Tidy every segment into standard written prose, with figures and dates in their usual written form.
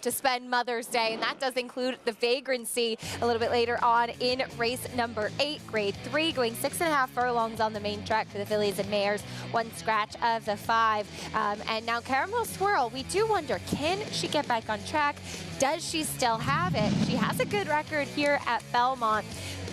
to spend Mother's Day, and that does include the Vagrancy a little bit later on in race number 8, grade 3, going 6.5 furlongs on the main track for the fillies and mares, 1 scratch of the 5. And now Caramel Swirl, we do wonder, can she get back on track? Does she still have it? She has a good record here at Belmont.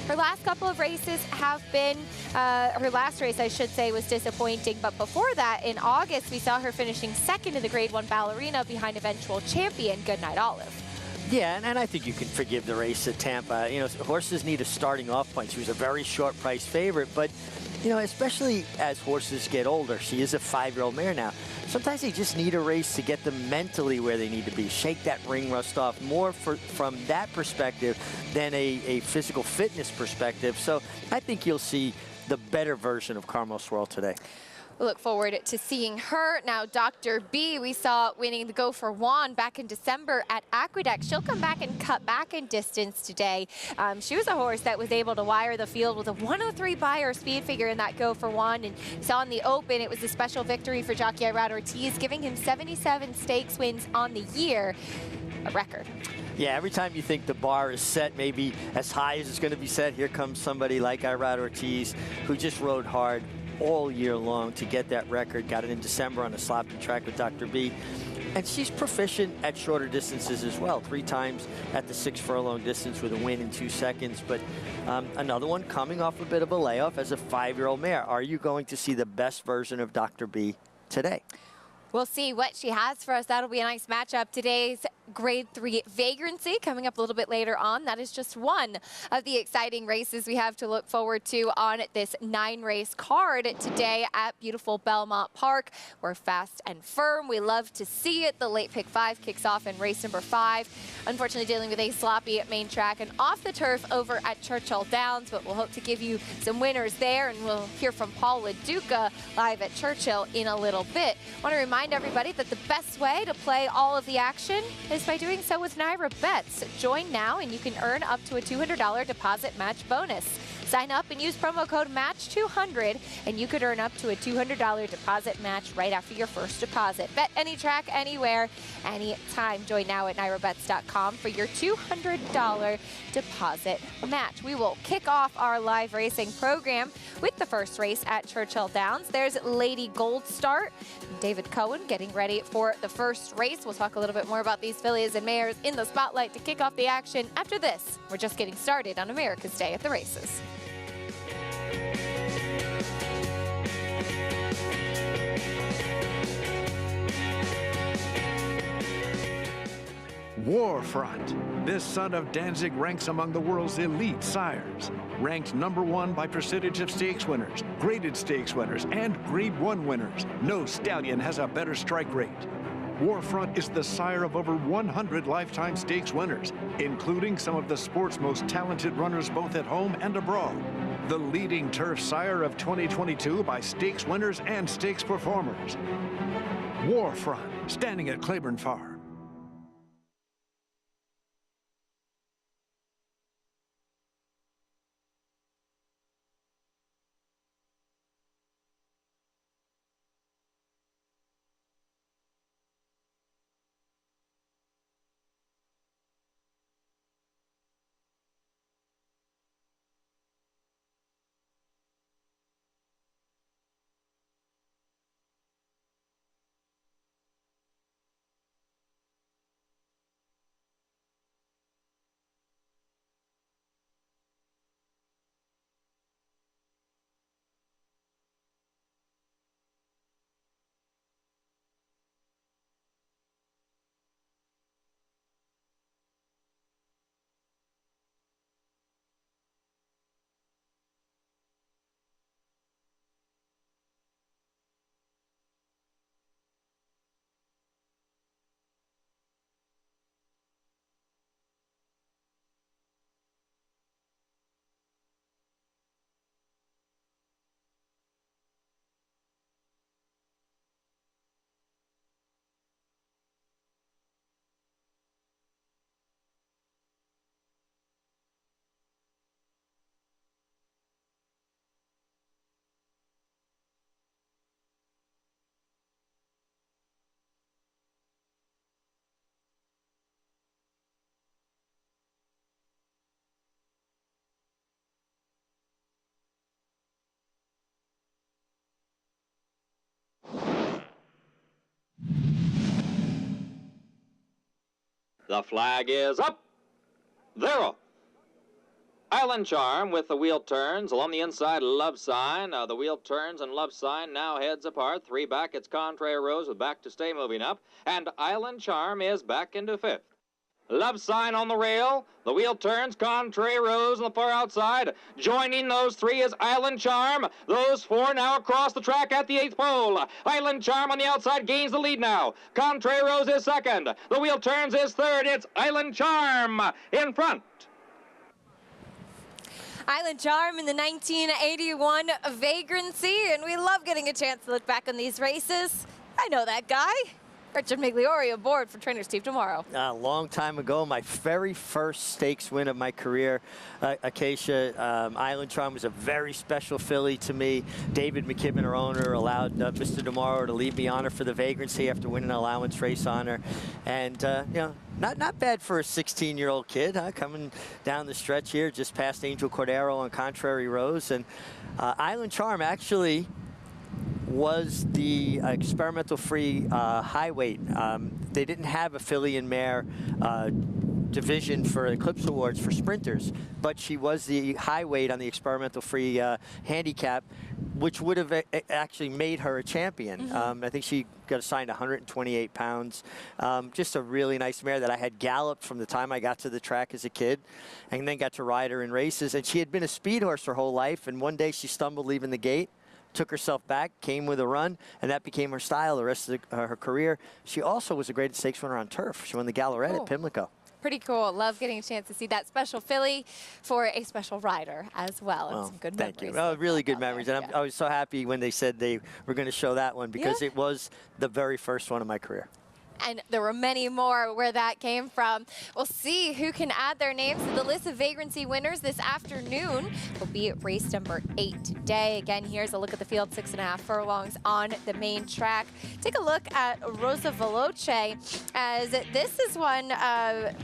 Her last couple of races have been, her last race, I should say, was disappointing. But before that, in August, we saw her finishing second in the Grade 1 Ballerina behind eventual champion Goodnight Olive. Yeah, and I think you can forgive the race at Tampa. You know, horses need a starting off point. She was a very short price favorite, but, you know, especially as horses get older, she is a 5-year-old mare now. Sometimes they just need a race to get them mentally where they need to be, shake that ring rust off, more from that perspective than a physical fitness perspective. So I think you'll see the better version of Caramel Swirl today. We look forward to seeing her. Now, Dr. B, we saw winning the Go for Juan back in December at Aqueduct. She'll come back and cut back in distance today. She was a horse that was able to wire the field with a 103 Beyer speed figure in that Go for Juan. And you saw in the Open, it was a special victory for jockey Irad Ortiz, giving him 77 stakes wins on the year, a record. Yeah, every time you think the bar is set, maybe as high as it's going to be set, here comes somebody like Irad Ortiz, who just rode hard all year long to get that record. Got it in December on a sloppy track with Dr. B. And she's proficient at shorter distances as well. 3 times at the 6 furlong distance with a win in 2 seconds. But another one coming off a bit of a layoff as a 5-year-old mare. Are you going to see the best version of Dr. B today? We'll see what she has for us. That'll be a nice matchup. Today's Grade 3 Vagrancy coming up a little bit later on. That is just one of the exciting races we have to look forward to on this 9-race card today at beautiful Belmont Park. We're fast and firm. We love to see it. The late pick 5 kicks off in race number 5. Unfortunately, dealing with a sloppy main track and off the turf over at Churchill Downs, but we'll hope to give you some winners there, and we'll hear from Paul LaDuca live at Churchill in a little bit. I want to remind everybody that the best way to play all of the action is by doing so with Naira Bets. Join now and you can earn up to a $200 deposit match bonus. Sign up and use promo code MATCH200 and you could earn up to a $200 deposit match right after your first deposit. Bet any track, anywhere, anytime. Join now at NairaBets.com for your $200 deposit match. We will kick off our live racing program with the first race at Churchill Downs. There's Lady Gold Start. David Cohen getting ready for the first race. We'll talk a little bit more about these fillies and mares in the spotlight to kick off the action. After this, we're just getting started on America's Day at the Races. Warfront. This son of Danzig ranks among the world's elite sires. Ranked #1 by percentage of stakes winners, graded stakes winners, and Grade 1 winners. No stallion has a better strike rate. Warfront is the sire of over 100 lifetime stakes winners, including some of the sport's most talented runners both at home and abroad. The leading turf sire of 2022 by stakes winners and stakes performers. Warfront, standing at Claiborne Farm. The flag is up. They're off. Island Charm with the wheel turns along the inside, Love Sign. The wheel turns and Love Sign now heads apart. 3 back, it's Contrary Rose with Back to Stay moving up. And Island Charm is back into 5th. Love Sign on the rail. The wheel turns, Contrary Rose on the far outside. Joining those 3 is Island Charm. Those 4 now across the track at the 8th pole. Island Charm on the outside gains the lead now. Contrary Rose is 2nd. The wheel turns is 3rd. It's Island Charm in front. Island Charm in the 1981 Vagrancy, and we love getting a chance to look back on these races. I know that guy. Richard Migliori aboard for Trainer Steve tomorrow. A long time ago, my very first stakes win of my career, Acacia. Island Charm was a very special filly to me. David McKibben, our owner, allowed Mr. DeMauro to leave me on her for the Vagrancy after winning an allowance race on her. And, you know, not bad for a 16-year-old kid, huh? Coming down the stretch here, just past Angel Cordero on Contrary Rose. And Island Charm actually was the experimental free high weight. They didn't have a filly and mare division for Eclipse Awards for sprinters, but she was the high weight on the experimental free handicap, which would have actually made her a champion. I think she got assigned 128 pounds. Just a really nice mare that I had galloped from the time I got to the track as a kid, and then got to ride her in races. And she had been a speed horse her whole life, and one day she stumbled leaving the gate, took herself back, came with a run, and that became her style the rest of her career. She also was a great stakes winner on turf. She won the Gallarette at Pimlico. Pretty cool. Love getting a chance to see that special filly for a special rider as well. And some good memories. Thank you. Oh, really good memories. And I was so happy when they said they were going to show that one, because it was the very first one of my career. And there were many more where that came from. We'll see who can add their names to the list of Vagrancy winners this afternoon. Will be race number 8 today. Again, here's a look at the field, 6.5 furlongs on the main track. Take a look at Rosa Veloce, as this is one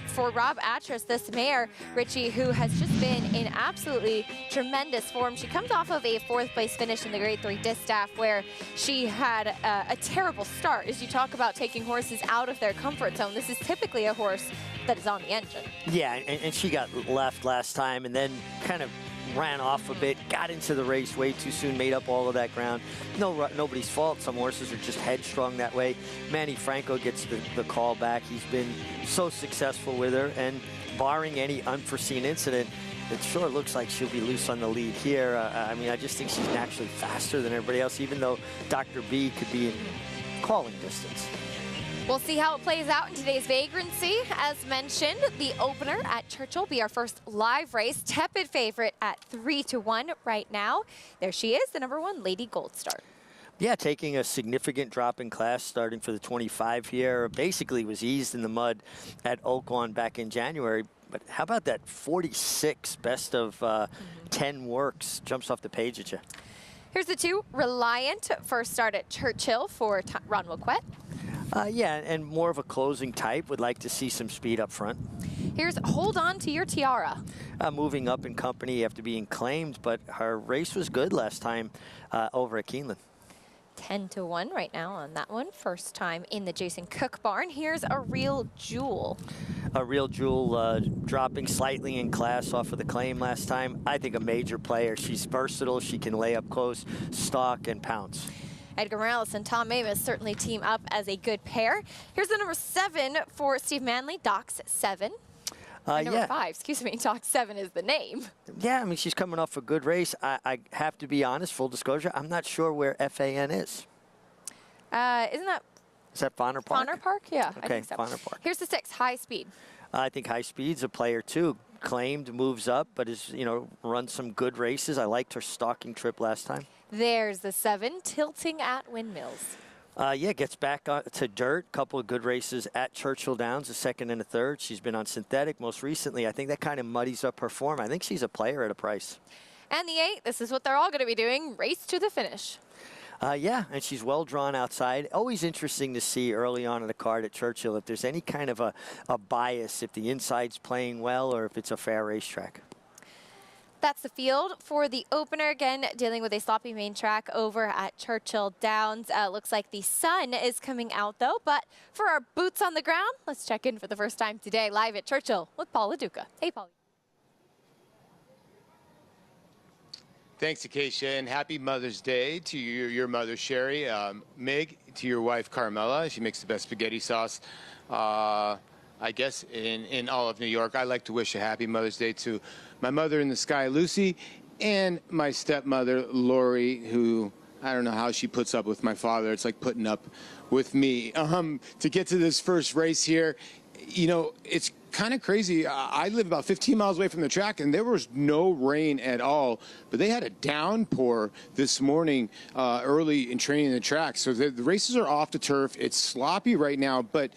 for Rob Atras, this mare, Richie, who has just been in absolutely tremendous form. She comes off of a 4th place finish in the Grade 3 Distaff, where she had a terrible start. As you talk about taking horses out of their comfort zone, this is typically a horse that is on the engine. Yeah, and she got left last time and then kind of ran off a bit, got into the race way too soon, made up all of that ground. Nobody's fault. Some horses are just headstrong that way. Manny Franco gets the call back. He's been so successful with her, and barring any unforeseen incident, it sure looks like she'll be loose on the lead here. I mean, I just think she's naturally faster than everybody else, even though Dr. B could be in calling distance. We'll see how it plays out in today's Vagrancy. As mentioned, the opener at Churchill will be our first live race. Tepid favorite at 3-1 right now. There she is, the #1, Lady Goldstar. Yeah, taking a significant drop in class, starting for the 25 here. Basically was eased in the mud at Oaklawn back in January. But how about that 46 best of 10 works? Jumps off the page at you. Here's the 2, Reliant, first start at Churchill for Ron Wilquette. Yeah, and more of a closing type. Would like to see some speed up front. Here's Hold On to Your Tiara. Moving up in company after being claimed, but her race was good last time over at Keeneland. 10-1 right now on that one. First time in the Jason Cook barn. Here's A Real Jewel. A Real Jewel dropping slightly in class off of the claim last time. I think a major player. She's versatile. She can lay up close, stalk, and pounce. Edgar Morales and Tom Amos certainly team up as a good pair. Here's the #7 for Steve Manley, Doc's 7. Number 5, excuse me, Doc 7 is the name. Yeah, I mean, she's coming off a good race. I have to be honest, full disclosure, I'm not sure where FAN is. Isn't that? Is that Bonner Park? Bonner Park, yeah. Okay, I think so. Bonner Park. Here's the 6, High Speed. I think High Speed's a player too. Claimed, moves up, but is, run some good races. I liked her stalking trip last time. There's the 7, Tilting at Windmills. Yeah, gets back to dirt. Couple of good races at Churchill Downs, a 2nd and a 3rd. She's been on synthetic most recently. I think that kind of muddies up her form. I think she's a player at a price. And the 8, this is what they're all going to be doing, Race to the Finish. Yeah, and she's well drawn outside. Always interesting to see early on in the card at Churchill if there's any kind of a bias, if the inside's playing well or if it's a fair racetrack. That's the field for the opener. Again, dealing with a sloppy main track over at Churchill Downs. Looks like the sun is coming out, though. But for our boots on the ground, let's check in for the first time today, live at Churchill with Paul LaDuca. Hey, Paul. Thanks, Acacia, and happy Mother's Day to your mother, Sherry. Meg, to your wife, Carmela. She makes the best spaghetti sauce, I guess, in all of New York. I like to wish a happy Mother's Day to my mother in the sky, Lucy, and my stepmother, Lori, who I don't know how she puts up with my father. It's like putting up with me. To get to this first race here, you know, it's kind of crazy. I live about 15 miles away from the track, and there was no rain at all. But they had a downpour this morning early in training the track. So the races are off the turf. It's sloppy right now, but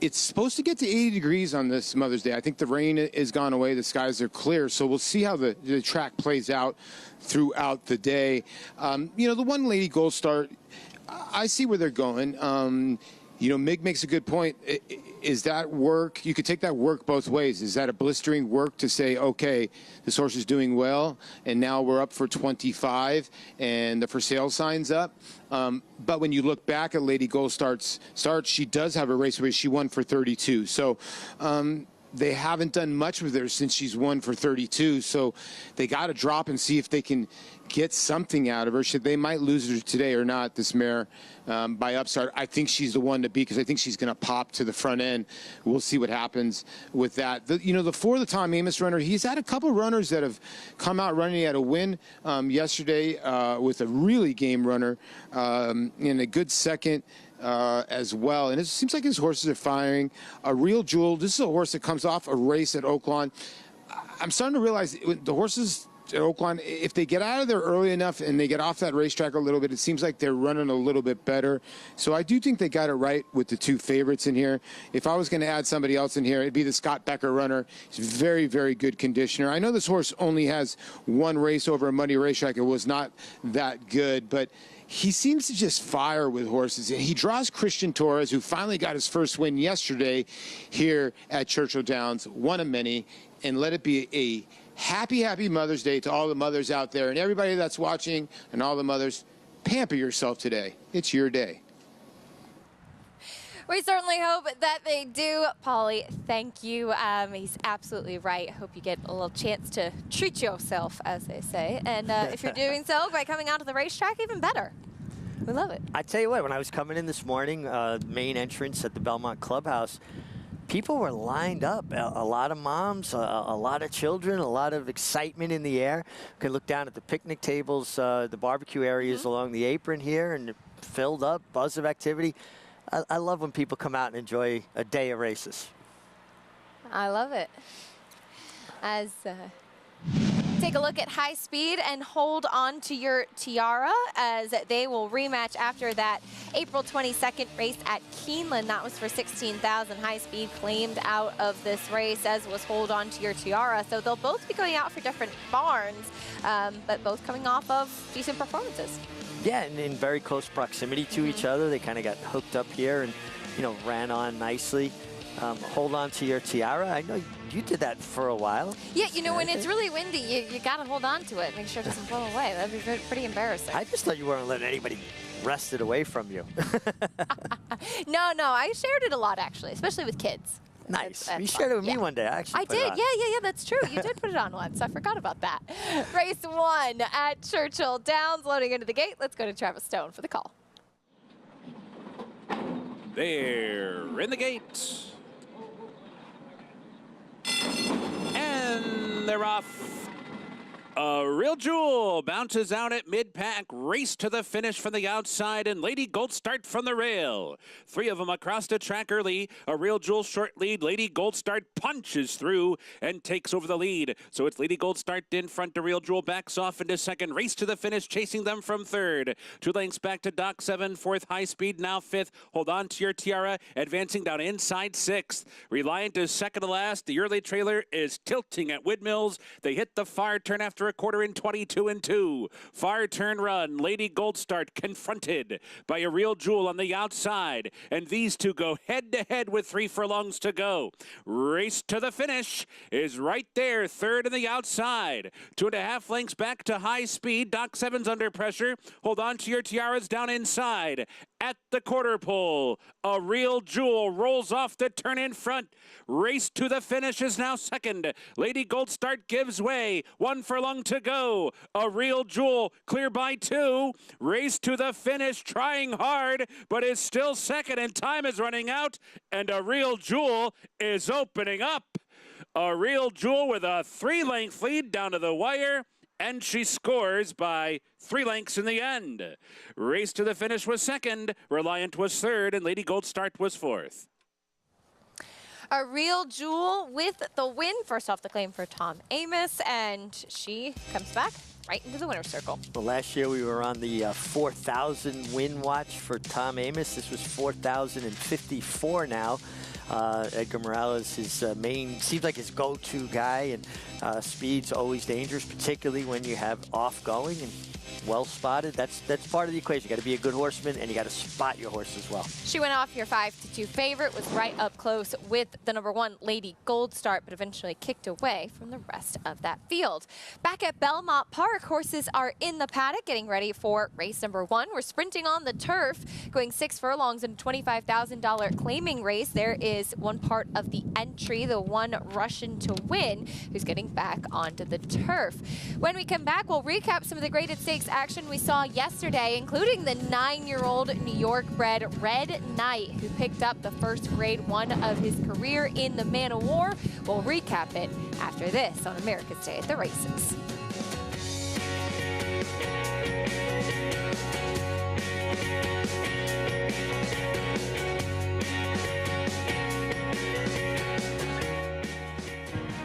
it's supposed to get to 80 degrees on this Mother's Day. I think the rain is gone away. The skies are clear. So we'll see how the track plays out throughout the day. You know, the one lady gold start, I see where they're going. You know, Mig makes a good point. Is that work? You could take that work both ways. Is that a blistering work to say, okay, this horse is doing well, and now we're up for 25, and the for sale sign's up? But when you look back at Lady Gold Start's start, she does have a race where she won for 32. So they haven't done much with her since she's won for 32. So they got to drop and see if they can get something out of her. They might lose her today or not, this mare, by Upstart. I think she's the one to beat because I think she's going to pop to the front end. We'll see what happens with that. You know, the Tom Amos runner, he's had a couple runners that have come out running. He had a win yesterday with a really game runner in a good second as well. And it seems like his horses are firing. A Real Jewel, this is a horse that comes off a race at Oaklawn. I'm starting to realize the horses at Oaklawn, if they get out of there early enough and they get off that racetrack a little bit, it seems like they're running a little bit better. So I do think they got it right with the two favorites in here. If I was going to add somebody else in here, it'd be the Scott Becker runner. He's very, very good conditioner. I know this horse only has one race over a muddy racetrack. It was not that good, but he seems to just fire with horses. He draws Christian Torres, who finally got his first win yesterday here at Churchill Downs, one of many, and let it be a happy, happy Mother's Day to all the mothers out there and everybody that's watching and all the mothers. Pamper yourself today. It's your day. We certainly hope that they do. Paulie, thank you. He's absolutely right. Hope you get a little chance to treat yourself, as they say. And if you're doing so by coming out to the racetrack, even better. We love it. I tell you what, when I was coming in this morning, main entrance at the Belmont Clubhouse, people were lined up. A lot of moms, a lot of children, a lot of excitement in the air. You can look down at the picnic tables, the barbecue areas along the apron here, and filled up, buzz of activity. I love when people come out and enjoy a day of races. I love it. As take a look at high speed and hold on to your tiara, as they will rematch after that April 22nd race at Keeneland. That was for 16,000. High speed claimed out of this race, as was hold on to your tiara. So they'll both be going out for different barns, but both coming off of decent performances. Yeah, and in very close proximity to each other. They kind of got hooked up here and, you know, ran on nicely. Hold on to your tiara. I know you did that for a while. Yeah, you know, when it's really windy, you got to hold on to it. Make sure it doesn't blow away. That'd be pretty embarrassing. I just thought you weren't letting anybody wrest it away from you. No, I shared it a lot, actually, especially with kids. Nice. You shared it with me one day. I did. Yeah, that's true. You did put it on once. I forgot about that. Race 1 at Churchill Downs, loading into the gate. Let's go to Travis Stone for the call. They're in the gate. And they're off. A Real Jewel bounces out at mid-pack, race to the finish from the outside, and Lady Gold Start from the rail. Three of them across the track early. A Real Jewel short lead. Lady Gold Start punches through and takes over the lead. So it's Lady Gold Start in front. A Real Jewel backs off into second. Race to the finish, chasing them from third. 2 lengths back to Doc 7. Fourth, High Speed now fifth. Hold on to your tiara, advancing down inside sixth. Reliant is second to last. The early trailer is tilting at Woodmills. They hit the far turn after after a quarter in 22-2. Far turn run. Lady Goldstart confronted by a Real Jewel on the outside. And these two go head-to-head with 3 furlongs to go. Race to the finish is right there. Third on the outside. 2.5 lengths back to high speed. Doc 7's under pressure. Hold on to your tiaras down inside. At the quarter pole, a Real Jewel rolls off the turn in front. Race to the finish is now second. Lady Goldstart gives way. 1 furlong to go. A Real Jewel clear by 2. Race to the finish, trying hard, but is still second, and time is running out. And a Real Jewel is opening up. A Real Jewel with a 3-length lead down to the wire. And she scores by 3 lengths in the end. Race to the finish was second. Reliant was third, and Lady Goldstart was fourth. A Real Jewel with the win. First off the claim for Tom Amis, and she comes back right into the winner's circle. Well, last year we were on the 4,000 win watch for Tom Amis. This was 4,054 now. Edgar Morales, his seems like his go-to guy, and speed's always dangerous, particularly when you have off-going and well spotted. That's part of the equation. You got to be a good horseman, and you got to spot your horse as well. She went off your 5-2 favorite, was right up close with the number 1 Lady Goldstart, but eventually kicked away from the rest of that field. Back at Belmont Park, horses are in the paddock getting ready for race number 1. We're sprinting on the turf, going 6 furlongs in a $25,000 claiming race. There is one part of the entry, the one Russian to win, who's getting back onto the turf. When we come back, we'll recap some of the graded stakes action we saw yesterday, including the 9-year-old New York-bred Red Knight, who picked up the first Grade 1 of his career in the Man o' War. We'll recap it after this on America's Day at the Races.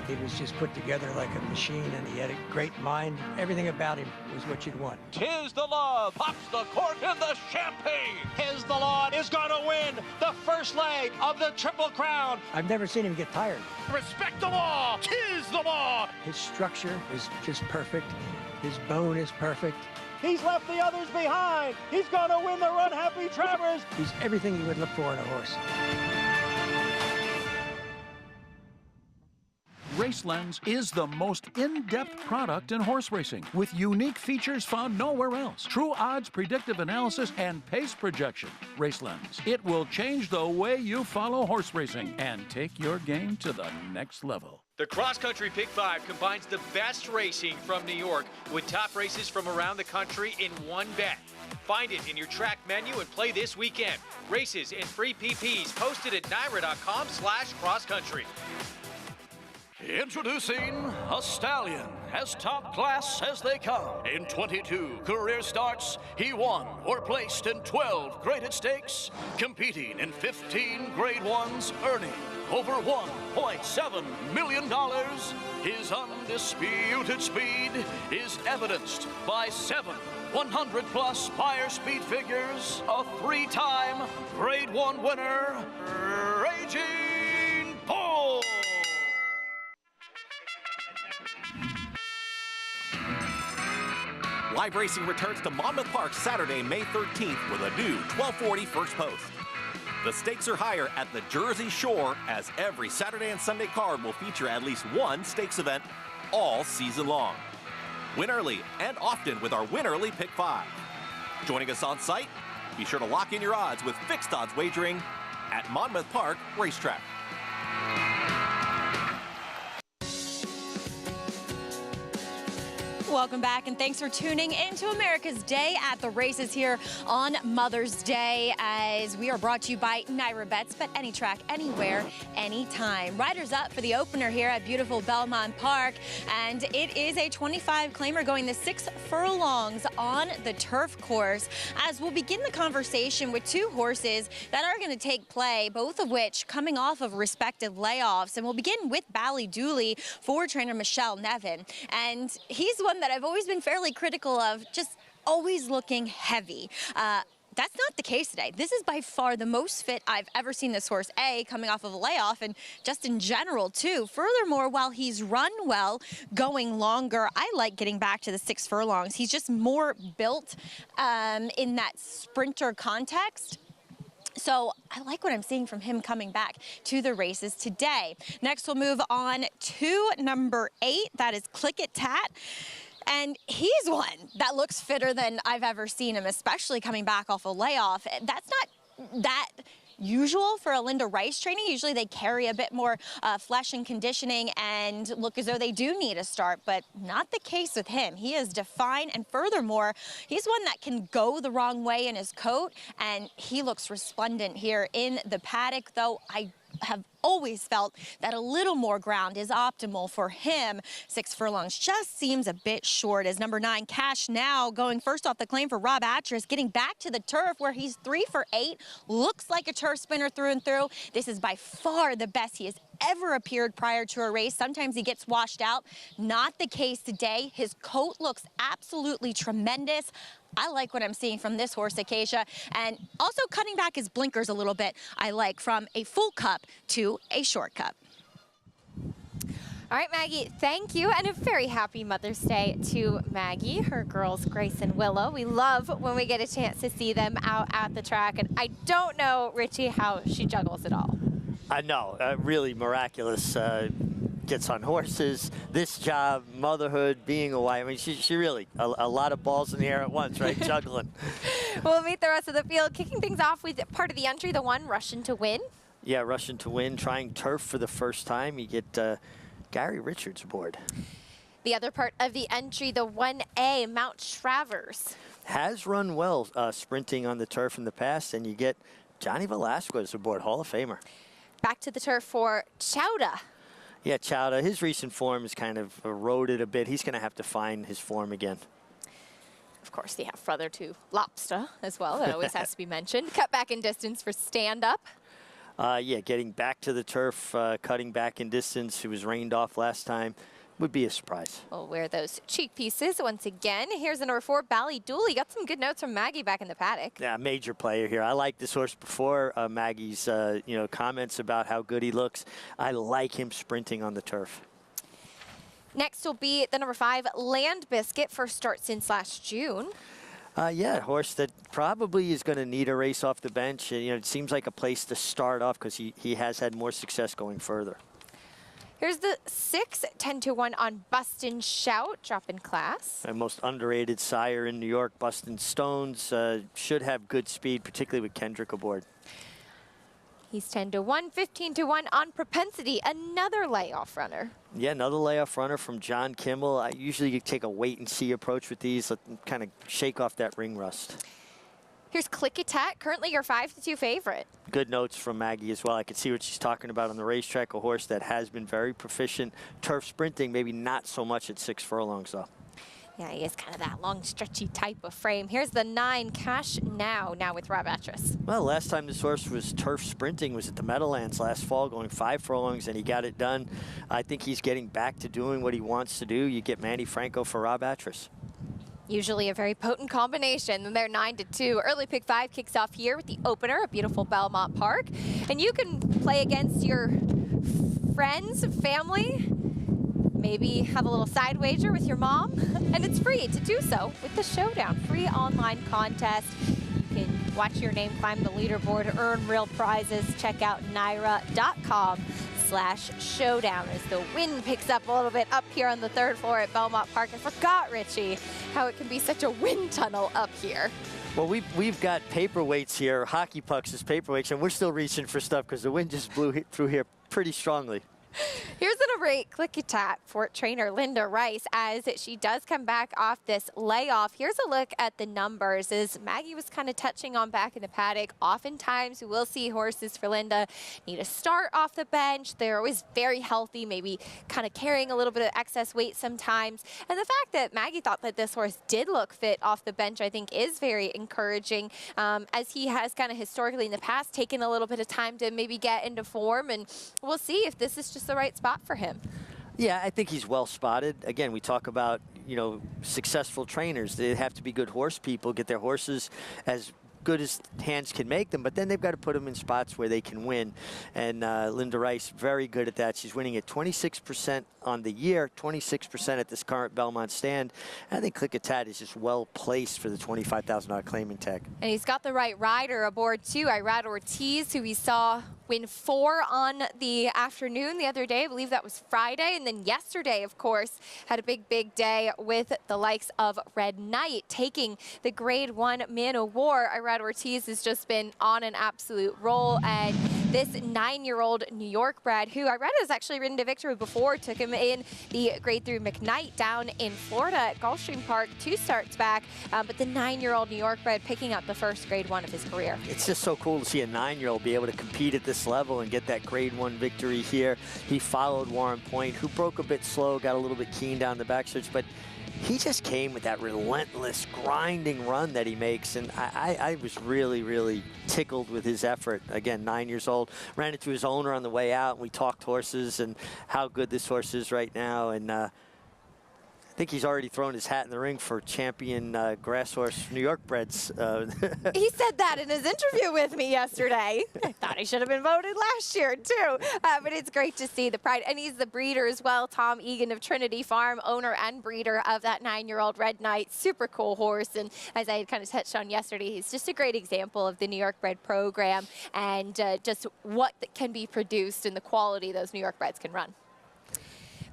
He was just put together like a machine, and he had a great mind. Everything about him was what you'd want. Tis the Law pops the cork in the champagne. Tis the Law is going to win the first leg of the Triple Crown. I've never seen him get tired. Respect the law. Tis the Law. His structure is just perfect. His bone is perfect. He's left the others behind. He's going to win the Run Happy Travers. He's everything you would look for in a horse. RaceLens is the most in-depth product in horse racing, with unique features found nowhere else. True odds, predictive analysis, and pace projection. RaceLens. It will change the way you follow horse racing and take your game to the next level. The Cross Country Pick 5 combines the best racing from New York with top races from around the country in one bet. Find it in your track menu and play this weekend. Races and free PPs posted at NYRA.com/crosscountry. Introducing a stallion, as top class as they come. In 22 career starts, he won or placed in 12 graded stakes, competing in 15 Grade 1s, earning over $1.7 million. His undisputed speed is evidenced by 7 100-plus Beyer speed figures, a 3-time Grade 1 winner, Raging Bull. Live racing returns to Monmouth Park Saturday, May 13th with a new 1240 first post. The stakes are higher at the Jersey Shore, as every Saturday and Sunday card will feature at least one stakes event all season long. Win early and often with our Win Early Pick 5. Joining us on site, be sure to lock in your odds with fixed odds wagering at Monmouth Park Racetrack. Welcome back, and thanks for tuning into America's Day at the Races here on Mother's Day, as we are brought to you by NYRA Bets. Bet any track, anywhere, anytime. Riders up for the opener here at beautiful Belmont Park, and it is a 25 claimer going the 6 furlongs on the turf course, as we'll begin the conversation with 2 horses that are going to take play, both of which coming off of respective layoffs. And we'll begin with Ballydooley for trainer Michelle Nevin, and he's one that I've always been fairly critical of, just always looking heavy. that's not the case today. This is by far the most fit I've ever seen this horse, A, coming off of a layoff, and just in general, too. Furthermore, while he's run well, going longer, I like getting back to the 6 furlongs. He's just more built in that sprinter context. So I like what I'm seeing from him coming back to the races today. Next, we'll move on to number 8. That is Click It Tat. And he's one that looks fitter than I've ever seen him, especially coming back off a layoff. That's not that usual for a Linda Rice training. Usually they carry a bit more flesh and conditioning and look as though they do need a start, but not the case with him. He is defined, and furthermore, he's one that can go the wrong way in his coat, and he looks resplendent here in the paddock, though I have always felt that a little more ground is optimal for him. 6 furlongs just seems a bit short as number 9, Cash Now, going first off the claim for Rob Atras, getting back to the turf where he's 3 for 8, looks like a turf spinner through and through. This is by far the best he has ever appeared prior to a race. Sometimes he gets washed out. Not the case today. His coat looks absolutely tremendous. I like what I'm seeing from this horse, Acacia, and also cutting back his blinkers a little bit. I like from a full cup to a short cup. All right, Maggie, thank you, and a very happy Mother's Day to Maggie, her girls, Grace and Willow. We love when we get a chance to see them out at the track, and I don't know, Richie, how she juggles it all. I know, really miraculous. Gets on horses, this job, motherhood, being a wife. I mean, she really, a lot of balls in the air at once, right? Juggling. We'll meet the rest of the field, kicking things off with part of the entry, the 1, Russian to Win. Yeah, Russian to Win, trying turf for the first time. You get Gary Richards aboard. The other part of the entry, the 1A, Mount Travers. Has run well sprinting on the turf in the past, and you get Johnny Velasquez aboard, Hall of Famer. Back to the turf for Chowda. Yeah, Chowda, his recent form is kind of eroded a bit. He's going to have to find his form again. Of course, the half-brother to Lobster as well. That always has to be mentioned. Cut back in distance for Stand Up. Yeah, getting back to the turf, cutting back in distance. He was rained off last time. Would be a surprise. We'll wear those cheek pieces once again. Here's the number 4, Bally Dooley. Got some good notes from Maggie back in the paddock. Yeah, major player here. I like this horse before Maggie's comments about how good he looks. I like him sprinting on the turf. Next will be the number 5, Land Biscuit. First start since last June. Yeah, a horse that probably is going to need a race off the bench. It seems like a place to start off because he has had more success going further. Here's the 6, 10-1 on Bustin' Shout, drop in class. My most underrated sire in New York, Bustin' Stones, should have good speed, particularly with Kendrick aboard. He's 10-1, 15-1 on Propensity, another layoff runner. Yeah, another layoff runner from John Kimmel. I usually take a wait-and-see approach with these, let them kind of shake off that ring rust. Here's Click It Tat, currently your 5-2 favorite. Good notes from Maggie as well. I could see what she's talking about on the racetrack, a horse that has been very proficient. Turf sprinting, maybe not so much at 6 furlongs, though. Yeah, he is kind of that long, stretchy type of frame. Here's the 9, Cash Now with Rob Atras. Well, last time this horse was turf sprinting was at the Meadowlands last fall, going 5 furlongs, and he got it done. I think he's getting back to doing what he wants to do. You get Manny Franco for Rob Atras. Usually a very potent combination. And they're 9-2. Early pick 5 kicks off here with the opener, a beautiful Belmont Park. And you can play against your friends, family, maybe have a little side wager with your mom. And it's free to do so with the Showdown, free online contest. You can watch your name climb the leaderboard, earn real prizes. Check out NYRA.com/showdown as the wind picks up a little bit up here on the 3rd floor at Belmont Park. I forgot, Richie, how it can be such a wind tunnel up here. Well, we've got paperweights here, hockey pucks as paperweights, and we're still reaching for stuff because the wind just blew through here pretty strongly. Here's the number 8, Click It Tat for trainer Linda Rice as she does come back off this layoff. Here's a look at the numbers as Maggie was kind of touching on back in the paddock. Oftentimes we will see horses for Linda need to start off the bench. They're always very healthy, maybe kind of carrying a little bit of excess weight sometimes. And the fact that Maggie thought that this horse did look fit off the bench, I think is very encouraging as he has kind of historically in the past taken a little bit of time to maybe get into form. And we'll see if this is just the right spot for him. Yeah, I think he's well spotted. Again, we talk about, successful trainers. They have to be good horse people, get their horses as good as hands can make them, but then they've got to put them in spots where they can win. And Linda Rice, very good at that. She's winning at 26% on the year, 26% at this current Belmont stand. And I think Click-a-Tat is just well placed for the $25,000 claiming tag. And he's got the right rider aboard too. Irad Ortiz, who we saw win 4 on the afternoon the other day. I believe that was Friday. And then yesterday, of course, had a big day with the likes of Red Knight taking the Grade 1 Man of War. Irad Ortiz has just been on an absolute roll. And this 9-year-old New York bred, who Irad has actually ridden to victory before, took him in the Grade 3 McKnight down in Florida at Gulfstream Park 2 starts back. But the 9-year-old New York bred picking up the first Grade 1 of his career. It's just so cool to see a 9-year-old be able to compete at this level and get that Grade 1 victory here. He followed Warren Point, who broke a bit slow, got a little bit keen down the backstretch, but he just came with that relentless, grinding run that he makes, and I was really tickled with his effort. Again, 9 years old, ran into his owner on the way out, and we talked horses and how good this horse is right now, and I think he's already thrown his hat in the ring for champion grass horse New York breds. He said that in his interview with me yesterday. I thought he should have been voted last year too. But it's great to see the pride. And he's the breeder as well. Tom Egan of Trinity Farm, owner and breeder of that 9-year-old Red Knight. Super cool horse. And as I had kind of touched on yesterday, he's just a great example of the New York bred program and just what can be produced and the quality those New York breds can run.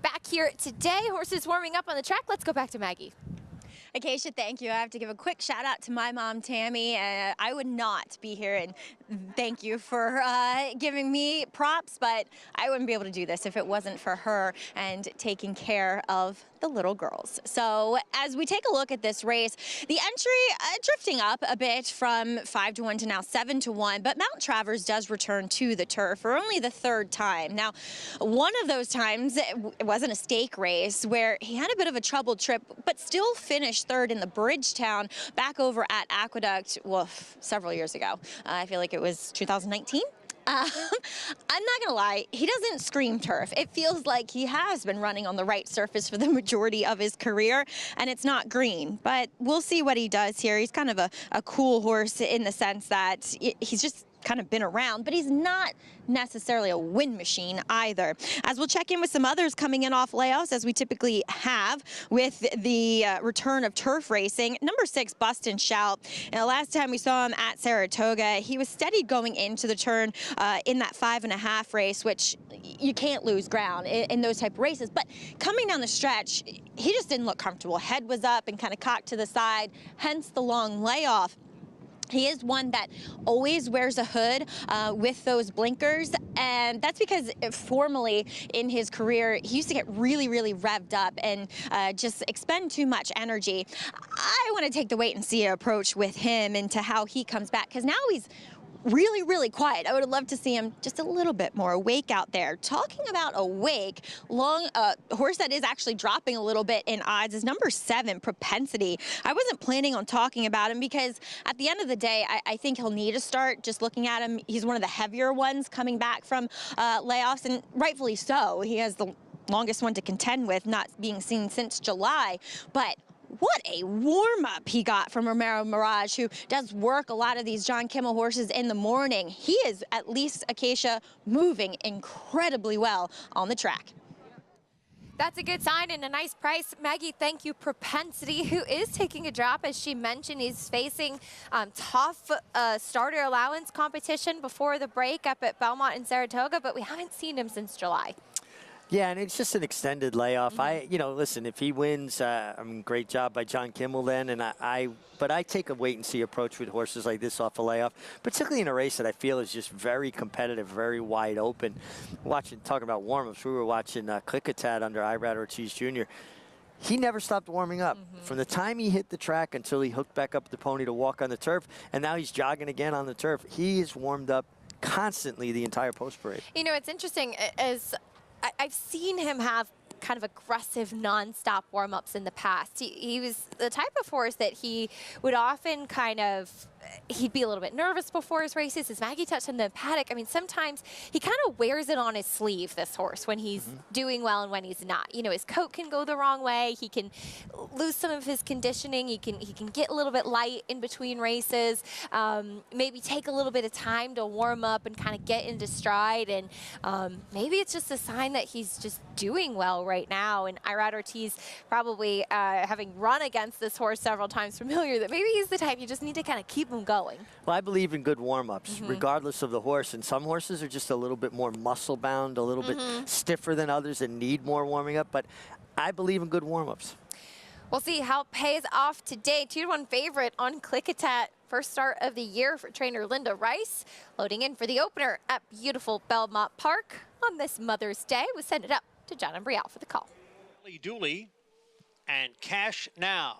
Back here today, horses warming up on the track. Let's go back to Maggie. Acacia, thank you. I have to give a quick shout out to my mom, Tammy. I would not be here, and thank you for giving me props, but I wouldn't be able to do this if it wasn't for her and taking care of the little girls. So as we take a look at this race, the entry drifting up a bit from 5-1 to now 7-1, but Mount Travers does return to the turf for only the 3rd time. Now, one of those times, it wasn't a stake race where he had a bit of a troubled trip, but still finished 3rd in the Bridgetown back over at Aqueduct, well, several years ago. I feel like it was 2019. I'm not gonna lie, he doesn't scream turf. It feels like he has been running on the right surface for the majority of his career, and it's not green. But we'll see what he does here. He's kind of a cool horse in the sense that he's just kind of been around, but he's not necessarily a win machine either. As we'll check in with some others coming in off layoffs, as we typically have with the return of turf racing. Number 6, Bust and Shout. And the last time we saw him at Saratoga, he was steady going into the turn in that 5.5 race, which you can't lose ground in those type of races. But coming down the stretch, he just didn't look comfortable. Head was up and kind of cocked to the side, hence the long layoff. He is one that always wears a hood with those blinkers, and that's because formally in his career, he used to get really revved up and just expend too much energy. I want to take the wait and see approach with him into how he comes back, because now he's really quiet. I would have loved to see him just a little bit more awake out there. Talking about awake, horse that is actually dropping a little bit in odds is number 7, Propensity. I wasn't planning on talking about him because at the end of the day, I think he'll need a start. Just looking at him, he's one of the heavier ones coming back from layoffs, and rightfully so. He has the longest one to contend with, not being seen since July, but what a warm-up he got from Romero Mirage, who does work a lot of these John Kimmel horses in the morning. He is, at least Acacia, moving incredibly well on the track. That's a good sign and a nice price. Maggie, thank you. Propensity, who is taking a drop, as she mentioned. He's facing tough starter allowance competition before the break up at Belmont and Saratoga, but we haven't seen him since July. Yeah, and it's just an extended layoff. Listen, if he wins, great job by John Kimmel then. And but I take a wait-and-see approach with horses like this off a layoff, particularly in a race that I feel is just very competitive, very wide open. Talking about warm-ups, we were watching Click-a-Tat under Irad Ortiz Jr. He never stopped warming up. From the time he hit the track until he hooked back up the pony to walk on the turf, and now he's jogging again on the turf. He is warmed up constantly the entire post parade. You know, it's interesting, as I've seen him have kind of aggressive non-stop warm-ups in the past. He was the type of horse that he would often kind of he'd be a little bit nervous before his races. As Maggie touched on the Paddock, I mean, sometimes he kind of wears it on his sleeve, this horse, when he's doing well and when he's not. You know, his coat can go the wrong way. He can lose some of his conditioning. He can get a little bit light in between races, maybe take a little bit of time to warm up and kind of get into stride. And maybe it's just a sign that he's just doing well right now. And Irad Ortiz, probably having run against this horse several times, familiar that maybe he's the type you just need to kind of keep him going. Well, I believe in good warm-ups, regardless of the horse. And some horses are just a little bit more muscle-bound, a little bit stiffer than others and need more warming up. But I believe in good warm-ups. We'll see how it pays off today. 2-1 favorite on Clickatat. First start of the year for trainer Linda Rice. Loading in for the opener at beautiful Belmont Park on this Mother's Day. We send it up to John and Brielle for the call. Dooley and Cash Now.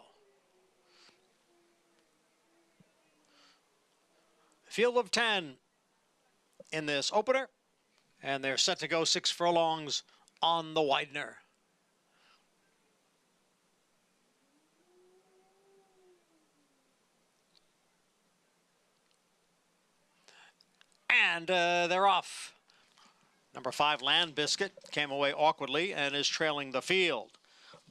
Field of 10 in this opener, and they're set to go 6 furlongs on the Widener. And they're off. Number 5, Land Biscuit, came away awkwardly and is trailing the field.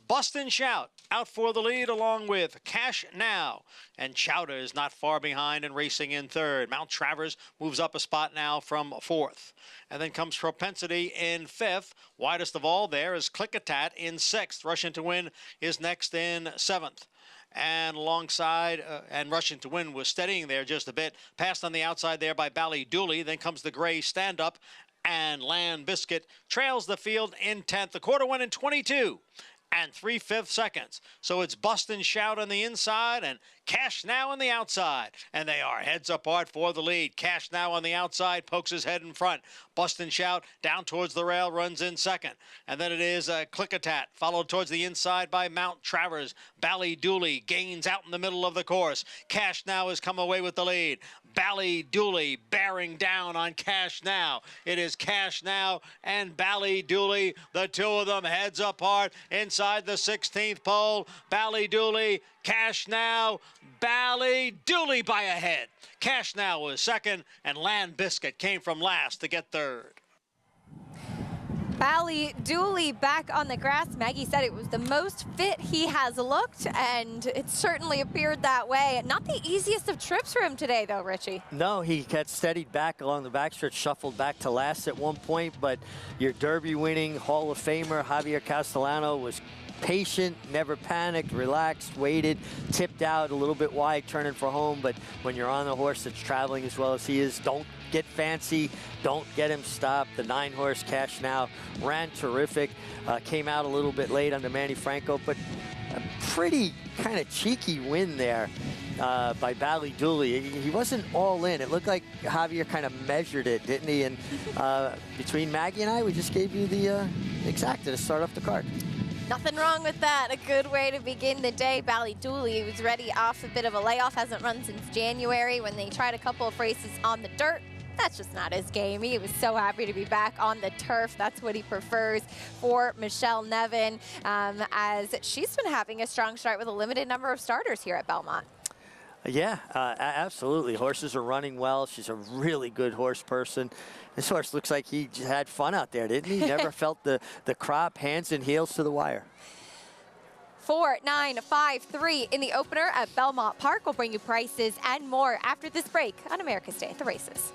Bust and Shout out for the lead along with Cash Now. And Chowder is not far behind and racing in third. Mount Travers moves up a spot now from 4th. And then comes Propensity in 5th. Widest of all there is Clickatat in 6th. Rushing to Win is next in 7th. And alongside, and Rushing to Win was steadying there just a bit. Passed on the outside there by Bally Dooley. Then comes the Gray Stand Up. And Land Biscuit trails the field in 10th. The quarter went in 22 and 3/5 seconds. So it's Bust and Shout on the inside and Cash Now on the outside. And they are heads apart for the lead. Cash Now on the outside pokes his head in front. Bust and Shout down towards the rail, runs in second. And then it is Clickatat, followed towards the inside by Mount Travers. Bally Dooley gains out in the middle of the course. Cash Now has come away with the lead. Bally Dooley bearing down on Cash Now. It is Cash Now and Bally Dooley, the two of them heads apart inside the 16th pole. Bally Dooley, Cash Now, Bally Dooley by a head. Cash Now was second, and Land Biscuit came from last to get third. Bally Dooley back on the grass. Maggie said it was the most fit he has looked, and it certainly appeared that way. Not the easiest of trips for him today, though, Richie. No, he got steadied back along the backstretch, shuffled back to last at one point, but your Derby-winning Hall of Famer Javier Castellano was patient, never panicked, relaxed, waited, tipped out a little bit wide, turning for home. But when you're on a horse that's traveling as well as he is, don't get fancy, don't get him stopped. The 9-horse Cash Now ran terrific, came out a little bit late under Manny Franco, but a pretty kind of cheeky win there by Bally Dooley. He wasn't all in. It looked like Javier kind of measured it, didn't he? And between Maggie and I, we just gave you the exacta to start off the card. Nothing wrong with that. A good way to begin the day. Bally Dooley was ready off a bit of a layoff. Hasn't run since January when they tried a couple of races on the dirt. That's just not his game. He was so happy to be back on the turf. That's what he prefers for Michelle Nevin, as she's been having a strong start with a limited number of starters here at Belmont. Yeah, absolutely. Horses are running well. She's a really good horse person. This horse looks like he just had fun out there, didn't he? Never felt the crop, hands and heels to the wire. 4, 9, 5, 3 in the opener at Belmont Park. We'll bring you prices and more after this break on America's Day at the Races.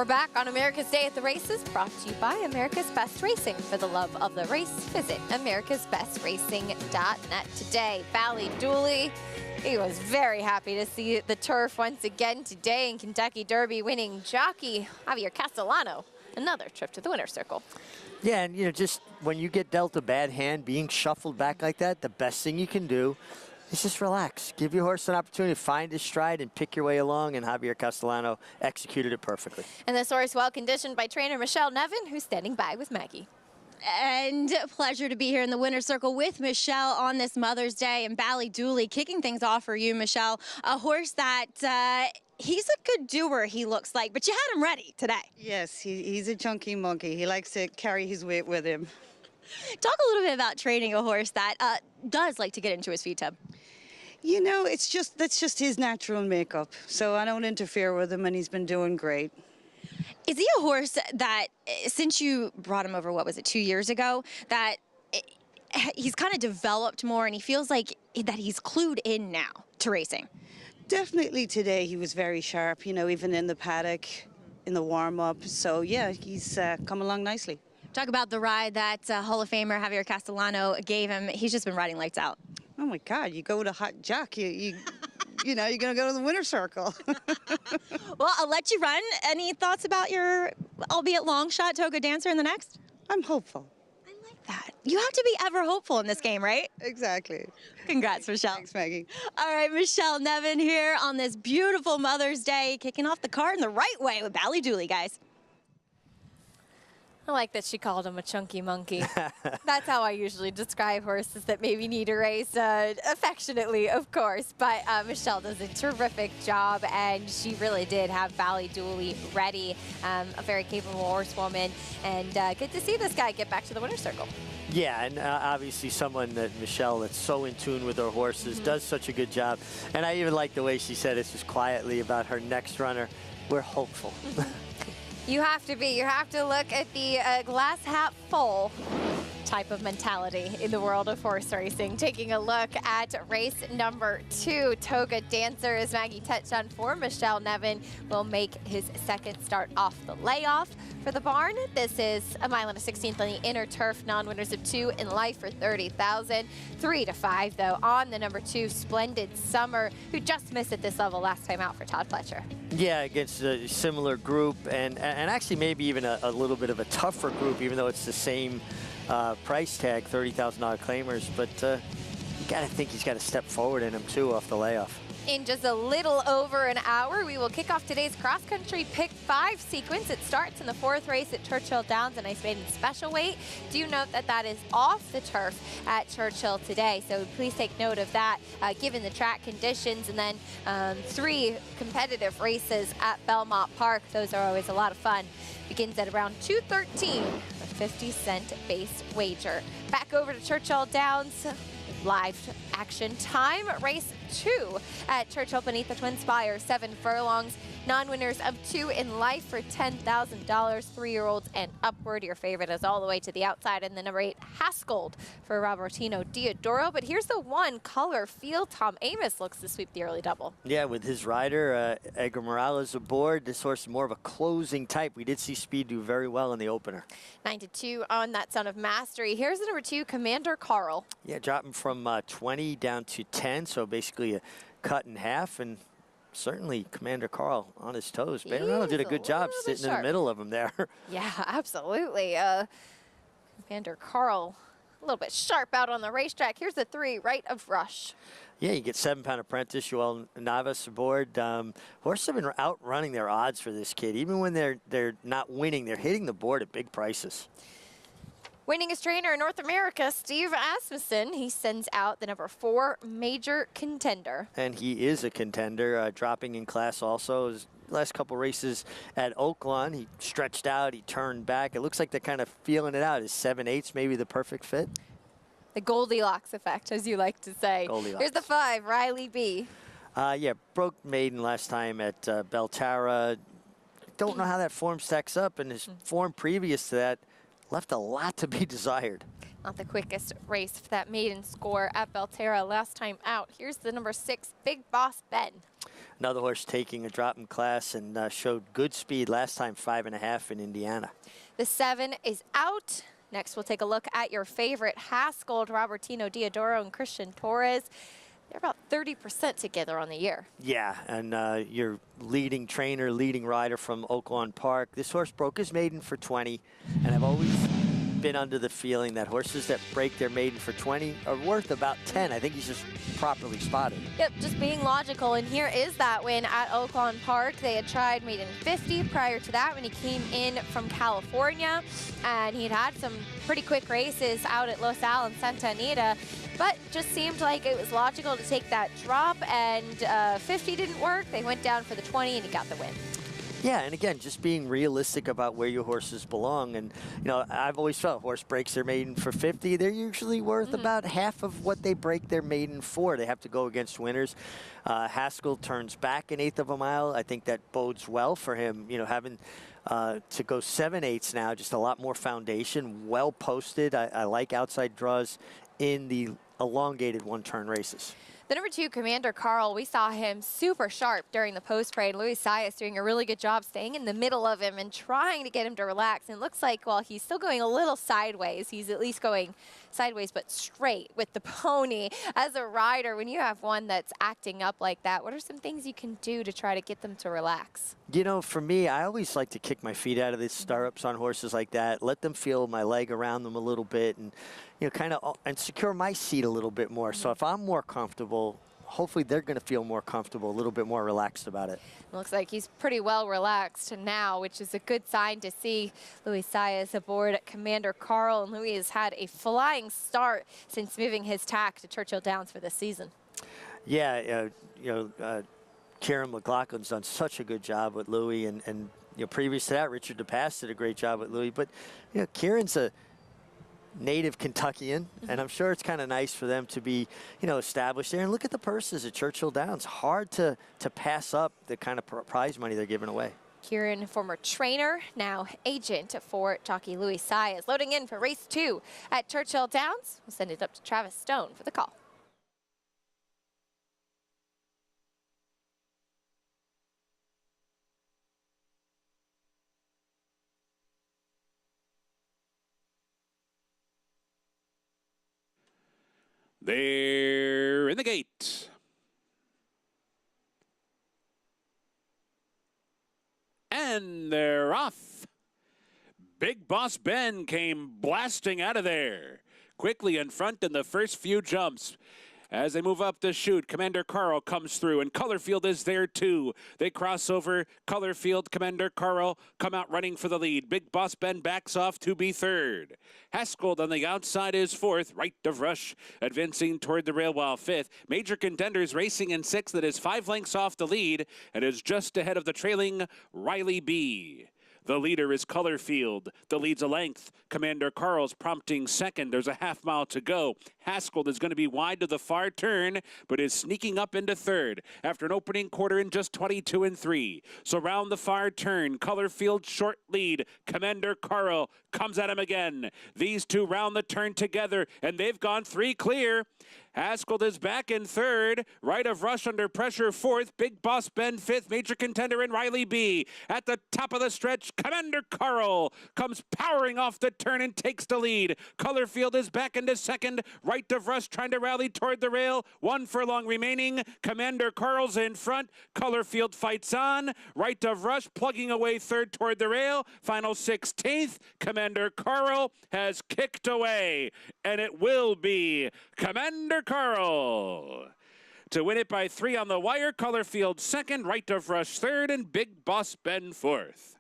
We're back on America's Day at the Races, brought to you by America's Best Racing. For the love of the race, visit americasbestracing.net today. Bally Dooley, he was very happy to see the turf once again today in Kentucky Derby, winning jockey Javier Castellano another trip to the winner's circle. Yeah, and just when you get dealt a bad hand, being shuffled back like that, the best thing you can do is just relax. Give your horse an opportunity to find his stride and pick your way along, and Javier Castellano executed it perfectly. And this horse well conditioned by trainer Michelle Nevin, who's standing by with Maggie. And pleasure to be here in the winner's circle with Michelle on this Mother's Day, and Bally Dooley kicking things off for you, Michelle. A horse that he's a good doer, he looks like, but you had him ready today. Yes, he's a chunky monkey. He likes to carry his weight with him. Talk a little bit about training a horse that does like to get into his feed tub. You know, that's just his natural makeup. So I don't interfere with him, and he's been doing great. Is he a horse that, since you brought him over, what was it, 2 years ago, that he's kind of developed more and he feels like that he's clued in now to racing? Definitely today he was very sharp, even in the paddock, in the warm-up. So, yeah, he's come along nicely. Talk about the ride that Hall of Famer Javier Castellano gave him. He's just been riding lights out. Oh, my God, you go with a hot jock, you're going to go to the winner's circle. Well, I'll let you run. Any thoughts about your, albeit long shot, Toga Dancer in the next? I'm hopeful. I like that. You have to be ever hopeful in this game, right? Exactly. Congrats, Michelle. Thanks, Maggie. All right, Michelle Nevin here on this beautiful Mother's Day, kicking off the card in the right way with Bally Dooley, guys. I like that she called him a chunky monkey. That's how I usually describe horses that maybe need a race, affectionately, of course. But Michelle does a terrific job, and she really did have Bally Dooley ready. A very capable horsewoman, and good to see this guy get back to the winner's circle. Yeah, and obviously someone that Michelle that's so in tune with her horses, does such a good job. And I even like the way she said it just quietly about her next runner. We're hopeful. You have to be. You have to look at the glass half full type of mentality in the world of horse racing. Taking a look at race number 2, Toga Dancer, as Maggie touched on, for Michelle Nevin, will make his second start off the layoff for the barn. This is a 1.16 miles on the inner turf. Non-winners of 2 in life for $30,000. 3 to 5 though on the number 2, Splendid Summer, who just missed at this level last time out for Todd Fletcher. Yeah, against a similar group, and actually maybe even a little bit of a tougher group, even though it's the same price tag, $30,000 claimers. But you got to think he's got to step forward in him too off the layoff. In just a little over an hour, we will kick off today's cross-country Pick 5 sequence. It starts in the 4th race at Churchill Downs, a nice maiden special weight. Do note that that is off the turf at Churchill today, so please take note of that, given the track conditions. And then 3 competitive races at Belmont Park. Those are always a lot of fun. Begins at around 2:13, a 50-cent base wager. Back over to Churchill Downs. Live action time. Race 2 at Churchill beneath the Twin Spires, 7 furlongs. Non-winners of 2 in life for $10,000. 3-year-olds and upward. Your favorite is all the way to the outside. And the number 8, Haskold for Robertino Diodoro. But here's the one color field. Tom Amos looks to sweep the early double. Yeah, with his rider, Edgar Morales aboard. This horse is more of a closing type. We did see Speed do very well in the opener. 9 to 2 on that Son of Mastery. Here's the number 2, Commander Carl. Yeah, dropping from 20 down to 10, so basically a cut in half. And certainly Commander Carl on his toes. Bayerano did a good job sitting in the middle of him there. Yeah, absolutely. Commander Carl, a little bit sharp out on the racetrack. Here's the 3, Right of Rush. Yeah, you get 7-pound apprentice, Joel Navas aboard. Horses have been outrunning their odds for this kid. Even when they're not winning, they're hitting the board at big prices. Winningest trainer in North America, Steve Asmussen. He sends out the number 4, Major Contender. And he is a contender, dropping in class also. His last couple races at Oaklawn, he stretched out, he turned back. It looks like they're kind of feeling it out. Is 7/8 maybe the perfect fit? The Goldilocks effect, as you like to say. Goldilocks. Here's the 5, Riley B. Yeah, broke maiden last time at Belterra. Don't know how that form stacks up, and his form previous to that left a lot to be desired. Not the quickest race for that maiden score at Belterra last time out. Here's the number 6, Big Boss Ben. Another horse taking a drop in class and showed good speed last time, 5.5 in Indiana. The 7 is out. Next, we'll take a look at your favorite Haskell, Robertino Diodoro and Christian Torres. They're about 30% together on the year. Yeah, and your leading trainer, leading rider from Oaklawn Park. This horse broke his maiden for 20, and I've always been under the feeling that horses that break their maiden for 20 are worth about 10. I think he's just properly spotted. Yep, just being logical. And here is that win at Oaklawn Park. They had tried maiden 50 prior to that when he came in from California. And he'd had some pretty quick races out at Los Al and Santa Anita. But just seemed like it was logical to take that drop. And 50 didn't work. They went down for the 20 and he got the win. Yeah, and again, just being realistic about where your horses belong. And, you know, I've always felt a horse breaks their maiden for 50. They're usually worth about half of what they break their maiden for. They have to go against winners. Haskell turns back an 1/8 of a mile. I think that bodes well for him, you know, having to go 7/8 now, just a lot more foundation, well posted. I like outside draws in the elongated one-turn races. The number 2, Commander Carl, we saw him super sharp during the post parade. Luis Saez doing a really good job staying in the middle of him and trying to get him to relax. And it looks like, while he's still going a little sideways, he's at least going sideways but straight with the pony. As a rider, when you have one that's acting up like that, what are some things you can do to try to get them to relax? You know, for me, I always like to kick my feet out of the stirrups on horses like that, let them feel my leg around them a little bit, and, you know, kind of, and secure my seat a little bit more. So if I'm more comfortable, hopefully they're going to feel more comfortable, a little bit more relaxed about it. Looks like he's pretty well relaxed now, which is a good sign to see. Luis Saez aboard Commander Carl, and Luis has had a flying start since moving his tack to Churchill Downs for this season. Yeah, Kieran McLaughlin's done such a good job with Louis, and you know, previous to that, Richard DePass did a great job with Louis. But, you know, Kieran's a native Kentuckian, and I'm sure it's kind of nice for them to be, you know, established there. And look at the purses at Churchill Downs. Hard to pass up the kind of prize money they're giving away. Kieran, former trainer, now agent for jockey Luis Saez, loading in for race 2 at Churchill Downs. We'll send it up to Travis Stone for the call. They're in the gate. And they're off. Big Boss Ben came blasting out of there. Quickly in front in the first few jumps. As they move up the chute, Commander Carl comes through, and Colorfield is there too. They cross over. Colorfield, Commander Carl come out running for the lead. Big Boss Ben backs off to be third. Haskell on the outside is fourth. Right of Rush advancing toward the rail while fifth. Major Contenders racing in sixth. That is 5 lengths off the lead and is just ahead of the trailing Riley B. The leader is Colorfield. The lead's a length. Commander Carl's prompting second. There's a half mile to go. Haskell is going to be wide to the far turn, but is sneaking up into third after an opening quarter in just 22 3. So round the far turn, Colorfield short lead. Commander Carl comes at him again. These two round the turn together, and they've gone 3 clear. Haskell is back in third. Right of Rush under pressure fourth. Big Boss Ben fifth. Major Contender and Riley B. At the top of the stretch, Commander Carl comes powering off the turn and takes the lead. Colorfield is back into second. Right of Rush trying to rally toward the rail. 1 furlong remaining. Commander Carl's in front. Colorfield fights on. Right of Rush plugging away third toward the rail. Final 16th. Commander Carl has kicked away. And it will be Commander Carl to win it by 3 on the wire. Colorfield second, Right of Rush third, and Big Boss Ben fourth.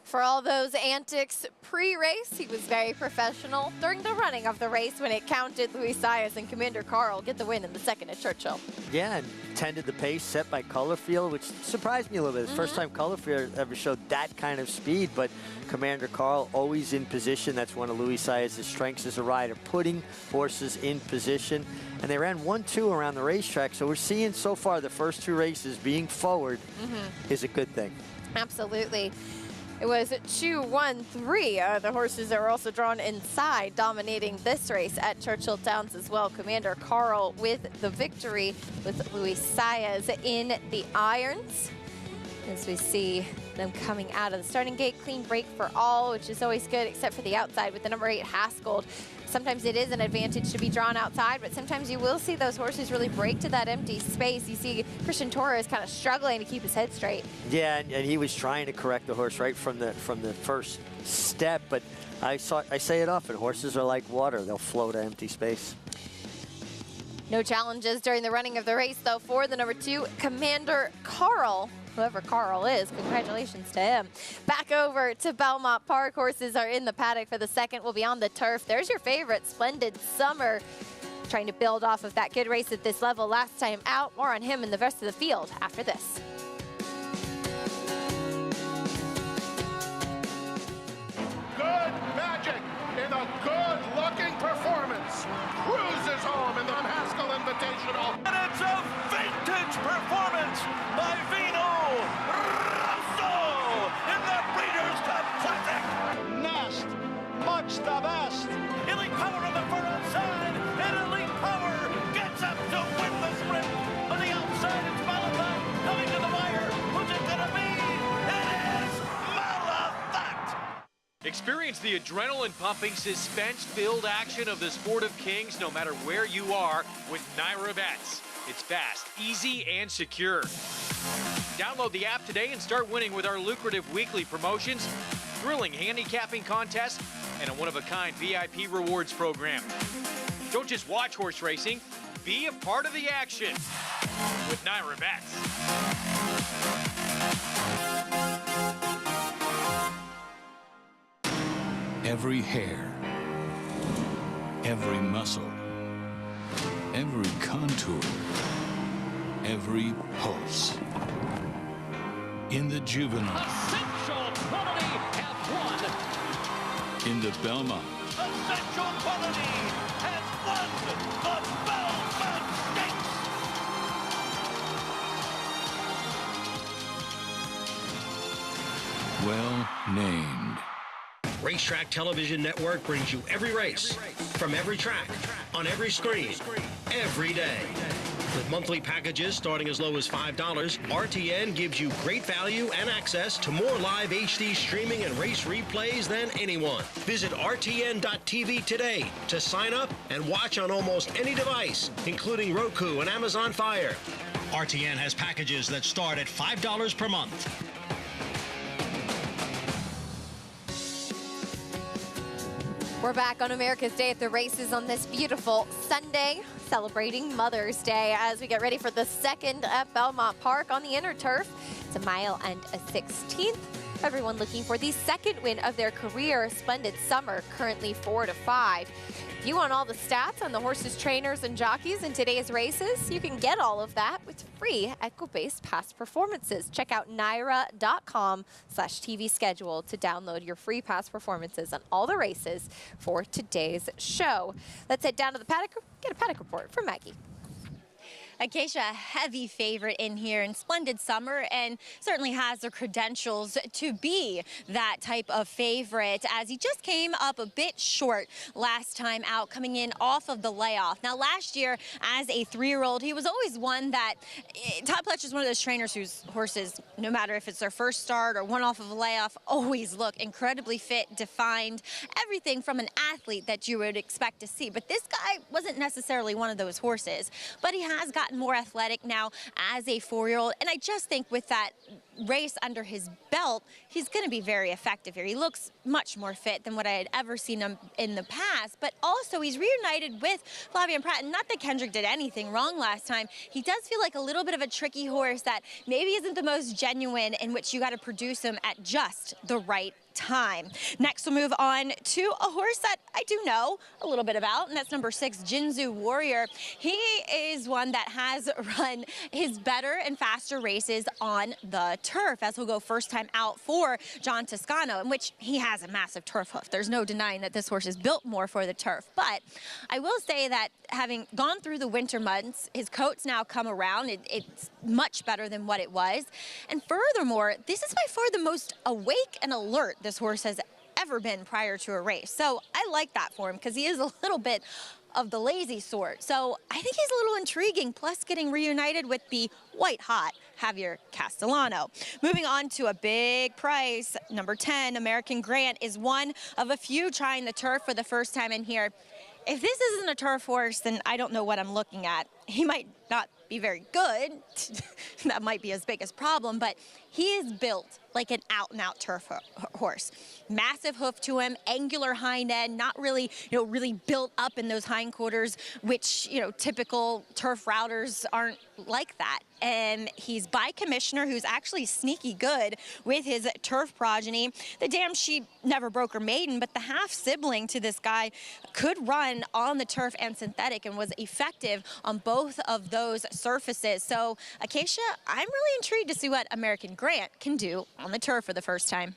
For all those antics pre-race, he was very professional during the running of the race when it counted. Luis Saez and Commander Carl get the win in the second at Churchill. Yeah, and tended the pace set by Colorfield, which surprised me a little bit. The first time Colorfield ever showed that kind of speed, but Commander Carl always in position. That's one of Luis Saez's strengths as a rider, putting horses in position. And they ran 1-2 around the racetrack, so we're seeing so far the first 2 races being forward is a good thing. Absolutely. It was 2-1-3. The horses that were also drawn inside, dominating this race at Churchill Downs as well. Commander Carl with the victory, with Luis Saez in the irons. As we see them coming out of the starting gate, clean break for all, which is always good, except for the outside with the number 8 Haskold. Sometimes it is an advantage to be drawn outside, but sometimes you will see those horses really break to that empty space. You see Christian Torres kind of struggling to keep his head straight. Yeah, and he was trying to correct the horse right from the first step, but I say it often, horses are like water. They'll flow to empty space. No challenges during the running of the race, though, for the number 2, Commander Carl. Whoever Carl is, congratulations to him. Back over to Belmont Park. Horses are in the paddock for the second. We'll be on the turf. There's your favorite, Splendid Summer, trying to build off of that good race at this level last time out. More on him and the rest of the field after this. Good magic in a good-looking performance. Cruises home in the Haskell Invitational. And it's a vintage performance by Vino Rosso in the Breeders' Cup Classic. Nest, much the best. Elite Power on the far outside, and Elite Power gets up to win the sprint. On the outside, it's Malafact coming to the wire. Who's it gonna be? It is Malafact. Experience the adrenaline-pumping, suspense-filled action of the Sport of Kings no matter where you are with Naira Bets. It's fast, easy, and secure. Download the app today and start winning with our lucrative weekly promotions, thrilling handicapping contests, and a one-of-a-kind VIP rewards program. Don't just watch horse racing, be a part of the action with Naira Bets. Every hair, every muscle, every contour, every pulse. In the juvenile, Essential Quality have won. in the Belmont, Essential Quality has won the Belmont Stakes. well named. Racetrack Television Network brings you every race, from every track, on every screen, every day. With monthly packages starting as low as $5, RTN gives you great value and access to more live HD streaming and race replays than anyone. Visit RTN.tv today to sign up and watch on almost any device, including Roku and Amazon Fire. RTN has packages that start at $5 per month. We're back on America's Day at the races on this beautiful Sunday, celebrating Mother's Day as we get ready for the second at Belmont Park on the inner turf. It's a mile and a 16th. Everyone looking for the second win of their career. Splendid Summer, currently 4-5. If you want all the stats on the horses, trainers, and jockeys in today's races, you can get all of that with free echo-based past performances. Check out naira.com/TV schedule to download your free past performances on all the races for today's show. Let's head down to the paddock, get a paddock report from Maggie. Acacia, a heavy favorite in here in Splendid Summer, and certainly has the credentials to be that type of favorite, as he just came up a bit short last time out, coming in off of the layoff. Now, last year, as a 3-year-old, he was always one that Todd Pletcher is one of those trainers whose horses, no matter if it's their first start or one off of a layoff, always look incredibly fit, defined, everything from an athlete that you would expect to see. But this guy wasn't necessarily one of those horses, but he has gotten more athletic now as a 4-year-old, and I just think with that race under his belt, he's going to be very effective here. He looks much more fit than what I had ever seen him in the past, but also he's reunited with Flavien Prat, and not that Kendrick did anything wrong last time. He does feel like a little bit of a tricky horse that maybe isn't the most genuine, in which you got to produce him at just the right time. Next, we'll move on to a horse that I do know a little bit about, and that's number 6, Jinzu Warrior. He is one that has run his better and faster races on the turf, as he'll go first time out for John Toscano, in which he has a massive turf hoof. There's no denying that this horse is built more for the turf. But I will say that having gone through the winter months, his coat's now come around. It's much better than what it was. And furthermore, this is by far the most awake and alert this horse has ever been prior to a race. So I like that for him because he is a little bit of the lazy sort. So I think he's a little intriguing, plus getting reunited with the white-hot Javier Castellano. Moving on to a big price, number 10, American Grant, is one of a few trying the turf for the first time in here. If this isn't a turf horse, then I don't know what I'm looking at. He might not be very good. That might be his biggest problem, but he is built like an out-and-out turf horse. Massive hoof to him, angular hind end, not really, really built up in those hindquarters, which, typical turf routers aren't like that. And he's by Commissioner, who's actually sneaky good with his turf progeny. The dam, she never broke her maiden, but the half-sibling to this guy could run on the turf and synthetic and was effective on both of those surfaces. So, Acacia, I'm really intrigued to see what American Grant can do on the turf for the first time.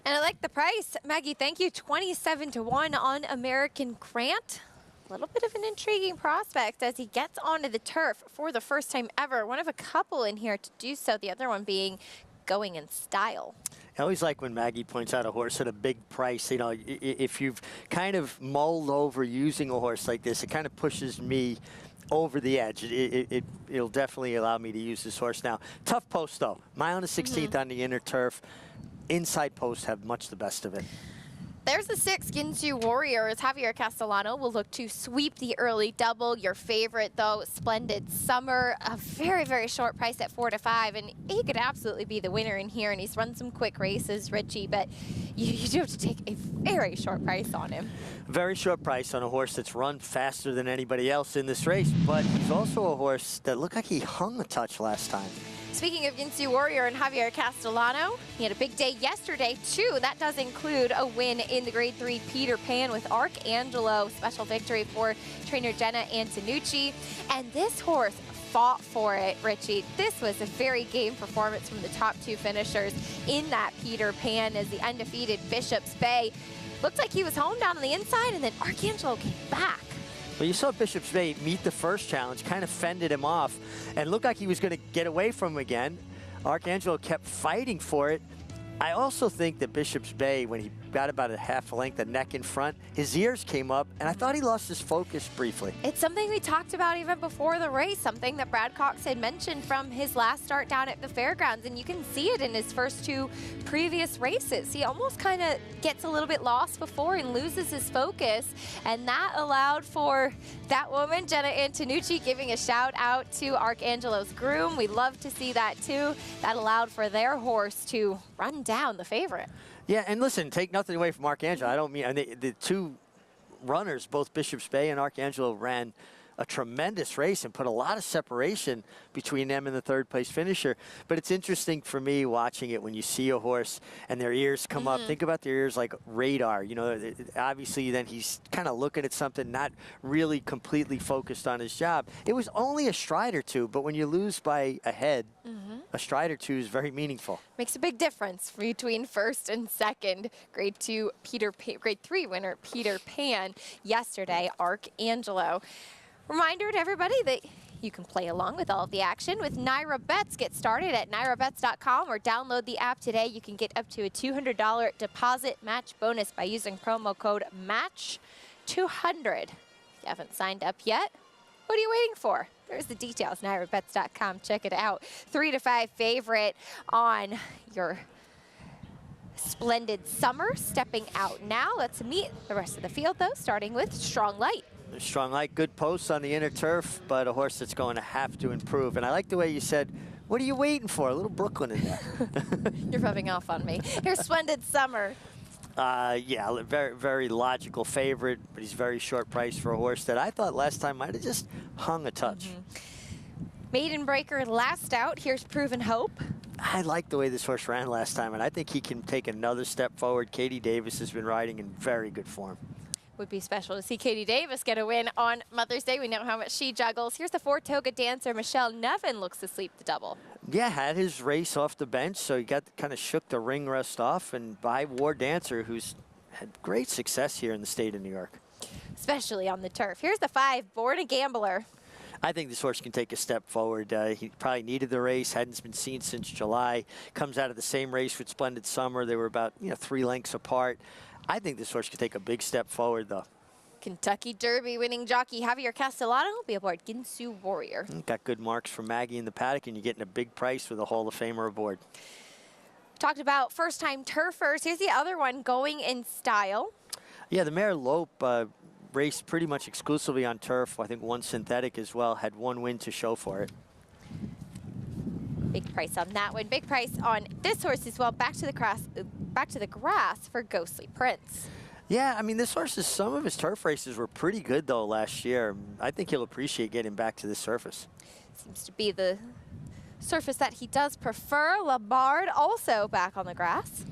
And I like the price. Maggie, thank you. 27-1 on American Grant. A little bit of an intriguing prospect as he gets onto the turf for the first time ever. One of a couple in here to do so, the other one being Going in Style. I always like when Maggie points out a horse at a big price. If you've kind of mulled over using a horse like this, it kind of pushes me over the edge. It'll definitely allow me to use this horse now. Tough post, though. Mile and a 16th on the inner turf. Inside posts have much the best of it. There's the 6, Ginsu Warriors. Javier Castellano will look to sweep the early double. Your favorite, though, Splendid Summer. A very, very short price at 4 to 5, and he could absolutely be the winner in here, and he's run some quick races, Richie, but you do have to take a very short price on him. Very short price on a horse that's run faster than anybody else in this race, but he's also a horse that looked like he hung a touch last time. Speaking of Ginsu Warrior and Javier Castellano, he had a big day yesterday, too. That does include a win in the Grade 3 Peter Pan with Arcangelo. Special victory for trainer Jenna Antonucci. And this horse fought for it, Richie. This was a very game performance from the top 2 finishers in that Peter Pan as the undefeated Bishop's Bay. Looked like he was home down on the inside, and then Arcangelo came back. Well, you saw Bishop's Bay meet the first challenge, kind of fended him off, and looked like he was going to get away from him again. Arcangelo kept fighting for it. I also think that Bishop's Bay, when he got about a half a length of neck in front, his ears came up, and I thought he lost his focus briefly. It's something we talked about even before the race, something that Brad Cox had mentioned from his last start down at the fairgrounds, and you can see it in his first 2 previous races. He almost kind of gets a little bit lost before and loses his focus, and that allowed for that woman, Jenna Antonucci, giving a shout out to Arcangelo's groom. We love to see that too. That allowed for their horse to run down the favorite. Yeah, and listen, take nothing away from Arcangelo. I don't mean, the 2 runners, both Bishop's Bay and Arcangelo, ran a tremendous race and put a lot of separation between them and the 3rd place finisher. But it's interesting for me watching it when you see a horse and their ears come up. Think about their ears like radar. Obviously then he's kind of looking at something, not really completely focused on his job. It was only a stride or 2, but when you lose by a head, a stride or 2 is very meaningful. Makes a big difference between 1st and 2nd. Grade 3 winner Peter Pan yesterday, Arcangelo. Reminder to everybody that you can play along with all of the action with Naira Bets. Get started at nairabets.com or download the app today. You can get up to a $200 deposit match bonus by using promo code MATCH200. If you haven't signed up yet, what are you waiting for? There's the details, nairabets.com. Check it out. 3 to 5 favorite on your Splendid Summer. Stepping out now. Let's meet the rest of the field, though, starting with Strong Light. Strong Light, good posts on the inner turf, but a horse that's going to have to improve. And I like the way you said, what are you waiting for? A little Brooklyn in there. You're rubbing off on me. Here's Splendid Summer. Yeah, very, very logical favorite, but he's very short price for a horse that I thought last time might have just hung a touch. Maiden Breaker last out. Here's Proven Hope. I like the way this horse ran last time, and I think he can take another step forward. Katie Davis has been riding in very good form. Would be special to see Katie Davis get a win on Mother's Day. We know how much she juggles. Here's the 4-toga dancer. Michelle Nevin looks to sleep the double. Yeah, had his race off the bench, so he got kind of shook the ring rust off, and by War Dancer, who's had great success here in the state of New York. Especially on the turf. Here's the 5, Born a Gambler. I think this horse can take a step forward. He probably needed the race, hadn't been seen since July. Comes out of the same race with Splendid Summer. They were about 3 lengths apart. I think this horse could take a big step forward, though. Kentucky Derby winning jockey Javier Castellano will be aboard Ginsu Warrior. Got good marks from Maggie in the paddock, and you're getting a big price with a Hall of Famer aboard. Talked about first-time turfers. Here's the other one, Going in Style. Yeah, the mare Lope raced pretty much exclusively on turf. I think one synthetic as well. Had 1 win to show for it. Big price on that one. Big price on this horse as well. Back to the grass for Ghostly Prince. Yeah, I mean, this horse, some of his turf races were pretty good, though, last year. I think he'll appreciate getting back to this surface. Seems to be the surface that he does prefer. Labard also back on the grass.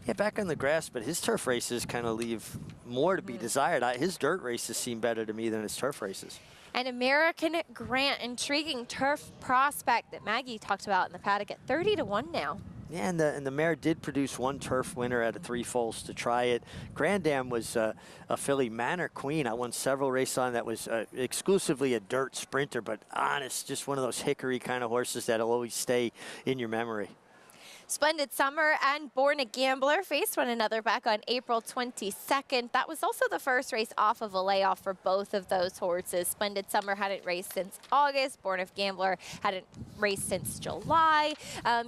Yeah, back on the grass, but his turf races kind of leave more to be desired. His dirt races seem better to me than his turf races. And American Grant, intriguing turf prospect that Maggie talked about in the paddock at 30-1 now. Yeah, and the mare did produce 1 turf winner out of 3 foals to try it. Grandam was a filly, Manor Queen. I won several races on that. Was exclusively a dirt sprinter, but honest, just one of those hickory kind of horses that'll always stay in your memory. Splendid Summer and Born a Gambler faced one another back on April 22nd. That was also the first race off of a layoff for both of those horses. Splendid Summer hadn't raced since August. Born a Gambler hadn't raced since July.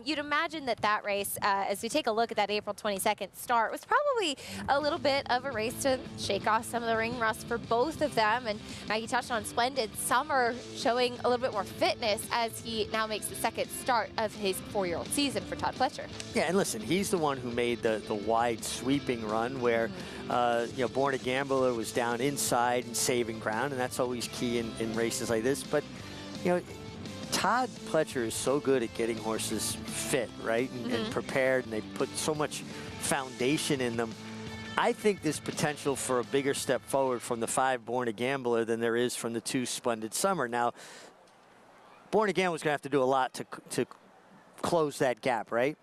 You'd imagine that race, as we take a look at that April 22nd start, was probably a little bit of a race to shake off some of the ring rust for both of them. And Maggie touched on Splendid Summer showing a little bit more fitness as he now makes the second start of his 4-year-old season for Todd Fletcher. Yeah, and listen, he's the one who made the wide sweeping run where, Born a Gambler was down inside and saving ground, and that's always key in races like this. But, Todd Fletcher is so good at getting horses fit, right, and prepared, and they put so much foundation in them. I think there's potential for a bigger step forward from the 5 Born a Gambler than there is from the 2 Splendid Summer. Now, Born a Gambler is going to have to do a lot to close that gap, right?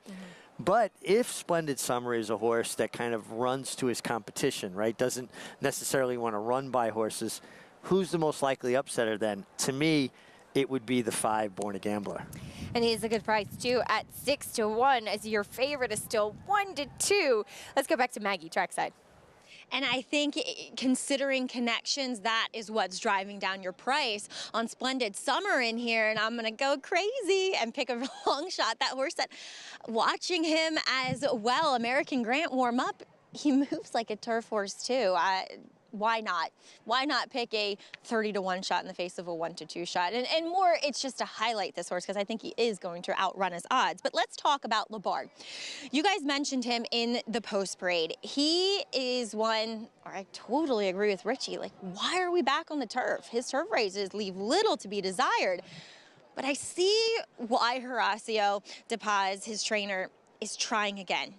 But if Splendid Summer is a horse that kind of runs to his competition, right, doesn't necessarily want to run by horses, who's the most likely upsetter then? To me, it would be the 5 Born a Gambler. And he's a good price too at 6-1, as your favorite is still 1-2. Let's go back to Maggie trackside. And I think considering connections, that is what's driving down your price on Splendid Summer in here. And I'm going to go crazy and pick a long shot. That horse, that watching him as well, American Grant warm up, he moves like a turf horse too. Why not? Why not pick a 30-1 shot in the face of a 1-2 shot? And more, it's just to highlight this horse because I think he is going to outrun his odds. But let's talk about Labard. You guys mentioned him in the post parade. He is one, or I totally agree with Richie, like, why are we back on the turf? His turf races leave little to be desired. But I see why Horacio De Paz, his trainer, is trying again.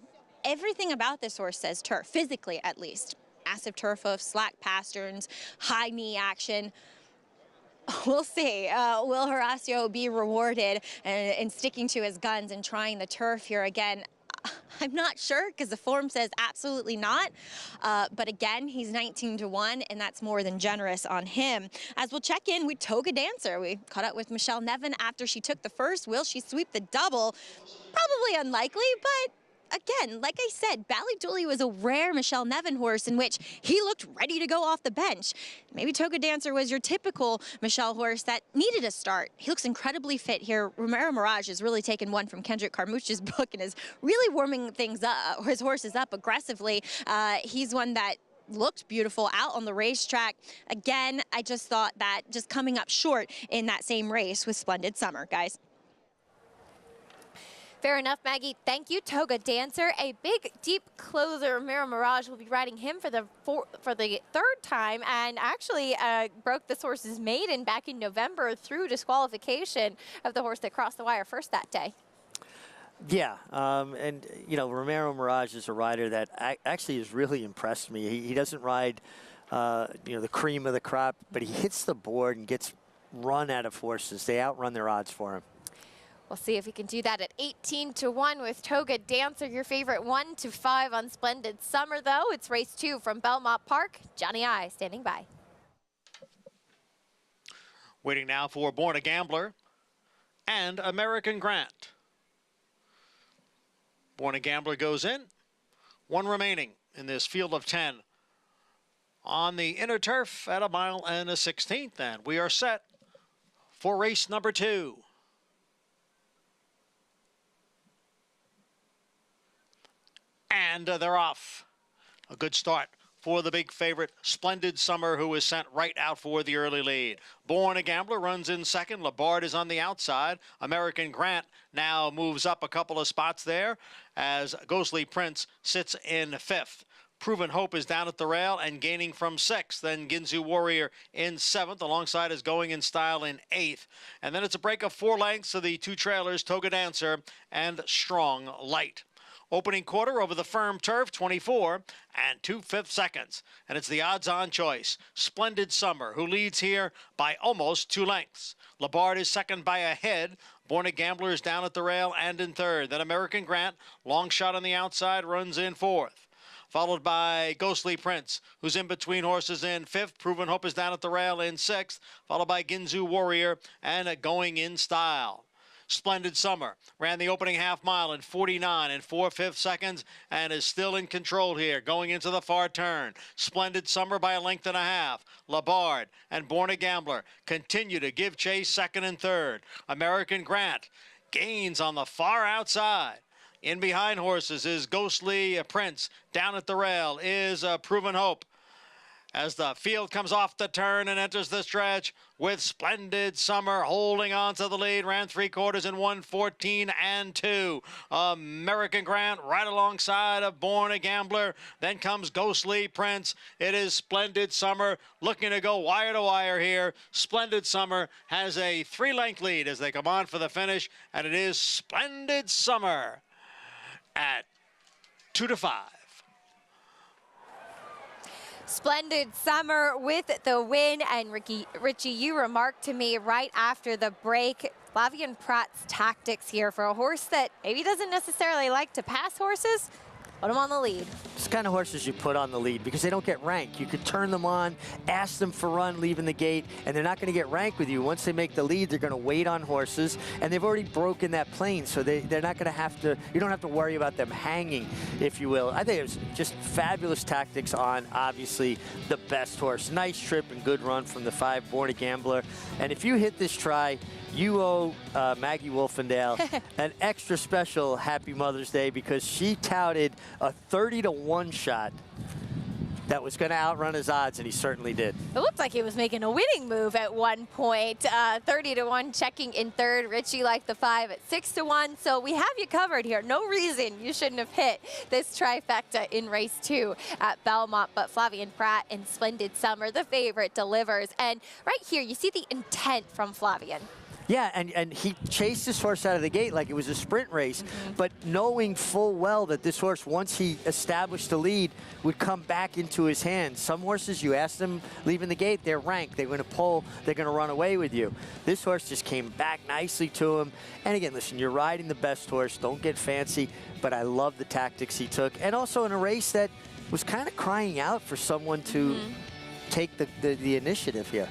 Everything about this horse says turf, physically at least. Massive turf hoof, slack pasterns, high knee action. We'll see. Will Horacio be rewarded in sticking to his guns and trying the turf here again? I'm not sure because the form says absolutely not. But again, he's 19-1, and that's more than generous on him. As we'll check in with Toga Dancer. We caught up with Michelle Nevin after she took the first. Will she sweep the double? Probably unlikely, but again, like I said, Ballydolly was a rare Michelle Nevin horse in which he looked ready to go off the bench. Maybe Toga Dancer was your typical Michelle horse that needed a start. He looks incredibly fit here. Romero Mirage has really taken one from Kendrick Carmouche's book and is really warming things up, his horses up aggressively. He's one that looked beautiful out on the racetrack. Again, I just thought that just coming up short in that same race with Splendid Summer, guys. Fair enough, Maggie. Thank you, Toga Dancer. A big, deep closer, Romero Mirage, will be riding him for the 3rd time, and actually broke this horse's maiden back in November through disqualification of the horse that crossed the wire first that day. Yeah, and Romero Mirage is a rider that actually has really impressed me. He doesn't ride the cream of the crop, but he hits the board and gets run out of horses. They outrun their odds for him. We'll see if he can do that at 18-1 with Toga Dancer, your favorite 1-5 on Splendid Summer, though. It's race 2 from Belmont Park. Johnny I standing by. Waiting now for Born a Gambler and American Grant. Born a Gambler goes in. 1 remaining in this field of 10. On the inner turf at 1 1/16, and we are set for race number 2. And they're off. A good start for the big favorite, Splendid Summer, who is sent right out for the early lead. Born a Gambler runs in second. Labard is on the outside. American Grant now moves up a couple of spots there as Ghostly Prince sits in 5th. Proven Hope is down at the rail and gaining from 6th. Then Ginzu Warrior in 7th, alongside is Going in Style in 8th. And then it's a break of 4 lengths to the 2 trailers, Toga Dancer and Strong Light. Opening quarter over the firm turf, 24 2/5 seconds. And it's the odds-on choice, Splendid Summer, who leads here by almost 2 lengths. Labard is second by a head. Born a Gambler is down at the rail and in 3rd. Then American Grant, long shot on the outside, runs in 4th. Followed by Ghostly Prince, who's in between horses in 5th. Proven Hope is down at the rail in 6th. Followed by Ginzu Warrior and Going in Style. Splendid Summer ran the opening half mile in 49 4/5 seconds and is still in control here going into the far turn. Splendid Summer by a length and a half. Labard and Born a Gambler continue to give chase 2nd and 3rd. American Grant gains on the far outside. In behind horses is Ghostly Prince. Down at the rail is Proven Hope. As the field comes off the turn and enters the stretch with Splendid Summer holding on to the lead. Ran 3/4 in 1:14 2. American Grant right alongside of Born a Gambler. Then comes Ghostly Prince. It is Splendid Summer looking to go wire to wire here. Splendid Summer has a 3-length lead as they come on for the finish, and it is Splendid Summer at 2-5. Splendid Summer with the win. And Richie, you remarked to me right after the break, Flavien Prat's tactics here for a horse that maybe doesn't necessarily like to pass horses. Put him on the lead. It's the kind of horses you put on the lead because they don't get ranked. You could turn them on, ask them for run, leaving the gate, and they're not going to get ranked with you. Once they make the lead, they're going to wait on horses, and they've already broken that plane, so they're not going to have to, you don't have to worry about them hanging, if you will. I think it was just fabulous tactics on, obviously, the best horse. Nice trip and good run from the 5, Born a Gambler. And if you hit this try, you owe Maggie Wolfendale an extra special Happy Mother's Day because she touted a 30-1 shot that was going to outrun his odds, and he certainly did. It looked like he was making a winning move at one point. 30-1 checking in 3rd. Richie liked the 5 at 6-1. So we have you covered here. No reason you shouldn't have hit this trifecta in race 2 at Belmont. But Flavien Prat and Splendid Summer, the favorite, delivers. And right here, you see the intent from Flavien. Yeah, and he chased this horse out of the gate like it was a sprint race, but knowing full well that this horse, once he established the lead, would come back into his hands. Some horses, you ask them leaving the gate, they're ranked. They're going to pull. They're going to run away with you. This horse just came back nicely to him. And again, listen, you're riding the best horse. Don't get fancy, but I love the tactics he took. And also in a race that was kind of crying out for someone to take the initiative here.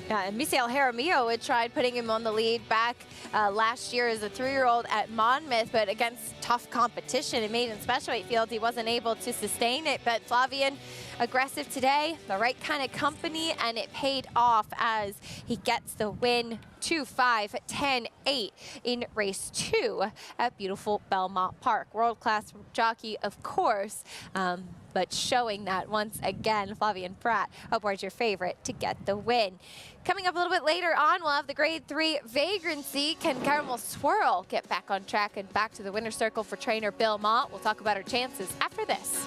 Yeah, and Misael Jaramillo had tried putting him on the lead back last year as a 3-year-old at Monmouth, but against tough competition in maiden special weight field, he wasn't able to sustain it. But Flavien, aggressive today, the right kind of company, and it paid off as he gets the win. 2-5, 10-8 in race 2 at beautiful Belmont Park. World-class jockey, of course, but showing that once again, Flavien Prat aboard your favorite to get the win. Coming up a little bit later on, we'll have the Grade 3 Vagrancy. Can Caramel Swirl get back on track and back to the winner's circle for trainer Bill Mott? We'll talk about her chances after this.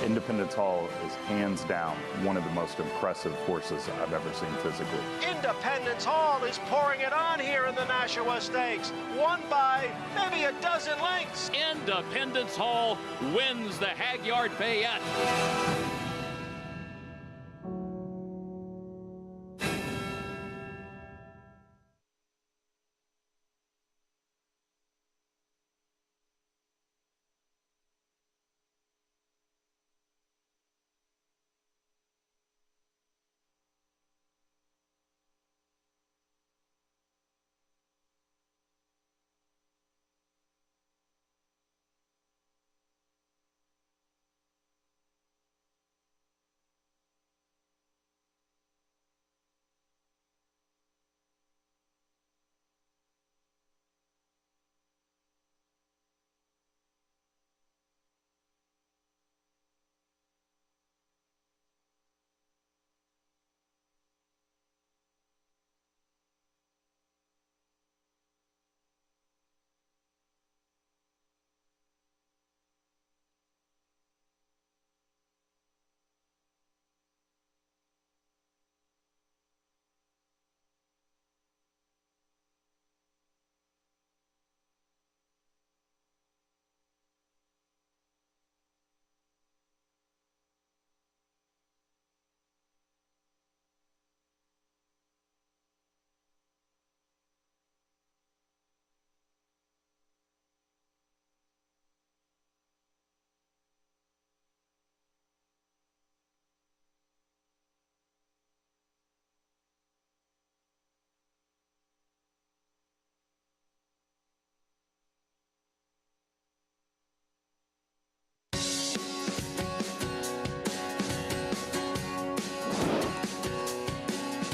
Independence Hall is hands down one of the most impressive horses I've ever seen physically. Independence Hall is pouring it on here in the Nashua Stakes. Won by maybe a dozen lengths. Independence Hall wins the Hagyard Fayette.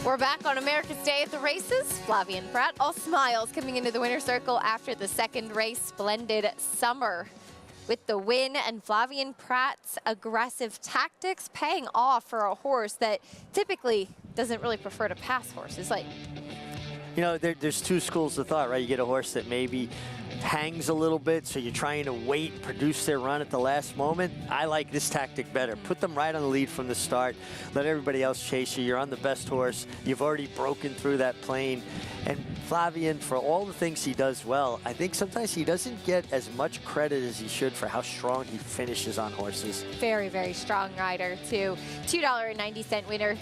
We're back on America's Day at the races. Flavien Prat, all smiles coming into the winner's circle after the second race. Splendid Summer with the win, and Flavien Prat's aggressive tactics paying off for a horse that typically doesn't really prefer to pass horses. Like, you know, there's two schools of thought, right? You get a horse that maybe hangs a little bit, so you're trying to wait, produce their run at the last moment. I like this tactic better. Put them right on the lead from the start. Let everybody else chase you. You're on the best horse. You've already broken through that plane. And Flavien, for all the things he does well, I think sometimes he doesn't get as much credit as he should for how strong he finishes on horses. very, very strong rider too. $2.90 winner.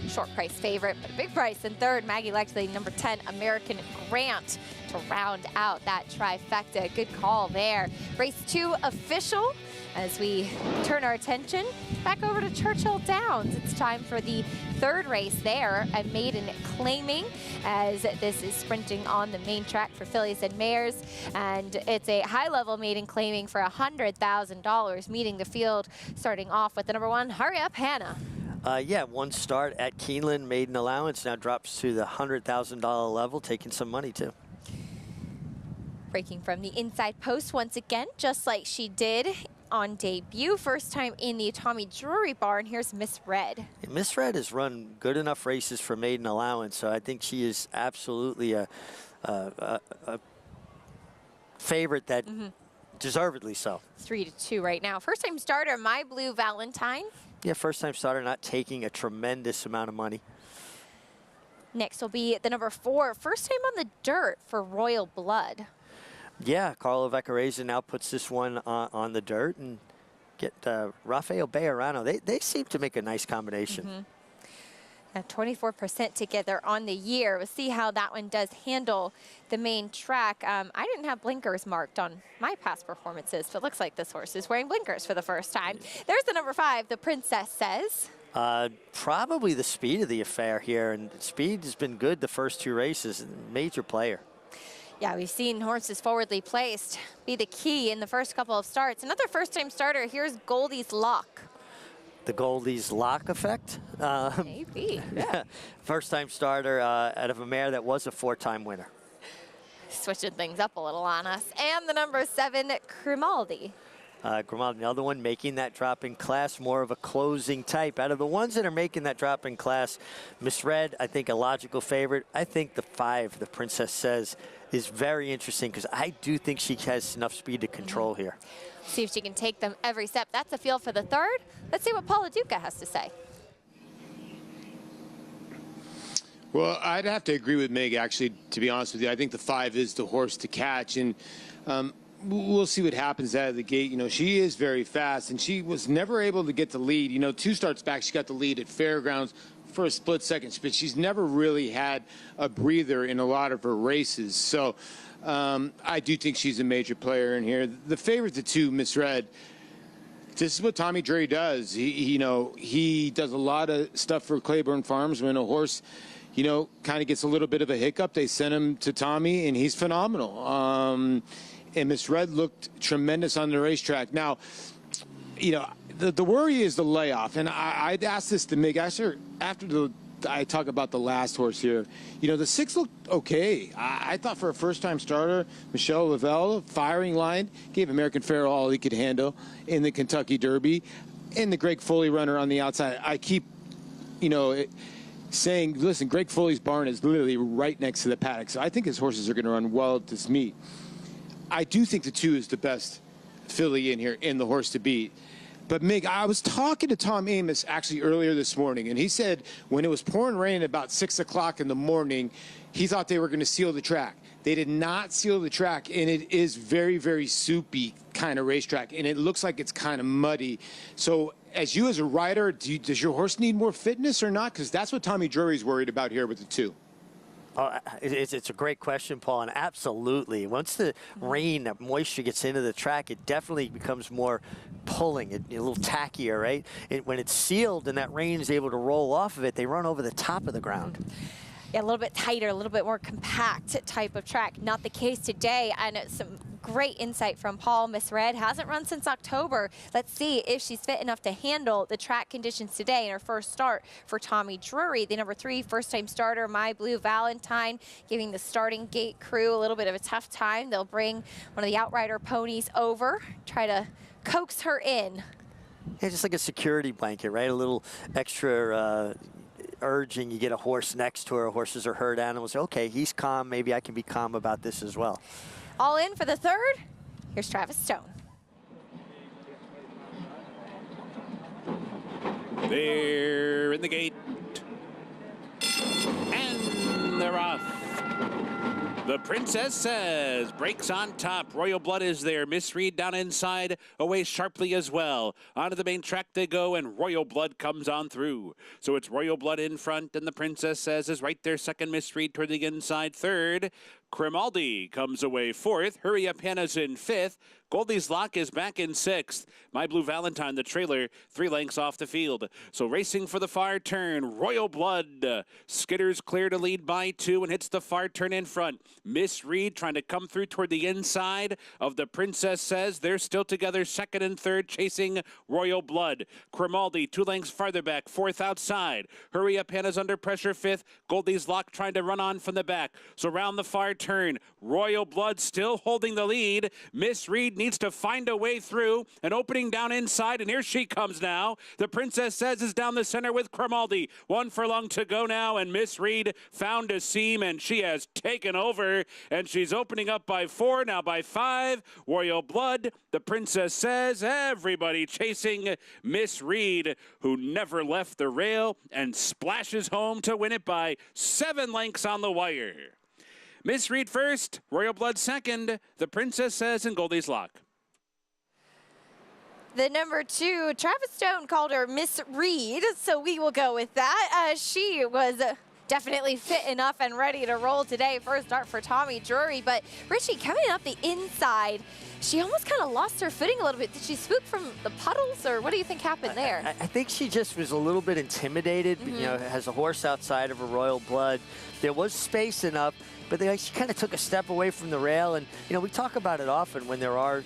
Short price favorite, but a big price in third. Maggie Lexley, number 10, American Grant, to round out that trifecta. Good call there. Race 2 official as we turn our attention back over to Churchill Downs. It's time for the third race there at Maiden Claiming, as this is sprinting on the main track for fillies and mares. And it's a high-level Maiden Claiming for $100,000, meeting the field, starting off with the number 1, Hurry Up Hannah. Yeah, one start at Keeneland, maiden allowance, now drops to the $100,000 level, taking some money too. Breaking from the inside post once again, just like she did on debut. First time in the Tommy Drury barn. Here's Miss Red. Yeah, Miss Red has run good enough races for maiden allowance, so I think she is absolutely a favorite that deservedly so. 3-2 right now. First time starter, My Blue Valentine. Yeah, first time starter, not taking a tremendous amount of money. Next will be the number 4, first time on the dirt for Royal Blood. Yeah, Carlo Veccarese now puts this one on the dirt, and get Rafael Bejarano. They seem to make a nice combination. At 24% together on the year. We'll see how that one does handle the main track. I didn't have blinkers marked on my past performances, but it looks like this horse is wearing blinkers for the first time. There's the number 5, the Princess Says. Probably the speed of the affair here, and speed has been good the first 2 races. Major player. Yeah, we've seen horses forwardly placed be the key in the first couple of starts. Another first-time starter, here's Goldie's Lock. The Goldie's Lock effect? Maybe. Yeah. First-time starter out of a mare that was a 4-time winner. Switching things up a little on us. And the number 7, Grimaldi. Grimaldi, another one making that drop in class, more of a closing type. Out of the ones that are making that drop in class, Miss Red, I think a logical favorite. I think the 5, the Princess Says, is very interesting because I do think she has enough speed to control here. See if she can take them every step. That's a field for the third. Let's see what Paula Duca has to say. Well, I'd have to agree with Meg, actually, to be honest with you. I think the 5 is the horse to catch, and we'll see what happens out of the gate. You know, she is very fast, and she was never able to get the lead. You know, 2 starts back, she got the lead at Fairgrounds for a split second, but she's never really had a breather in a lot of her races. So I do think she's a major player in here. The favorite, the 2, Misread. This is what Tommy Drury does. He does a lot of stuff for Claiborne Farms. When a horse, you know, kind of gets a little bit of a hiccup, they send him to Tommy, and he's phenomenal. And Miss Red looked tremendous on the racetrack. Now, you know, the worry is the layoff. And I'd asked this to Mig after I talk about the last horse here. You know, the 6 looked okay. I thought for a first-time starter, Michelle Lavelle, firing line, gave American Pharoah all he could handle in the Kentucky Derby. And the Greg Foley runner on the outside. I keep, you know, saying, listen, Greg Foley's barn is literally right next to the paddock. So I think his horses are going to run well at this meet. I do think the 2 is the best filly in here in the horse to beat. But, Mig, I was talking to Tom Amos actually earlier this morning, and he said when it was pouring rain at about 6 o'clock in the morning, he thought they were going to seal the track. They did not seal the track, and it is very, very soupy kind of racetrack, and it looks like it's kind of muddy. So as a rider, does your horse need more fitness or not? Because that's what Tommy Drury's worried about here with the 2. Oh, it's a great question, Paul, and absolutely. Once the rain, that moisture gets into the track, it definitely becomes more pulling, a little tackier, right? When it's sealed and that rain is able to roll off of it, they run over the top of the ground. Yeah, a little bit tighter, a little bit more compact type of track. Not the case today, and some great insight from Paul. Miss Red hasn't run since October. Let's see if she's fit enough to handle the track conditions today in her first start for Tommy Drury. The number 3 first-time starter, My Blue Valentine, giving the starting gate crew a little bit of a tough time. They'll bring one of the outrider ponies over, try to coax her in. Yeah, just like a security blanket, right? A little extra urging. You get a horse next to her. Horses are herd animals. Okay, he's calm. Maybe I can be calm about this as well. All in for the third. Here's Travis Stone. They're in the gate. And they're off. The Princess Says breaks on top. Royal Blood is there. Miss Reed down inside, away sharply as well. Onto the main track they go, and Royal Blood comes on through. So it's Royal Blood in front, and the Princess Says is right there. Second, Miss Reed toward the inside. Third, Grimaldi comes away fourth. Hurry Up Hannah's in fifth. Goldie's Lock is back in sixth. My Blue Valentine, the trailer, 3 lengths off the field. So racing for the far turn, Royal Blood. Skitters clear to lead by 2 and hits the far turn in front. Miss Reed trying to come through toward the inside of the Princess Says. They're still together, second and third, chasing Royal Blood. Grimaldi 2 lengths farther back, fourth outside. Hurry Up Hannah's under pressure, fifth. Goldie's Lock trying to run on from the back. So round the far turn, Royal Blood still holding the lead. Miss Reed needs to find a way through, and opening down inside, and here she comes now. The Princess Says is down the center with Grimaldi. 1 furlong to go now, and Miss Reed found a seam, and she has taken over, and she's opening up by 4, now by 5. Royal Blood, the Princess Says, everybody chasing Miss Reed, who never left the rail, and splashes home to win it by 7 lengths on the wire. Miss Reed first, Royal Blood second, the Princess Says, and Goldie's Lock. The number 2, Travis Stone called her Miss Reed, so we will go with that. She was definitely fit enough and ready to roll today. First start for Tommy Drury, but Richie, coming up the inside, she almost kind of lost her footing a little bit. Did she spook from the puddles, or what do you think happened there? I think she just was a little bit intimidated. You know, has a horse outside of her, Royal Blood. There was space enough, but she kind of took a step away from the rail. And, you know, we talk about it often when there are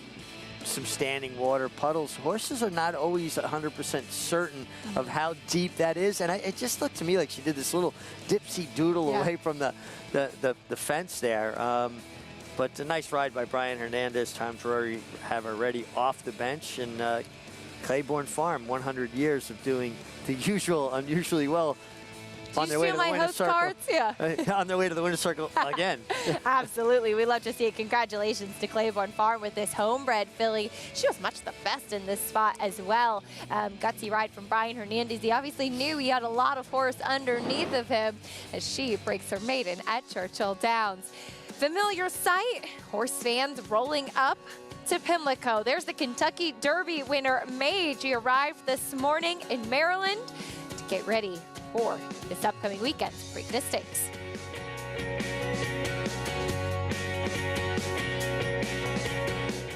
some standing water puddles. Horses are not always 100% certain of how deep that is. And it just looked to me like she did this little dipsy-doodle away from the fence there. But a nice ride by Brian Hernandez. Tom Drury have her ready off the bench. And Claiborne Farm, 100 years of doing the usual, unusually well. Do you steal my host cards? Yeah. On their way to the winner's circle again. Absolutely. We love to see it. Congratulations to Claiborne Farm with this homebred filly. She was much the best in this spot as well. Gutsy ride from Brian Hernandez. He obviously knew he had a lot of horse underneath of him as she breaks her maiden at Churchill Downs. Familiar sight, horse fans rolling up to Pimlico. There's the Kentucky Derby winner, Mage. He arrived this morning in Maryland to get ready for this upcoming weekend's Preakness Stakes.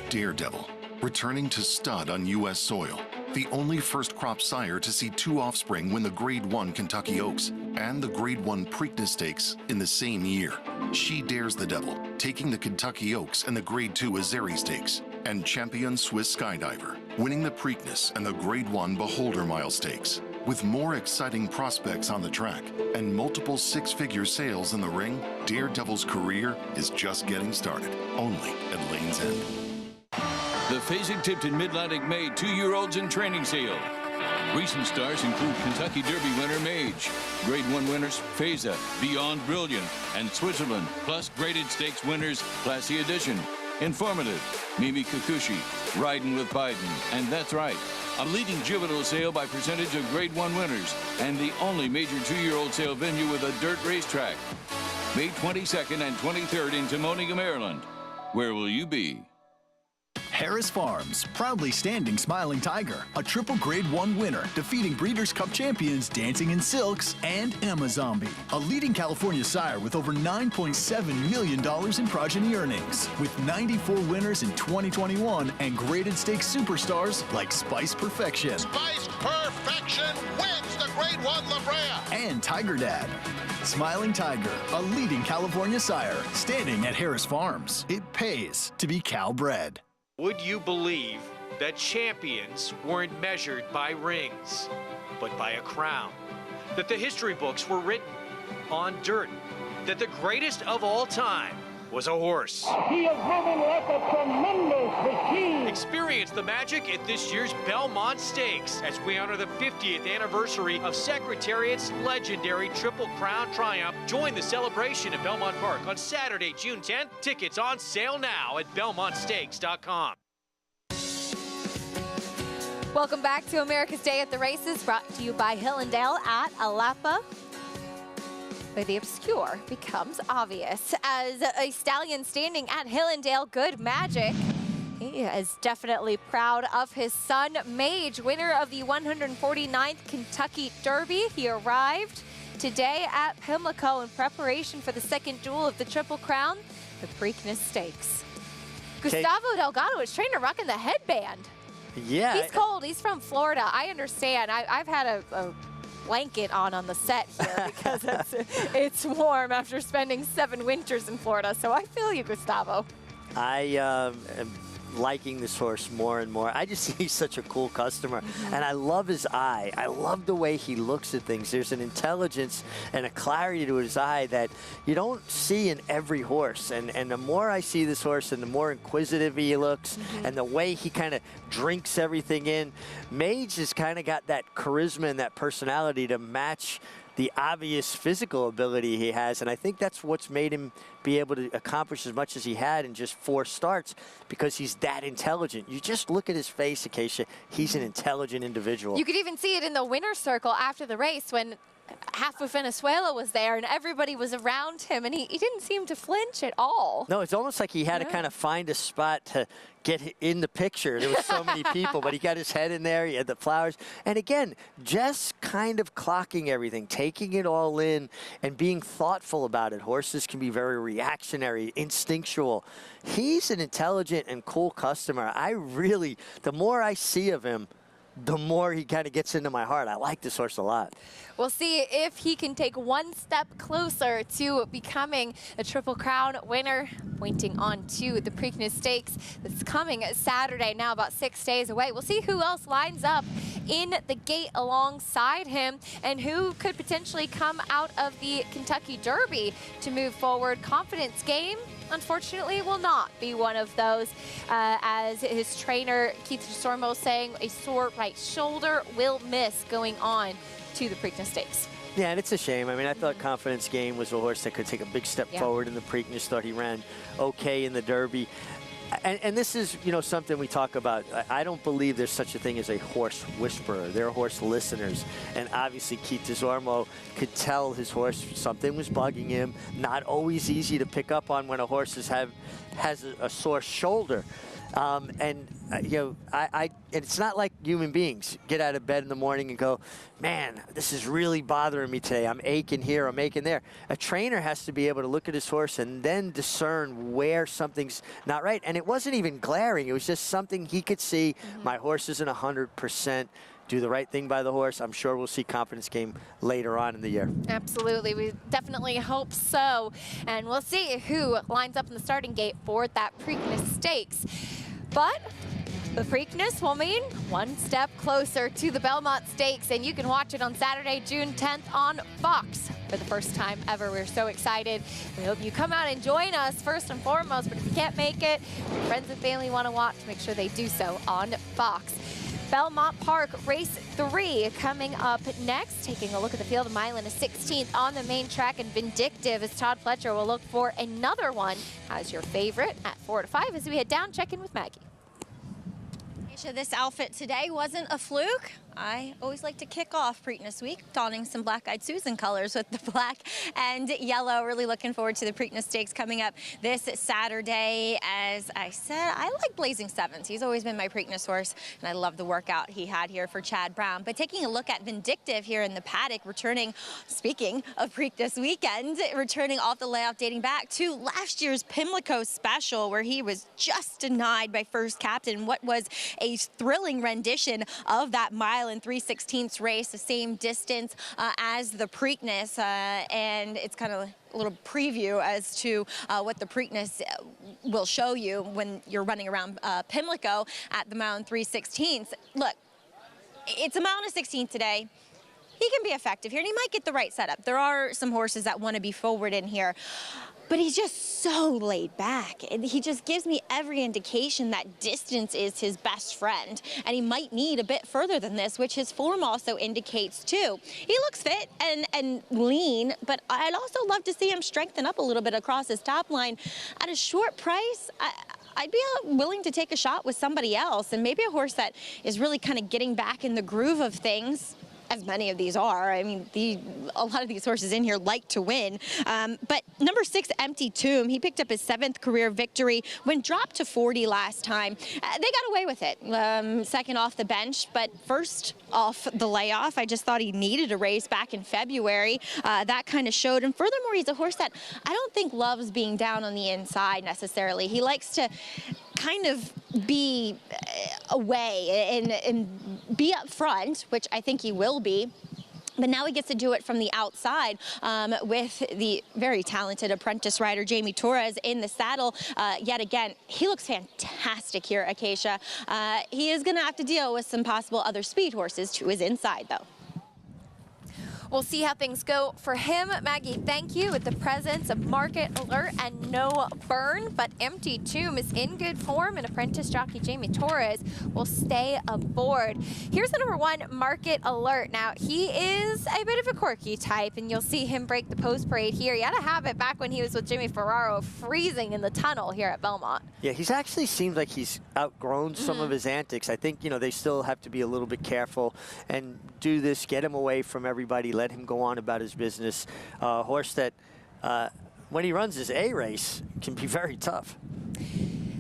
Daredevil, returning to stud on U.S. soil. The only first crop sire to see 2 offspring win the Grade 1 Kentucky Oaks and the Grade 1 Preakness Stakes in the same year. She dares the devil, taking the Kentucky Oaks and the Grade 2 Azeri Stakes, and champion Swiss Skydiver, winning the Preakness and the Grade 1 Beholder Mile Stakes. With more exciting prospects on the track and multiple 6-figure sales in the ring, Daredevil's career is just getting started, only at Lane's End. The Fasig-Tipton Mid-Atlantic Made 2-year-olds in training sale. Recent stars include Kentucky Derby winner Mage, Grade 1 winners Feza, Beyond Brilliant, and Switzerland, plus graded stakes winners Classy Edition. Informative, Mimi Kikuchi, Riding with Biden, and that's right, a leading juvenile sale by percentage of Grade 1 winners, and the only major 2-year-old sale venue with a dirt racetrack. May 22nd and 23rd in Timoniga, Maryland. Where will you be? Harris Farms, proudly standing Smiling Tiger, a triple Grade 1 winner, defeating Breeders' Cup champions Dancing in Silks and Amazombie, a leading California sire with over $9.7 million in progeny earnings, with 94 winners in 2021 and graded stakes superstars like Spice Perfection. Spice Perfection wins the Grade 1 La Brea. And Tiger Dad. Smiling Tiger, a leading California sire, standing at Harris Farms. It pays to be Cal-bred. Would you believe that champions weren't measured by rings, but by a crown? That the history books were written on dirt? That the greatest of all time was a horse? He is moving like a tremendous machine. Experience the magic at this year's Belmont Stakes as we honor the 50th anniversary of Secretariat's legendary Triple Crown triumph. Join the celebration at Belmont Park on Saturday, June 10th. Tickets on sale now at BelmontStakes.com. Welcome back to America's Day at the Races, brought to you by Hillendale at Alapa, where the obscure becomes obvious. As a stallion standing at Hillendale, Good Magic, he is definitely proud of his son, Mage, winner of the 149th Kentucky Derby. He arrived today at Pimlico in preparation for the second duel of the Triple Crown, the Preakness Stakes. Gustavo Delgado is trainer rocking the headband. Yeah. He's cold. He's from Florida. I understand. I've had a blanket on the set here because it's warm after spending 7 winters in Florida. So I feel you, Gustavo. I am liking this horse more and more. I just think he's such a cool customer, and I love his eye. I love the way he looks at things. There's an intelligence and a clarity to his eye that you don't see in every horse, and the more I see this horse and the more inquisitive he looks and the way he kind of drinks everything in. Mage has kind of got that charisma and that personality to match the obvious physical ability he has, and I think that's what's made him be able to accomplish as much as he had in just 4 starts, because he's that intelligent. You just look at his face, Acacia, he's an intelligent individual. You could even see it in the winner's circle after the race when half of Venezuela was there and everybody was around him, and he didn't seem to flinch at all. No, it's almost like he had to kind of find a spot to get in the picture. There were so many people, but he got his head in there, he had the flowers. And again, just kind of clocking everything, taking it all in and being thoughtful about it. Horses can be very reactionary, instinctual. He's an intelligent and cool customer. The more I see of him, the more he kind of gets into my heart. I like this horse a lot. We'll see if he can take one step closer to becoming a Triple Crown winner, pointing on to the Preakness Stakes that's coming Saturday, now about 6 days away. We'll see who else lines up in the gate alongside him and who could potentially come out of the Kentucky Derby to move forward. Confidence game, unfortunately, will not be one of those, as his trainer, Keith Stormo, saying a sore right shoulder will miss going on to the Preakness Stakes. Yeah, and it's a shame. I mean, I thought Confidence Game was a horse that could take a big step forward in the Preakness. Thought he ran okay in the Derby. And this is, you know, something we talk about. I don't believe there's such a thing as a horse whisperer. They're horse listeners. And obviously Keith DeZormo could tell his horse something was bugging him. Not always easy to pick up on when a horse has a sore shoulder. You know, and it's not like human beings get out of bed in the morning and go, man, this is really bothering me today. I'm aching here, I'm aching there. A trainer has to be able to look at his horse and then discern where something's not right. And it wasn't even glaring. It was just something he could see. My horse isn't 100%. Do the right thing by the horse. I'm sure we'll see Confidence Game later on in the year. Absolutely. We definitely hope so. And we'll see who lines up in the starting gate for that Preakness Stakes. But the Preakness will mean one step closer to the Belmont Stakes, and you can watch it on Saturday, June 10th on Fox for the first time ever. We're so excited. We hope you come out and join us first and foremost, but if you can't make it, your friends and family want to watch, make sure they do so on Fox. Belmont Park Race 3 coming up next. Taking a look at the field, a mile and a 16th on the main track, and Vindictive as Todd Fletcher will look for another one as your favorite at 4 to 5 as we head down, check in with Maggie. This outfit today wasn't a fluke. I always like to kick off Preakness Week, donning some Black-Eyed Susan colors with the black and yellow. Really looking forward to the Preakness Stakes coming up this Saturday. As I said, I like Blazing Sevens. He's always been my Preakness horse, and I love the workout he had here for Chad Brown. But taking a look at Vindictive here in the paddock, returning, speaking of Preakness weekend, returning off the layoff dating back to last year's Pimlico Special, where he was just denied by First Captain. What was a thrilling rendition of that mile and 3/16 race, the same distance as the Preakness, and it's kind of a little preview as to what the Preakness will show you when you're running around Pimlico at the mile and 3/16. Look, it's a mile and a 16th today. He can be effective here, and he might get the right setup. There are some horses that want to be forward in here, but he's just so laid back. And he just gives me every indication that distance is his best friend, and he might need a bit further than this, which his form also indicates too. He looks fit and lean, but I'd also love to see him strengthen up a little bit across his top line. At a short price, I'd be willing to take a shot with somebody else, and maybe a horse that is really kind of getting back in the groove of things, as many of these are. I mean, a lot of these horses in here like to win. But number 6, Empty Tomb, he picked up his 7th career victory when dropped to 40 last time. They got away with it. Second off the bench, but first off the layoff. I just thought he needed a race back in February. That kind of showed. And furthermore, he's a horse that I don't think loves being down on the inside necessarily. He likes to kind of be away and be up front, which I think he will be. But now he gets to do it from the outside with the very talented apprentice rider, Jamie Torres, in the saddle. Yet again, he looks fantastic here, Acacia. He is going to have to deal with some possible other speed horses to his inside, though. We'll see how things go for him. Maggie, thank you, with the presence of Market Alert and No Burn. But Empty Tomb is in good form, and apprentice jockey Jamie Torres will stay aboard. Here's the number 1, Market Alert. Now, he is a bit of a quirky type, and you'll see him break the post parade here. He had a habit back when he was with Jimmy Ferraro, freezing in the tunnel here at Belmont. Yeah, he's actually seemed like he's outgrown some of his antics. I think, you know, they still have to be a little bit careful and do this, get him away from everybody, let him go on about his business. A horse that, when he runs his A race, can be very tough.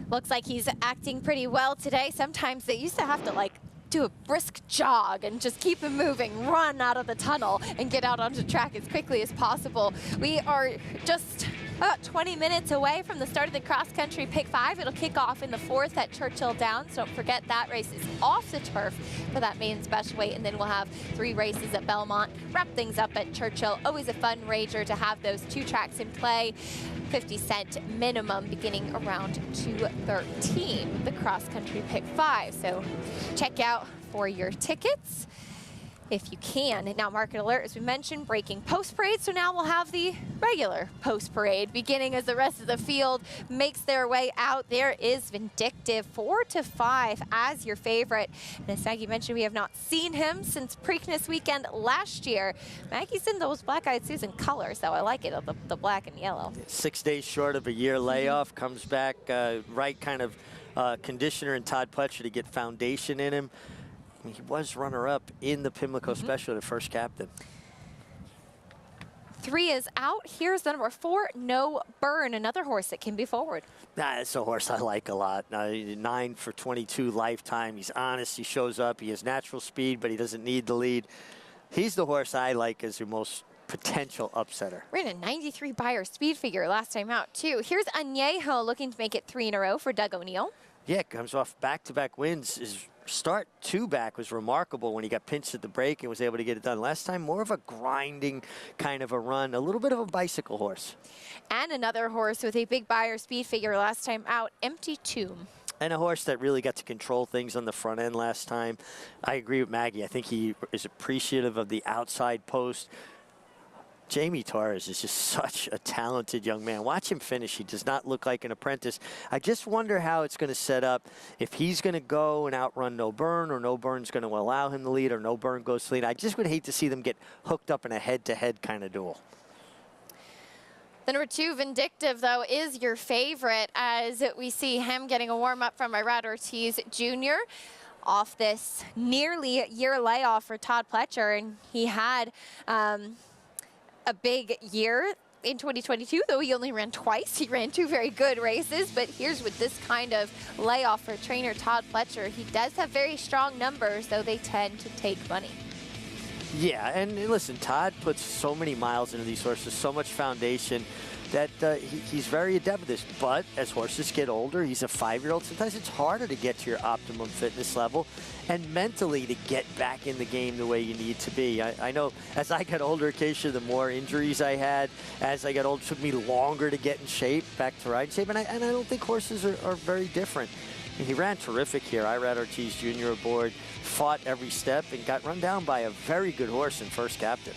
Looks like he's acting pretty well today. Sometimes they used to have to, like, do a brisk jog and just keep him moving, run out of the tunnel and get out onto track as quickly as possible. We are just about 20 minutes away from the start of the cross-country Pick 5. It'll kick off in the 4th at Churchill Downs. Don't forget that race is off the turf for that main special weight, and then we'll have 3 races at Belmont. Wrap things up at Churchill. Always a fun rager to have those 2 tracks in play. 50-cent minimum beginning around 2:13, the cross-country Pick 5. So check out for your tickets. if you can. Now, market alert, as we mentioned, breaking post parade. So now we'll have the regular post parade beginning as the rest of the field makes their way out. There is Vindictive, 4 to 5 as your favorite. And as Maggie mentioned, we have not seen him since Preakness weekend last year. Maggie's in those black-eyed Susan colors, though. I like it, the black and yellow. 6 days short of a year layoff, comes back right kind of conditioner and Todd Pletcher to get foundation in him. He was runner-up in the Pimlico Special, the first captain. 3 is out. Here's the number 4, No Burn, another horse that can be forward. That's a horse I like a lot. 9 for 22 lifetime. He's honest. He shows up. He has natural speed, but he doesn't need the lead. He's the horse I like as your most potential upsetter. Ran a 93 Beyer speed figure last time out, too. Here's Añejo looking to make it 3 in a row for Doug O'Neill. Yeah, comes off back-to-back wins. His start 2 back was remarkable when he got pinched at the break and was able to get it done. Last time, more of a grinding kind of a run, a little bit of a bicycle horse. And another horse with a big Beyer speed figure last time out, Empty Tomb. And a horse that really got to control things on the front end last time. I agree with Maggie. I think he is appreciative of the outside post. Jamie Torres is just such a talented young man. Watch him finish. He does not look like an apprentice. I just wonder how it's going to set up. If he's going to go and outrun No Burn, or No Burn's going to allow him to lead, or No Burn goes to lead. I just would hate to see them get hooked up in a head-to-head kind of duel. The number 2, Vindictive, though, is your favorite as we see him getting a warm-up from Irad Ortiz Jr. off this nearly year layoff for Todd Pletcher, and he had a big year in 2022, though he only ran twice. He ran 2 very good races, but here's with this kind of layoff for trainer Todd Pletcher. He does have very strong numbers, though they tend to take money. Yeah, and listen, Todd puts so many miles into these horses, so much foundation, that he's very adept at this. But as horses get older, he's a 5-year-old. Sometimes it's harder to get to your optimum fitness level and mentally to get back in the game the way you need to be. I know as I got older, Acacia, the more injuries I had. As I got older, it took me longer to get in shape, back to riding shape. And I don't think horses are very different. And he ran terrific here. Irad Ortiz Jr. aboard, fought every step, and got run down by a very good horse in first captain.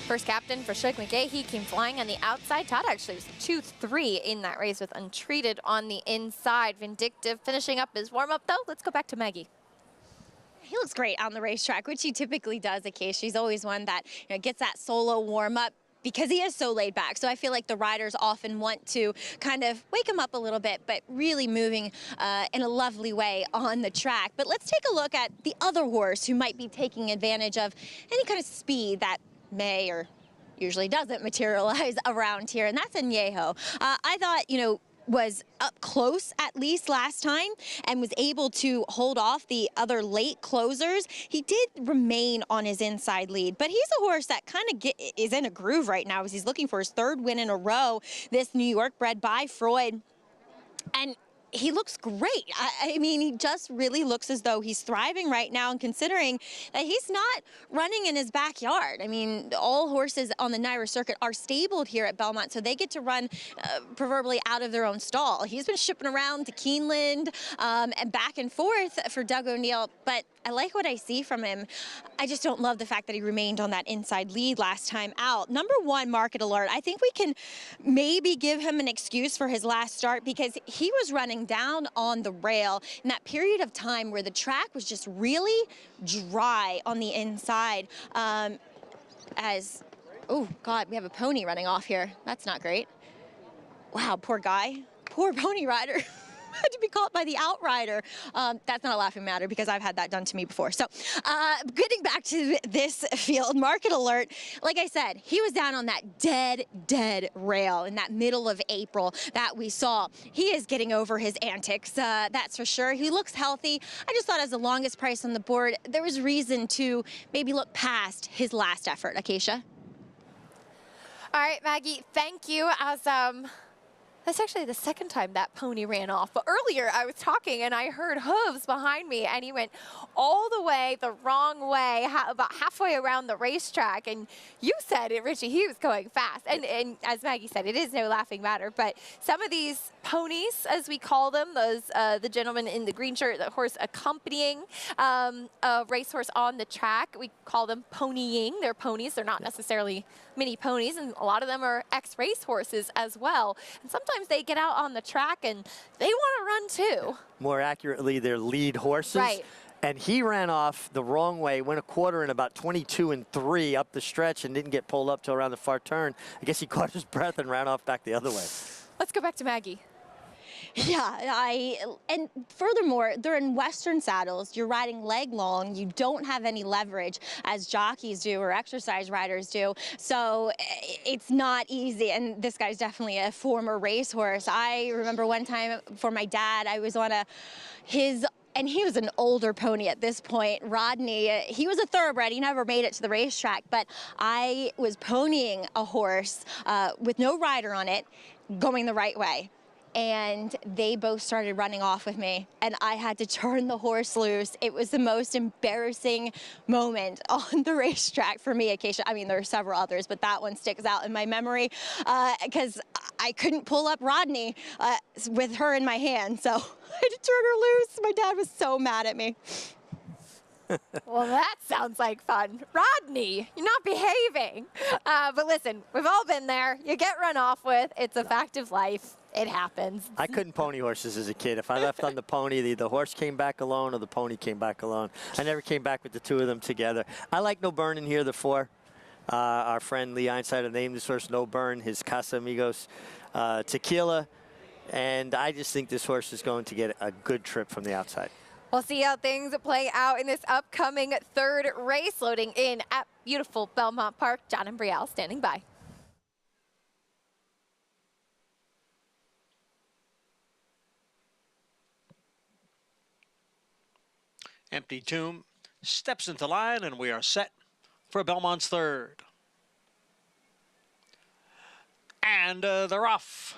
First captain for Shug McGahee came flying on the outside. Todd actually was 2-3 in that race with Untreated on the inside. Vindictive finishing up his warm-up, though. Let's go back to Maggie. He looks great on the racetrack, which he typically does, Acacia. He's always one that gets that solo warm-up because he is so laid back. So I feel like the riders often want to kind of wake him up a little bit, but really moving in a lovely way on the track. But let's take a look at the other horse who might be taking advantage of any kind of speed that may or usually doesn't materialize around here, and that's Añejo. I thought, was up close at least last time and was able to hold off the other late closers. He did remain on his inside lead, but he's a horse that kind of is in a groove right now as he's looking for his 3rd win in a row, this New York bred by Freud. And he looks great. I mean, he just really looks as though he's thriving right now, and considering that he's not running in his backyard. I mean, all horses on the NYRA circuit are stabled here at Belmont, so they get to run proverbially out of their own stall. He's been shipping around to Keeneland and back and forth for Doug O'Neill, but I like what I see from him. I just don't love the fact that he remained on that inside lead last time out. Number 1, Market Alert. I think we can maybe give him an excuse for his last start because he was running down on the rail in that period of time where the track was just really dry on the inside. Oh God, we have a pony running off here. That's not great. Wow, poor guy. Poor pony rider. Had to be caught by the outrider. That's not a laughing matter because I've had that done to me before. So getting back to this field, Market Alert, like I said, he was down on that dead rail in that middle of April that we saw. He is getting over his antics, that's for sure. He looks healthy. I just thought as the longest price on the board, there was reason to maybe look past his last effort. Acacia? All right, Maggie, thank you. As That's actually the second time that pony ran off. But earlier I was talking and I heard hooves behind me and he went all the way the wrong way, about halfway around the racetrack. And you said it, Richie, he was going fast. And as Maggie said, it is no laughing matter. But some of these ponies, as we call them, those the gentleman in the green shirt, the horse accompanying a racehorse on the track, we call them ponying. They're ponies. They're not necessarily mini ponies, and a lot of them are ex-race horses as well. And sometimes they get out on the track and they want to run too. More accurately, they're lead horses. Right. And he ran off the wrong way, went a quarter in about 22 and 3 up the stretch and didn't get pulled up till around the far turn. I guess he caught his breath and ran off back the other way. Let's go back to Maggie. Yeah, and furthermore, they're in Western saddles. You're riding leg long. You don't have any leverage as jockeys do or exercise riders do. So it's not easy. And this guy's definitely a former racehorse. I remember one time for my dad, I was on and he was an older pony at this point, Rodney. He was a thoroughbred. He never made it to the racetrack, but I was ponying a horse with no rider on it, going the right way. And they both started running off with me, and I had to turn the horse loose. It was the most embarrassing moment on the racetrack for me, Acacia. I mean, there are several others, but that one sticks out in my memory because I couldn't pull up Rodney with her in my hand, so I had to turn her loose. My dad was so mad at me. Well, that sounds like fun. Rodney, you're not behaving. But listen, we've all been there. You get run off with. It's a fact of life. It happens. I couldn't pony horses as a kid. If I left on the pony, the horse came back alone or the pony came back alone. I never came back with the two of them together. I like No Burn in here, the 4. Our friend Lee Einsider named this horse No Burn, his Casa Amigos Tequila. And I just think this horse is going to get a good trip from the outside. We'll see how things play out in this upcoming third race. Loading in at beautiful Belmont Park. John and Brielle standing by. Empty Tomb steps into line, and we are set for Belmont's third. And they're off.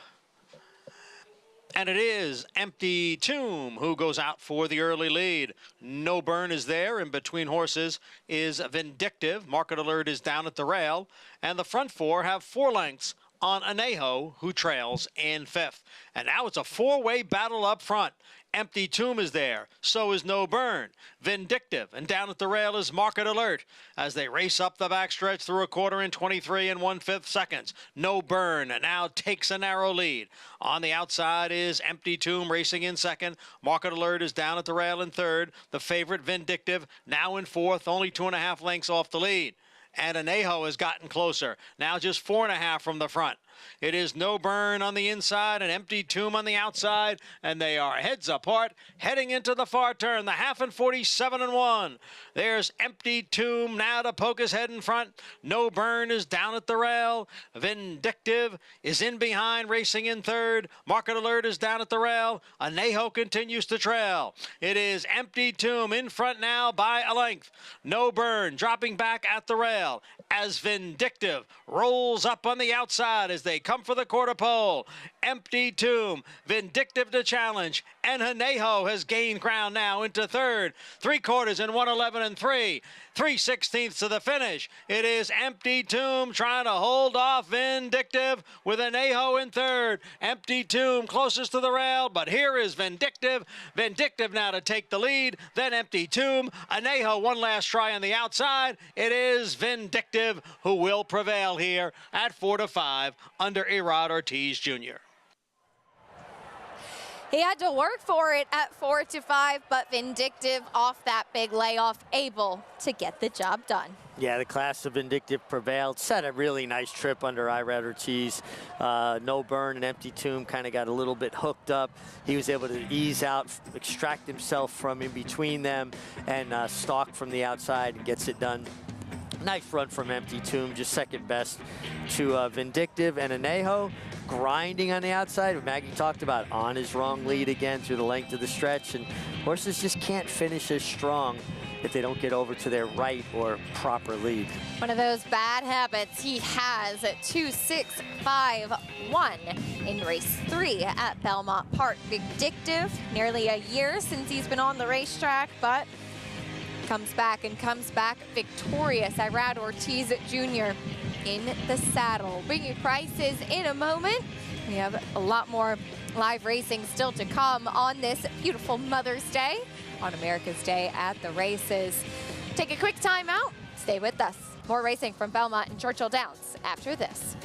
And it is Empty Tomb who goes out for the early lead. No Burn is there. In between horses is Vindictive. Market Alert is down at the rail. And the front 4 have 4 lengths on Anejo, who trails in 5th. And now it's a 4-way battle up front. Empty Tomb is there. So is No Burn. Vindictive. And down at the rail is Market Alert as they race up the backstretch through a quarter in 23 and 1/5 seconds. No Burn now takes a narrow lead. On the outside is Empty Tomb racing in 2nd. Market Alert is down at the rail in 3rd. The favorite Vindictive now in 4th, only 2.5 lengths off the lead. And Anejo has gotten closer. Now just 4.5 from the front. It is No Burn on the inside and Empty Tomb on the outside, and they are heads apart heading into the far turn, the half and 47 and 1. There's Empty Tomb now to poke his head in front. No Burn is down at the rail. Vindictive is in behind, racing in 3rd. Market Alert is down at the rail. Anejo continues to trail. It is Empty Tomb in front now by a length. No Burn dropping back at the rail as Vindictive rolls up on the outside as they come for the quarter pole. Empty Tomb, Vindictive to challenge, and Anejo has gained ground now into 3rd. 3/4 in 1:11 and 3. 3/16 to the finish. It is Empty Tomb trying to hold off Vindictive with Anejo in 3rd. Empty Tomb closest to the rail, but here is Vindictive. Vindictive now to take the lead, then Empty Tomb. Anejo one last try on the outside. It is Vindictive who will prevail here at 4-5 under Erod Ortiz Jr. He had to work for it at 4-5, but Vindictive off that big layoff, able to get the job done. Yeah, the class of Vindictive prevailed. Set a really nice trip under Erod Ortiz. No Burn and Empty Tomb kind of got a little bit hooked up. He was able to ease out, extract himself from in between them, and stalk from the outside and gets it done. Nice run from Empty Tomb, just second best to Vindictive. And Anejo grinding on the outside. Maggie talked about on his wrong lead again through the length of the stretch. And horses just can't finish as strong if they don't get over to their right or proper lead. One of those bad habits he has at 2-6-5-1 in race 3 at Belmont Park. Vindictive, nearly a year since he's been on the racetrack, but comes back victorious. Irad Ortiz Jr. in the saddle. Bring you prices in a moment. We have a lot more live racing still to come on this beautiful Mother's Day, on America's Day at the races. Take a quick time out. Stay with us. More racing from Belmont and Churchill Downs after this.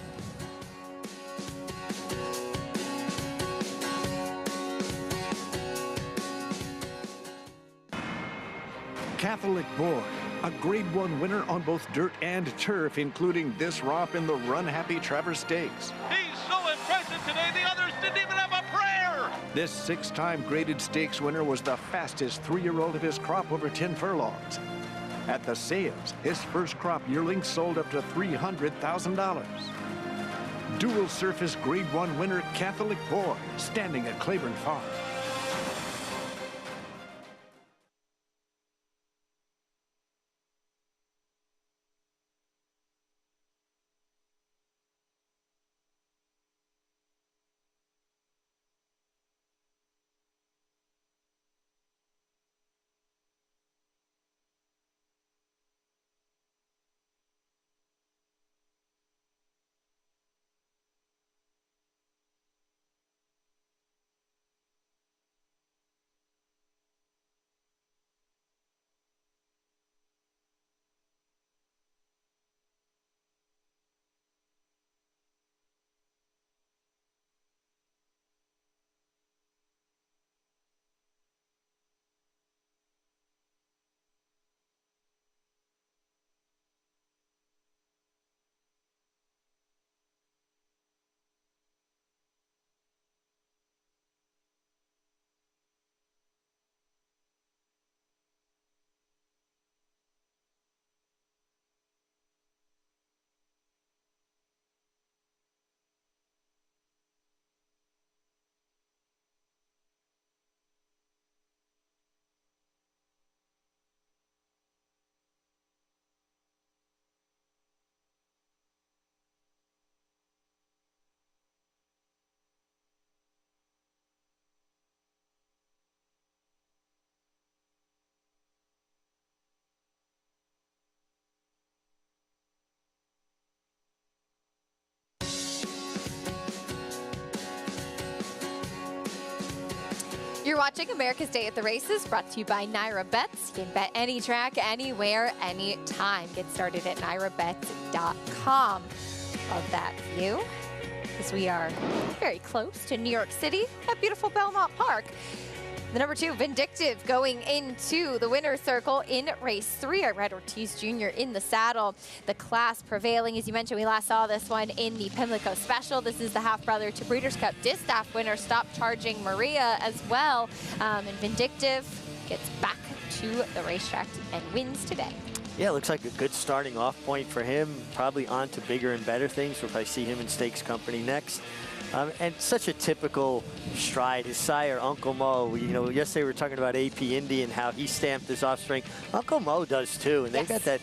Catholic Boy, a Grade 1 winner on both dirt and turf, including this romp in the Run Happy Travers Stakes. He's so impressive today, the others didn't even have a prayer. This 6-time graded stakes winner was the fastest 3-year-old of his crop over 10 furlongs. At the sales, his first crop yearling sold up to $300,000. Dual surface Grade 1 winner Catholic Boy, standing at Claiborne Farm. You're watching America's Day at the Races, brought to you by Naira Bets. You can bet any track, anywhere, anytime. Get started at nairabets.com. Love that view, because we are very close to New York City at beautiful Belmont Park. The number 2, Vindictive, going into the winner's circle in race 3. Irad Ortiz Jr. in the saddle. The class prevailing, as you mentioned, we last saw this one in the Pimlico Special. This is the half-brother to Breeders' Cup Distaff winner, Stop Charging Maria as well. And Vindictive gets back to the racetrack and wins today. Yeah, it looks like a good starting off point for him. Probably on to bigger and better things if I see him in Stakes Company next. And such a typical stride. His sire, Uncle Mo, you know, yesterday we were talking about AP Indy and how he stamped his offspring. Uncle Mo does too, and they've got that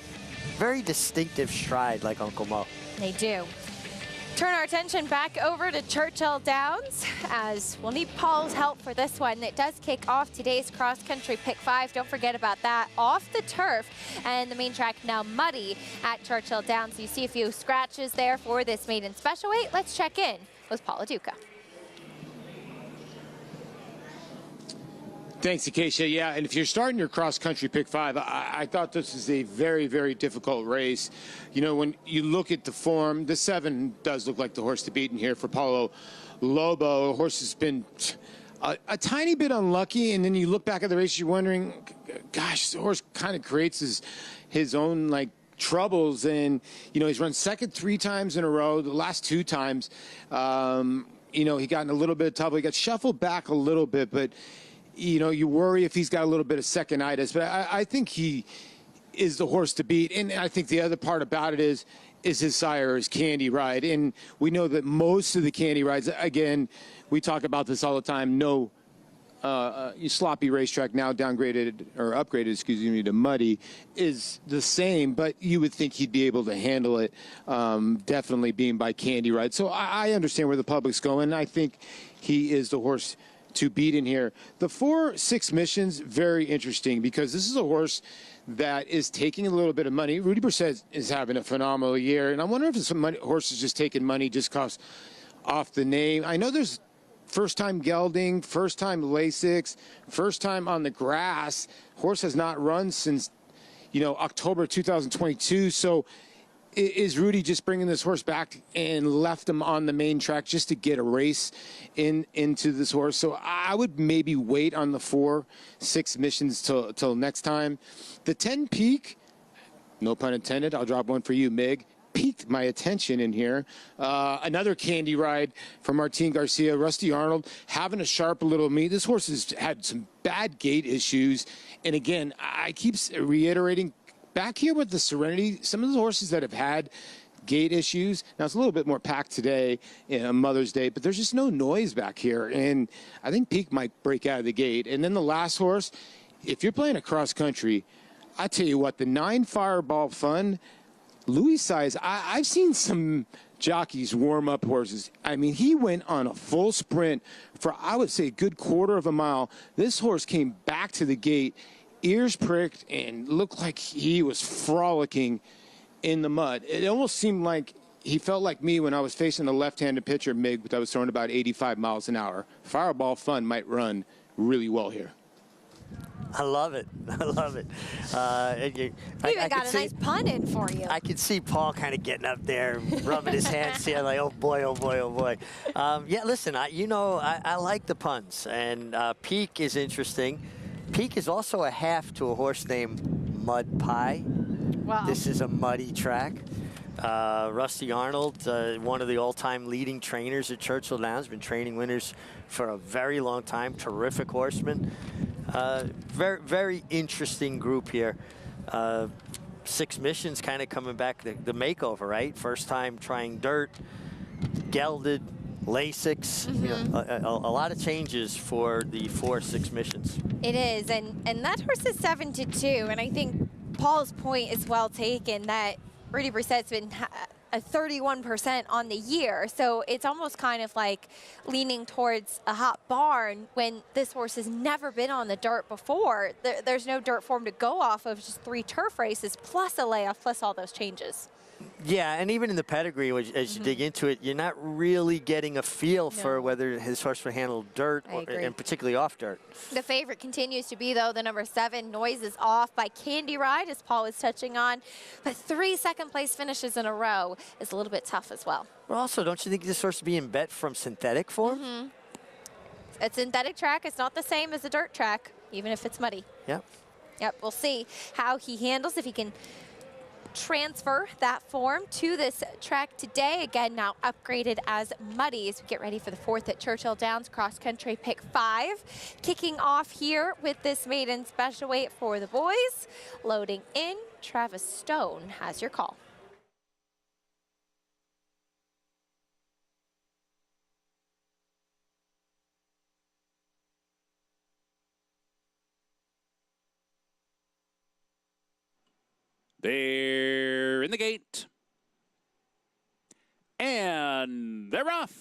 very distinctive stride like Uncle Mo. They do. Turn our attention back over to Churchill Downs, as we'll need Paul's help for this one. It does kick off today's cross-country Pick 5. Don't forget about that. Off the turf, and the main track now muddy at Churchill Downs. You see a few scratches there for this maiden special weight. Let's check in with Paula Duca. Thanks, Acacia. Yeah, and if you're starting your cross-country Pick 5, I thought this was a very, very difficult race. You know, when you look at the form, the 7 does look like the horse to beat in here for Paulo Lobo. The horse has been a tiny bit unlucky, and then you look back at the race, you're wondering, gosh, the horse kind of creates his own, like, troubles. And, you know, he's run second 3 times in a row. The last 2 times, you know, he got in a little bit of trouble. He got shuffled back a little bit, but you know, you worry if he's got a little bit of second-itis, but I think he is the horse to beat. And I think the other part about it is his sire, his Candy Ride. And we know that most of the Candy Rides, again, we talk about this all the time, no sloppy racetrack, now downgraded or upgraded, excuse me, to muddy, is the same, but you would think he'd be able to handle it, definitely being by Candy Ride. So I understand where the public's going. I think he is the horse to beat in here. The 4-6 missions, very interesting, because this is a horse that is taking a little bit of money. Rudy Brissett is having a phenomenal year, and I wonder if some horse is just taking money just off the name. I know there's first-time gelding, first-time Lasix, first time on the grass. Horse has not run since, October 2022. So is Rudy just bringing this horse back and left him on the main track just to get a race into this horse? So I would maybe wait on the 4-6 missions till next time. The 10 Peak, no pun intended, I'll drop one for you, Mig, piqued my attention in here. Another Candy Ride from Martin Garcia. Rusty Arnold having a sharp little meet. This horse has had some bad gait issues. And again, I keep reiterating, back here with the Serenity, some of the horses that have had gait issues, now it's a little bit more packed today, Mother's Day, but there's just no noise back here. And I think Peak might break out of the gate. And then the last horse, if you're playing across country, I tell you what, the 9 Fireball Fun, Louis Size, I've seen some jockeys warm up horses. I mean, he went on a full sprint for, I would say, a good quarter of a mile. This horse came back to the gate, ears pricked, and looked like he was frolicking in the mud. It almost seemed like he felt like me when I was facing a left-handed pitcher, Mig, that was throwing about 85 miles an hour. Fireball Fun might run really well here. I love it. I love it. We even got a nice pun in for you. I could see Paul kind of getting up there, rubbing his hands here like, oh, boy, oh, boy, oh, boy. Yeah, listen, I like the puns, and Peak is interesting. Peak is also a half to a horse named Mud Pie. Wow. This is a muddy track. Rusty Arnold, one of the all-time leading trainers at Churchill now, has been training winners for a very long time. Terrific horseman. Very, very interesting group here. 6 missions kind of coming back, the makeover, right? First time trying dirt, gelded, Lasix, a lot of changes for the 4-6 missions. It is, and that horse is 7-2, and I think Paul's point is well taken that Rudy Brissett's been a 31% on the year, so it's almost kind of like leaning towards a hot barn when this horse has never been on the dirt before. There's no dirt for him to go off of, just 3 turf races plus a layoff plus all those changes. Yeah, and even in the pedigree, as you dig into it, you're not really getting a feel for whether his horse will handle dirt, and particularly off dirt. The favorite continues to be, though, the number 7, Noise is Off by Candy Ride, as Paul was touching on. But 3 second-place finishes in a row is a little bit tough as well. Well, also, don't you think this horse is being bet from synthetic form? A synthetic track is not the same as a dirt track, even if it's muddy. Yep. Yep, we'll see how he handles, if he can transfer that form to this track today. Again, now upgraded as muddy as we get ready for the 4th at Churchill Downs Cross Country Pick 5. Kicking off here with this maiden special weight for the boys. Loading in, Travis Stone has your call. They're in the gate. And they're off.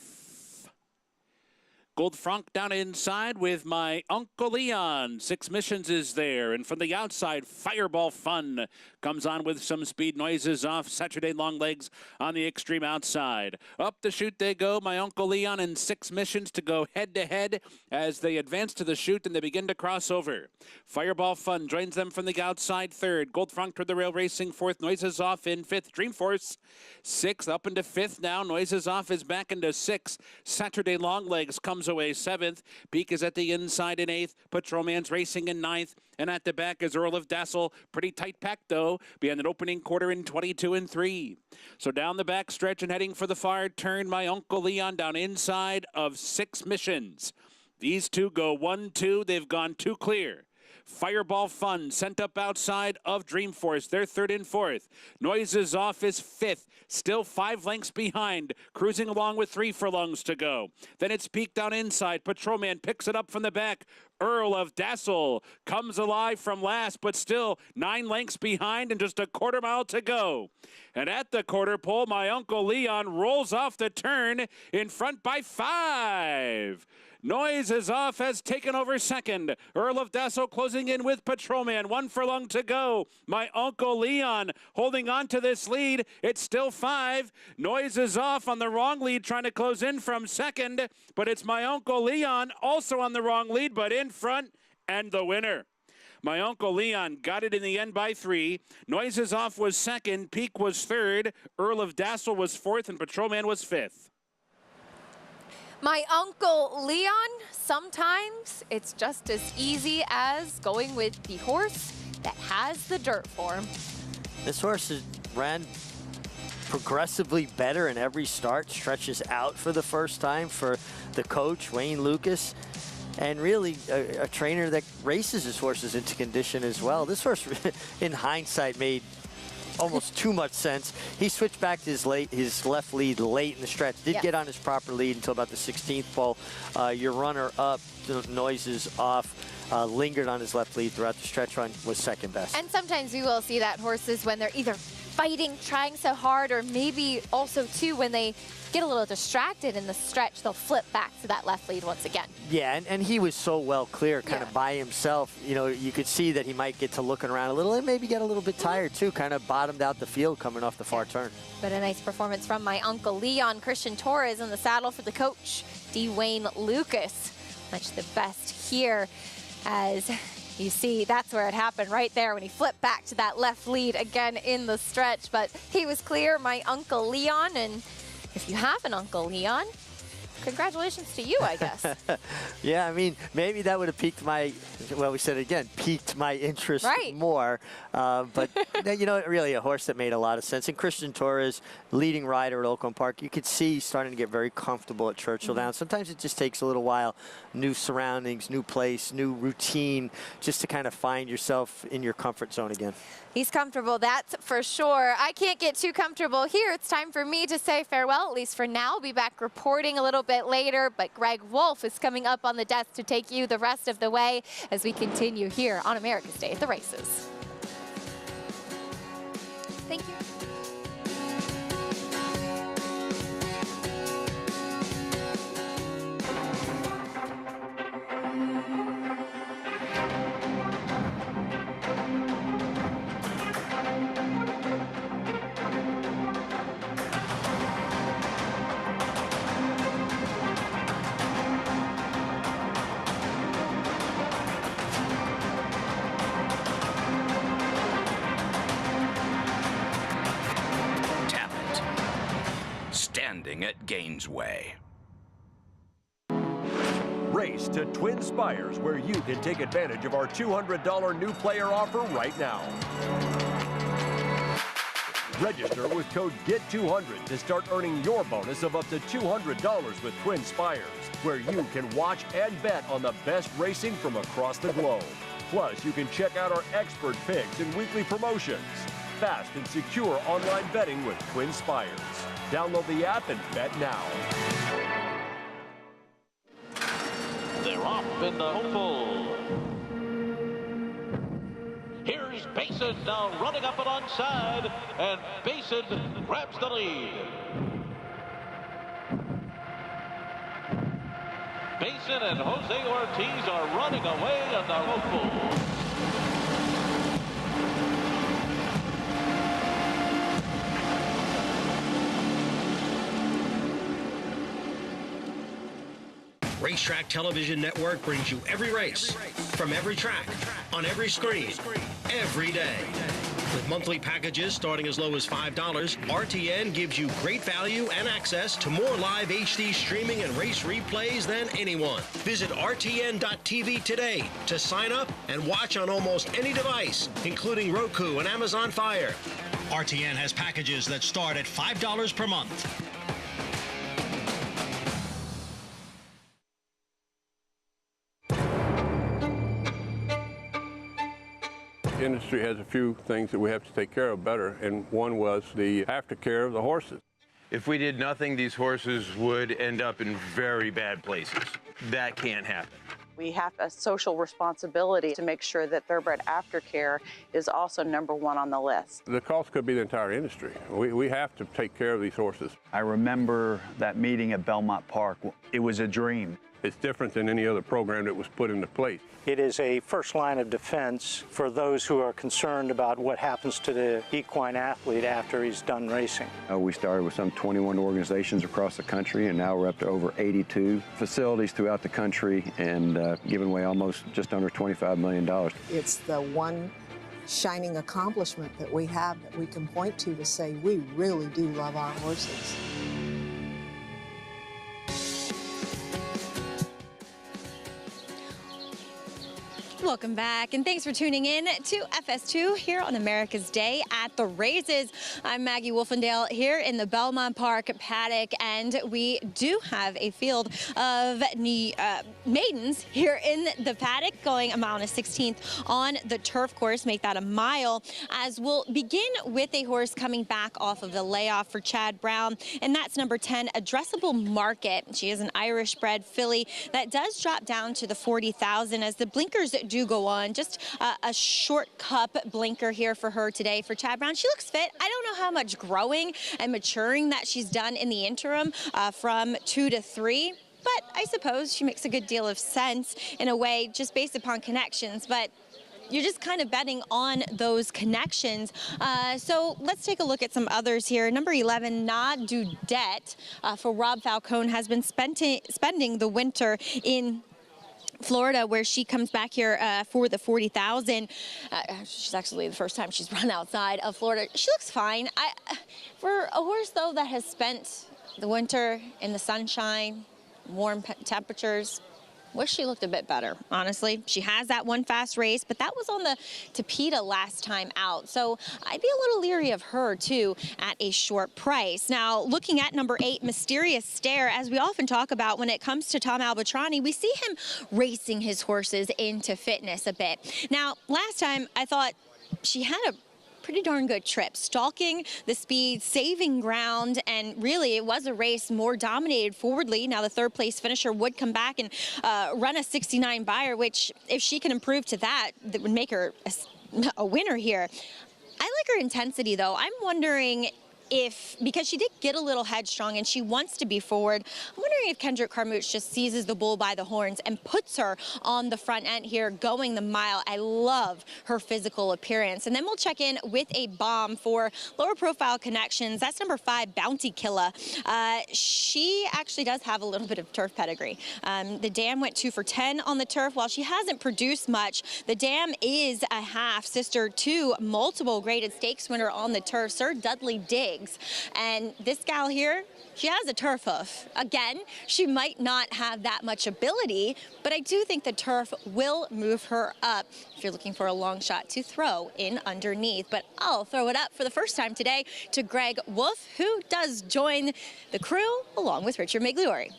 Gold Franc down inside with my Uncle Leon. 6 missions is there. And from the outside, Fireball Fun comes on with some speed. Noises Off. Saturday Long Legs on the extreme outside. Up the chute they go. My Uncle Leon and 6 missions to go head-to-head as they advance to the chute and they begin to cross over. Fireball Fun joins them from the outside 3rd. Gold Franc toward the rail racing 4th. Noises Off in 5th. Dreamforce 6th. Up into 5th now. Noises Off is back into 6th. Saturday Long Legs comes away 7th. Peak is at the inside in 8th. Patrolman's racing in 9th. And at the back is Earl of Dassel. Pretty tight pack, though, behind an opening quarter in 22 and 3. So down the back stretch and heading for the far turn, my Uncle Leon down inside of 6 missions. These two go 1-2. They've gone 2 clear. Fireball Fun sent up outside of Dreamforce. They're third and fourth. Noises Off is fifth, still 5 lengths behind, cruising along with 3 furlongs to go. Then it's Peak down inside. Patrolman picks it up from the back. Earl of Dassel comes alive from last, but still 9 lengths behind and just a quarter mile to go. And at the quarter pole, my Uncle Leon rolls off the turn in front by 5. Noises Off has taken over second. Earl of Dassel closing in with Patrolman. 1 furlong to go. My Uncle Leon holding on to this lead. It's still 5. Noises Off on the wrong lead, trying to close in from second. But it's my Uncle Leon also on the wrong lead, but in front and the winner. My Uncle Leon got it in the end by 3. Noises Off was second. Peak was third. Earl of Dassel was fourth, and Patrolman was fifth. My Uncle Leon, sometimes it's just as easy as going with the horse that has the dirt for him. This horse ran progressively better in every start, stretches out for the first time for the coach, Wayne Lucas, and really a trainer that races his horses into condition as well. This horse, in hindsight, made almost too much sense. He switched back to his left lead late in the stretch. Did get on his proper lead until about the 16th pole. Your runner-up, Noises Off, lingered on his left lead throughout the stretch run, was second best. And sometimes we will see that horses when they're either fighting, trying so hard, or maybe also too when they get a little distracted in the stretch, they'll flip back to that left lead once again. Yeah, and he was so well clear, kind of by himself. You know, you could see that he might get to looking around a little and maybe get a little bit tired too, kind of bottomed out the field coming off the far turn. But a nice performance from my Uncle Leon. Christian Torres in the saddle for the coach, Wayne Lucas. Much the best here, as you see, that's where it happened right there when he flipped back to that left lead again in the stretch. But he was clear, my Uncle Leon, and if you have an Uncle Leon, congratulations to you, I guess. Yeah, I mean, maybe that would have piqued my, well, we said it again, piqued my interest more. But, you know, really a horse that made a lot of sense. And Christian Torres, leading rider at Oakland Park, you could see he's starting to get very comfortable at Churchill Downs. Sometimes it just takes a little while, new surroundings, new place, new routine, just to kind of find yourself in your comfort zone again. He's comfortable, that's for sure. I can't get too comfortable here. It's time for me to say farewell, at least for now. I'll be back reporting a little bit later, but Greg Wolf is coming up on the desk to take you the rest of the way as we continue here on America's Day at the Races. Thank you. Standing at Gainesway. Race to Twin Spires, where you can take advantage of our $200 new player offer right now. Register with code GET200 to start earning your bonus of up to $200 with Twin Spires, where you can watch and bet on the best racing from across the globe. Plus, you can check out our expert picks and weekly promotions. Fast and secure online betting with Twin Spires. Download the app and bet now. They're off in the hopeful. Here's Basin now running up alongside, and Basin grabs the lead. Basin and Jose Ortiz are running away in the hopeful. Racetrack Television Network brings you every race, from every track, on every screen, every day. With monthly packages starting as low as $5, RTN gives you great value and access to more live HD streaming and race replays than anyone. Visit RTN.tv today to sign up and watch on almost any device, including Roku and Amazon Fire. RTN has packages that start at $5 per month. industry has a few things that we have to take care of better, and one was the aftercare of the horses. If we did nothing, these horses would end up in very bad places. That can't happen. We have a social responsibility to make sure that thoroughbred aftercare is also #1 on the list. The cost could be the entire industry. We have to take care of these horses. I remember that meeting at Belmont Park. It was a dream. It's different than any other program that was put into place. It is a first line of defense for those who are concerned about what happens to the equine athlete after he's done racing. We started with some 21 organizations across the country, and now we're up to over 82 facilities throughout the country and giving away almost just under $25 million. It's the one shining accomplishment that we have that we can point to say we really do love our horses. Welcome back, and thanks for tuning in to FS2 here on America's Day at the Races. I'm Maggie Wolfendale here in the Belmont Park paddock, and we do have a field of maidens here in the paddock going a mile and a 16th on the turf course, make that a mile, as we'll begin with a horse coming back off of the layoff for Chad Brown, and that's number 10, Addressable Market. She is an Irish bred filly that does drop down to the 40,000 as the blinkers do go on. Just a short cup blinker here for her today for Chad Brown. She looks fit. I don't know how much growing and maturing that she's done in the interim from 2 to 3. But I suppose she makes a good deal of sense in a way just based upon connections. But you're just kind of betting on those connections. So let's take a look at some others here. Number 11, Na Dudette for Rob Falcone has been spending the winter in Florida, where she comes back here for the 40,000. She's actually the first time she's run outside of Florida. She looks fine. For a horse, though, that has spent the winter in the sunshine, warm temperatures, wish she looked a bit better, honestly. She has that one fast race, but that was on the Tapeta last time out. So I'd be a little leery of her, too, at a short price. Now, looking at number 8, Mysterious Stare, as we often talk about when it comes to Tom Albatrani, we see him racing his horses into fitness a bit. Now, last time I thought she had a pretty darn good trip, stalking the speed, saving ground, and really it was a race more dominated forwardly. Now the third place finisher would come back and run a 69 buyer, which if she can improve to that, that would make her a winner here. I like her intensity though. I'm wondering if, because she did get a little headstrong and she wants to be forward, I'm wondering if Kendrick Carmouche just seizes the bull by the horns and puts her on the front end here going the mile. I love her physical appearance. And then we'll check in with a bomb for lower profile connections. That's number 5, Bounty Killer. She actually does have a little bit of turf pedigree. The dam went 2 for 10 on the turf. While she hasn't produced much, the dam is a half sister to multiple graded stakes winner on the turf, Sir Dudley Diggs. And this gal here, she has a turf hoof. Again, she might not have that much ability, but I do think the turf will move her up if you're looking for a long shot to throw in underneath. But I'll throw it up for the first time today to Greg Wolf, who does join the crew along with Richard Migliori.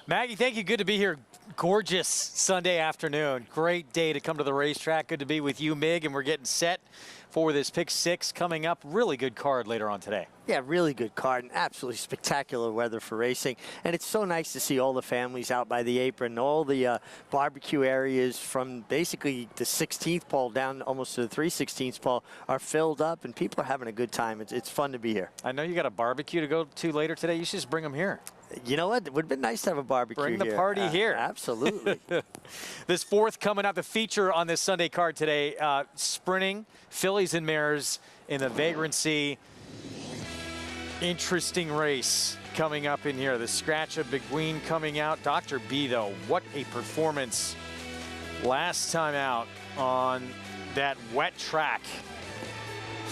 Maggie, thank you. Good to be here. Gorgeous Sunday afternoon. Great day to come to the racetrack. Good to be with you, Mig, and we're getting set for this pick 6 coming up. Really good card later on today. Yeah, really good card and absolutely spectacular weather for racing. And it's so nice to see all the families out by the apron, all the barbecue areas from basically the 16th pole down almost to the 3/16 pole are filled up and people are having a good time. It's fun to be here. I know you got a barbecue to go to later today. You should just bring them here. You know what? It would have been nice to have a barbecue here. Bring the party here. Absolutely. This 4th coming up, the feature on this Sunday card today, sprinting, fillies and mares in the Vagrancy. Interesting race coming up in here. The Scratch of Beguine coming out. Dr. B, though, what a performance last time out on that wet track.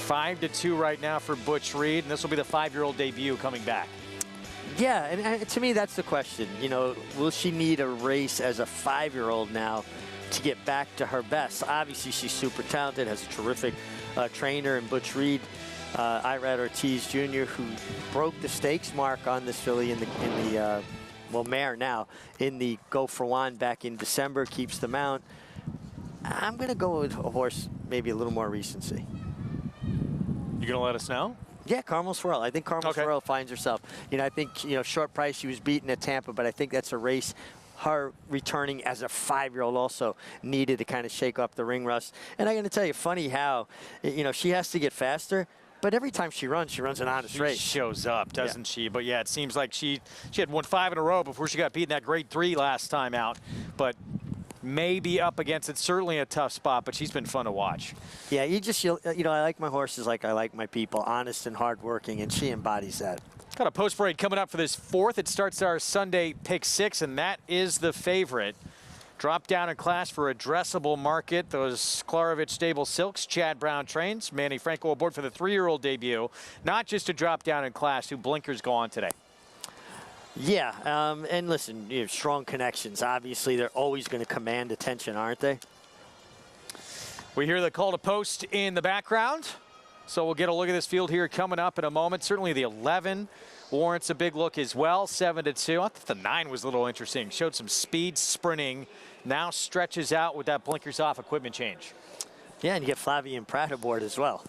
5-2 right now for Butch Reed, and this will be the 5-year-old debut coming back. Yeah, and to me, that's the question. You know, will she need a race as a 5-year-old now to get back to her best? Obviously, she's super talented, has a terrific trainer in Butch Reed, Irad Ortiz Jr., who broke the stakes mark on this filly in the well, mare now, in the Go for One back in December, keeps the mount. I'm going to go with a horse maybe a little more recency. You going to let us know? Yeah, Carmel Swirl. I think Carmel Okay. Swirl finds herself. You know, I think, short price, she was beaten at Tampa, but I think that's a race her returning as a 5-year-old also needed to kind of shake off the ring rust. And I'm going to tell you, funny how, she has to get faster, but every time she runs an honest race. She shows up, doesn't she? But yeah, it seems like she had won 5 in a row before she got beaten that grade 3 last time out. But maybe up against it, certainly a tough spot, but she's been fun to watch. Yeah, I like my horses like I like my people, honest and hardworking, and she embodies that. Got a post parade coming up for this 4th. It starts our Sunday pick 6, and that is the favorite. Drop down in class for addressable market. Those Klarovich Stable Silks, Chad Brown trains. Manny Franco aboard for the 3-year-old debut. Not just a drop down in class, 2 blinkers go on today. Yeah, and listen, strong connections. Obviously, they're always going to command attention, aren't they? We hear the call to post in the background. So we'll get a look at this field here coming up in a moment. Certainly the 11 warrants a big look as well, 7-2. I thought the 9 was a little interesting. Showed some speed sprinting. Now stretches out with that blinkers off equipment change. Yeah, and you get Flavian Pratt aboard as well.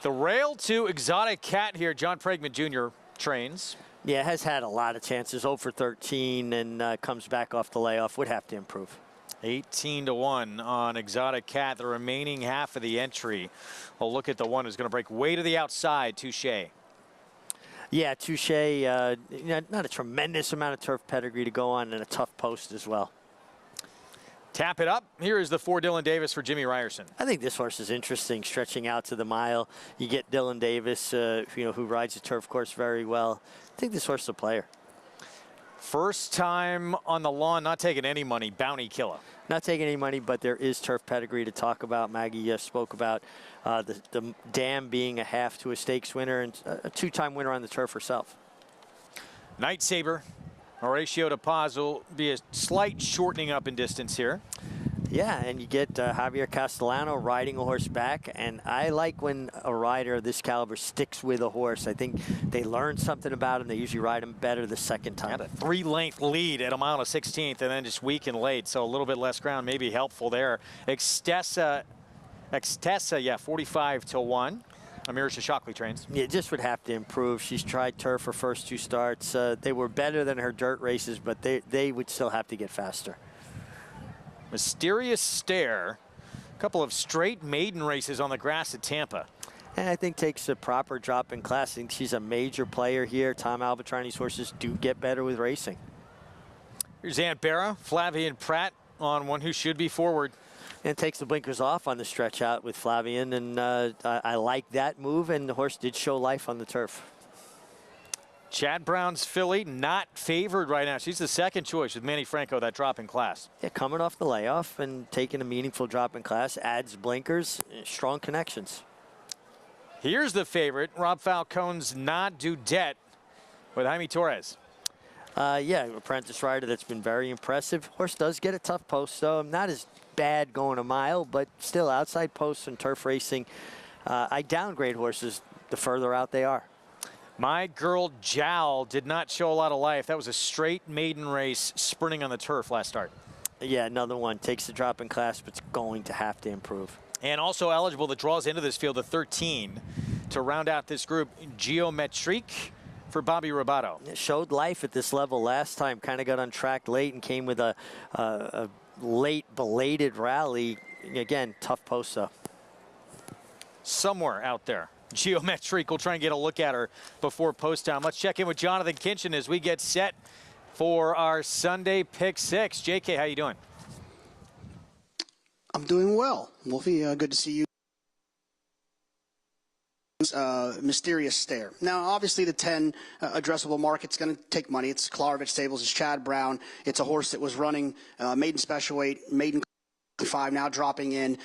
The rail to Exotic Cat here. John Pregman Jr. trains. Yeah, has had a lot of chances. 0 for 13 and comes back off the layoff. Would have to improve. 18-1 on Exotic Cat, the remaining half of the entry. We'll look at the one who's going to break way to the outside, Touche. Yeah, Touche, not a tremendous amount of turf pedigree to go on, and a tough post as well. Tap it up. Here is the 4 Dylan Davis for Jimmy Ryerson. I think this horse is interesting, stretching out to the mile. You get Dylan Davis, who rides the turf course very well. I think this horse is a player. First time on the lawn, not taking any money, Bounty Killer. Not taking any money, but there is turf pedigree to talk about. Maggie spoke about the dam being a half to a stakes winner and a 2-time winner on the turf herself. Night Saber, Horatio de Paz will be a slight shortening up in distance here. Yeah, and you get Javier Castellano riding a horse back, and I like when a rider of this caliber sticks with a horse. I think they learn something about him. They usually ride him better the second time. Had a 3-length lead at a mile of 16th, and then just weak and late, so a little bit less ground may be helpful there. Extessa, yeah, 45-1. Amirisha Shockley trains. Yeah, just would have to improve. She's tried turf her first 2 starts. They were better than her dirt races, but they would still have to get faster. Mysterious Stare, a couple of straight maiden races on the grass at Tampa. And I think takes a proper drop in class. I think she's a major player here. Tom Albatrani's horses do get better with racing. Here's Aunt Barra, Flavian Pratt on one who should be forward. And takes the blinkers off on the stretch out with Flavian, and I like that move, and the horse did show life on the turf. Chad Brown's filly not favored right now. She's the second choice with Manny Franco, that drop in class. Yeah, coming off the layoff and taking a meaningful drop in class, adds blinkers, strong connections. Here's the favorite, Rob Falcone's Not Dudette with Jaime Torres. Yeah, apprentice rider that's been very impressive. Horse does get a tough post, though. Not as bad going a mile, but still outside posts and turf racing. I downgrade horses the further out they are. My Girl Jowl did not show a lot of life. That was a straight maiden race sprinting on the turf last start. Yeah, another one. Takes the drop in class, but it's going to have to improve. And also eligible that draws into this field, the 13 to round out this group, Geometrique for Bobby Robato. It showed life at this level last time. Kind of got on track late and came with a late belated rally. Again, tough post though. Somewhere out there. Geometrique, we'll try and get a look at her before post time. Let's check in with Jonathan Kinchin as we get set for our Sunday Pick 6. JK, how you doing? I'm doing well. Wolfie, good to see you. Mysterious Stare. Now, obviously, the 10 addressable market's going to take money. It's Klarovich Stables. It's Chad Brown. It's a horse that was running maiden special weight, maiden 5, now dropping in.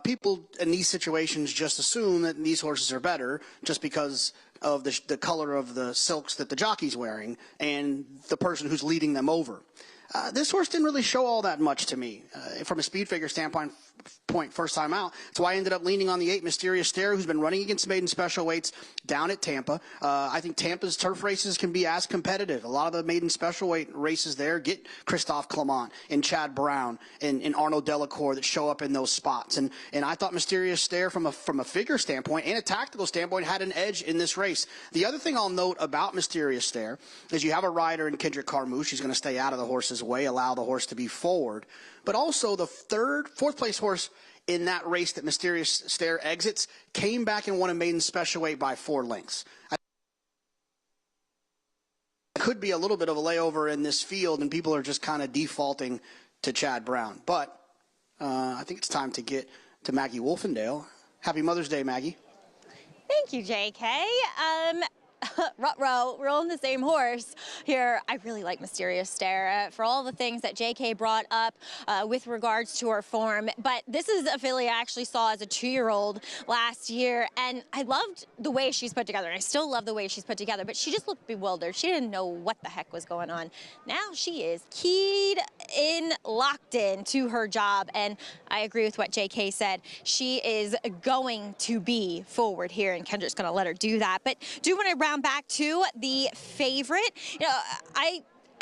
People in these situations just assume that these horses are better just because of the color of the silks that the jockey's wearing and the person who's leading them over. This horse didn't really show all that much to me. From a speed figure standpoint, point first time out. So I ended up leaning on the 8 Mysterious Stare, who's been running against maiden special weights down at Tampa. I think Tampa's turf races can be as competitive. A lot of the maiden special weight races there get Christophe Clement and Chad Brown and Arnaud Delacour that show up in those spots. And I thought Mysterious Stare from a figure standpoint and a tactical standpoint had an edge in this race. The other thing I'll note about Mysterious Stare is you have a rider in Kendrick Carmouche. He's going to stay out of the horse's way, allow the horse to be forward. But also the fourth place horse in that race that Mysterious Stare exits came back and won a maiden special weight by 4 lengths. Could be a little bit of a layover in this field, and people are just kind of defaulting to Chad Brown. But I think it's time to get to Maggie Wolfendale. Happy Mother's Day, Maggie. Thank you, JK. Ruh-roh, we're on the same horse here. I really like Mysterious Stare for all the things that JK brought up with regards to her form. But this is a filly I actually saw as a 2-year-old last year, and I loved the way she's put together. And I still love the way she's put together, but she just looked bewildered. She didn't know what the heck was going on. Now she is keyed in, locked in to her job, and I agree with what JK said. She is going to be forward here, and Kendrick's going to let her do that. But do want to round back to the favorite. You know,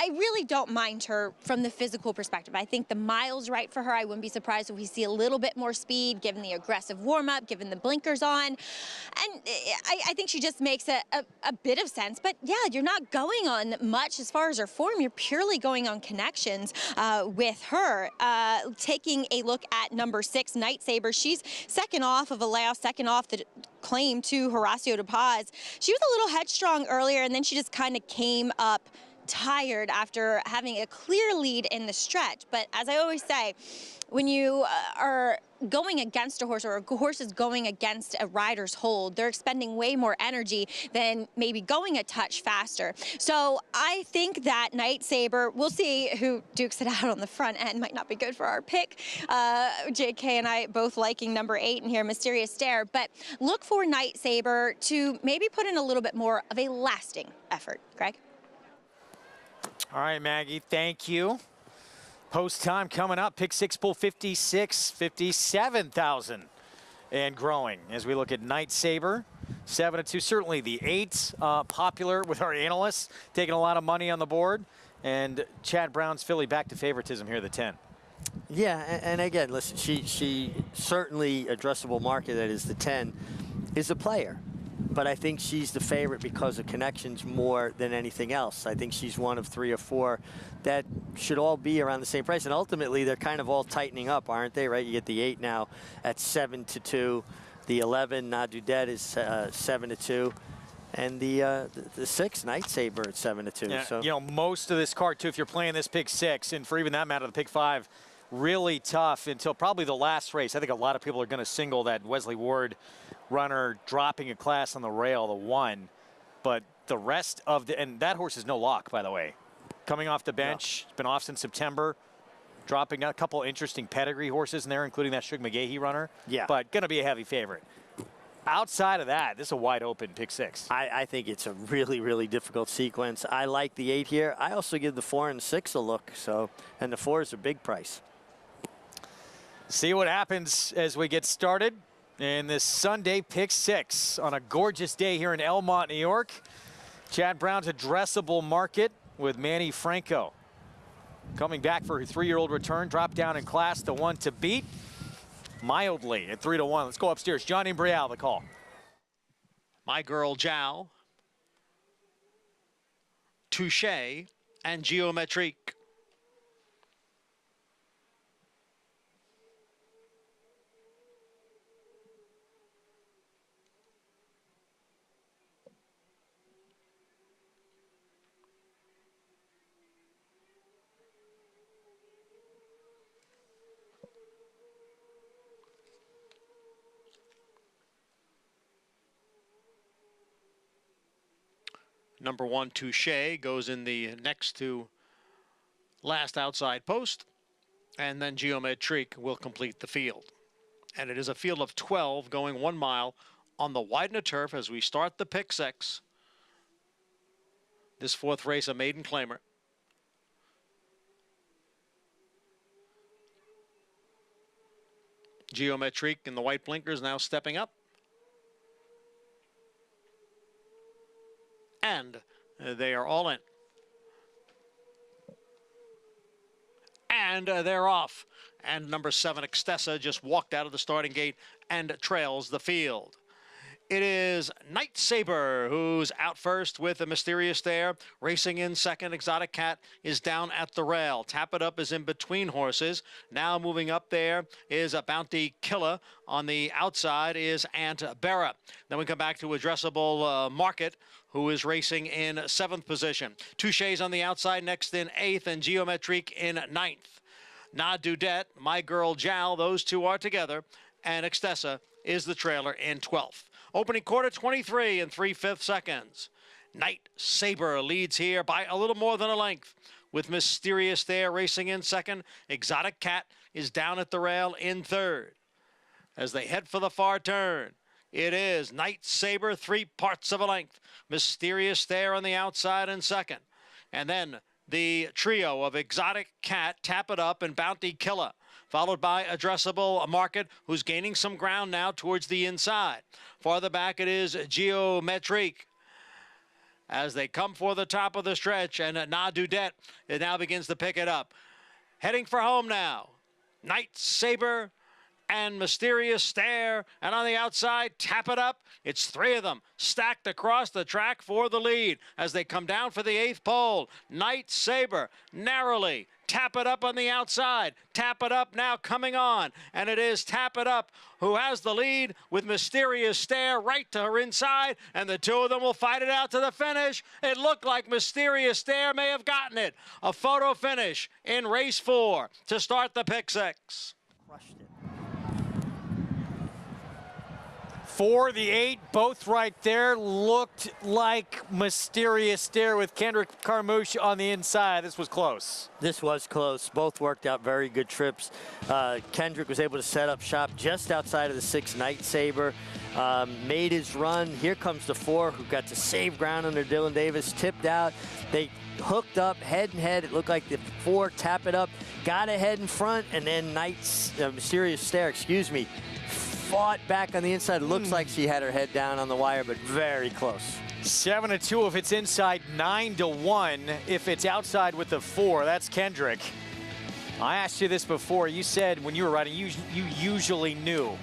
I really don't mind her from the physical perspective. I think the mile's right for her. I wouldn't be surprised if we see a little bit more speed, given the aggressive warm-up, given the blinkers on. And I think she just makes a bit of sense. But yeah, you're not going on much as far as her form. You're purely going on connections with her. Taking a look at number 6, Night Saber. She's second off of Allow, second off the claim to Horacio de Paz. She was a little headstrong earlier, and then she just kind of came up tired after having a clear lead in the stretch. But as I always say, when you are going against a horse, or a horse is going against a rider's hold, they're expending way more energy than maybe going a touch faster. So I think that Night Saber, we'll see who dukes it out on the front end, might not be good for our pick. JK and I both liking number 8 in here, Mysterious Stare, but look for Night Saber to maybe put in a little bit more of a lasting effort. Greg? All right, Maggie, thank you. Post time coming up. Pick 6 pull 56, 57,000 and growing as we look at Night Saber. 7-2, certainly the 8 popular with our analysts, taking a lot of money on the board. And Chad Brown's filly back to favoritism here, the 10. Yeah, and again, listen, she certainly addressable market, that is the 10, is a player. But I think she's the favorite because of connections more than anything else. I think she's one of 3 or 4 that should all be around the same price. And ultimately, they're kind of all tightening up, aren't they? Right? You get the 8 now at 7-2. The 11, Nadudet, is 7-2. And the 6, Night Saber, at 7-2. Yeah, so, you know, most of this card, too, if you're playing this pick 6, and for even that matter, the pick 5, really tough until probably the last race. I think a lot of people are going to single that Wesley Ward runner dropping a class on the rail, the 1. But the rest of the, and that horse is no lock, by the way. Coming off the bench, it's been off since September. Dropping a couple interesting pedigree horses in there, including that Shug McGahee runner. Yeah. But going to be a heavy favorite. Outside of that, this is a wide open pick 6. I think it's a really, really difficult sequence. I like the 8 here. I also give the 4 and 6 a look. So, and the 4 is a big price. See what happens as we get started in this Sunday pick 6 on a gorgeous day here in Elmont, New York. Chad Brown's addressable market with Manny Franco coming back for her 3-year-old return. Drop down in class, the 1 to beat mildly at 3-1. Let's go upstairs. Johnny Brial, the call. My Girl Jow, Touche, and Geometrique. Number 1, Touche, goes in the next to last outside post, and then Geometrique will complete the field. And it is a field of 12 going 1 mile on the Widener turf as we start the pick 6. This 4th race, a maiden claimer. Geometrique in the white blinkers now stepping up. And they are all in. And they're off. And number 7, Extessa, just walked out of the starting gate and trails the field. It is Night Saber who's out first with a Mysterious Stare. Racing in second, Exotic Cat is down at the rail. Tap It Up is in between horses. Now moving up there is a Bounty Killer. On the outside is Aunt Bera. Then we come back to Addressable Market, who is racing in 7th position. Touche's on the outside, next in 8th, and Geometrique in 9th. Na Dudette, My Girl Jal, those two are together, and Extessa is the trailer in 12th. Opening quarter, 23 and 3/5 seconds. Night Saber leads here by a little more than a length, with Mysterious Stare racing in second. Exotic Cat is down at the rail in third. As they head for the far turn, it is Night Saber, 3 parts of a length. Mysterious Stare on the outside in second. And then the trio of Exotic Cat, Tap It Up, and Bounty Killer, followed by Addressable Market, who's gaining some ground now towards the inside. Farther back it is Geometrique. As they come for the top of the stretch, and Na Dudette, it now begins to pick it up. Heading for home now, Night Saber and Mysterious Stare, and on the outside, Tap It Up. It's 3 of them stacked across the track for the lead as they come down for the 8th pole. Night Saber narrowly. Tap It Up on the outside. Tap It Up now coming on, and it is Tap It Up who has the lead with Mysterious Stare right to her inside, and the two of them will fight it out to the finish. It looked like Mysterious Stare may have gotten it. A photo finish in race 4 to start the pick 6. Crushed it. 4, the 8, both right there. Looked like Mysterious Stare with Kendrick Carmouche on the inside. This was close. This was close. Both worked out very good trips. Kendrick was able to set up shop just outside of the 6 Night Saber. Made his run. Here comes the 4 who got to save ground under Dylan Davis. Tipped out. They hooked up head and head. It looked like the 4 Tap It Up got ahead in front, and then Mysterious Stare, fought back on the inside. Looks like she had her head down on the wire, but very close. 7-2 if it's inside, 9-1 if it's outside with the 4. That's Kendrick. I asked you this before. You said when you were riding, you usually knew.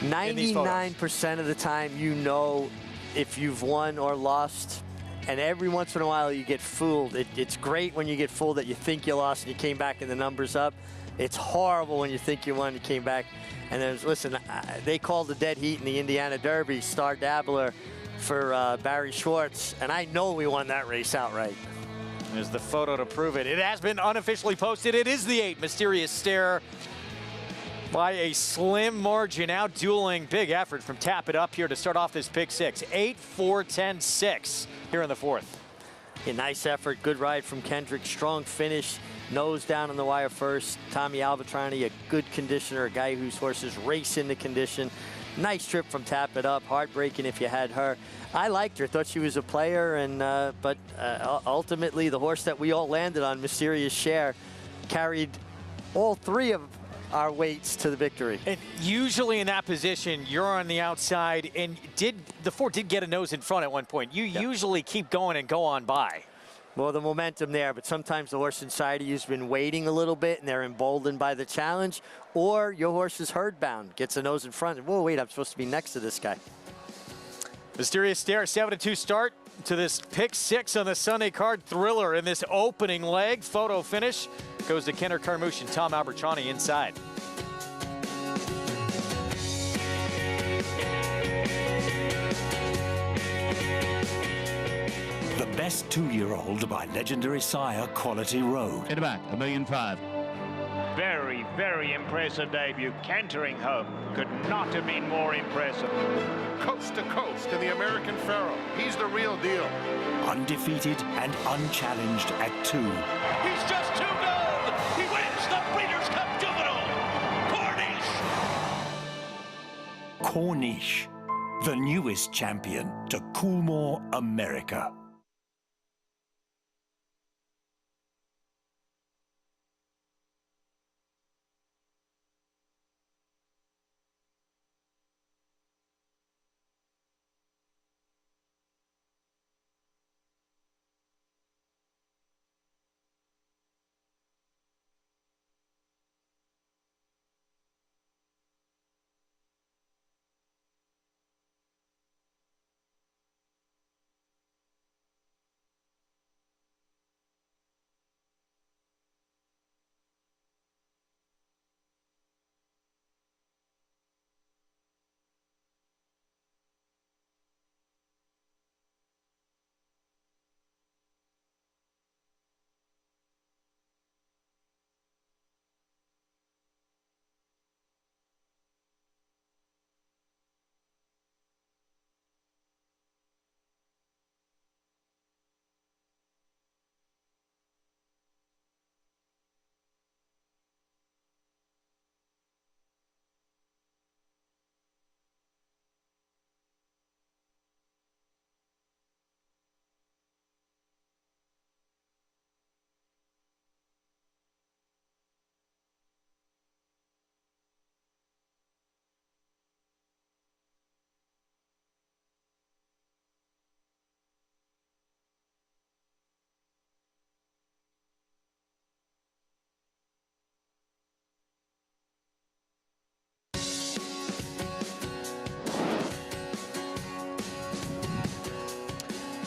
99% of the time, you know if you've won or lost. And every once in a while, you get fooled. It's great when you get fooled that you think you lost and you came back and the number's up. It's horrible when you think you won and you came back. And there's, listen, they called the dead heat in the Indiana Derby, Star Dabbler for Barry Schwartz, and I know we won that race outright. There's the photo to prove it. It has been unofficially posted. It is the 8, Mysterious Stare, by a slim margin, out dueling. Big effort from Tap It Up here to start off this pick 6. 8, 4, 10, 6 here in the 4th. A nice effort, good ride from Kendrick, strong finish. Nose down on the wire first. Tommy Alvatrani, a good conditioner, a guy whose horses race into condition. Nice trip from Tap It Up. Heartbreaking if you had her. I liked her, thought she was a player, and but ultimately the horse that we all landed on, Mysterious Stare, carried all 3 of our weights to the victory. And usually in that position, you're on the outside, and the 4 did get a nose in front at one point. You usually keep going and go on by. Well, the momentum there, but sometimes the horse inside of you's been waiting a little bit and they're emboldened by the challenge, or your horse is herd bound, gets a nose in front. Whoa, wait, I'm supposed to be next to this guy. Mysterious Stare, 7-2 start to this pick 6 on the Sunday card. Thriller in this opening leg. Photo finish goes to Kendrick Carmouche and Tom Albertrani inside. The best 2-year-old by legendary sire Quality Road. In the back, $1.5 million. Very, very impressive debut. Cantering home could not have been more impressive. Coast to coast in the American Pharaoh. He's the real deal. Undefeated and unchallenged at 2. He's just too good. He wins the Breeders' Cup Juvenile. Corniche, the newest champion to Coolmore, America.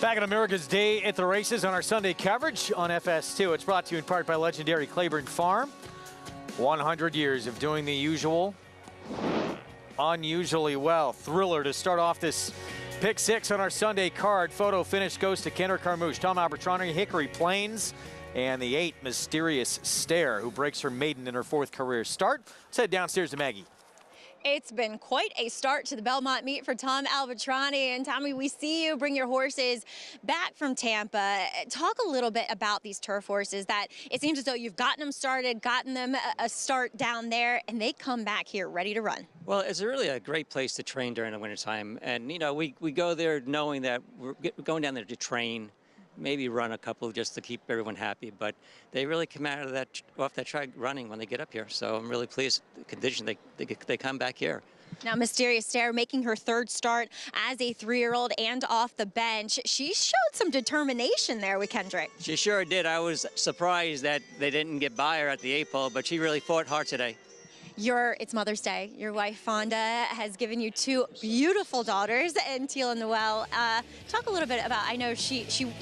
Back on America's Day at the Races on our Sunday coverage on FS2. It's brought to you in part by legendary Claiborne Farm. 100 years of doing the usual, unusually well. Thriller to start off this pick 6 on our Sunday card. Photo finish goes to Kendra Carmouche, Tom Albertrani, Hickory Plains, and the 8, Mysterious Stare, who breaks her maiden in her 4th career start. Let's head downstairs to Maggie. It's been quite a start to the Belmont meet for Tom Albertrani. And Tommy, we see you bring your horses back from Tampa. Talk a little bit about these turf horses that it seems as though you've gotten them started, gotten them a start down there, and they come back here ready to run. Well, it's really a great place to train during the wintertime. And, you know, we go there knowing that we're going down there to train, maybe run a couple just to keep everyone happy, but they really come out of that off that track running when they get up here. So I'm really pleased with the condition they come back here. Now, Mysterious Stare making her 3rd start as a 3-year-old and off the bench. She showed some determination there with Kendrick. She sure did. I was surprised that they didn't get by her at the 8-pole, but she really fought hard today. It's Mother's Day. Your wife, Fonda, has given you 2 beautiful daughters, and Teal and Noelle. Talk a little bit about, I know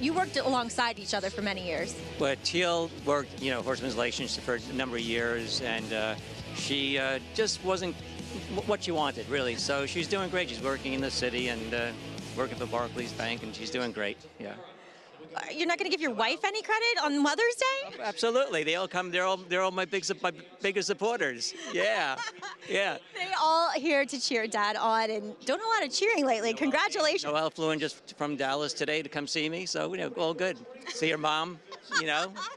you worked alongside each other for many years. But Teal worked, horseman's relations for a number of years, and she just wasn't what she wanted, really. So she's doing great. She's working in the city and working for Barclays Bank, and she's doing great, yeah. You're not going to give your wife any credit on Mother's Day? Absolutely. They all come. They're all my biggest supporters. Yeah, yeah. They all here to cheer Dad on, and don't a lot of cheering lately. Congratulations. Noelle flew in just from Dallas today to come see me, so all good. See your mom,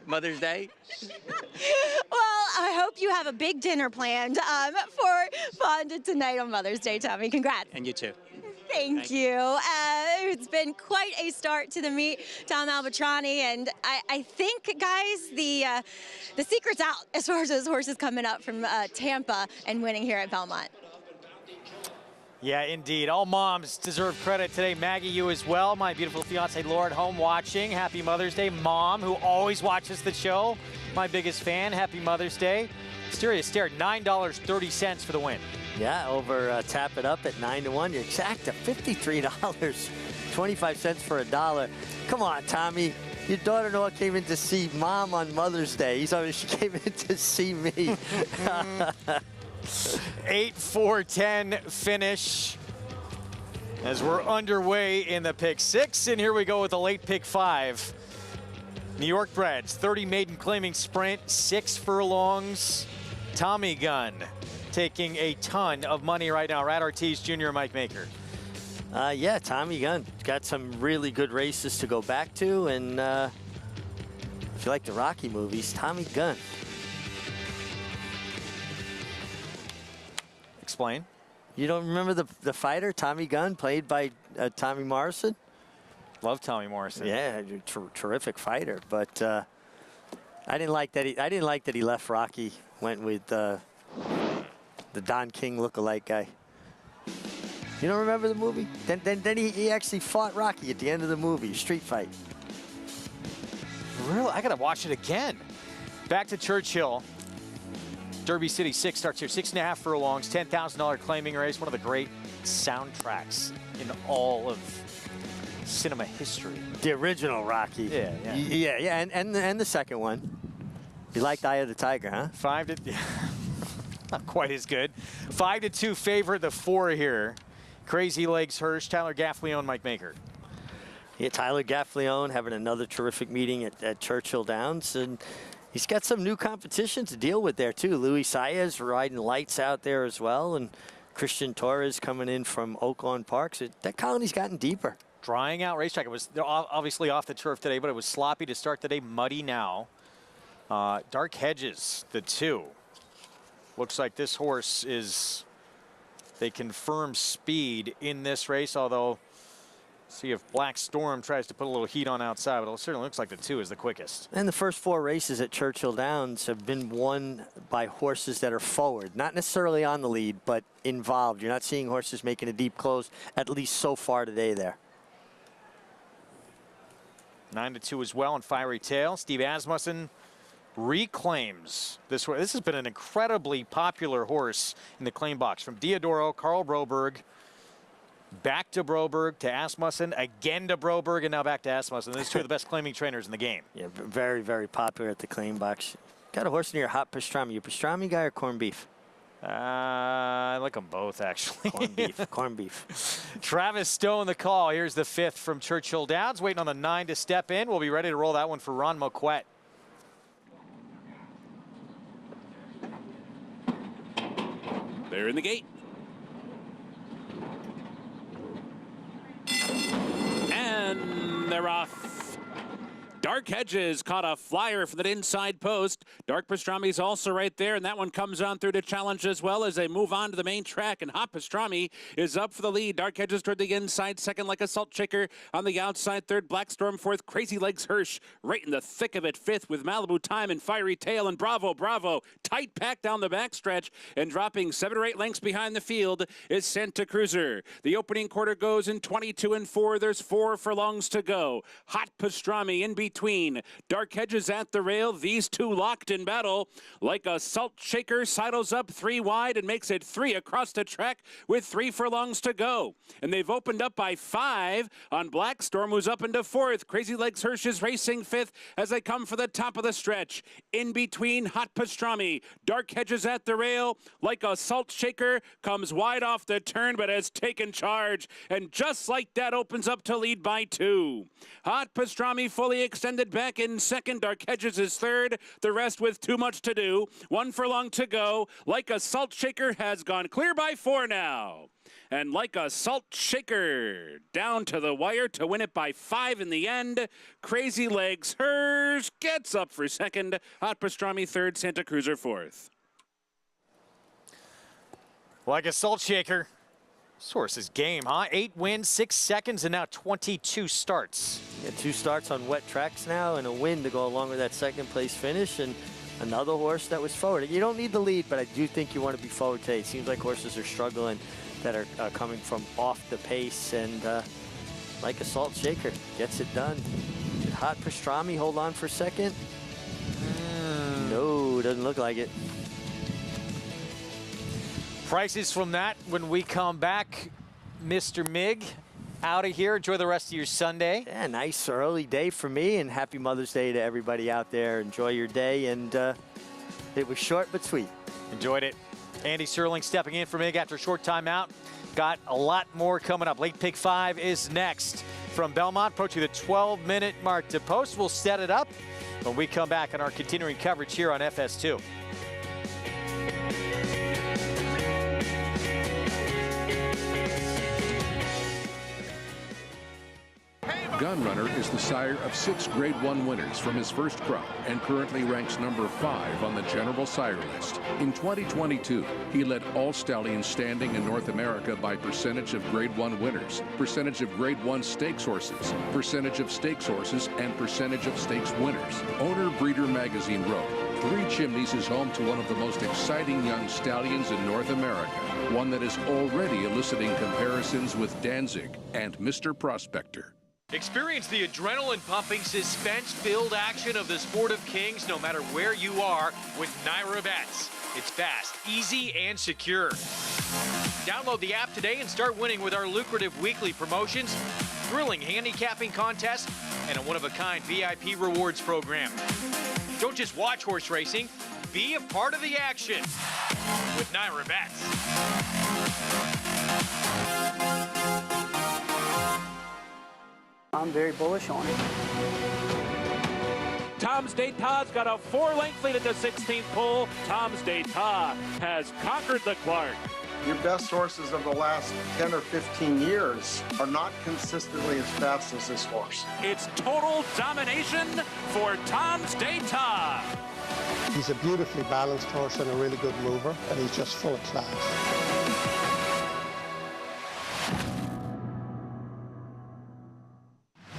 Mother's Day. Well, I hope you have a big dinner planned for Fonda tonight on Mother's Day, Tommy. Congrats. And you too. Thank you. It's been quite a start to the meet, Tom Albertrani, and I think, guys, the secret's out as far as those horses coming up from Tampa and winning here at Belmont. Yeah, indeed. All moms deserve credit today. Maggie, you as well. My beautiful fiance, Laura, at home watching. Happy Mother's Day. Mom, who always watches the show. My biggest fan. Happy Mother's Day. Mysterious Stare, $9.30 for the win. Yeah, over Tap It Up at 9-1. You're exact to $53, 25 cents for $1. Come on, Tommy. Your daughter-in-law came in to see Mom on Mother's Day. She came in to see me. 8-4-10 finish as we're underway in the pick 6. And here we go with the late pick 5. New York breds, 30 maiden claiming sprint, 6 furlongs. Tommy Gunn taking a ton of money right now. Rad Ortiz Jr., Mike Maker. Yeah, Tommy Gunn got some really good races to go back to. And if you like the Rocky movies, Tommy Gunn. Explain. You don't remember the fighter, Tommy Gunn, played by Tommy Morrison? Love Tommy Morrison. Yeah, terrific fighter. But I didn't like that he left Rocky, went with the Don King lookalike guy. You don't remember the movie? Then he actually fought Rocky at the end of the movie, street fight. Really? I gotta watch it again. Back to Churchill. Derby City 6 starts here. 6.5 furlongs, $10,000 claiming race. One of the great soundtracks in all of cinema history. The original Rocky. Yeah. And the second one. You liked Eye of the Tiger, huh? Not quite as good. 5-2 favorite, the 4 here. Crazy Legs Hirsch, Tyler Gaffleone, Mike Maker. Yeah, Tyler Gaffleone having another terrific meeting at Churchill Downs, and he's got some new competition to deal with there too. Luis Saez riding lights out there as well, and Christian Torres coming in from Oaklawn Park. So that colony's gotten deeper. Drying out racetrack. They're obviously off the turf today, but it was sloppy to start the day, muddy now. Dark Hedges, the 2. Looks like this horse they confirm speed in this race, although see if Black Storm tries to put a little heat on outside, but it certainly looks like the 2 is the quickest. And the first 4 races at Churchill Downs have been won by horses that are forward, not necessarily on the lead, but involved. You're not seeing horses making a deep close, at least so far today there. 9-2 as well in Fiery Tail. Steve Asmussen reclaims this horse. This has been an incredibly popular horse in the claim box, from Diodoro, Carl Broberg, back to Broberg, to Asmussen, again to Broberg, and now back to Asmussen. These two are the best claiming trainers in the game. Yeah, very, very popular at the claim box. Got a horse in your hot pastrami. You pastrami guy or corned beef? I like them both, actually. Corned beef. Corned beef. Travis Stone, the call. Here's the 5th from Churchill Downs, waiting on the 9 to step in. We'll be ready to roll that one for Ron Moquette. They're in the gate. And they're off. Dark Hedges caught a flyer for that inside post. Dark Pastrami's also right there, and that one comes on through to challenge as well as they move on to the main track, and Hot Pastrami is up for the lead. Dark Hedges toward the inside, second like a salt shaker. On the outside, third, Black Storm, fourth, Crazy Legs Hirsch. Right in the thick of it, fifth with Malibu Time and Fiery Tail, and Bravo, Bravo. Tight pack down the backstretch, and dropping 7 or 8 lengths behind the field is Santa Cruiser. The opening quarter goes in 22 and 4. There's 4 furlongs to go. Hot Pastrami in between. Dark Hedges at the rail. These two locked in battle. Like a salt shaker, sidles up 3 wide and makes it 3 across the track with 3 furlongs to go. And they've opened up by 5 on Black Storm, who's up into 4th. Crazy Legs Hirsch is racing 5th as they come for the top of the stretch. In between, Hot Pastrami. Dark Hedges at the rail. Like a salt shaker, comes wide off the turn but has taken charge. And just like that, opens up to lead by 2. Hot Pastrami fully extended back in second. Dark Hedges is third. The rest with too much to do. 1 furlong to go. Like a salt shaker has gone clear by 4 now. And like a salt shaker, down to the wire to win it by 5 in the end. Crazy Legs Hirsch gets up for second. Hot Pastrami third. Santa Cruiser fourth. Like a salt shaker. Source's game, huh? 8 wins, 6 seconds, and now 22 starts. Yeah, 2 starts on wet tracks now and a win to go along with that second place finish, and another horse that was forward. You don't need the lead, but I do think you want to be forward today. It seems like horses are struggling that are coming from off the pace, and like a salt shaker, gets it done. Did Hot Pastrami hold on for second? No, doesn't look like it. Prices from that when we come back. Mr. Mig, out of here. Enjoy the rest of your Sunday. Yeah, nice early day for me, and happy Mother's Day to everybody out there. Enjoy your day, and it was short but sweet. Enjoyed it. Andy Serling stepping in for Mig after a short timeout. Got a lot more coming up. Late Pick 5 is next. From Belmont, approaching the 12-minute mark to post. We'll set it up when we come back on our continuing coverage here on FS2. Gunrunner is the sire of 6 Grade 1 winners from his first crop and currently ranks number 5 on the general sire list. In 2022, he led all stallions standing in North America by percentage of Grade 1 winners, percentage of Grade 1 stakes horses, percentage of stakes horses, and percentage of stakes winners. Owner Breeder Magazine wrote, 3 Chimneys is home to one of the most exciting young stallions in North America, one that is already eliciting comparisons with Danzig and Mr. Prospector. Experience the adrenaline-pumping, suspense-filled action of the Sport of Kings no matter where you are with Naira Bets. It's fast, easy, and secure. Download the app today and start winning with our lucrative weekly promotions, thrilling handicapping contests, and a one-of-a-kind VIP rewards program. Don't just watch horse racing, be a part of the action with Naira Bets. I'm very bullish on it. Tom's D'Etat's got a 4-length lead at the 16th pole. Tom's D'Etat has conquered the Clark. Your best horses of the last 10 or 15 years are not consistently as fast as this horse. It's total domination for Tom's D'Etat. He's a beautifully balanced horse and a really good mover, and he's just full of class.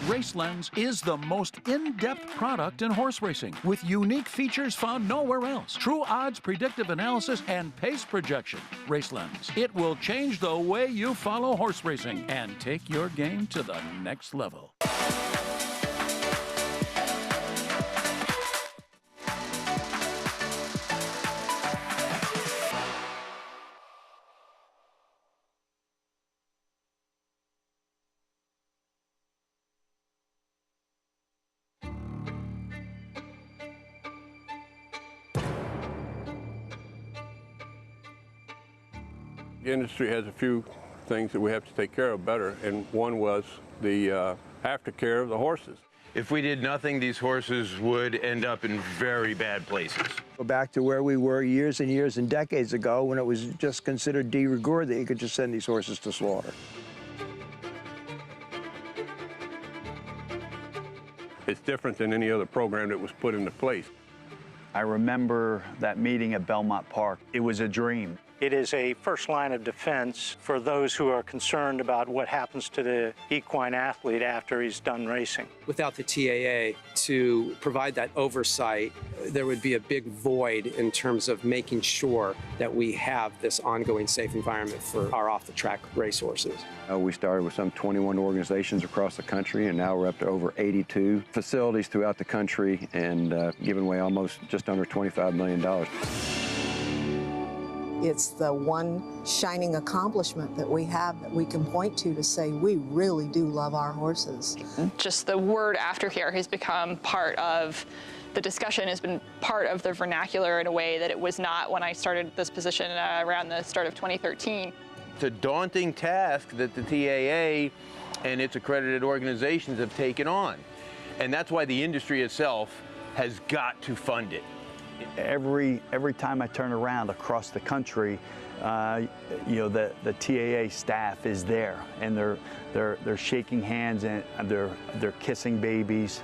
RaceLens is the most in-depth product in horse racing, with unique features found nowhere else. True odds, predictive analysis, and pace projection. RaceLens. It will change the way you follow horse racing and take your game to the next level. industry has a few things that we have to take care of better, and one was the aftercare of the horses. If we did nothing, these horses would end up in very bad places. Go back to where we were years and years and decades ago when it was just considered de rigueur that you could just send these horses to slaughter. It's different than any other program that was put into place. I remember that meeting at Belmont Park. It was a dream. It is a first line of defense for those who are concerned about what happens to the equine athlete after he's done racing. Without the TAA to provide that oversight, there would be a big void in terms of making sure that we have this ongoing safe environment for our off-the-track racehorses. We started with some 21 organizations across the country, and now we're up to over 82 facilities throughout the country and giving away almost just under $25 million. It's the one shining accomplishment that we have that we can point to say we really do love our horses. Just the word aftercare has become part of the discussion, has been part of the vernacular in a way that it was not when I started this position around the start of 2013. It's a daunting task that the TAA and its accredited organizations have taken on. And that's why the industry itself has got to fund it. Every time I turn around across the country, you know, the TAA staff is there, and they're shaking hands and they're kissing babies,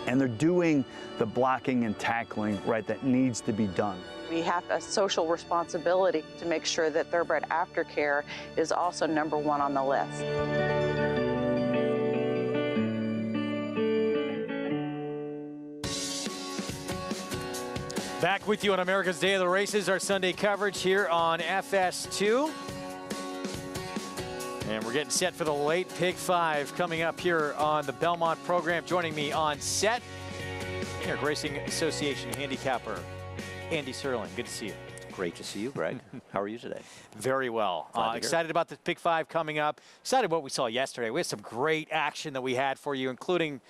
and they're doing the blocking and tackling right that needs to be done. We have a social responsibility to make sure that thoroughbred aftercare is also #1 on the list. Back with you on America's Day of the Races, our Sunday coverage here on FS2. And we're getting set for the late Pick 5 coming up here on the Belmont program. Joining me on set, New York Racing Association handicapper, Andy Serling. Good to see you. Great to see you, Greg. How are you today? Very well. Excited about the Pick 5 coming up. Excited what we saw yesterday. We had some great action that we had for you, including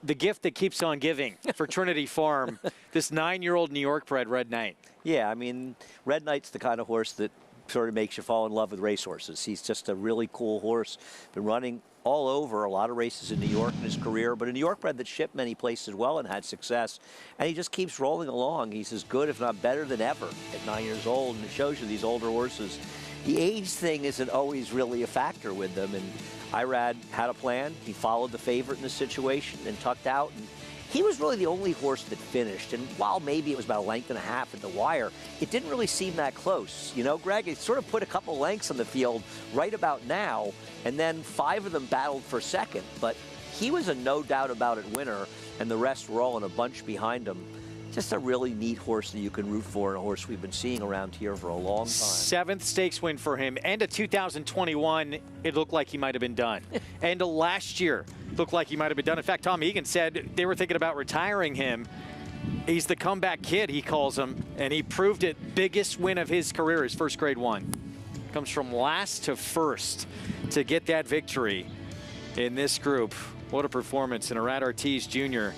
the gift that keeps on giving for Trinity Farm, this 9-year-old New York bred Red Knight. Yeah, I mean, Red Knight's the kind of horse that sort of makes you fall in love with racehorses. He's just a really cool horse. Been running all over a lot of races in New York in his career, but a New York bred that shipped many places well and had success. And he just keeps rolling along. He's as good, if not better than ever at 9 years old. And it shows you these older horses, the age thing isn't always really a factor with them. And Irad had a plan. He followed the favorite in the situation and tucked out. And he was really the only horse that finished. And while maybe it was about a length and a half at the wire, it didn't really seem that close. You know, Greg, it sort of put a couple lengths on the field right about now. And then 5 of them battled for second. But he was a no doubt about it winner. And the rest were all in a bunch behind him. Just a really neat horse that you can root for, and a horse we've been seeing around here for a long time. 7th stakes win for him. End of 2021, it looked like he might have been done. End of last year, looked like he might have been done. In fact, Tom Egan said they were thinking about retiring him. He's the comeback kid, he calls him, and he proved it. Biggest win of his career, his first Grade 1. Comes from last to first to get that victory in this group. What a performance. And Irad Ortiz Jr.,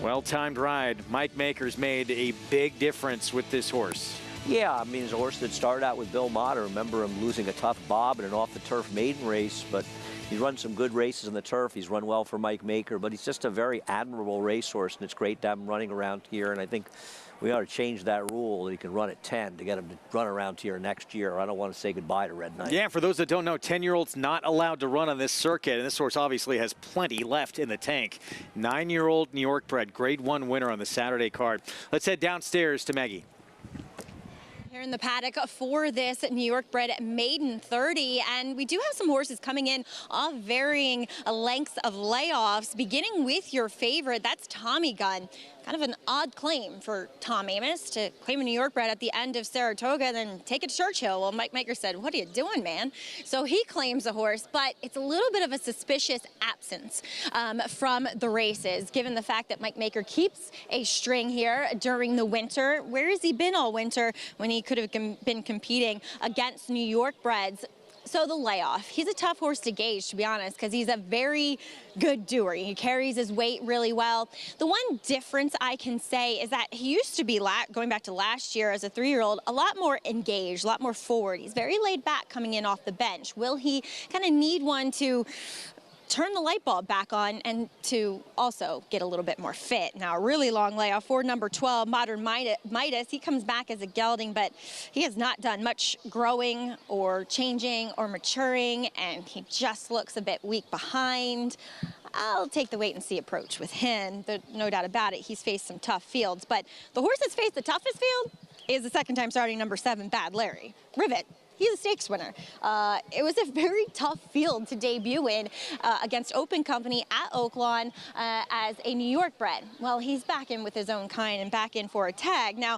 well-timed ride. Mike Maker's made a big difference with this horse. Yeah, I mean, it's a horse that started out with Belmont. I remember him losing a tough bob in an off-the-turf maiden race, but he's run some good races on the turf. He's run well for Mike Maker, but he's just a very admirable racehorse, and it's great to have him running around here. And I think we ought to change that rule that he can run at 10 to get him to run around here next year. I don't want to say goodbye to Red Knight. Yeah, for those that don't know, 10-year-olds not allowed to run on this circuit, and this horse obviously has plenty left in the tank. 9-year-old New York bred, Grade 1 winner on the Saturday card. Let's head downstairs to Maggie. Here in the paddock for this New York bred maiden 30, and we do have some horses coming in off varying lengths of layoffs, beginning with your favorite. That's Tommy Gun. Kind of an odd claim for Tom Amis to claim a New York bred at the end of Saratoga and then take it to Churchill. Well, Mike Maker said, "What are you doing, man?" So he claims a horse, but it's a little bit of a suspicious absence from the races, given the fact that Mike Maker keeps a string here during the winter. Where has he been all winter when he could have been competing against New York breds? So the layoff, he's a tough horse to gauge, to be honest, because he's a very good doer. He carries his weight really well. The one difference I can say is that he used to be, going back to last year as a 3-year-old, a lot more engaged, a lot more forward. He's very laid back coming in off the bench. Will he kind of need one to turn the light bulb back on and to also get a little bit more fit? Now, a really long layoff for number 12, Modern Midas. He comes back as a gelding, but he has not done much growing or changing or maturing, and he just looks a bit weak behind. I'll take the wait-and-see approach with him. There's no doubt about it. He's faced some tough fields, but the horse that's faced the toughest field is the second time starting number 7, Bad Larry. Rivet. He's a stakes winner. It was a very tough field to debut in against Open Company at Oaklawn as a New York bred. Well, he's back in with his own kind and back in for a tag. Now,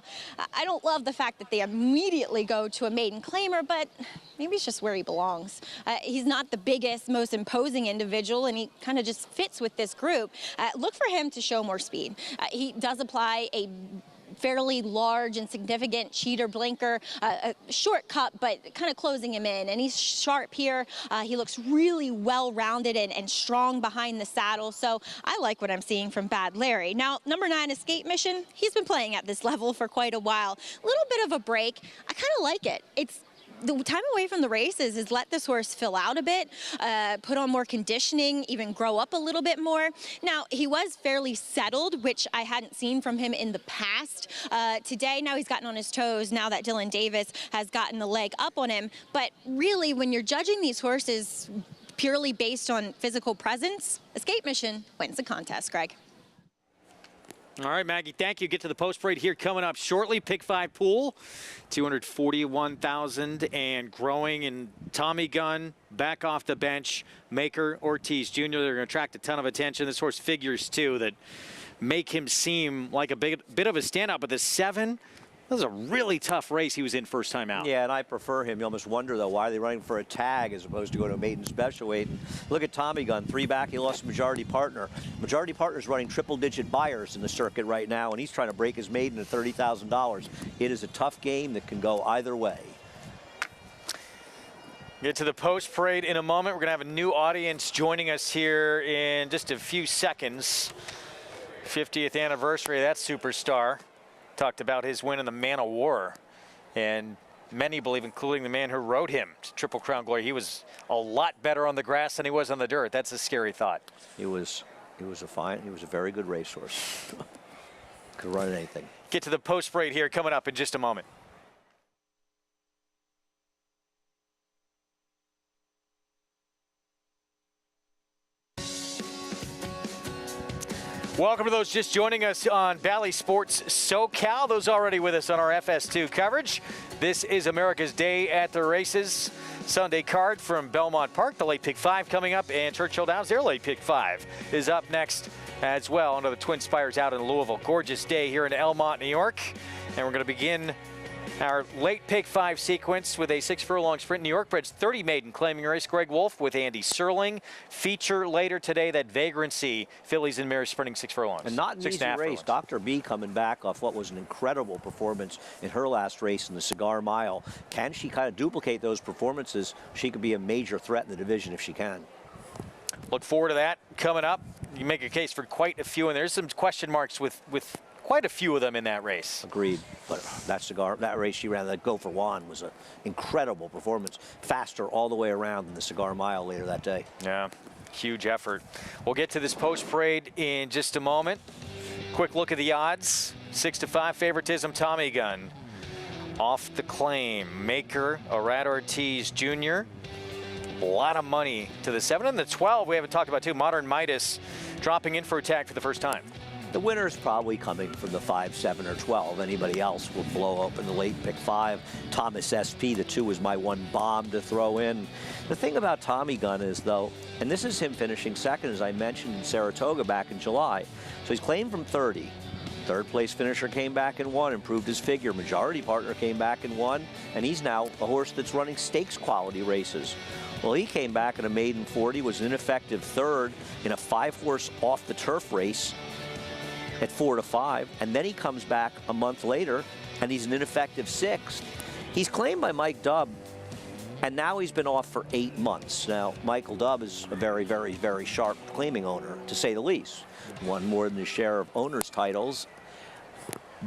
I don't love the fact that they immediately go to a maiden claimer, but maybe it's just where he belongs. He's not the biggest, most imposing individual, and he kind of just fits with this group. Look for him to show more speed. He does apply a fairly large and significant cheater blinker, a short cut, but kind of closing him in. And he's sharp here. He looks really well-rounded and strong behind the saddle. So I like what I'm seeing from Bad Larry. Now, number 9, Escape Mission. He's been playing at this level for quite a while. A little bit of a break. I kind of like it. It's the time away from the races is let this horse fill out a bit, put on more conditioning, even grow up a little bit more. Now, he was fairly settled, which I hadn't seen from him in the past. Today, now he's gotten on his toes now that Dylan Davis has gotten the leg up on him. But really, when you're judging these horses purely based on physical presence, Escape Mission wins the contest, Greg. All right, Maggie, thank you. Get to the post parade here coming up shortly. Pick 5 pool, 241,000 and growing. And Tommy Gunn back off the bench. Maker Ortiz Jr. They're going to attract a ton of attention. This horse figures too that make him seem like a bit of a standout. But the 7. That was a really tough race he was in first time out. Yeah, and I prefer him. You almost wonder, though, why are they running for a tag as opposed to go to a maiden special weight? And look at Tommy Gunn, 3 back. He lost Majority Partner. Majority Partner's running triple-digit buyers in the circuit right now, and he's trying to break his maiden at $30,000. It is a tough game that can go either way. Get to the post parade in a moment. We're going to have a new audience joining us here in just a few seconds. 50th anniversary of that superstar. Talked about his win in the Man of War, and many believe, including the man who rode him to Triple Crown Glory, he was a lot better on the grass than he was on the dirt. That's a scary thought. He was a very good racehorse. Could run anything. Get to the post parade here coming up in just a moment. Welcome to those just joining us on Bally Sports SoCal. Those already with us on our FS2 coverage. This is America's Day at the Races. Sunday card from Belmont Park. The late pick 5 coming up, and Churchill Downs, their late pick 5 is up next as well under the Twin Spires out in Louisville. Gorgeous day here in Elmont, New York. And we're going to begin our late pick 5 sequence with a 6 furlong sprint. New York Bred's 30 maiden claiming race. Greg Wolf with Andy Serling. Feature later today, that Vagrancy Fillies and Mares sprinting 6 furlongs. And not an easy race. Dr. B coming back off what was an incredible performance in her last race in the Cigar Mile. Can she kind of duplicate those performances? She could be a major threat in the division if she can. Look forward to that coming up. You make a case for quite a few, and there's some question marks with quite a few of them in that race. Agreed. But that race she ran, that Go for Juan, was an incredible performance. Faster all the way around in the Cigar Mile later that day. Yeah, huge effort. We'll get to this post parade in just a moment. Quick look at the odds. 6-5 favoritism, Tommy Gunn. Off the claim, Maker, Arad Ortiz Jr. A lot of money to the 7 and the 12. We haven't talked about too. Modern Midas dropping in for attack for the first time. The winner's probably coming from the 5, 7, or 12. Anybody else will blow up in the late pick 5. Thomas SP, the 2 is my one bomb to throw in. The thing about Tommy Gunn is, though, and this is him finishing second, as I mentioned, in Saratoga back in July. So he's claimed from 30. Third place finisher came back and won, improved his figure. Majority Partner came back and won, and he's now a horse that's running stakes quality races. Well, he came back in a maiden 40, was an ineffective third in a 5-horse off the turf race at 4-5, and then he comes back a month later and he's an ineffective 6th. He's claimed by Mike Dubb And now he's been off for 8 months. Now, Michael Dubb is a very, very, very sharp claiming owner, to say the least. Won more than his share of owners' titles.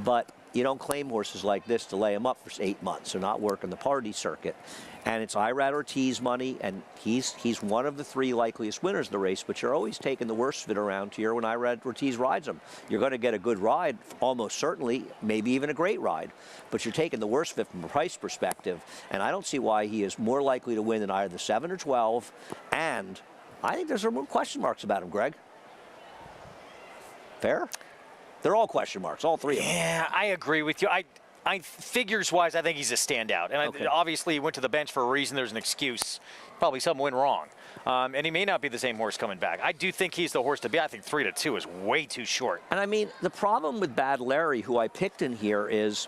But you don't claim horses like this to lay them up for 8 months. They're not working the party circuit. And it's Irad Ortiz money, and he's one of the 3 likeliest winners of the race, but you're always taking the worst of it around here when Irad Ortiz rides him. You're going to get a good ride, almost certainly, maybe even a great ride, but you're taking the worst of it from a price perspective, and I don't see why he is more likely to win than either the 7 or 12, and I think there's some question marks about him, Greg. Fair? They're all question marks, all 3 of them. Yeah, I agree with you. Figures-wise, I think he's a standout. And obviously, he went to the bench for a reason. There's an excuse. Probably something went wrong. And he may not be the same horse coming back. I do think he's the horse to be. I think 3-2 is way too short. And I mean, the problem with Bad Larry, who I picked in here, is,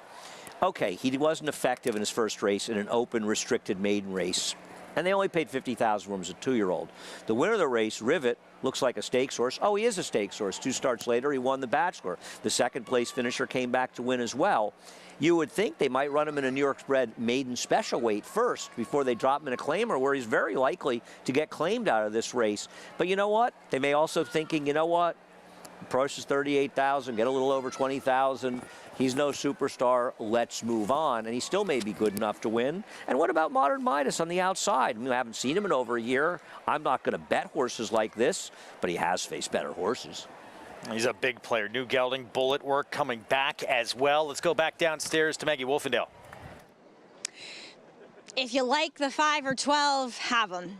okay, he wasn't effective in his first race in an open, restricted maiden race. And they only paid $50,000 for him as a 2-year-old. The winner of the race, Rivet, looks like a stakes horse. Oh, he is a stakes horse. 2 starts later, he won the Bachelor. The second-place finisher came back to win as well. You would think they might run him in a New York bred maiden special weight first before they drop him in a claimer, where he's very likely to get claimed out of this race. But you know what? They may also thinking, you know what? The price is $38,000, get a little over $20,000. He's no superstar. Let's move on. And he still may be good enough to win. And what about Modern Midas on the outside? I mean, I haven't seen him in over a year. I'm not going to bet horses like this, but he has faced better horses. He's a big player. New gelding, bullet work coming back as well. Let's go back downstairs to Maggie Wolfendale. If you like the 5 or 12, have them.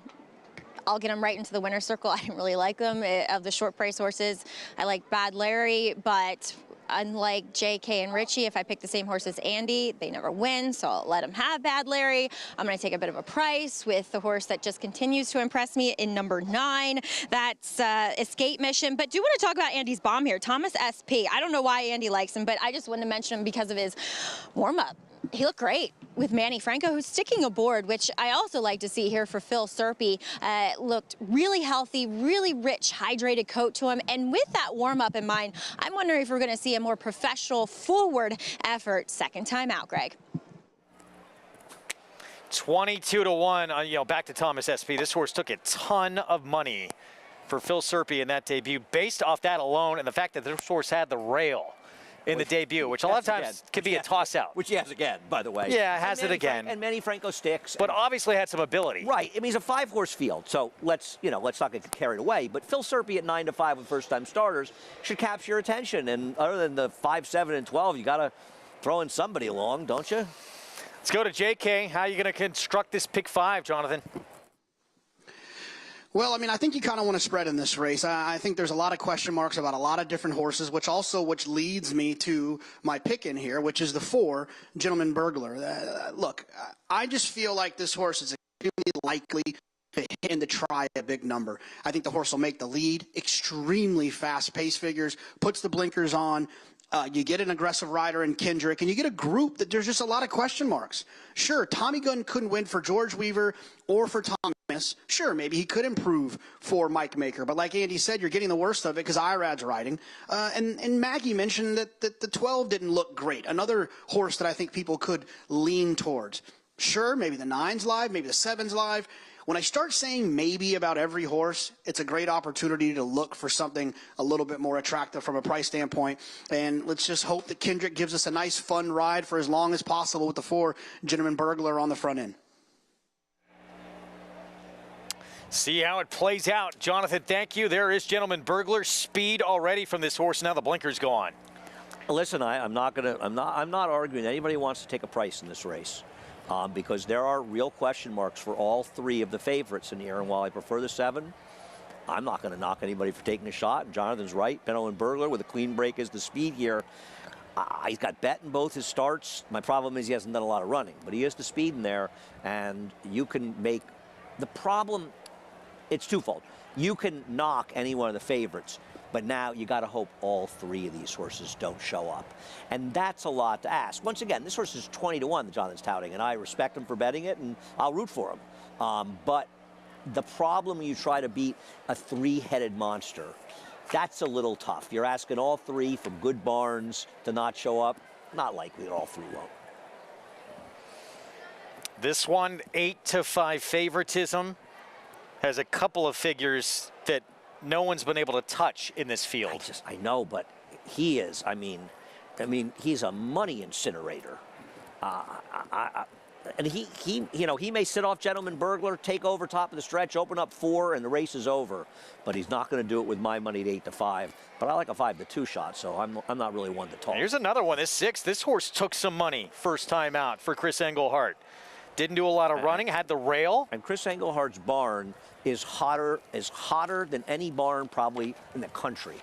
I'll get them right into the winner's circle. I didn't really like them. Of the short price horses, I like Bad Larry, but unlike JK and Richie, if I pick the same horse as Andy, they never win, so I'll let him have Bad Larry. I'm going to take a bit of a price with the horse that just continues to impress me in number 9. That's Escape Mission. But do want to talk about Andy's bomb here, Thomas SP. I don't know why Andy likes him, but I just wanted to mention him because of his warm-up. He looked great with Manny Franco, who's sticking aboard, which I also like to see here for Phil Serpy. Looked really healthy, really rich, hydrated coat to him. And with that warm-up in mind, I'm wondering if we're going to see a more professional forward effort second time out, Greg. 22-1, back to Thomas SP. This horse took a ton of money for Phil Serpy in that debut based off that alone and the fact that this horse had the rail in the debut, which a lot of times could be a toss-out. Which he has again, by the way. Yeah, has it again. And Manny Franco sticks. But obviously had some ability. Right. I mean, he's a 5-horse field, so let's not get carried away. But Phil Serpy at 9-5 with first-time starters should capture your attention. And other than the 5, 7, and 12, you got to throw in somebody along, don't you? Let's go to JK. How are you going to construct this pick 5, Jonathan? Well, I mean, I think you kind of want to spread in this race. I think there's a lot of question marks about a lot of different horses, which leads me to my pick in here, which is the 4, Gentleman Burglar. Look, I just feel like this horse is extremely likely to hit and to try a big number. I think the horse will make the lead, extremely fast pace figures, puts the blinkers on. You get an aggressive rider in Kendrick, and you get a group that there's just a lot of question marks. Sure, Tommy Gunn couldn't win for George Weaver or for Thomas. Sure, maybe he could improve for Mike Maker. But like Andy said, you're getting the worst of it because Irad's riding. And Maggie mentioned that the 12 didn't look great. Another horse that I think people could lean towards. Sure, maybe the 9's live, maybe the 7's live. When I start saying maybe about every horse, it's a great opportunity to look for something a little bit more attractive from a price standpoint. And let's just hope that Kendrick gives us a nice, fun ride for as long as possible with the 4, Gentleman Burglar on the front end. See how it plays out. Jonathan, thank you. There is Gentleman Burglar. Speed already from this horse. Now the blinkers go on. Listen, I'm not arguing anybody wants to take a price in this race. Because there are real question marks for all 3 of the favorites in here. And while I prefer the 7, I'm not going to knock anybody for taking a shot. And Jonathan's right. Gentleman Burglar with a clean break is the speed here. He's got bet in both his starts. My problem is he hasn't done a lot of running. But he has the speed in there. And you can make the problem, it's twofold. You can knock any one of the favorites. But now you got to hope all 3 of these horses don't show up. And that's a lot to ask. Once again, this horse is 20-1 that Jonathan's touting, and I respect him for betting it, and I'll root for him. But the problem when you try to beat a 3-headed monster, that's a little tough. You're asking all 3 from good barns to not show up. Not likely that all 3 won't. This one, 8-5 favoritism, has a couple of figures that no one's been able to touch in this field. I know, but he is. I mean, he's a money incinerator. And he may sit off Gentleman Burglar, take over top of the stretch, open up 4, and the race is over. But he's not going to do it with my money at 8-5. But I like a 5-2 shot, so I'm not really one to talk. Here's another one. This 6. This horse took some money first time out for Chris Engelhardt. Didn't do a lot of running, had the rail. And Chris Engelhardt's barn is hotter than any barn probably in the country.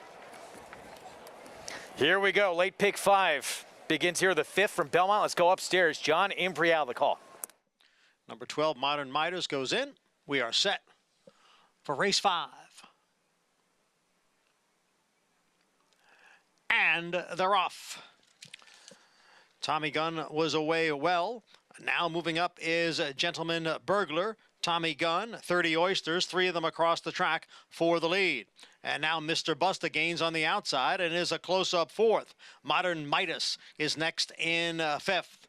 Here we go, late pick 5. Begins here the 5th from Belmont. Let's go upstairs. John Imbrial, the call. Number 12, Modern Midas, goes in. We are set for race 5. And they're off. Tommy Gunn was away well. Now moving up is Gentleman Burglar. Tommy Gunn, 30 oysters, 3 of them across the track for the lead. And now Mr. Busta gains on the outside and is a close-up 4th. Modern Midas is next in 5th.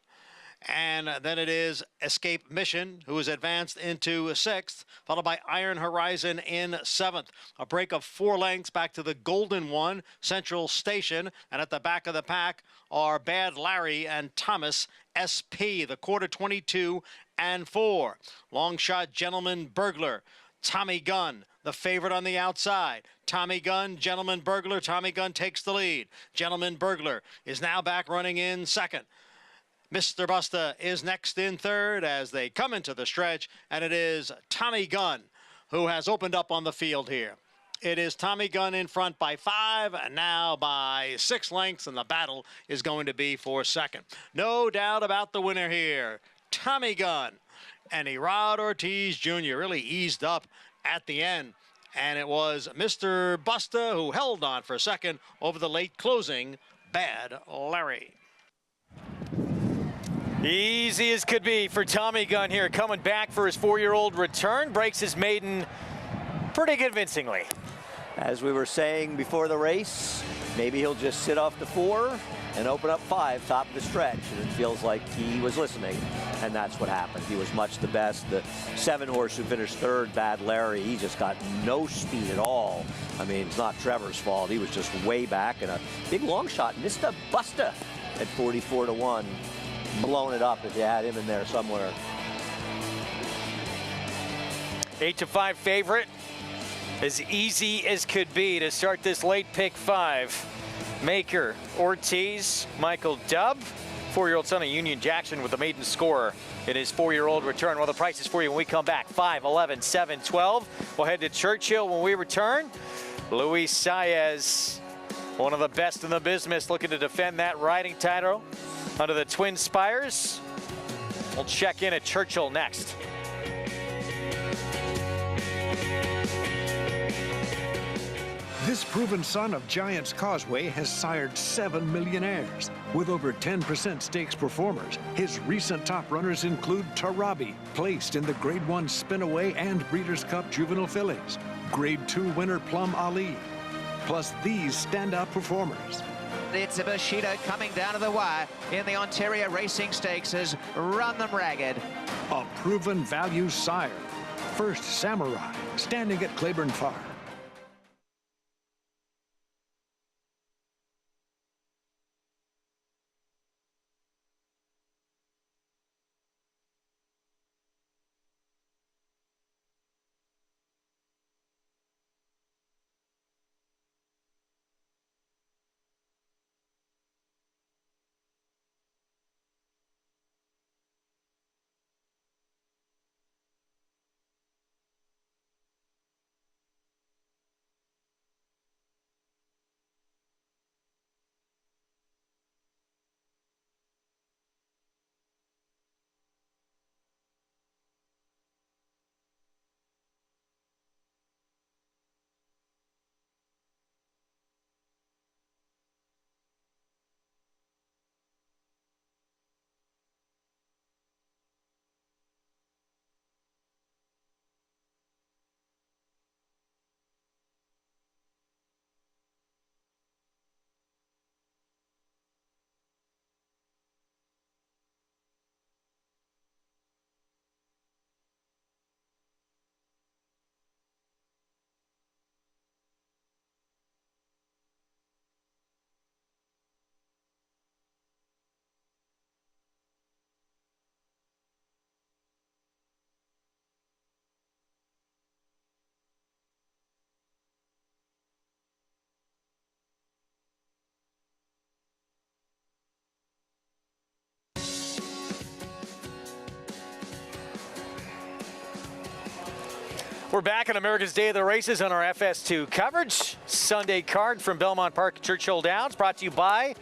And then it is Escape Mission, who is advanced into 6th, followed by Iron Horizon in 7th. A break of 4 lengths back to the Golden One, Central Station. And at the back of the pack are Bad Larry and Thomas SP, the quarter 22 and 4. Long shot Gentleman Burglar. Tommy Gunn, the favorite on the outside. Tommy Gunn, Gentleman Burglar. Tommy Gunn takes the lead. Gentleman Burglar is now back running in 2nd. Mr. Busta is next in 3rd as they come into the stretch, and it is Tommy Gunn who has opened up on the field here. It is Tommy Gunn in front by 5, and now by 6 lengths, and the battle is going to be for 2nd. No doubt about the winner here, Tommy Gunn. And Erod Ortiz Jr. really eased up at the end. And it was Mr. Busta who held on for 2nd over the late closing Bad Larry. Easy as could be for Tommy Gunn here, coming back for his 4-year-old return. Breaks his maiden pretty convincingly. As we were saying before the race, maybe he'll just sit off the 4 and open up 5, top of the stretch. And it feels like he was listening, and that's what happened. He was much the best. The 7 horse who finished 3rd, Bad Larry, he just got no speed at all. I mean, it's not Trevor's fault. He was just way back, and a big long shot. Mr. Busta at 44-1. Blown it up if you had him in there somewhere. 8-5 favorite. As easy as could be to start this late pick 5. Maker, Ortiz, Michael Dubb, 4-year-old son of Union Jackson with the maiden scorer in his 4-year-old return. Well, the prices for you when we come back, 5, 11, 7, 12. We'll head to Churchill when we return. Luis Saez, one of the best in the business, looking to defend that riding title under the Twin Spires. We'll check in at Churchill next. This proven son of Giants Causeway has sired 7 millionaires. With over 10% stakes performers, his recent top runners include Tarabi, placed in the Grade 1 Spinaway and Breeders' Cup Juvenile Fillies, Grade 2 winner Plum Ali, plus these standout performers. It's a Bushido coming down to the wire in the Ontario Racing Stakes has run them ragged. A proven value sire. First Samurai, standing at Claiborne Farm. We're back on America's Day of the Races on our FS2 coverage. Sunday card from Belmont Park, Churchill Downs, brought to you by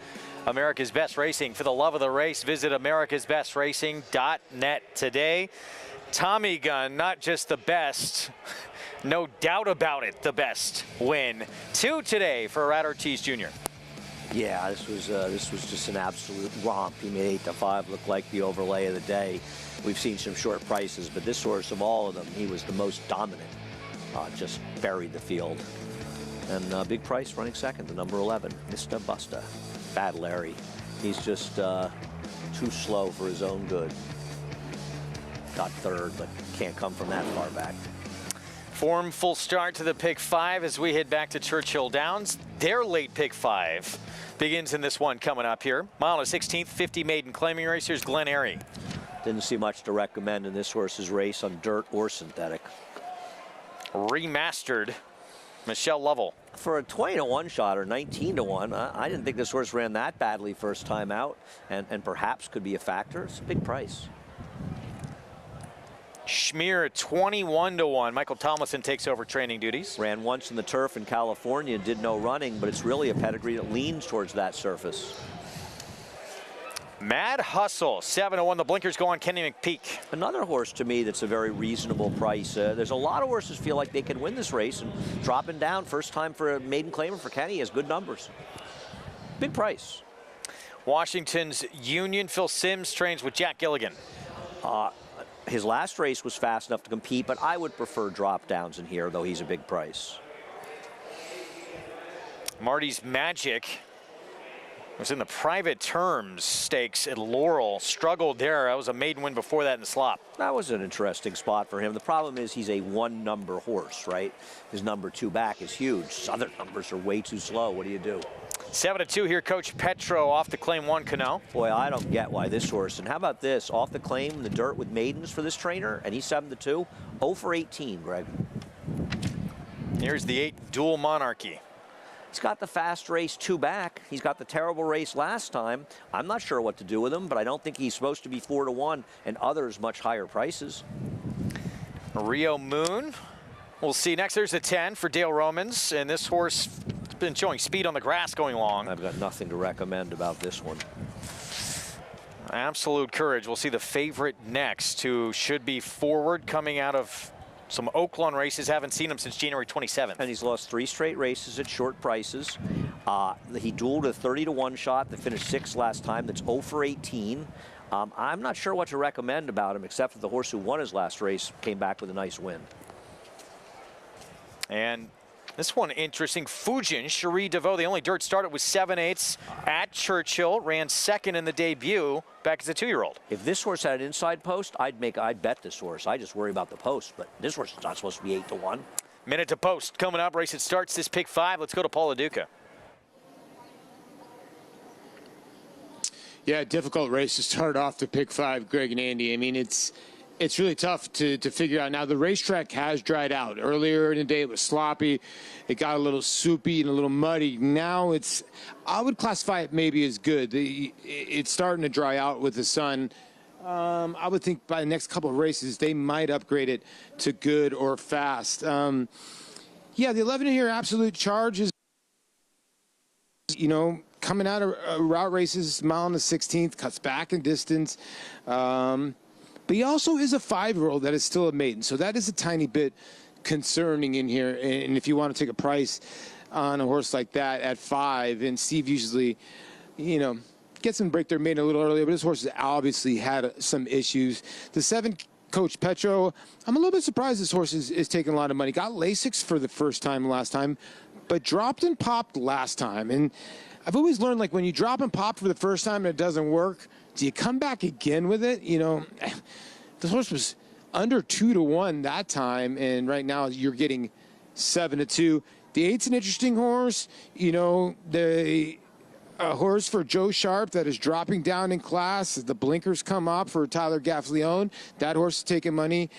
America's Best Racing. For the love of the race, visit americasbestracing.net today. Tommy Gunn, not just the best, no doubt about it, the best win. 2 today for Rat Ortiz Jr. Yeah, this was just an absolute romp. He made 8-5 look like the overlay of the day. We've seen some short prices, but this horse of all of them, he was the most dominant. Just buried the field. And big price running second, the number 11, Mr. Busta. Bad Larry. He's just too slow for his own good. Got third, but can't come from that far back. Form full start to the pick 5 as we head back to Churchill Downs. Their late pick 5 begins in this one coming up here. Mile and 16th, 50 maiden claiming race. Here's Glen Airy. Didn't see much to recommend in this horse's race on dirt or synthetic. Remastered, Michelle Lovell. For a 20-to-1 shot or 19-to-1, I didn't think this horse ran that badly first time out, and perhaps could be a factor. It's a big price. Schmier 21-to-1. Michael Tomlinson takes over training duties. Ran once in the turf in California and did no running, but it's really a pedigree that leans towards that surface. Mad Hustle, 7-to-1. The blinkers go on Kenny McPeak. Another horse to me that's a very reasonable price. There's a lot of horses feel like they can win this race, and dropping down first time for a maiden claimer for Kenny has good numbers. Big price. Washington's Union. Phil Sims trains with Jack Gilligan. His last race was fast enough to compete, but I would prefer drop downs in here, though he's a big price. Marty's Magic was in the private terms stakes at Laurel. Struggled there. That was a maiden win before that in the slop. That was an interesting spot for him. The problem is he's a 1-number horse, right? His number 2 back is huge. His other numbers are way too slow. What do you do? 7-2 here, Coach Petro off the claim 1 Cano. Boy, I don't get why this horse, and how about this, off the claim in the dirt with maidens for this trainer, and he's 7-2, 0 for 18, Greg. Here's the 8 Dual Monarchy. He's got the fast race 2 back. He's got the terrible race last time. I'm not sure what to do with him, but I don't think he's supposed to be 4-1 and others much higher prices. Rio Moon. We'll see next. There's a 10 for Dale Romans, and this horse has been showing speed on the grass going long. I've got nothing to recommend about this one. Absolute Courage. We'll see the favorite next, who should be forward coming out of some Oaklawn races. Haven't seen him since January 27th. And he's lost 3 straight races at short prices. He dueled a 30-to-1 shot that finished 6th last time. That's 0 for 18. I'm not sure what to recommend about him, except for the horse who won his last race came back with a nice win. And this one interesting. Fujin, Cherie DeVoe, the only dirt started with 7/8 at Churchill, ran second in the debut back as a 2-year-old. If this horse had an inside post, I'd bet this horse. I just worry about the post, but this horse is not supposed to be 8-1. Minute to post coming up. Race it starts this pick 5. Let's go to Paul LaDuca. Yeah, difficult race to start off the pick 5, Greg and Andy. I mean, it's really tough to figure out. Now, the racetrack has dried out. Earlier in the day, it was sloppy. It got a little soupy and a little muddy. Now I would classify it maybe as good. It's starting to dry out with the sun. I would think by the next couple of races, they might upgrade it to good or fast. Yeah, the 11 here, Absolute Charge is, coming out of route races, mile and the 16th, cuts back in distance. But he also is a 5-year-old that is still a maiden. So that is a tiny bit concerning in here. And if you want to take a price on a horse like that at 5, and Steve usually, gets them break their maiden a little earlier, but this horse has obviously had some issues. The 7, Coach Petro, I'm a little bit surprised this horse is taking a lot of money. Got Lasix for the first time last time, but dropped and popped last time. And I've always learned, like, when you drop and pop for the first time and it doesn't work, do you come back again with it? The horse was under 2-1 that time, and right now you're getting 7-2. The 8's an interesting horse. The horse for Joe Sharp that is dropping down in class. The blinkers come up for Tyler Gaffleone. That horse is taking money.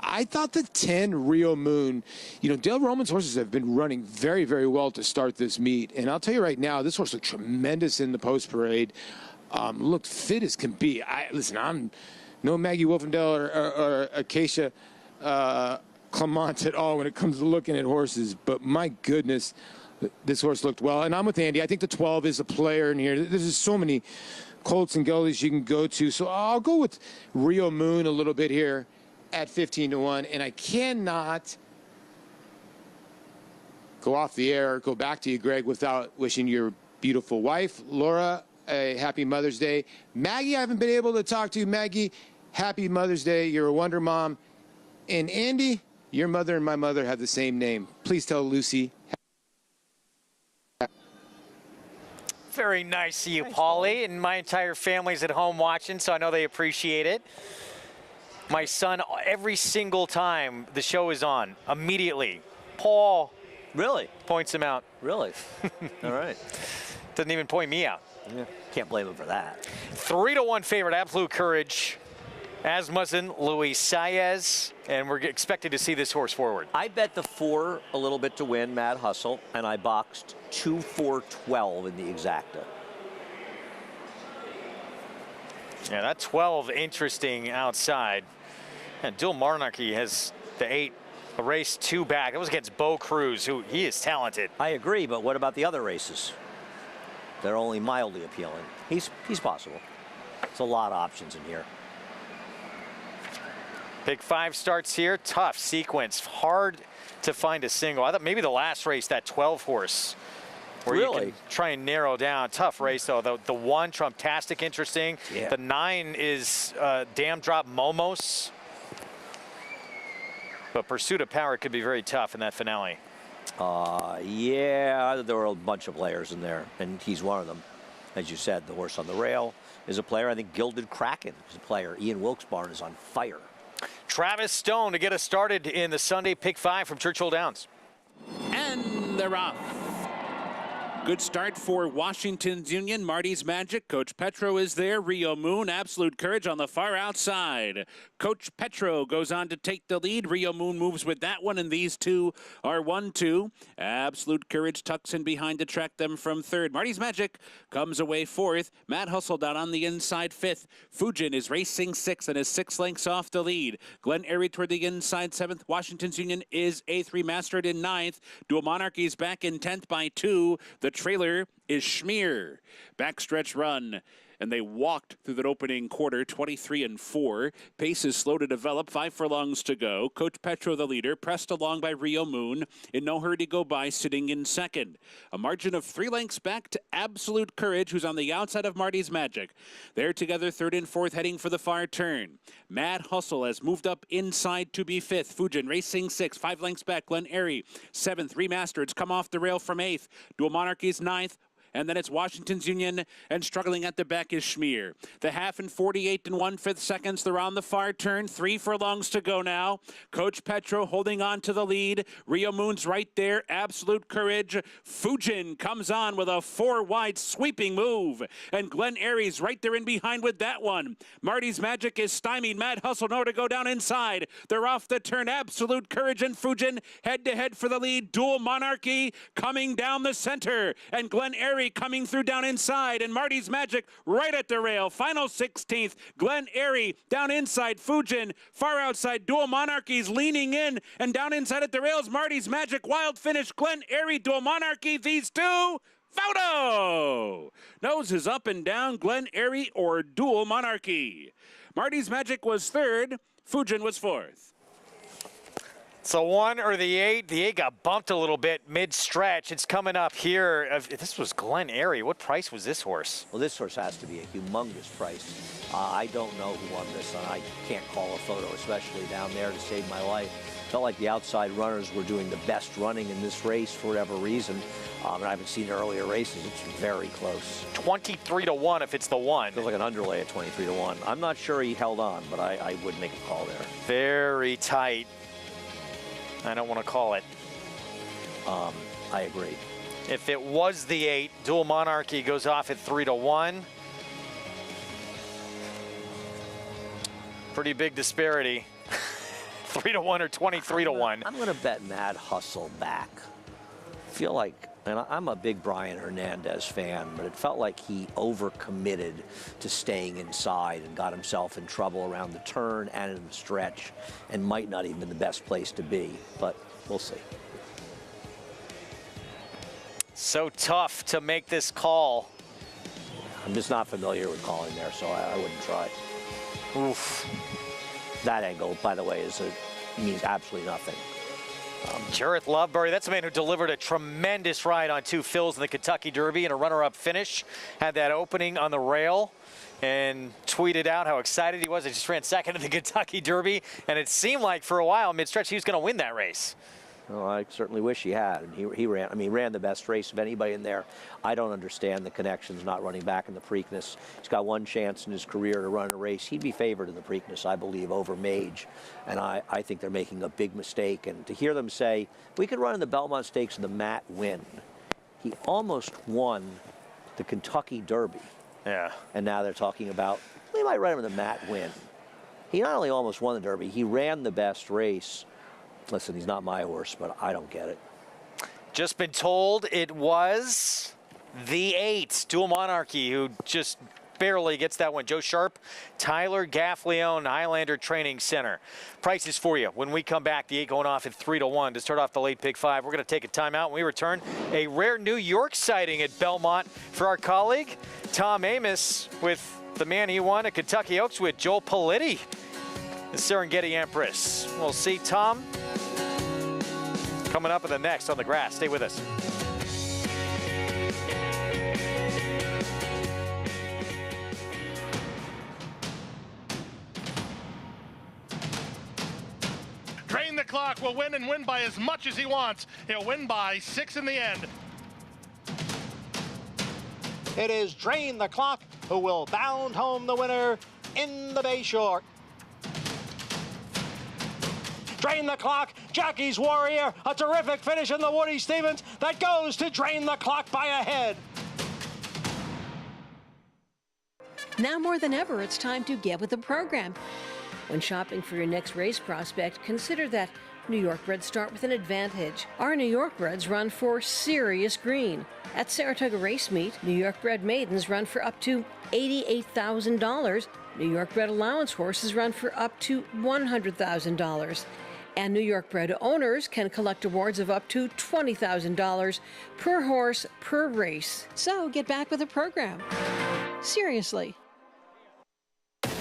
I thought the 10, Rio Moon, Dale Roman's horses have been running very, very well to start this meet. And I'll tell you right now, this horse looked tremendous in the post parade. Looked fit as can be. I'm no Maggie Wolfendale or Acacia Clement at all when it comes to looking at horses, but my goodness, this horse looked well. And I'm with Andy. I think the 12 is a player in here. There's just so many colts and gullies you can go to. So I'll go with Rio Moon a little bit here at 15-1. And I cannot go off the air, go back to you, Greg, without wishing your beautiful wife, Laura, a happy Mother's Day. Maggie, I haven't been able to talk to you. Maggie, happy Mother's Day. You're a wonder mom. And Andy, your mother and my mother have the same name. Please tell Lucy. Very nice of you, Paulie. And my entire family's at home watching, so I know they appreciate it. My son, every single time the show is on, immediately, Paul. Really? Points him out. Really? All right. Doesn't even point me out. Yeah. Can't blame him for that. 3-1 favorite, Absolute Courage. Asmussen, Luis Saez, and we're expected to see this horse forward. I bet the 4 a little bit to win, Mad Hustle, and I boxed 2-4-12 in the exacta. Yeah, that 12 interesting outside. And Dual Monarchy has the 8, a race 2 back. That was against Bo Cruz, who he is talented. I agree, but what about the other races? They're only mildly appealing. He's possible. It's a lot of options in here. Pick 5 starts here. Tough sequence. Hard to find a single. I thought maybe the last race, that 12 horse, where you can try and narrow down. Tough race, though. The 1, Trumptastic, interesting. Yeah. The 9 is Dam Drop Momos. But Pursuit of Power could be very tough in that finale. Yeah, there were a bunch of players in there, and he's one of them. As you said, the horse on the rail is a player. I think Gilded Kraken is a player. Ian Wilkes-Barre is on fire. Travis Stone to get us started in the Sunday Pick 5 from Churchill Downs. And they're off. Good start for Washington's Union. Marty's Magic. Coach Petro is there. Rio Moon, Absolute Courage on the far outside. Coach Petro goes on to take the lead. Rio Moon moves with that one, and these two are 1-2. Absolute Courage tucks in behind to track them from third. Marty's Magic comes away fourth. Matt Hustle down on the inside fifth. Fujin is racing sixth and is 6 lengths off the lead. Glen Airy toward the inside seventh. Washington's Union is eighth, remastered in ninth. Dual Monarchies back in 10th by 2. The trailer is Schmier. Backstretch run. And they walked through that opening quarter, 23-4. Pace is slow to develop, 5 furlongs to go. Coach Petro, the leader, pressed along by Rio Moon. In no hurry to go by, sitting in second. A margin of 3 lengths back to Absolute Courage, who's on the outside of Marty's Magic. They're together, third and fourth, heading for the far turn. Mad Hustle has moved up inside to be fifth. Fujin racing sixth, 5 lengths back. Glen Airy, seventh. Remastered's come off the rail from eighth. Dual Monarchies ninth. And then it's Washington's Union, and struggling at the back is Schmier. The half in 48 1/5 seconds. They're on the far turn. 3 furlongs to go now. Coach Petro holding on to the lead. Rio Moon's right there. Absolute Courage. Fujin comes on with a 4-wide sweeping move. And Glen Airy's right there in behind with that one. Marty's Magic is stymied. Mad Hustle nowhere to go down inside. They're off the turn. Absolute Courage and Fujin head-to-head for the lead. Dual Monarchy coming down the center. And Glen Airy coming through down inside, and Marty's Magic right at the rail. Final 16th. Glen Airy down inside. Fujin far outside. Dual Monarchies leaning in, and down inside at the rails. Marty's Magic wild finish. Glen Airy, Dual Monarchy. These two. Photo! Nose is up and down. Glen Airy or Dual Monarchy. Marty's Magic was third. Fujin was fourth. So 1 or the 8. The 8 got bumped a little bit mid-stretch. It's coming up here. This was Glen Airy. What price was this horse? Well, this horse has to be a humongous price. I don't know who won this, and I can't call a photo, especially down there, to save my life. Felt like the outside runners were doing the best running in this race for whatever reason. And I haven't seen earlier races. It's very close. 23-1 if it's the 1. Feels like an underlay at 23-1. I'm not sure he held on, but I would make a call there. Very tight. I don't want to call it. I agree. If it was the 8, Dual Monarchy goes off at 3-1. Pretty big disparity. 3-1 or 23-1. I'm going to bet Mad Hustle back. I feel like And I'm a big Brian Hernandez fan, but it felt like he overcommitted to staying inside and got himself in trouble around the turn and in the stretch, and might not even be the best place to be, but we'll see. So tough to make this call. I'm just not familiar with calling there, so I wouldn't try. Oof. That angle, by the way, means absolutely nothing. Jarrett Loveberry, that's a man who delivered a tremendous ride on 2 fills in the Kentucky Derby and a runner-up finish. Had that opening on the rail and tweeted out how excited he was. He just ran second in the Kentucky Derby, and it seemed like for a while mid-stretch he was going to win that race. Well, I certainly wish he had. And he ran. I mean, he ran the best race of anybody in there. I don't understand the connections not running back in the Preakness. He's got one chance in his career to run a race. He'd be favored in the Preakness, I believe, over Mage. And I think they're making a big mistake. And to hear them say, we could run in the Belmont Stakes and the Matt win. He almost won the Kentucky Derby. Yeah. And now they're talking about, we might run him in the Matt win. He not only almost won the Derby, he ran the best race. Listen, he's not my horse, but I don't get it. Just been told it was the 8, Dual Monarchy, who just barely gets that one. Joe Sharp, Tyler Gaffleone, Highlander Training Center. Prices for you when we come back. The 8 going off at 3-1 to start off the late pick 5. We're going to take a timeout. When we return, a rare New York sighting at Belmont for our colleague Tom Amos with the man he won at Kentucky Oaks with, Joel Politti, the Serengeti Empress. We'll see Tom coming up in the next on the grass. Stay with us. Drain the Clock will win and win by as much as he wants. He'll win by 6 in the end. It is Drain the Clock who will bound home the winner in the Bayshore. Drain the Clock, Jackie's Warrior, a terrific finish in the Woody Stevens that goes to Drain the Clock by a head. Now more than ever, it's time to get with the program. When shopping for your next race prospect, consider that New York breds start with an advantage. Our New York breds run for serious green. At Saratoga Race Meet, New York bred maidens run for up to $88,000. New York bred allowance horses run for up to $100,000. And New York bred owners can collect awards of up to $20,000 per horse per race. So get back with the program. Seriously.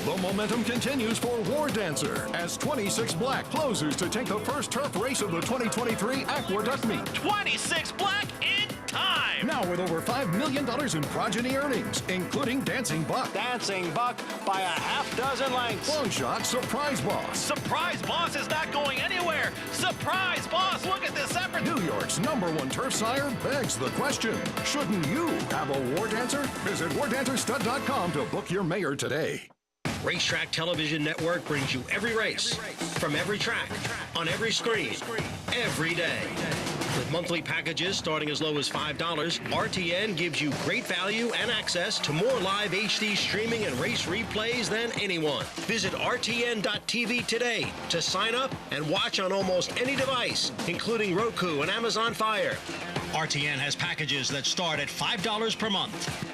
The momentum continues for War Dancer as 26 Black closes to take the first turf race of the 2023 Aqueduct Meet. 26 Black in time! Now with over $5 million in progeny earnings, including Dancing Buck. Dancing Buck by a half dozen lengths. Long Shot Surprise Boss. Surprise Boss is not going anywhere! Surprise Boss, look at this effort! New York's #1 turf sire begs the question, shouldn't you have a War Dancer? Visit WarDancerStud.com to book your mayor today. Racetrack Television Network brings you every race, from every track, on every screen, every day. With monthly packages starting as low as $5, RTN gives you great value and access to more live HD streaming and race replays than anyone. Visit RTN.TV today to sign up and watch on almost any device, including Roku and Amazon Fire. RTN has packages that start at $5 per month.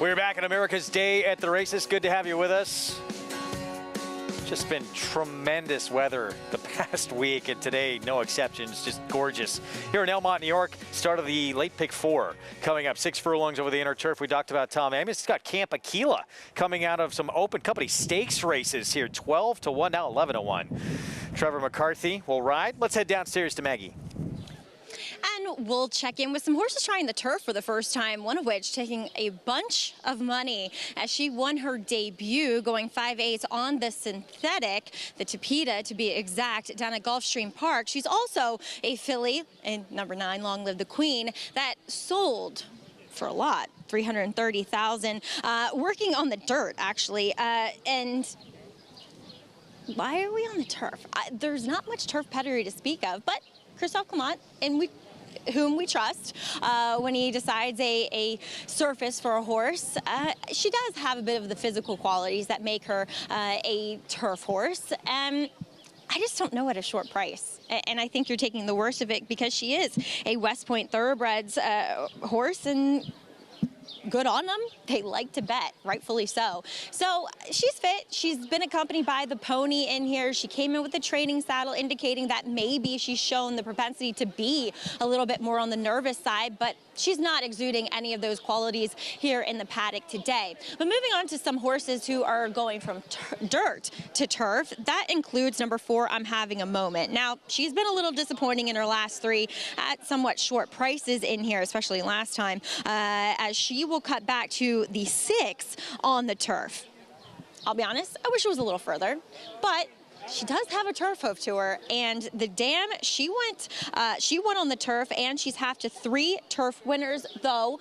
We're back on America's Day at the Races. Good to have you with us. Just been tremendous weather the past week, and today, no exceptions, just gorgeous. Here in Elmont, New York, start of the late pick 4 coming up. 6 furlongs over the inner turf. We talked about Tom Amos. He's got Camp Aquila coming out of some open company stakes races here. 12-1, now 11-1. Trevor McCarthy will ride. Let's head downstairs to Maggie. And we'll check in with some horses trying the turf for the first time, one of which taking a bunch of money as she won her debut going 5/8 on the synthetic, the Tapeta to be exact, down at Gulfstream Park. She's also a filly in number 9, Long Live the Queen, that sold for a lot, $330,000, working on the dirt actually, and why are we on the turf? There's not much turf pedigree to speak of, but Christophe Clement, and whom we trust when he decides a surface for a horse. She does have a bit of the physical qualities that make her a turf horse. I just don't know at a short price. And I think you're taking the worst of it because she is a West Point Thoroughbreds horse, and good on them. They like to bet, rightfully so. So she's fit. She's been accompanied by the pony in here. She came in with a training saddle, indicating that maybe she's shown the propensity to be a little bit more on the nervous side, but she's not exuding any of those qualities here in the paddock today. But moving on to some horses who are going from dirt to turf, that includes number 4, I'm Having a Moment. Now, she's been a little disappointing in her last 3 at somewhat short prices in here, especially last time, as she will cut back to the 6 on the turf. I'll be honest, I wish it was a little further, but she does have a turf hoof to her, and the dam, she won on the turf, and she's half to 3 turf winners, though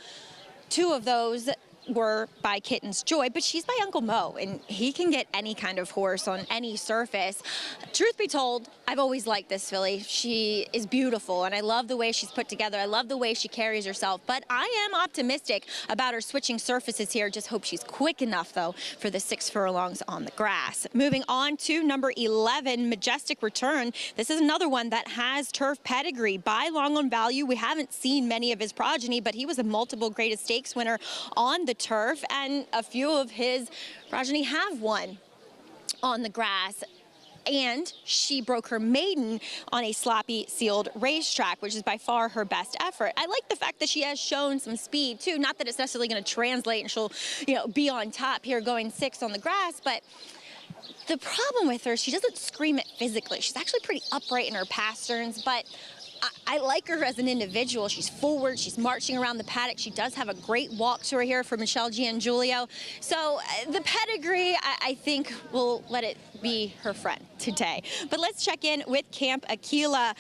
2 of those were by Kitten's Joy, but she's by Uncle Mo, and he can get any kind of horse on any surface. Truth be told, I've always liked this filly. She is beautiful, and I love the way she's put together. I love the way she carries herself, but I am optimistic about her switching surfaces here. Just hope she's quick enough, though, for the 6 furlongs on the grass. Moving on to number 11, Majestic Return. This is another one that has turf pedigree. By long on value, we haven't seen many of his progeny, but he was a multiple graded stakes winner on the turf, and a few of his progeny have won on the grass. And she broke her maiden on a sloppy sealed racetrack, which is by far her best effort. I like the fact that she has shown some speed too. Not that it's necessarily going to translate and she'll, be on top here going 6 on the grass, but the problem with her, she doesn't scream it physically. She's actually pretty upright in her pasterns, but I like her as an individual. She's forward, she's marching around the paddock. She does have a great walk to her here for Michelle Giangiulio. So the pedigree, I think, will let it be her friend today. But let's check in with Camp Aquila.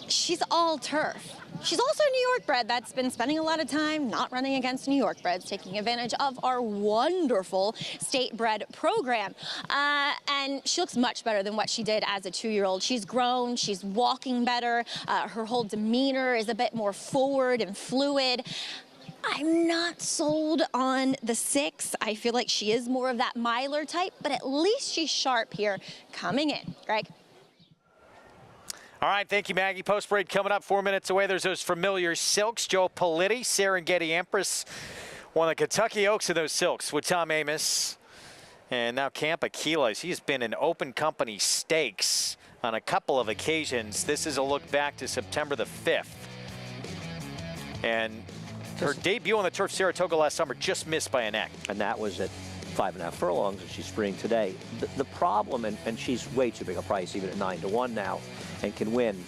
She's all turf. She's also a New York bred that's been spending a lot of time not running against New York breds, taking advantage of our wonderful state bred program. And she looks much better than what she did as a 2-year-old. She's grown, she's walking better. Her whole demeanor is a bit more forward and fluid. I'm not sold on the 6. I feel like she is more of that miler type, but at least she's sharp here coming in. Greg? All right, thank you, Maggie. Post break coming up 4 minutes away. There's those familiar silks. Joe Politti, Serengeti Empress, won the Kentucky Oaks in those silks with Tom Amos. And now Camp Aquila. He's been in open company stakes on a couple of occasions. This is a look back to September the 5th. And her debut on the turf Saratoga last summer just missed by a neck. And that was at 5.5 furlongs, and she's sprinting today. The problem, and she's way too big a price, even at 9-1 now, and can win.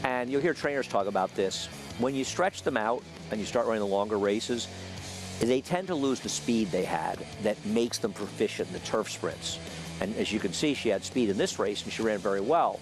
And you'll hear trainers talk about this. When you stretch them out and you start running the longer races, they tend to lose the speed they had that makes them proficient in the turf sprints. And as you can see, she had speed in this race, and she ran very well.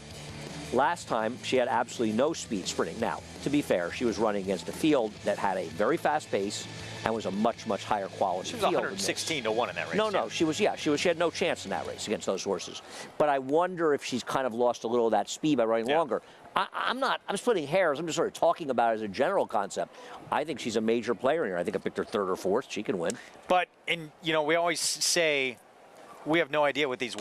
Last time, she had absolutely no speed sprinting. Now, to be fair, she was running against a field that had a very fast pace and was a much, much higher quality field. She was 116-1 in that race. No, she had no chance in that race against those horses. But I wonder if she's kind of lost a little of that speed by running longer. I'm splitting hairs. I'm just sort of talking about it as a general concept. I think she's a major player here. I think I picked her 3rd or 4th. She can win. But, we always say we have no idea what these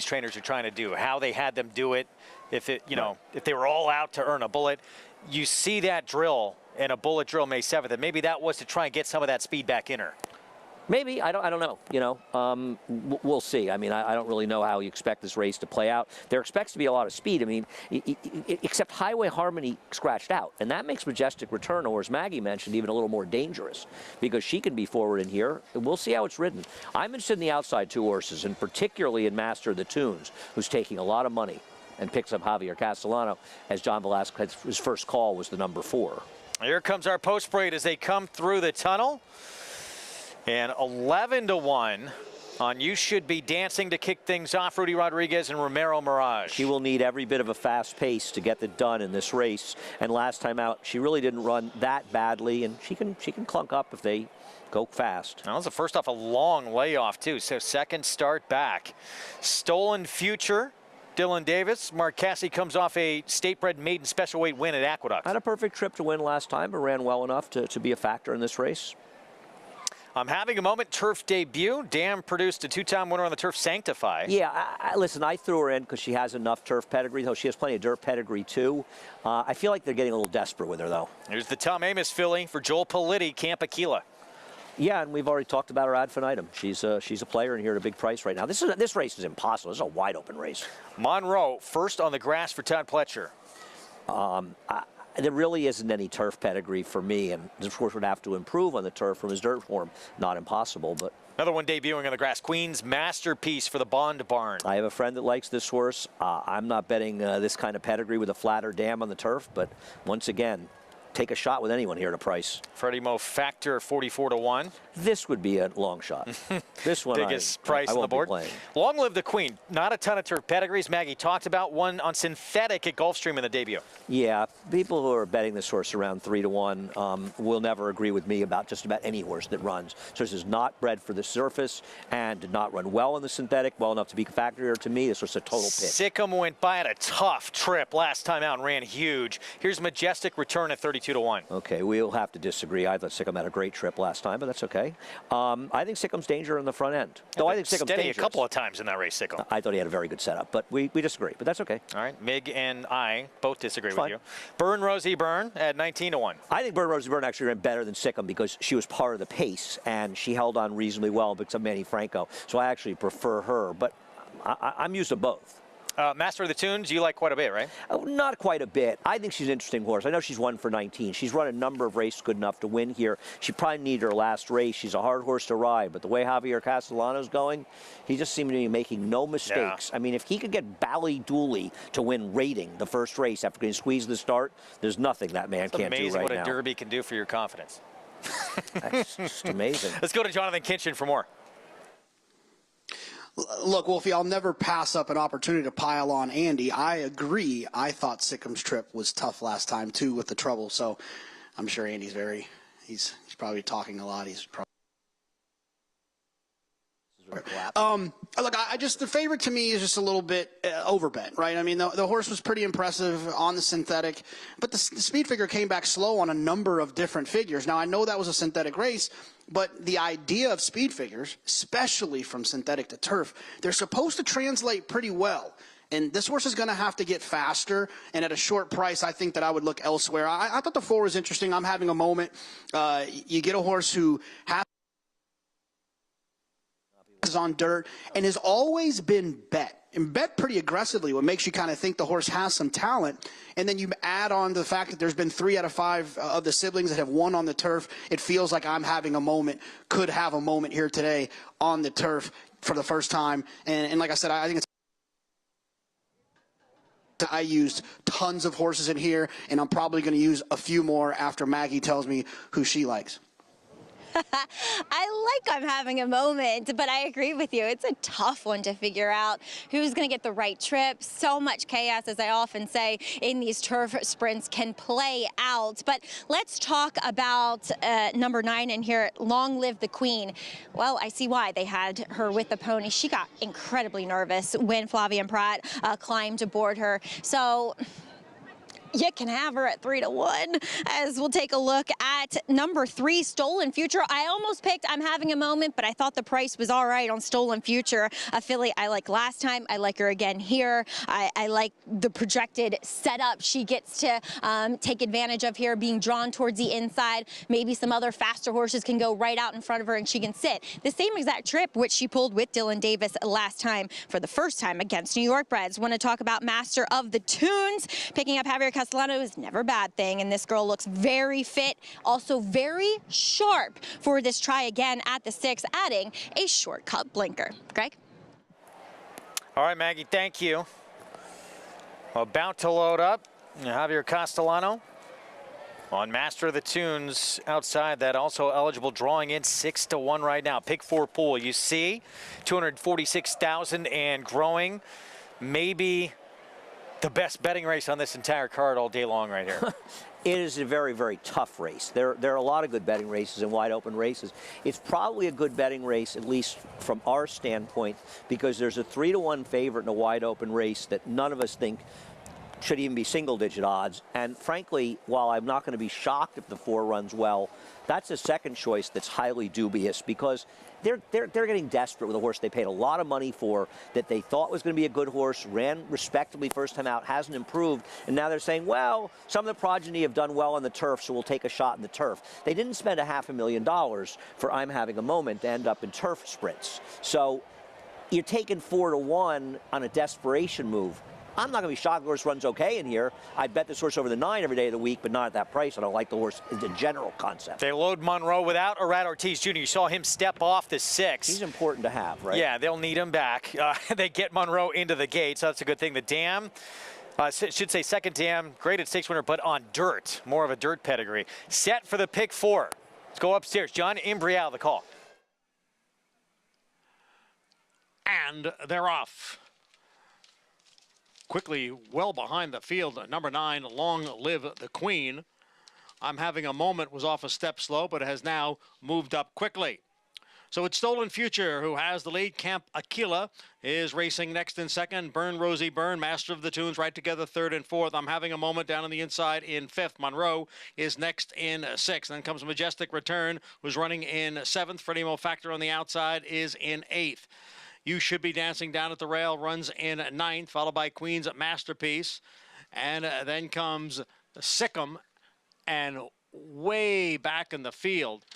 trainers are trying to do, how they had them do it, if they were all out to earn a bullet. You see that drill in a bullet drill May 7th, and maybe that was to try and get some of that speed back in her. Maybe. I don't know. We'll see. I mean, I don't really know how you expect this race to play out. There expects to be a lot of speed. I mean, except Highway Harmony scratched out. And that makes Majestic Return, or as Maggie mentioned, even a little more dangerous because she can be forward in here. We'll see how it's ridden. I'm interested in the outside 2 horses, and particularly in Master of the Tunes, who's taking a lot of money and picks up Javier Castellano, as John Velasquez, his first call was the number 4. Here comes our post parade as they come through the tunnel. And 11-1 on You Should Be Dancing to kick things off. Rudy Rodriguez and Romero Mirage. She will need every bit of a fast pace to get it done in this race. And last time out, she really didn't run that badly, and she can clunk up if they go fast. That was the first off a long layoff too. So second start back. Stolen Future Dylan Davis. Mark Cassidy comes off a state-bred maiden special weight win at Aqueduct. Had a perfect trip to win last time, but ran well enough to be a factor in this race. I'm having a moment. Turf debut. Dam produced a 2-time winner on the turf, Sanctify. Yeah, listen, I threw her in because she has enough turf pedigree, though she has plenty of dirt pedigree, too. I feel like they're getting a little desperate with her, though. Here's the Tom Amos filly for Joel Politti, Camp Aquila. Yeah, and we've already talked about her ad infinitum. She's a player and here at a big price right now. This race is impossible. This is a wide open race. Monroe, first on the grass for Todd Pletcher. There really isn't any turf pedigree for me, and this horse would have to improve on the turf from his dirt form. Not impossible, but... Another one debuting on the grass, Queen's Masterpiece for the Bond Barn. I have a friend that likes this horse. I'm not betting this kind of pedigree with a flatter dam on the turf, but once again, take a shot with anyone here at a price. Freddie Mo factor 44-1. This would be a long shot. This one biggest price on the board. Long live the Queen. Not a ton of turf pedigrees. Maggie talked about one on synthetic at Gulfstream in the debut. Yeah, people who are betting this horse around 3-1 will never agree with me about just about any horse that runs. So this is not bred for the surface and did not run well in the synthetic, well enough to be a factor here. To me, this was a total pick. Sikkim went by at a tough trip last time out and ran huge. Here's Majestic Return at 32-1. Okay, we'll have to disagree. I thought Sikkim had a great trip last time, but that's okay. I think Sickham's danger in the front end. Though I think Sickham's steady dangerous. a couple of times in that race, Sikkim. I thought he had a very good setup, but we disagree. But that's okay. All right, Mig and I both disagree Fine. with you. Burn Rosie Burn at 19-1. I think Burn Rosie Burn actually ran better than Sikkim because she was part of the pace and she held on reasonably well because of Manny Franco. So I actually prefer her, but I'm used to both. Master of the Tunes, you like quite a bit, right? Oh, not quite a bit. I think she's an interesting horse. I know she's 1 for 19. She's run a number of races good enough to win here. She probably needed her last race. She's a hard horse to ride, but the way Javier Castellano's going, he just seemed to be making no mistakes. Yeah. I mean, if he could get Bally Dooley to win rating the first race after getting squeezed in the start, there's nothing that man can't do right now. It's amazing what a Derby can do for your confidence. That's just amazing. Let's go to Jonathan Kinchin for more. Look, Wolfie, I'll never pass up an opportunity to pile on Andy. I agree. I thought Sickham's trip was tough last time, too, with the trouble. So I'm sure Andy's he's probably talking a lot. He's probably. Look, the favorite to me is just a little bit overbet, right? I mean, the horse was pretty impressive on the synthetic, but the speed figure came back slow on a number of different figures. Now, I know that was a synthetic race, but the idea of speed figures, especially from synthetic to turf, they're supposed to translate pretty well. And this horse is going to have to get faster, and at a short price, I think that I would look elsewhere. I thought the 4 was interesting. I'm having a moment. You get a horse who has on dirt and has always been bet and bet pretty aggressively, what makes you kind of think the horse has some talent. And then you add on the fact that there's been 3 out of 5 of the siblings that have won on the turf. It feels like I'm having a moment, could have a moment here today on the turf for the first time. And like I said, I think I used tons of horses in here, and I'm probably going to use a few more after Maggie tells me who she likes. I like I'm having a moment, but I agree with you. It's a tough one to figure out who's going to get the right trip. So much chaos, as I often say, in these turf sprints can play out. But let's talk about number 9 in here, Long Live the Queen. Well, I see why they had her with the pony. She got incredibly nervous when Flavien Prat climbed aboard her. So you can have her at 3-1, as we'll take a look at number 3, Stolen Future. I almost picked I'm Having a Moment, but I thought the price was all right on Stolen Future, a filly I liked last time. I like her again here. I like the projected setup she gets to take advantage of here, being drawn towards the inside. Maybe some other faster horses can go right out in front of her and she can sit. The same exact trip which she pulled with Dylan Davis last time for the first time against New York breds. Want to talk about Master of the Tunes. Picking up Javier Castellano is never a bad thing, and this girl looks very fit, also very sharp for this try again at the 6, adding a shortcut blinker. Greg? All right, Maggie, thank you. About to load up, Javier Castellano on Master of the Tunes outside that, also eligible, drawing in 6-1 right now. Pick 4 pool, you see, 246,000 and growing. Maybe the best betting race on this entire card all day long right here. It is a very, very tough race. There are a lot of good betting races and wide open races. It's probably a good betting race, at least from our standpoint, because there's a 3-to-1 favorite in a wide open race that none of us think should even be single-digit odds. And frankly, while I'm not going to be shocked if the 4 runs well, that's a second choice that's highly dubious because they're getting desperate with a horse they paid a lot of money for that they thought was going to be a good horse, ran respectably first time out, hasn't improved, and now they're saying, well, some of the progeny have done well on the turf, so we'll take a shot in the turf. They didn't spend $500,000 for I'm Having a Moment to end up in turf sprints. So you're taking 4-to-1 on a desperation move. I'm not going to be shocked the horse runs okay in here. I'd bet this horse over the 9 every day of the week, but not at that price. I don't like the horse as a general concept. They load Monroe without Arad Ortiz Jr. You saw him step off the 6. He's important to have, right? Yeah, they'll need him back. They get Monroe into the gate, so that's a good thing. The dam, should say second dam, graded stakes winner, but on dirt, more of a dirt pedigree. Set for the pick 4. Let's go upstairs. John Imbrial, the call. And they're off. Quickly, well behind the field, number 9, Long Live the Queen. I'm Having a Moment was off a step slow, but has now moved up quickly. So it's Stolen Future who has the lead. Camp Aquila is racing next in second. Burn Rosie Burn, Master of the Tunes, right together third and fourth. I'm Having a Moment down on the inside in fifth. Monroe is next in sixth. Then comes Majestic Return, who's running in seventh. Freddie Mo Factor on the outside is in eighth. You Should Be Dancing Down at the Rail runs in ninth, followed by Queen's Masterpiece. And then comes Sikkim, and way back in the field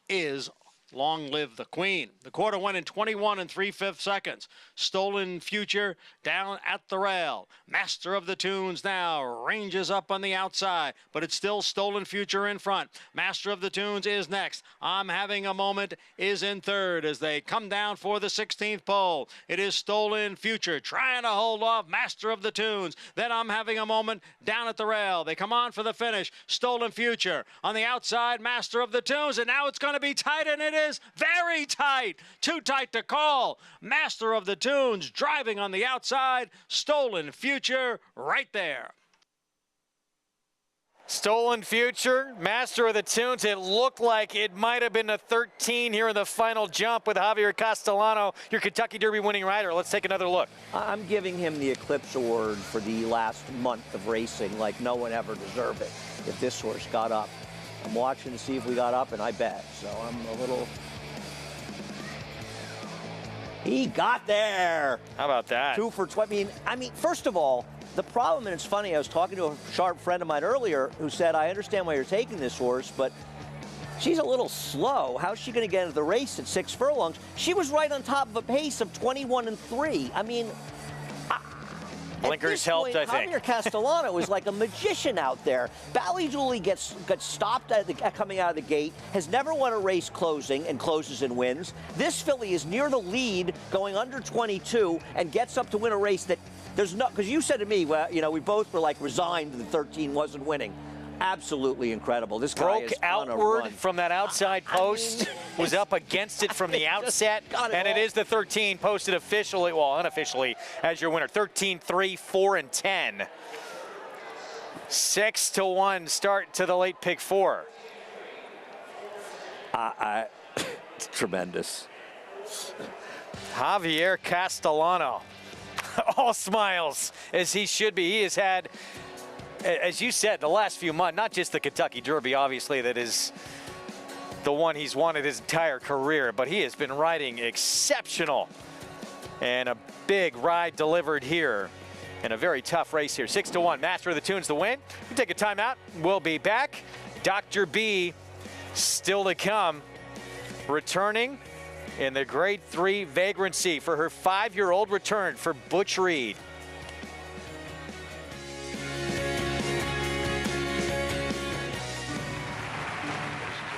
is Long Live the Queen. The quarter went in 21 3/5 seconds. Stolen Future down at the rail. Master of the Tunes now ranges up on the outside, but it's still Stolen Future in front. Master of the Tunes is next. I'm Having a Moment is in third as they come down for the 16th pole. It is Stolen Future trying to hold off Master of the Tunes. Then I'm Having a Moment down at the rail. They come on for the finish. Stolen Future on the outside, Master of the Tunes, and now it's going to be tight, and it is very tight. Too tight to call. Master of the Tunes driving on the outside. Stolen Future right there. Stolen Future, Master of the Tunes. It looked like it might have been a 13 here in the final jump with Javier Castellano, your Kentucky Derby winning rider. Let's take another look. I'm giving him the Eclipse Award for the last month of racing like no one ever deserved it if this horse got up. I'm watching to see if we got up, and I bet. So I'm a little... He got there. How about that? 2 for 20. I mean, first of all, the problem, and it's funny, I was talking to a sharp friend of mine earlier who said, I understand why you're taking this horse, but she's a little slow. How's she going to get into the race at 6 furlongs? She was right on top of a pace of 21 3. I mean... Blinkers helped, I think. Javier Castellano is like a magician out there. Ballydooley gets stopped coming out of the gate, has never won a race closing, and closes and wins. This filly is near the lead, going under 22, and gets up to win a race that there's no... Because you said to me, well, you know, we both were like resigned that 13 wasn't winning. Absolutely incredible. This guy broke is on a run. outward from that outside post, was up against it from the outset, and it is the 13 posted officially, well, unofficially, as your winner. 13, 3, 4, and 10. 6-1 start to the late pick 4. It's tremendous. Javier Castellano, all smiles as he should be. He has had, as you said, the last few months, not just the Kentucky Derby, obviously, that is the one he's wanted his entire career, but he has been riding exceptional. And a big ride delivered here in a very tough race here. 6-1, Master of the Tunes the win. We take a timeout. We'll be back. Dr. B still to come, returning in the Grade 3 Vagrancy for her 5-year-old return for Butch Reed.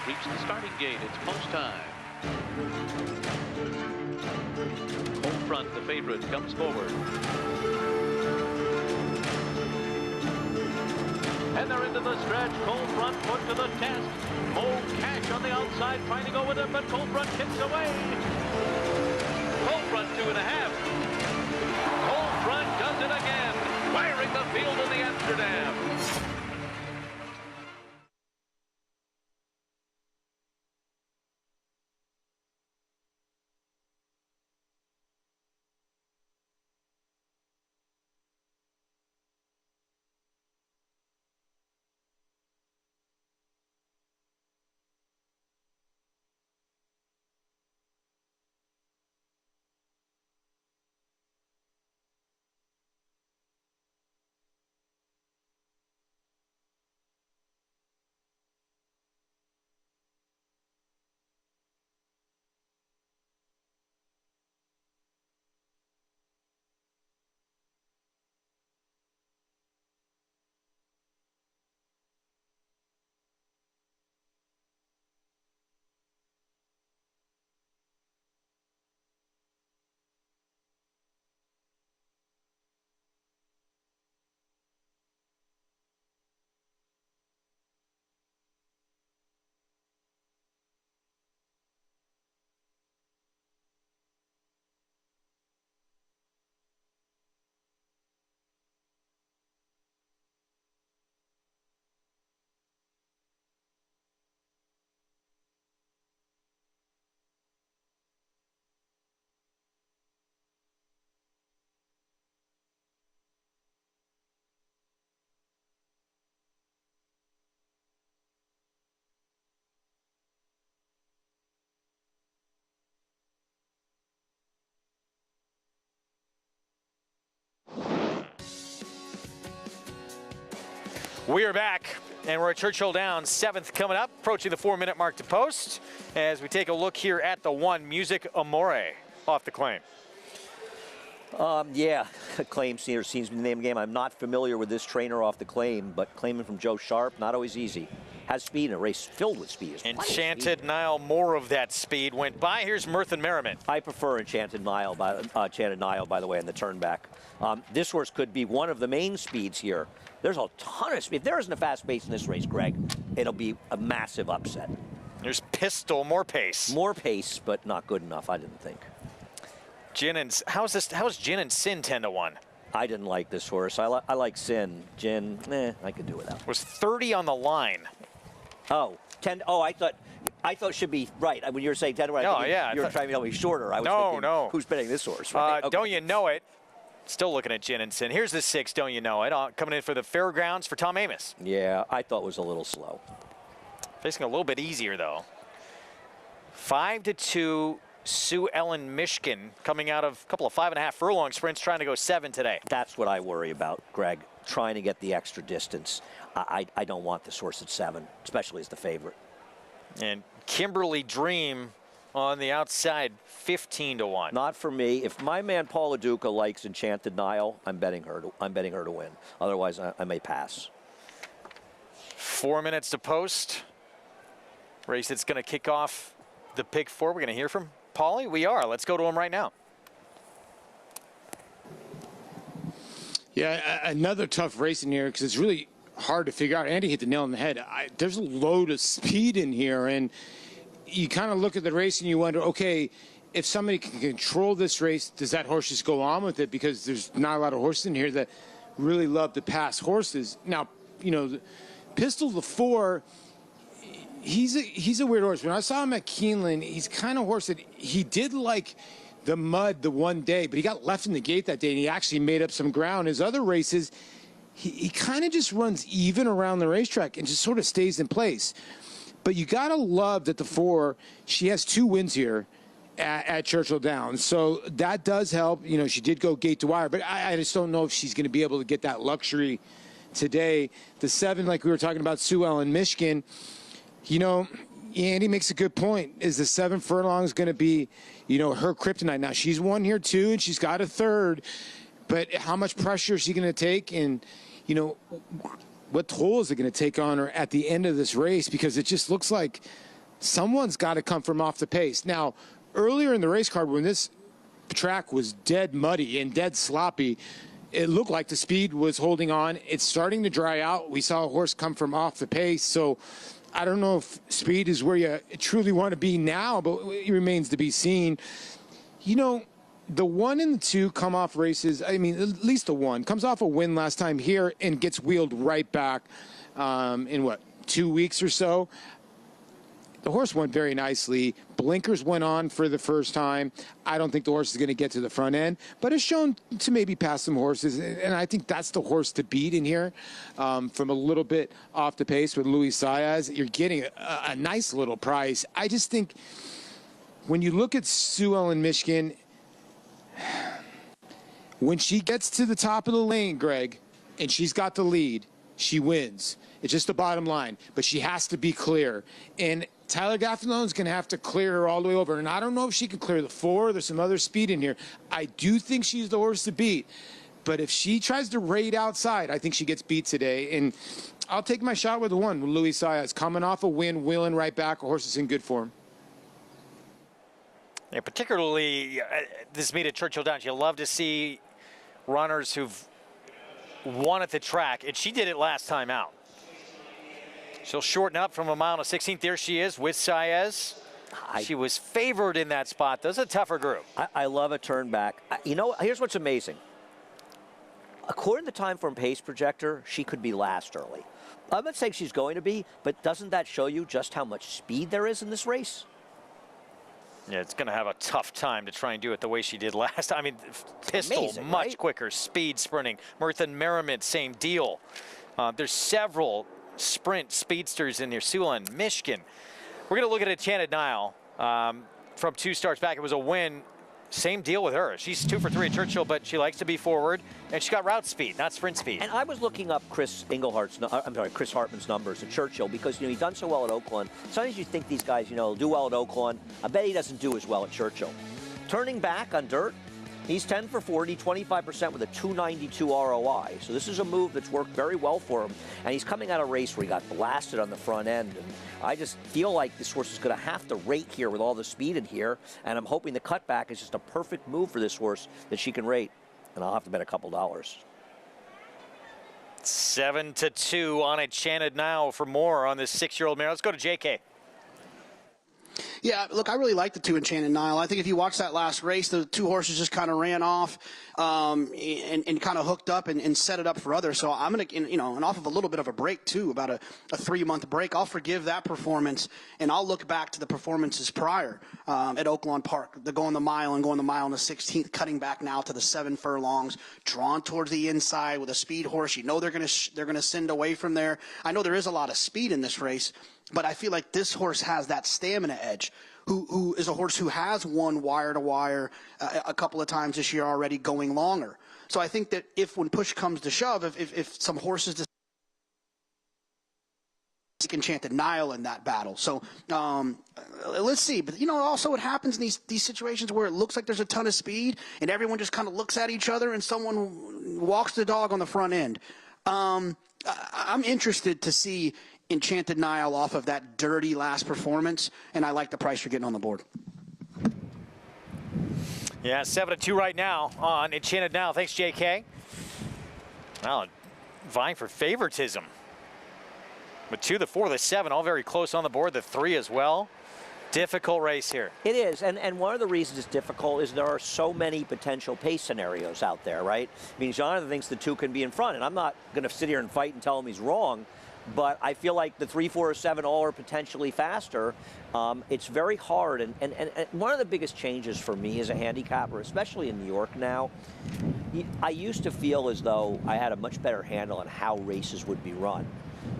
Reach the starting gate. It's post time. Home front, the favorite comes forward. And they're into the stretch. Cold Front put to the test. Mo Cash on the outside trying to go with him, but Cold Front kicks away. Cold Front 2.5. Cold Front does it again. Firing the We are back, and we're at Churchill Downs, 7th coming up, approaching the 4-minute mark to post, as we take a look here at the 1, Music Amore, off the claim. Yeah, claim seems to be the name of the game. I'm not familiar with this trainer off the claim, but claiming from Joe Sharp, not always easy. Has speed in a race filled with speed. Enchanted Nile, more of that speed went by. Here's Merthin Merriman. I prefer Enchanted Nile, by the way, in the turn back. This horse could be one of the main speeds here. There's a ton of speed. If there isn't a fast pace in this race, Greg, it'll be a massive upset. There's Pistol, more pace. More pace, but not good enough, I didn't think. How's Gin and Sin 10-1? I didn't like this horse. I like Sin. Gin, I could do without. Was 30 on the line. Oh, 10. Oh, I thought it should be right. When you were saying 10 to 1, you were trying to tell me shorter. I was thinking, who's betting this horse? Right? Okay. Don't you know it? Still looking at Gin and Sin. Here's the 6, don't you know it? Coming in for the Fairgrounds for Tom Amoss. Yeah, I thought it was a little slow. Facing a little bit easier, though. 5-2, Sue Ellen Mishkin, coming out of a couple of 5.5 furlong sprints, trying to go 7 today. That's what I worry about, Greg, trying to get the extra distance. I don't want this horse at 7, especially as the favorite. And Kimberly Dream on the outside, 15-1. Not for me. If my man Paul LaDuca likes Enchanted Nile, I'm betting her to win. Otherwise, I may pass. 4 minutes to post. Race that's going to kick off the pick 4. We're going to hear from Paulie. We are. Let's go to him right now. Yeah, another tough race in here because it's really hard to figure out. Andy hit the nail on the head. There's a load of speed in here, and you kind of look at the race and you wonder, okay, if somebody can control this race, does that horse just go on with it? Because there's not a lot of horses in here that really love to pass horses. Now, Pistol the 4, he's a weird horse. When I saw him at Keeneland, he's kind of horse that he did like the mud the one day, but he got left in the gate that day, and he actually made up some ground. His other races, he kind of just runs even around the racetrack and just sort of stays in place. But you got to love that the 4, she has 2 wins here at Churchill Downs. So that does help. She did go gate to wire, but I just don't know if she's going to be able to get that luxury today. The 7, like we were talking about, Sue Ellen Mishkin, Andy makes a good point. Is the 7 furlongs going to be, her kryptonite? Now, she's won here too, and she's got a 3rd. But how much pressure is she going to take? And, what toll is it going to take on her at the end of this race? Because it just looks like someone's got to come from off the pace. Now, earlier in the race card, when this track was dead muddy and dead sloppy, it looked like the speed was holding on. It's starting to dry out. We saw a horse come from off the pace. So I don't know if speed is where you truly want to be now, but it remains to be seen. The 1 and the 2 come off races. I mean, at least the 1 comes off a win last time here and gets wheeled right back in 2 weeks or so. The horse went very nicely. Blinkers went on for the first time. I don't think the horse is going to get to the front end, but it's shown to maybe pass some horses. And I think that's the horse to beat in here from a little bit off the pace with Luis Saez. You're getting a nice little price. I just think when you look at Sue Ellen Mishkin, when she gets to the top of the lane, Greg, and she's got the lead, she wins. It's just the bottom line. But she has to be clear. And Tyler Gaffalone's going to have to clear her all the way over. And I don't know if she can clear the 4. There's some other speed in here. I do think she's the horse to beat. But if she tries to raid outside, I think she gets beat today. And I'll take my shot with the 1, with Luis Saez. Coming off a win, wheeling right back. A horse is in good form. Yeah, particularly this meet at Churchill Downs, you love to see runners who've won at the track, and she did it last time out. She'll shorten up from a mile and 16th. There she is with Saez. She was favored in that spot. That's a tougher group. I love a turn back. Here's what's amazing. According to the time from pace projector, she could be last early. I'm not saying she's going to be, but doesn't that show you just how much speed there is in this race? Yeah, it's going to have a tough time to try and do it the way she did last time. I mean, Pistol, amazing, much right? quicker, speed sprinting. Merthin Merriman, same deal. There's several sprint speedsters in there. Sue Ellen Mishkin. We're going to look at Enchanted Nile. From 2 starts back, it was a win. Same deal with her. She's 2 for 3 at Churchill, but she likes to be forward, and she's got route speed, not sprint speed. And I was looking up Chris Hartman's numbers at Churchill because, he's done so well at Oakland. Sometimes you think these guys, do well at Oakland. I bet he doesn't do as well at Churchill. Turning back on dirt, he's 10 for 40, 25% with a 292 ROI. So this is a move that's worked very well for him. And he's coming out of a race where he got blasted on the front end. And I just feel like this horse is going to have to rate here with all the speed in here. And I'm hoping the cutback is just a perfect move for this horse that she can rate. And I'll have to bet a couple dollars. 7-2 on Enchanted now for more on this 6-year-old mare. Let's go to JK. Yeah, look, I really like the 2 Enchanted Nile. I think if you watch that last race, the 2 horses just kind of ran off and kind of hooked up and set it up for others. So I'm going to, and off of a little bit of a break, too, about a 3-month break, I'll forgive that performance, and I'll look back to the performances prior at Oaklawn Park, the going the mile and going the mile on the 16th, cutting back now to the 7 furlongs, drawn towards the inside with a speed horse. They're going to send away from there. I know there is a lot of speed in this race, but I feel like this horse has that stamina edge, who is a horse who has won wire-to-wire a couple of times this year already, going longer. So I think that when push comes to shove, if some horses decide Enchanted Nile in that battle. So let's see. But, also what happens in these situations where it looks like there's a ton of speed and everyone just kind of looks at each other and someone walks the dog on the front end. I'm interested to see Enchanted Nile off of that dirty last performance, and I like the price you're getting on the board. Yeah, 7-2 right now on Enchanted Nile. Thanks, JK. Well, vying for favoritism. With 2, the 4, the 7, all very close on the board. The 3 as well. Difficult race here. It is, and one of the reasons it's difficult is there are so many potential pace scenarios out there, right? I mean, Jonathan thinks the 2 can be in front, and I'm not going to sit here and fight and tell him he's wrong. But I feel like the 3, 4, or 7 all are potentially faster. It's very hard. And one of the biggest changes for me as a handicapper, especially in New York now, I used to feel as though I had a much better handle on how races would be run.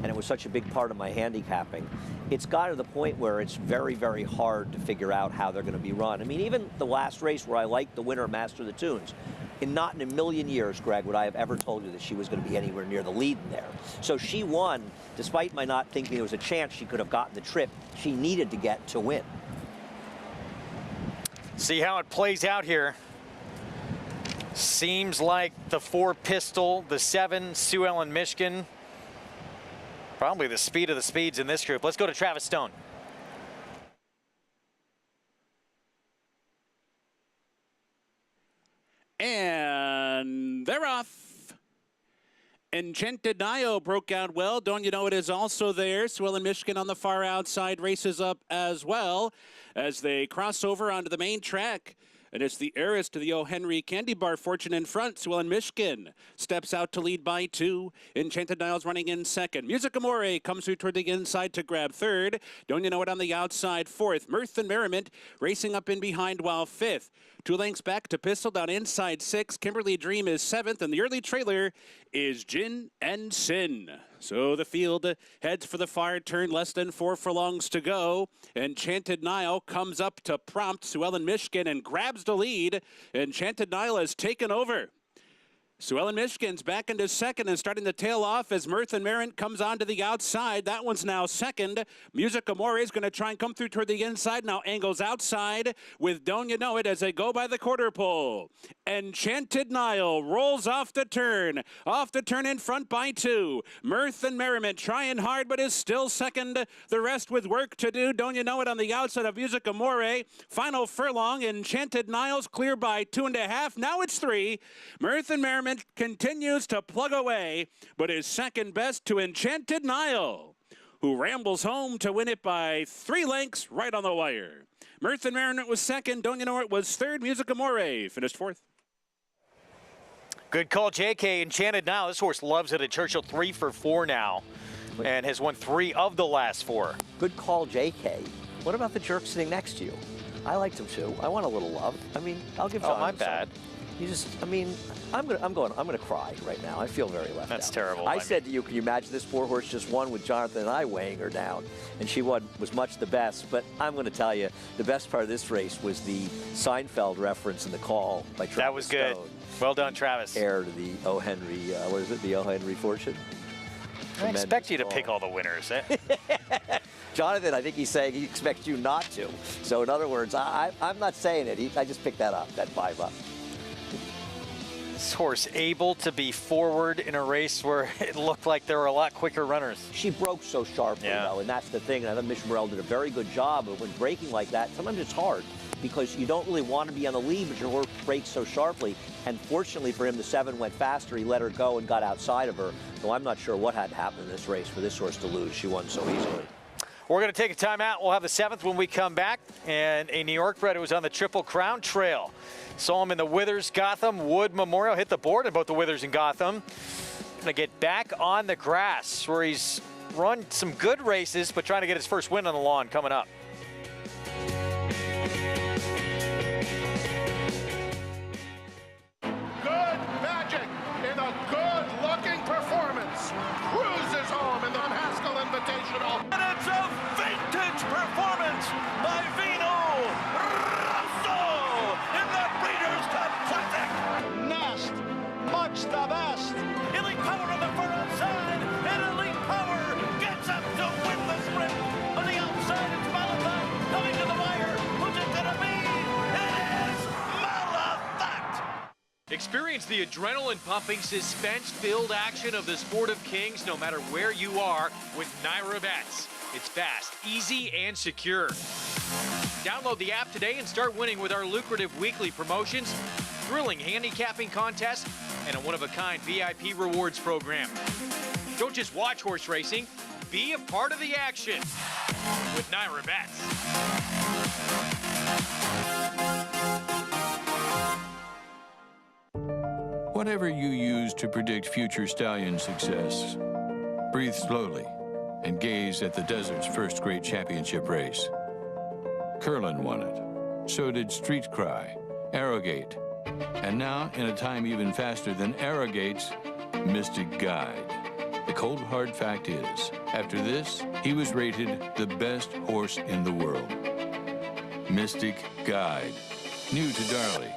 And it was such a big part of my handicapping. It's got to the point where it's very, very hard to figure out how they're going to be run. I mean, even the last race where I liked the winner, Master of the Tunes, not in a million years, Greg, would I have ever told you that she was going to be anywhere near the lead in there. So she won, despite my not thinking there was a chance she could have gotten the trip she needed to get to win. See how it plays out here. Seems like the 4 Pistol, the 7 Sue Ellen Michigan, probably the speed of the speeds in this group. Let's go to Travis Stone. And they're off. Enchanted Nile broke out well. Don't you know it is also there. Sue Ellen Michigan on the far outside races up as well as they cross over onto the main track. And it's the heiress to the O. Henry Candy Bar fortune in front. Sue Ellen Michigan steps out to lead by 2. Enchanted Nile's running in second. Music Amore comes through toward the inside to grab 3rd. Don't you know it on the outside 4th. Mirth and Merriment racing up in behind while 5th. 2 lengths back to Pistol down inside 6. Kimberly Dream is 7th, and the early trailer is Gin and Sin. So the field heads for the far turn, less than 4 furlongs to go. Enchanted Nile comes up to prompt Sue Ellen Michigan and grabs the lead. Enchanted Nile has taken over. Sue Ellen Michigan's back into second and starting to tail off as Mirth and Merriment comes on to the outside. That one's now second. Music Amore is going to try and come through toward the inside. Now angles outside with Don't You Know It as they go by the quarter pole. Enchanted Nile rolls off the turn. Off the turn in front by 2. Mirth and Merriment trying hard but is still second. The rest with work to do. Don't You Know It on the outside of Music Amore. Final furlong. Enchanted Nile's clear by 2.5. Now it's 3. Mirth and Merriment continues to plug away, but is second best to Enchanted Nile, who rambles home to win it by 3 lengths right on the wire. Mirth and Merriment was second. Don't You Know It was 3rd. Music Amore finished 4th. Good call, JK. Enchanted Nile. This horse loves it at Churchill. 3 for 4 now and has won 3 of the last 4. Good call, JK. What about the jerk sitting next to you? I liked him too. I want a little love. I mean, I'll give Jonathan my bad. You just, I mean, I'm gonna cry right now. I feel very left out. That's terrible. I said to you, can you imagine this poor horse just won with Jonathan and I weighing her down, and she was much the best. But I'm going to tell you, the best part of this race was the Seinfeld reference in the call by Travis That was good. Stone, Well done, Travis. heir to the O. Henry, what is it? The O. Henry fortune. I expect you to pick all the winners. Eh? Jonathan, I think he's saying he expects you not to. So in other words, I'm not saying it. I just picked that up, that 5 up. This horse able to be forward in a race where it looked like there were a lot quicker runners. She broke so sharply, though, and that's the thing. And I thought Mission Morel did a very good job of when breaking like that. Sometimes it's hard because you don't really want to be on the lead, but your horse breaks so sharply. And fortunately for him, the 7 went faster. He let her go and got outside of her. So I'm not sure what had happened in this race for this horse to lose. She won so easily. We're going to take a timeout. We'll have the 7th when we come back. And a New York bred who was on the Triple Crown Trail. Saw him in the Withers Gotham Wood Memorial. Hit the board in both the Withers and Gotham. Going to get back on the grass where he's run some good races, but trying to get his first win on the lawn coming up. Good Magic in a good-looking performance. Cruises home in the Haskell Invitational. And it's a vintage performance by Vino Rosso in the Breeders' Cup Classic. Nest, much the best. Elite Power on the far outside, and Elite Power gets up to win the sprint. On the outside, it's Malafat coming to the wire. Who's it gonna be? It is Malafat. Experience the adrenaline-pumping, suspense-filled action of the Sport of Kings no matter where you are with Naira Bets. It's fast, easy, and secure. Download the app today and start winning with our lucrative weekly promotions, thrilling handicapping contests, and a one-of-a-kind VIP rewards program. Don't just watch horse racing, be a part of the action with Naira Bets. Whatever you use to predict future stallion success, breathe slowly and gaze at the desert's first great championship race. Curlin won it. So did Street Cry, Arrogate, and now, in a time even faster than Arrogate's, Mystic Guide. The cold hard fact is, after this, he was rated the best horse in the world. Mystic Guide. New to Darley.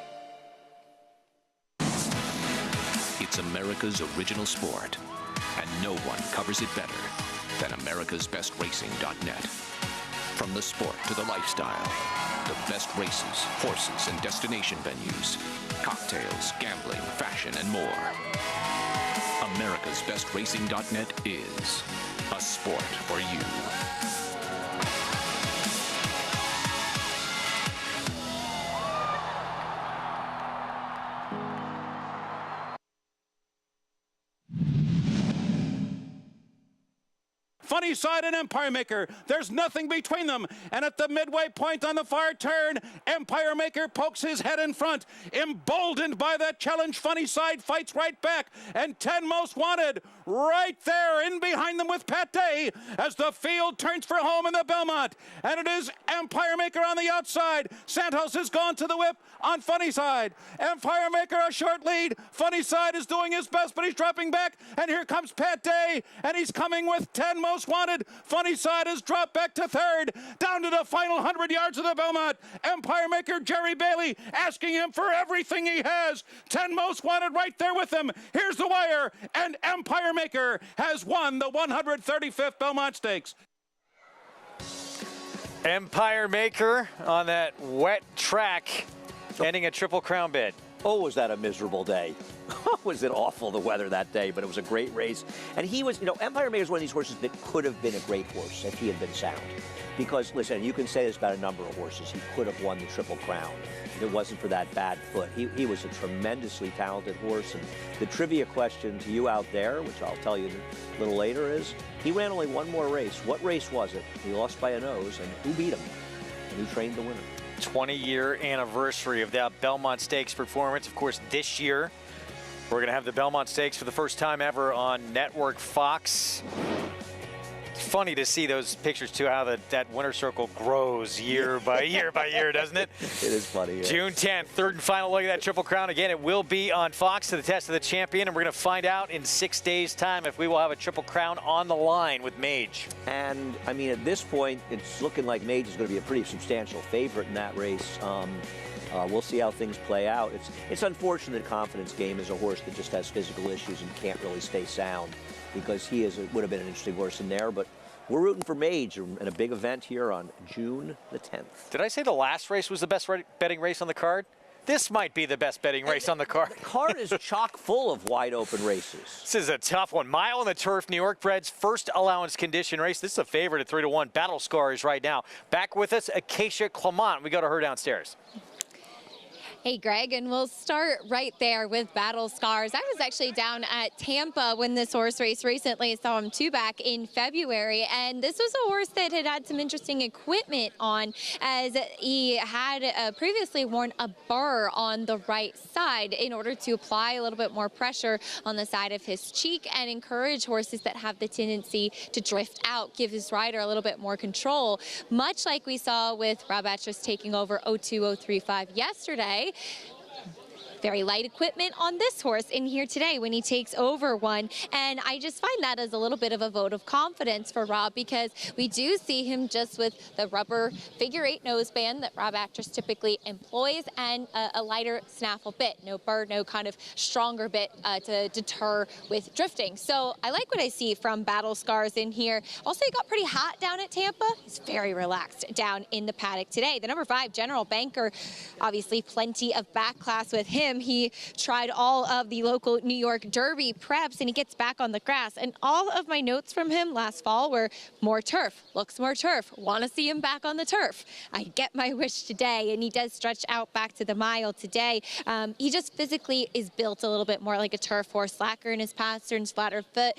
It's America's original sport, and no one covers it better than americasbestracing.net. From the sport to the lifestyle, the best races, horses, and destination venues, cocktails, gambling, fashion, and more. americasbestracing.net is a sport for you. Funny Side and Empire Maker. There's nothing between them. And at the midway point on the far turn, Empire Maker pokes his head in front. Emboldened by that challenge, Funny Side fights right back. And 10 Most Wanted right there in behind them with Pate as the field turns for home in the Belmont. And it is Empire Maker on the outside. Santos has gone to the whip on Funny Side. Empire Maker a short lead. Funny Side is doing his best, but he's dropping back. And here comes Pate, and he's coming with 10 Most Wanted. Funny Side has dropped back to third. Down to the final 100 yards of the Belmont. Empire Maker Jerry Bailey asking him for everything he has. 10 Most Wanted right there with him. Here's the wire, and Empire Maker has won the 135th Belmont Stakes. Empire Maker on that wet track, ending a Triple Crown bid. Oh, was that a miserable day? Was it awful, the weather that day, but it was a great race. And he was, Empire Maker is one of these horses that could have been a great horse if he had been sound. Because, listen, you can say this about a number of horses. He could have won the Triple Crown if it wasn't for that bad foot. He was a tremendously talented horse. And the trivia question to you out there, which I'll tell you a little later, is he ran only one more race. What race was it? He lost by a nose, and who beat him? And who trained the winner? 20-year anniversary of that Belmont Stakes performance. Of course, this year, we're going to have the Belmont Stakes for the first time ever on Network Fox. funny to see those pictures, too, how that winner's circle grows year by year by year, doesn't it? It is funny. Yeah. June 10th, third and final look at that Triple Crown. Again, it will be on Fox to the Test of the Champion, and we're going to find out in 6 days' time if we will have a Triple Crown on the line with Mage. And, I mean, at this point, it's looking like Mage is going to be a pretty substantial favorite in that race. We'll see how things play out. It's unfortunate Confidence Game is a horse that just has physical issues and can't really stay sound, because he would have been an interesting horse in there. But we're rooting for Mage in a big event here on June the 10th. Did I say the last race was the best betting race on the card? This might be the best betting race on the card. The card is chock full of wide open races. This is a tough one. Mile on the Turf, New York Bred's first allowance condition race. This is a favorite at 3-1. Battle Scars right now. Back with us, Acacia Clement. We go to her downstairs. Hey, Greg, and we'll start right there with Battle Scars. I was actually down at Tampa when this horse raced recently. Saw him back in February, and this was a horse that had some interesting equipment on, as he had previously worn a burr on the right side in order to apply a little bit more pressure on the side of his cheek and encourage horses that have the tendency to drift out, give his rider a little bit more control, much like we saw with Rob Atras taking over 02035 yesterday. Very light equipment on this horse in here today when he takes over one. And I just find that as a little bit of a vote of confidence for Rob, because we do see him just with the rubber figure-8 noseband that Rob Atras typically employs, and a lighter snaffle bit. No burr, no kind of stronger bit to deter with drifting. So I like what I see from Battle Scars in here. Also, he got pretty hot down at Tampa. He's very relaxed down in the paddock today. The number 5, General Banker, obviously plenty of back class with him. He tried all of the local New York Derby preps, and he gets back on the grass. And all of my notes from him last fall were more turf, looks more turf, want to see him back on the turf. I get my wish today, and he does stretch out back to the mile today. He just physically is built a little bit more like a turf horse, slacker in his pasterns, flatter foot.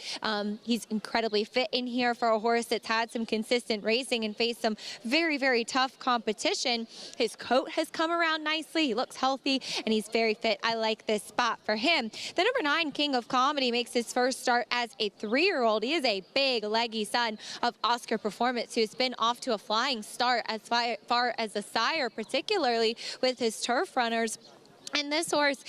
He's incredibly fit in here for a horse that's had some consistent racing and faced some very, very tough competition. His coat has come around nicely. He looks healthy, and he's very fit. I like this spot for him. The number 9, King of Comedy, makes his first start as a 3-year-old. He is a big, leggy son of Oscar Performance, who's been off to a flying start as far as the sire, particularly with his turf runners. And this horse,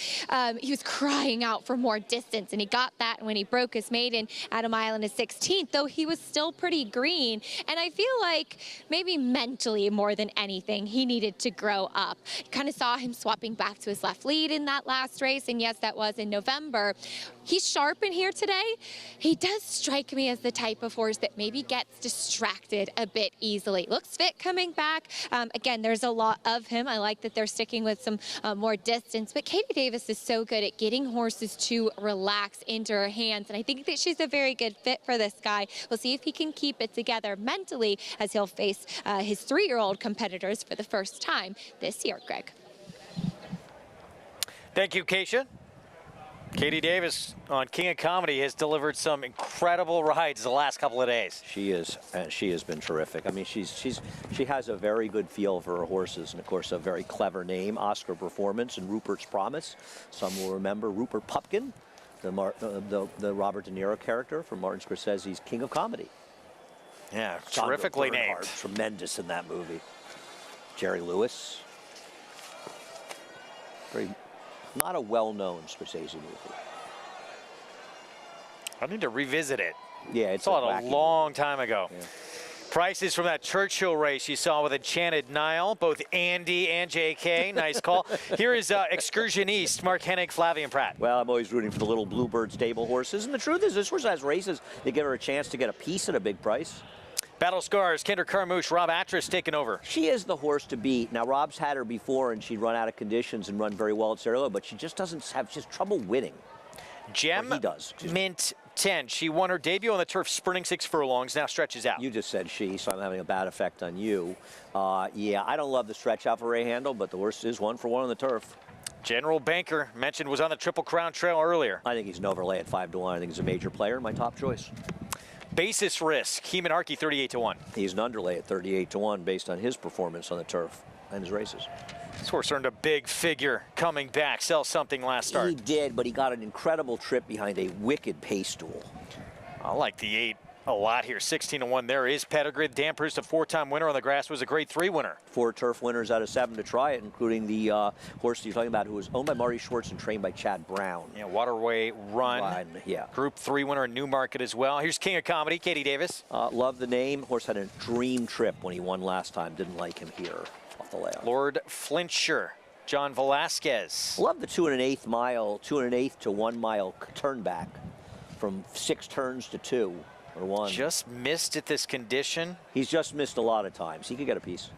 he was crying out for more distance, and he got that when he broke his maiden at a mile and a 16th, though he was still pretty green. And I feel like maybe mentally more than anything, he needed to grow up. Kind of saw him swapping back to his left lead in that last race, and yes, that was in November. He's sharp in here today. He does strike me as the type of horse that maybe gets distracted a bit easily. Looks fit coming back. Again, there's a lot of him. I like that they're sticking with some more distance, but Katie Davis is so good at getting horses to relax into her hands, and I think that she's a very good fit for this guy. We'll see if he can keep it together mentally as he'll face his 3-year-old competitors for the first time this year, Greg. Thank you, Keisha. Katie Davis on King of Comedy has delivered some incredible rides the last couple of days. She is, and she has been terrific. I mean, she has a very good feel for her horses, and of course a very clever name, Oscar Performance and Rupert's Promise. Some will remember Rupert Pupkin, the Robert De Niro character from Martin Scorsese's King of Comedy. Yeah, Sandra terrifically Bernhard, named. tremendous in that movie. Jerry Lewis. Not a well-known Scorsese movie. I need to revisit it. Yeah, it's saw it a long time ago. Yeah. Prices from that Churchill race you saw with Enchanted Nile, both Andy and JK. Nice call. Here is Excursioniste, Mark Hennig, Flavian Pratt. Well, I'm always rooting for the little Bluebird stable horses, and the truth is this horse has races that give her a chance to get a piece at a big price. Battle Scars, Kinder Carmouche, Rob Atras taking over. She is the horse to beat. Now, Rob's had her before, and she'd run out of conditions and run very well at Sarah, but she just doesn't have, she has trouble winning. Gem Mint 10. She won her debut on the turf, sprinting 6 furlongs, now stretches out. You just said she, so I'm having a bad effect on you. Yeah, I don't love the stretch out for Ray Handel, but the horse is 1-for-1 on the turf. General Banker, mentioned, was on the Triple Crown Trail earlier. I think he's an overlay at 5-1. I think he's a major player, my top choice. Basis Risk, Heeman Harkey, 38-1. He's an underlay at 38-1 based on his performance on the turf and his races. This horse earned a big figure coming back, sell something last start. He did, but he got an incredible trip behind a wicked pace stool. I like the 8 a lot here. 16-1. There is Pedigree. Dan Proust, a 4-time winner on the grass, was a grade 3 winner. 4 turf winners out of 7 to try it, including the horse you're talking about, who was owned by Marty Schwartz and trained by Chad Brown. Yeah, Waterway Run. Yeah. Group 3 winner in Newmarket as well. Here's King of Comedy, Katie Davis. Love the name. Horse had a dream trip when he won last time. Didn't like him here off the layout. Lord Flincher, John Velasquez. Love the 2 1/8 mile, 2 1/8 to 1 mile turn back from 6 turns to 2 or 1. Just missed at this condition. He's just missed a lot of times. He could get a piece.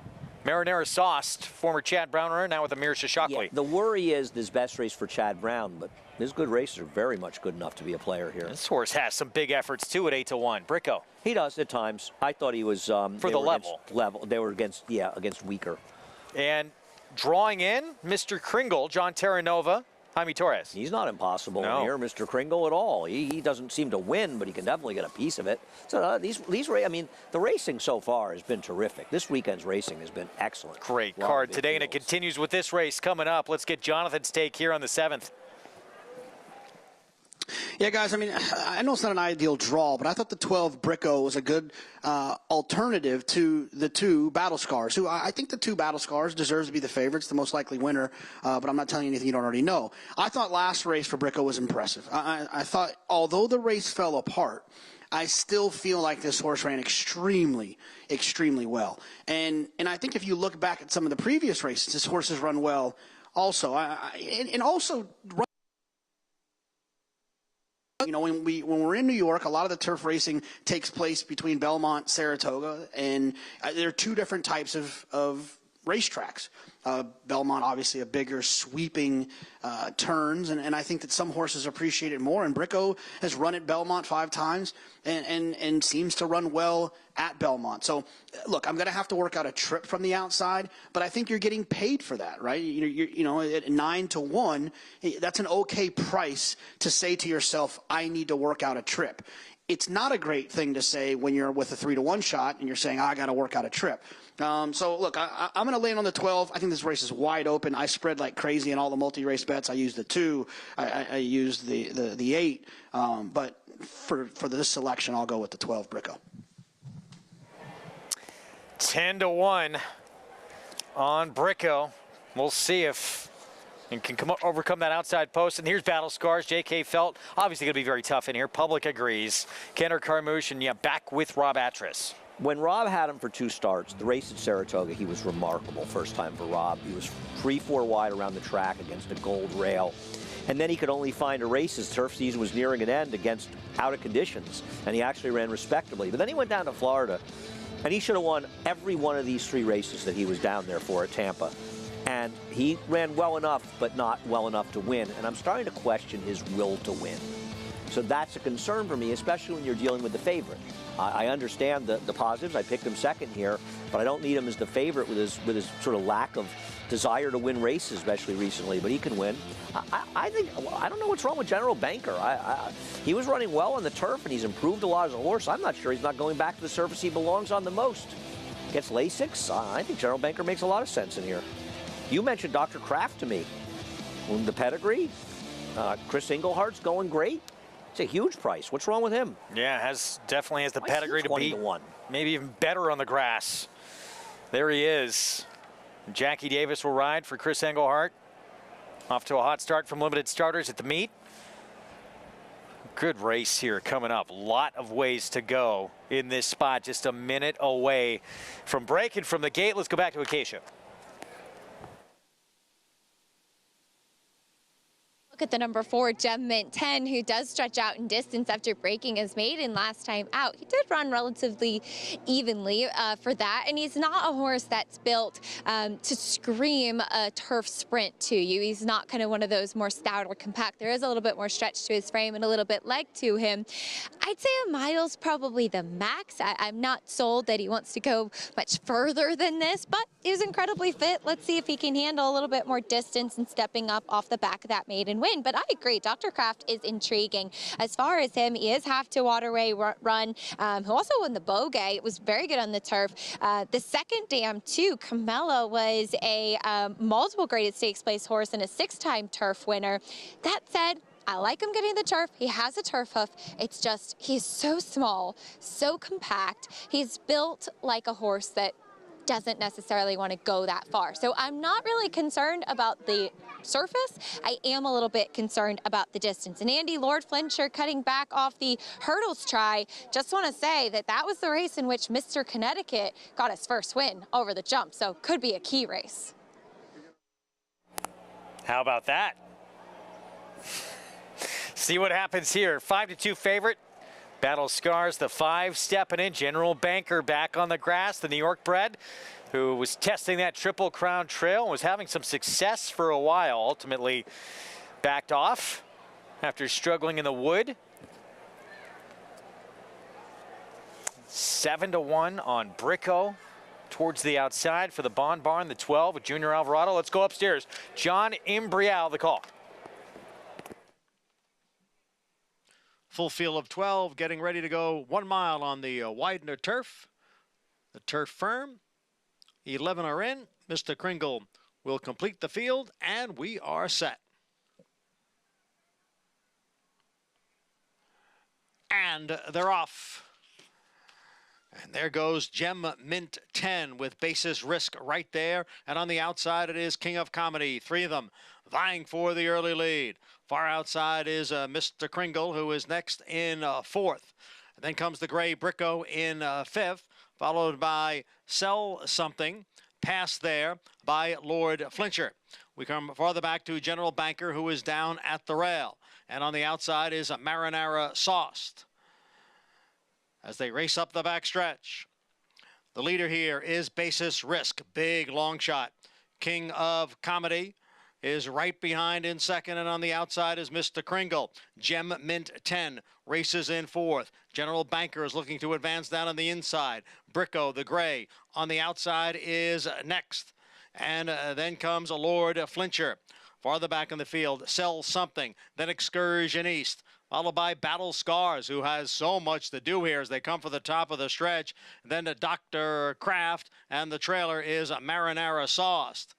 Marinara Sauced, former Chad Brown runner, now with Amir Shashakli. Yeah, the worry is this best race for Chad Brown, but his good races are very much good enough to be a player here. This horse has some big efforts too at 8-1. Bricko. He does at times. I thought he was for the level. They were against weaker. And drawing in Mr. Kringle, John Terranova, Jaime Torres. He's not impossible here, Mr. Kringle, at all. He doesn't seem to win, but he can definitely get a piece of it. So I mean, the racing so far has been terrific. This weekend's racing has been excellent. Great card today, and it continues with this race coming up. Let's get Jonathan's take here on the 7th. Yeah, guys, I mean, I know it's not an ideal draw, but I thought the 12 Bricko was a good alternative to the 2 Battle Scars, who I think the 2 Battle Scars deserves to be the favorites, the most likely winner, but I'm not telling you anything you don't already know. I thought last race for Bricko was impressive. I thought, although the race fell apart, I still feel like this horse ran extremely, extremely well. And I think if you look back at some of the previous races, this horse has run well also. And also... You know, when we're in New York, a lot of the turf racing takes place between Belmont, Saratoga, and there are 2 different types of racetracks. Belmont, obviously, a bigger, sweeping turns, and I think that some horses appreciate it more. And Bricko has run at Belmont 5 times and seems to run well at Belmont. So, look, I'm going to have to work out a trip from the outside, but I think you're getting paid for that, right? You know, at 9-1, that's an okay price to say to yourself, I need to work out a trip. It's not a great thing to say when you're with a 3-1 shot and you're saying, I got to work out a trip. So, look, I'm going to land on the 12. I think this race is wide open. I spread like crazy in all the multi-race bets. I used the 2. I used the 8. But for this selection, I'll go with the 12 Bricko. 10-1 on Bricko. We'll see if and can overcome that outside post. And here's Battle Scars. J.K. Felt, obviously going to be very tough in here. Public agrees. Kenner Carmouche, and back with Rob Atras. When Rob had him for 2 starts, the race at Saratoga, he was remarkable first time for Rob. He was 3-4 wide around the track against a gold rail. And then he could only find a race as turf season was nearing an end against out of conditions. And he actually ran respectably. But then he went down to Florida, and he should have won every one of these 3 races that he was down there for at Tampa. And he ran well enough, but not well enough to win. And I'm starting to question his will to win. So that's a concern for me, especially when you're dealing with the favorite. I understand the positives. I picked him second here, but I don't need him as the favorite with his sort of lack of desire to win races, especially recently. But he can win. I don't know what's wrong with General Banker. He was running well on the turf, and he's improved a lot as a horse. I'm not sure he's not going back to the surface he belongs on the most. Gets Lasix. I think General Banker makes a lot of sense in here. You mentioned Dr. Kraft to me. The pedigree. Chris Englehart's going great. It's a huge price. What's wrong with him? Yeah, definitely has the pedigree to be maybe even better on the grass. There he is. Jackie Davis will ride for Chris Englehart. Off to a hot start from limited starters at the meet. Good race here coming up. A lot of ways to go in this spot. Just a minute away from break. And from the gate, let's go back to Acacia. At the number 4, Gem Mint 10, who does stretch out in distance after breaking his maiden last time out. He did run relatively evenly for that, and he's not a horse that's built to scream a turf sprint to you. He's not kind of one of those more stout or compact. There is a little bit more stretch to his frame and a little bit leg to him. I'd say a mile's probably the max. I'm not sold that he wants to go much further than this, but he was incredibly fit. Let's see if he can handle a little bit more distance and stepping up off the back of that maiden win. But I agree, Dr. Kraft is intriguing. As far as him, he is half to Waterway Run, who also won the Bogey. It was very good on the turf. The second dam, too, Camella was a multiple graded stakes place horse and a 6-time turf winner. That said, I like him getting the turf. He has a turf hoof. It's just, he's so small, so compact. He's built like a horse that doesn't necessarily want to go that far. So I'm not really concerned about the surface. I am a little bit concerned about the distance. And Andy, Lord Flincher cutting back off the hurdles try. Just want to say that that was the race in which Mr. Connecticut got his first win over the jump. So could be a key race. How about that? See what happens here. 5-2 favorite. Battle Scars, the 5 stepping in. General Banker back on the grass, the New York bred, who was testing that Triple Crown Trail and was having some success for a while. Ultimately backed off after struggling in the wood. 7-1 on Bricko towards the outside for the Bon Barn, the 12 with Junior Alvarado. Let's go upstairs. John Imbrial, the call. Full field of 12, getting ready to go 1 mile on the Widener turf. The turf firm. 11 are in. Mr. Kringle will complete the field, and we are set. And they're off. And there goes Gem Mint 10 with Basis Risk right there. And on the outside, it is King of Comedy. 3 of them vying for the early lead. Far outside is Mr. Kringle, who is next in 4th. And then comes the Gray Bricko in 5th, followed by Sell Something, passed there by Lord Flincher. We come farther back to General Banker, who is down at the rail. And on the outside is Marinara Sauced. As they race up the backstretch, the leader here is Basis Risk, big long shot. King of Comedy is right behind in 2nd, and on the outside is Mr. Kringle. Gem Mint 10 races in 4th. General Banker is looking to advance down on the inside. Bricko, the gray, on the outside is next. And then comes a Lord Flincher. Farther back in the field, Sell Something, then Excursion East, followed by Battle Scars, who has so much to do here as they come for the top of the stretch. Then to Dr. Kraft, and the trailer is Marinara Sauced.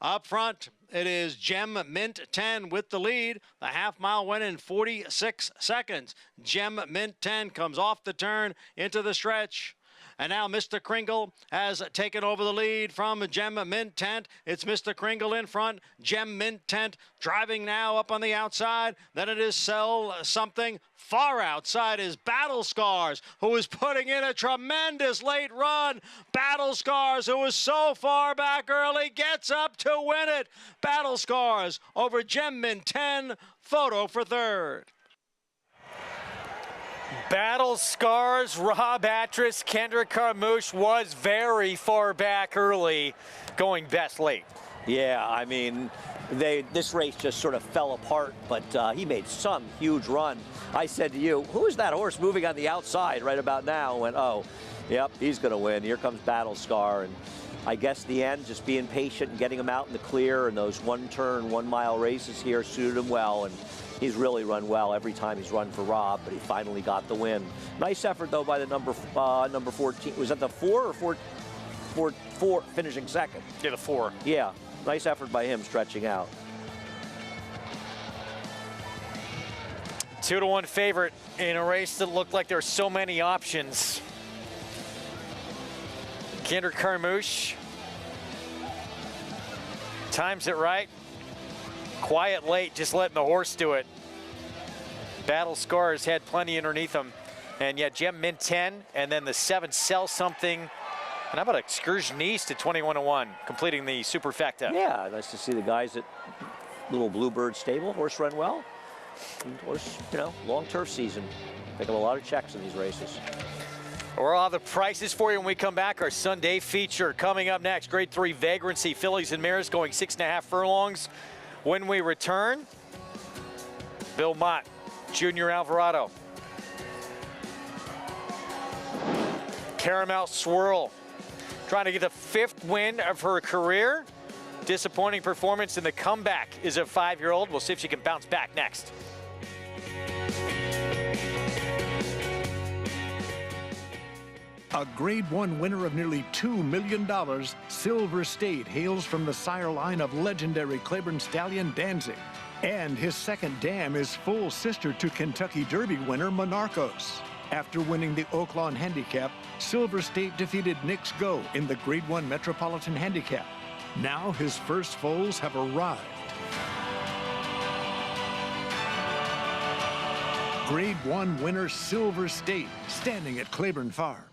Up front, it is Gem Mint 10 with the lead. The half-mile went in 46 seconds. Gem Mint 10 comes off the turn into the stretch. And now Mr. Kringle has taken over the lead from Gem Mint Tent. It's Mr. Kringle in front. Gem Mint Tent driving now up on the outside. Then it is Sell Something. Far outside is Battle Scars, who is putting in a tremendous late run. Battle Scars, who was so far back early, gets up to win it. Battle Scars over Gem Mint 10. Photo for 3rd. Battle Scars, Rob Atras, Kendrick Carmouche was very far back early, going best late. Yeah, I mean, this race just sort of fell apart, but he made some huge run. I said to you, who is that horse moving on the outside right about now? And oh, yep, he's going to win. Here comes Battle Scar. And I guess the end, just being patient and getting him out in the clear, and those 1-turn, 1-mile races here suited him well. And he's really run well every time he's run for Rob, but he finally got the win. Nice effort, though, by the number 14. Was that the 4 or 4 finishing 2nd? Yeah, the 4. Yeah, nice effort by him stretching out. 2-1 favorite in a race that looked like there were so many options. Kendrick Carmouche times it right. Quiet late, just letting the horse do it. Battle Scars had plenty underneath him. And yet Gem Mint 10, and then the 7 Sell Something. And how about Excursion East at 21-1, completing the superfecta? Yeah, nice to see the guys at Little Bluebird Stable. Horse run well. And horse, long turf season. Pick up a lot of checks in these races. We'll have the prices for you when we come back. Our Sunday feature coming up next. Grade 3 Vagrancy fillies and mares going 6.5 furlongs. When we return, Belmont, Junior Alvarado. Caramel Swirl, trying to get the 5th win of her career. Disappointing performance in the comeback is a 5-year-old. We'll see if she can bounce back next. A Grade 1 winner of nearly $2 million, Silver State hails from the sire line of legendary Claiborne stallion Danzig. And his second dam is full sister to Kentucky Derby winner Monarchos. After winning the Oaklawn Handicap, Silver State defeated Knicks Go in the Grade 1 Metropolitan Handicap. Now his first foals have arrived. Grade 1 winner Silver State, standing at Claiborne Farm.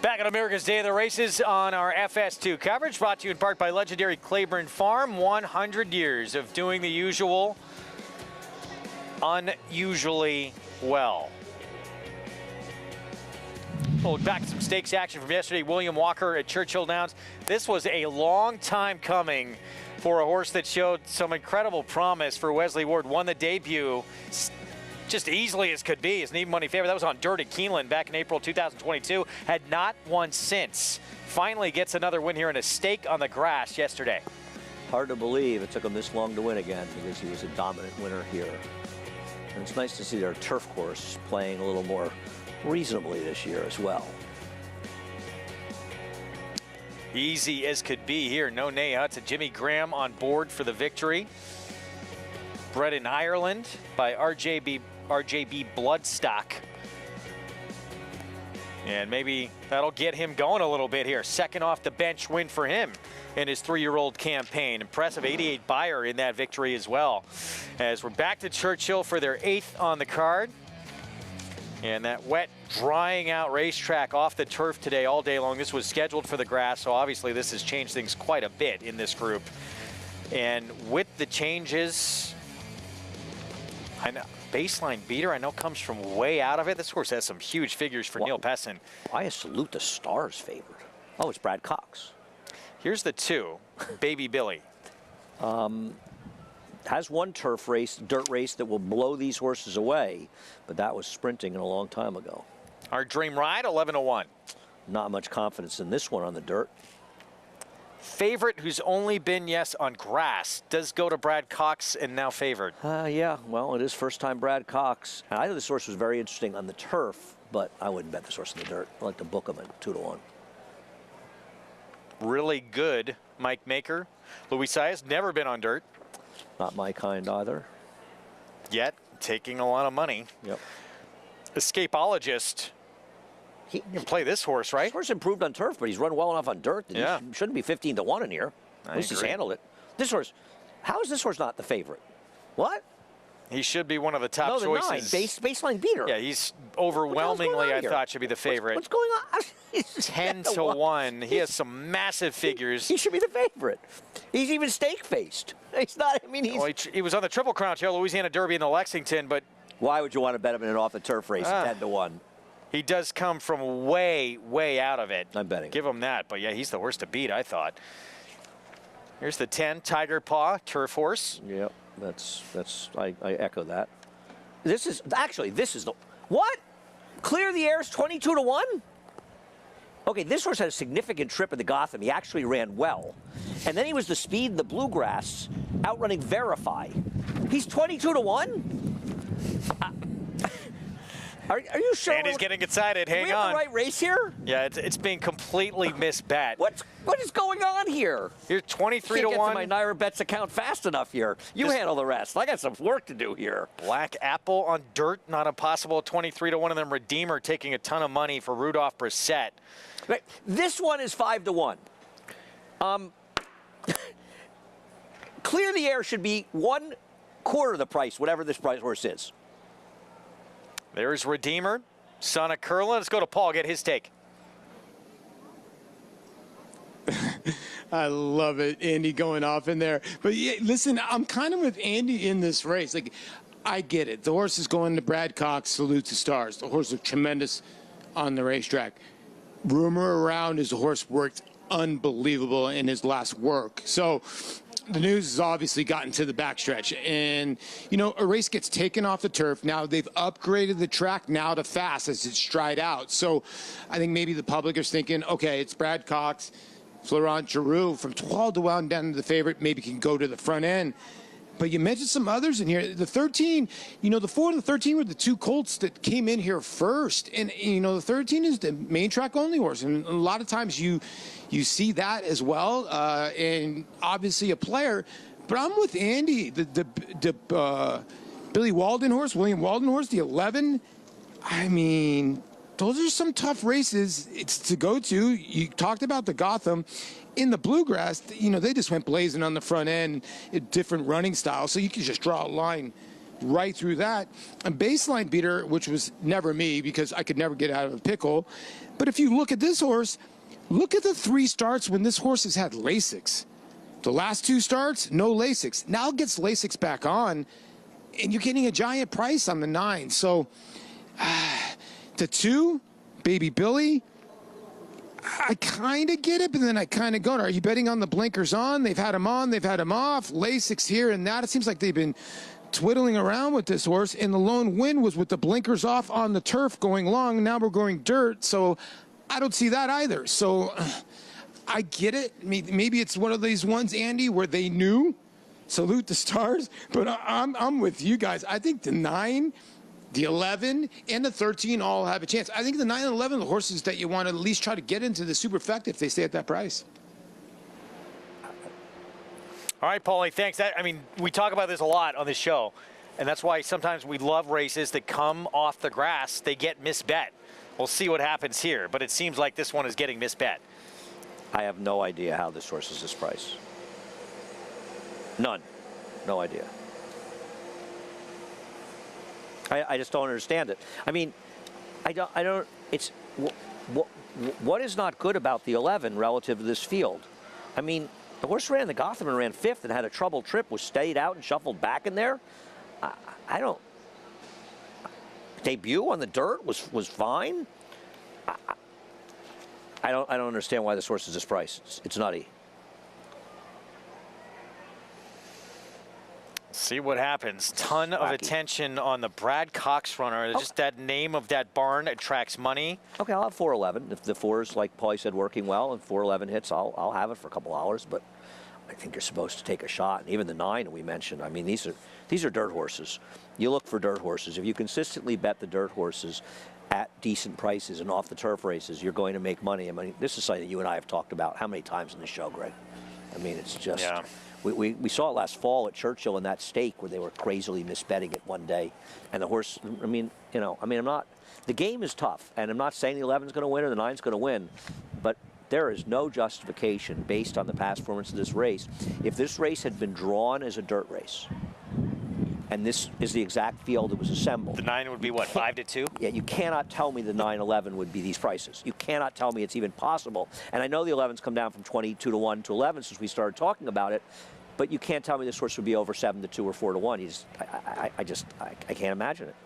Back on America's Day of the Races on our FS2 coverage, brought to you in part by legendary Claiborne Farm. 100 years of doing the usual unusually well. Well, back to some stakes action from yesterday. William Walker at Churchill Downs. This was a long time coming for a horse that showed some incredible promise for Wesley Ward. Won the debut just easily as could be. As an even money favorite. That was on dirt at Keeneland back in April 2022. Had not won since. Finally gets another win here in a stake on the grass yesterday. Hard to believe it took him this long to win again, because he was a dominant winner here. And it's nice to see their turf course playing a little more reasonably this year as well. Easy as could be here. No nay to Jimmy Graham on board for the victory. Bred in Ireland by RJB Bloodstock. And maybe that'll get him going a little bit here. Second off the bench win for him in his 3-year-old campaign. Impressive 88 buyer in that victory as well. As we're back to Churchill for their 8th on the card. And that wet, drying out racetrack off the turf today all day long. This was scheduled for the grass, so obviously this has changed things quite a bit in this group. And with the changes, I know Baseline Beater, I know, comes from way out of it. This horse has some huge figures for Neil Pessin. Why is Salute the Stars favored? Oh, it's Brad Cox. Here's the 2, Baby Billy. Has one turf race, dirt race, that will blow these horses away, but that was sprinting a long time ago. Our Dream Ride, 11-1. Not much confidence in this one on the dirt. Favorite who's only been, yes, on grass, does go to Brad Cox and now favored. Yeah, well, it is first time Brad Cox. And I thought this horse was very interesting on the turf, but I wouldn't bet this horse in the dirt. I like to book him at 2-1. Really good Mike Maker. Luis Saez, never been on dirt. Not my kind either. Yet, taking a lot of money. Yep. Escapologist. He can play this horse, right? This horse improved on turf, but he's run well enough on dirt that yeah. He shouldn't be 15-1 in here. At least he's handled it. This horse, how is this horse not the favorite? What? He should be one of the top choices. 9, Baseline Beater. Yeah, he's overwhelmingly, I thought, should be the favorite. What's going on? 10-1. He has some massive figures. He should be the favorite. He's even stake-faced. He's not, I mean, he's... Well, he was on the Triple Crown Trail, Louisiana Derby in the Lexington, but... Why would you want to bet him in an off-the-turf race at 10-1? He does come from way, way out of it. I'm betting. Give him that, but yeah, he's the worst to beat, I thought. Here's the 10, Tiger Paw, turf horse. Yep, I echo that. this is the what? Clear the Air's 22-1. Okay, this horse had a significant trip in the Gotham. He actually ran well, and then he was the speed in the Bluegrass, outrunning Verify. He's 22-1. Are you sure? Andy's getting excited. Hang on. We have the right race here? Yeah, it's being completely misbet. What is going on here? You're 23-1. Can't get to my Naira Bets account fast enough here. You handle the rest. I got some work to do here. Black Apple on dirt, not impossible. 23-1, and then Redeemer taking a ton of money for Rudolph Brissett. Right. This one is 5-1. Clear the Air should be 1/4 the price, whatever this price horse is. There's Redeemer, son of Curlin. Let's go to Paul, get his take. I love it, Andy going off in there. But yeah, listen, I'm kind of with Andy in this race. Like, I get it. The horse is going to Brad Cox, Salute to Stars. The horse looked tremendous on the racetrack. Rumor around is the horse worked unbelievable in his last work. So the news has obviously gotten to the backstretch. And, you know, a race gets taken off the turf. Now they've upgraded the track now to fast as it's stride out. So I think maybe the public is thinking, okay, it's Brad Cox, Florent Giroux from 12-1 down to the favorite, maybe can go to the front end. But you mentioned some others in here. The 13, you know, the 4 and the 13 were the two colts that came in here first. And, you know, the 13 is the main track only horse. And a lot of times you see that as well. And obviously a player. But I'm with Andy. The Billy Walden horse, William Walden horse, the 11. I mean, those are some tough races it's to go to. You talked about the Gotham. In the Bluegrass, you know, they just went blazing on the front end, different running styles, so you can just draw a line right through that. A baseline beater, which was never me because I could never get out of a pickle. But if you look at this horse, look at the 3 starts when this horse has had Lasix. The last 2 starts, no Lasix. Now it gets Lasix back on, and you're getting a giant price on the 9. So the 2, Baby Billy, I kind of get it, but then I kind of go, are you betting on the blinkers on? They've had him on, they've had him off, Lasix here and that. It seems like they've been twiddling around with this horse, and the lone win was with the blinkers off on the turf going long. Now we're going dirt, so I don't see that either. So I get it. Maybe it's one of these ones, Andy, where they knew, Salute the Stars, but I'm with you guys. I think the 9, the 11, and the 13 all have a chance. I think the 9 and 11 are the horses that you want to at least try to get into the Superfecta if they stay at that price. All right, Paulie, thanks. I mean, we talk about this a lot on this show, and that's why sometimes we love races that come off the grass. They get misbet. We'll see what happens here, but it seems like this one is getting misbet. I have no idea how this horse is this price. None. No idea. I just don't understand it. I mean, I don't, it's, what is not good about the 11 relative to this field? I mean, the horse ran the Gotham and ran 5th and had a troubled trip, was stayed out and shuffled back in there. I don't, debut on the dirt was fine. I don't understand why this horse is this price. It's nutty. See what happens. Ton of attention on the Brad Cox runner. Just that name of that barn attracts money. Okay, I'll have 411. If the 4 is, like Paulie said, working well and 411 hits, I'll have it for a couple hours. But I think you're supposed to take a shot. And even the 9 we mentioned. I mean, these are dirt horses. You look for dirt horses. If you consistently bet the dirt horses at decent prices and off the turf races, you're going to make money. I mean, this is something that you and I have talked about how many times in the show, Greg? I mean, it's just. Yeah. We saw it last fall at Churchill in that stake where they were crazily misbetting it one day. And the horse, I mean, I'm not, the game is tough. And I'm not saying the 11's going to win or the 9's going to win. But there is no justification based on the past performance of this race. If this race had been drawn as a dirt race, and this is the exact field that was assembled. The 9 would be what, 5-2? Yeah, you cannot tell me the 9-11 would be these prices. You cannot tell me it's even possible. And I know the 11's come down from 22-1 to 11 since we started talking about it, but you can't tell me this horse would be over 7-2 or 4-1. I can't imagine it.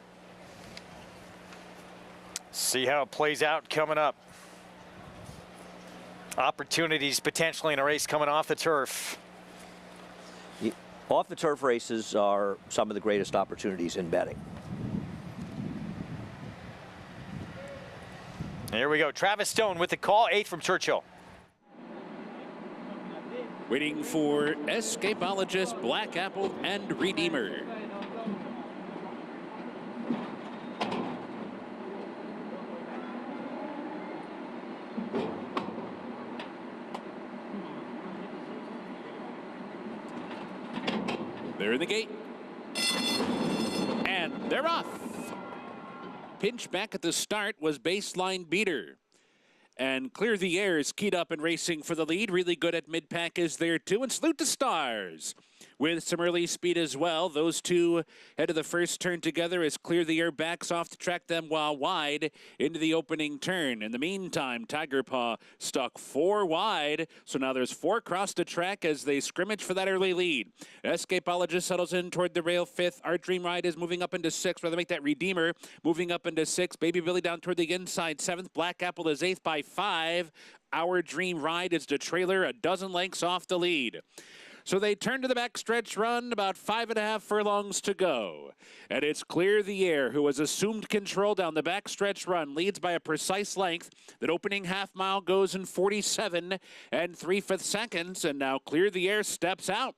See how it plays out coming up. Opportunities potentially in a race coming off the turf. Off the turf races are some of the greatest opportunities in betting. Here we go. Travis Stone with the call, 8th from Churchill. Waiting for Escapologist, Black Apple, and Redeemer. They're in the gate. And they're off. Pinch back at the start was Baseline Beater. And Clear the Air is keyed up and racing for the lead. Really good at mid-pack is there too. And Salute the Stars with some early speed as well. Those two head to the first turn together as Clear the Air backs off to track them while wide into the opening turn. In the meantime, Tiger Paw stuck 4 wide. So now there's 4 across the track as they scrimmage for that early lead. Escapologist settles in toward the rail 5th. Our Dream Ride is moving up into 6th. Rather make that Redeemer moving up into 6th. Baby Billy down toward the inside 7th. Black Apple is 8th by 5. Our Dream Ride is the trailer a dozen lengths off the lead. So they turn to the backstretch run, about 5.5 furlongs to go. And it's Clear the Air, who has assumed control down the backstretch run, leads by a precise length. That opening half mile goes in 47 3/5 seconds, and now Clear the Air steps out.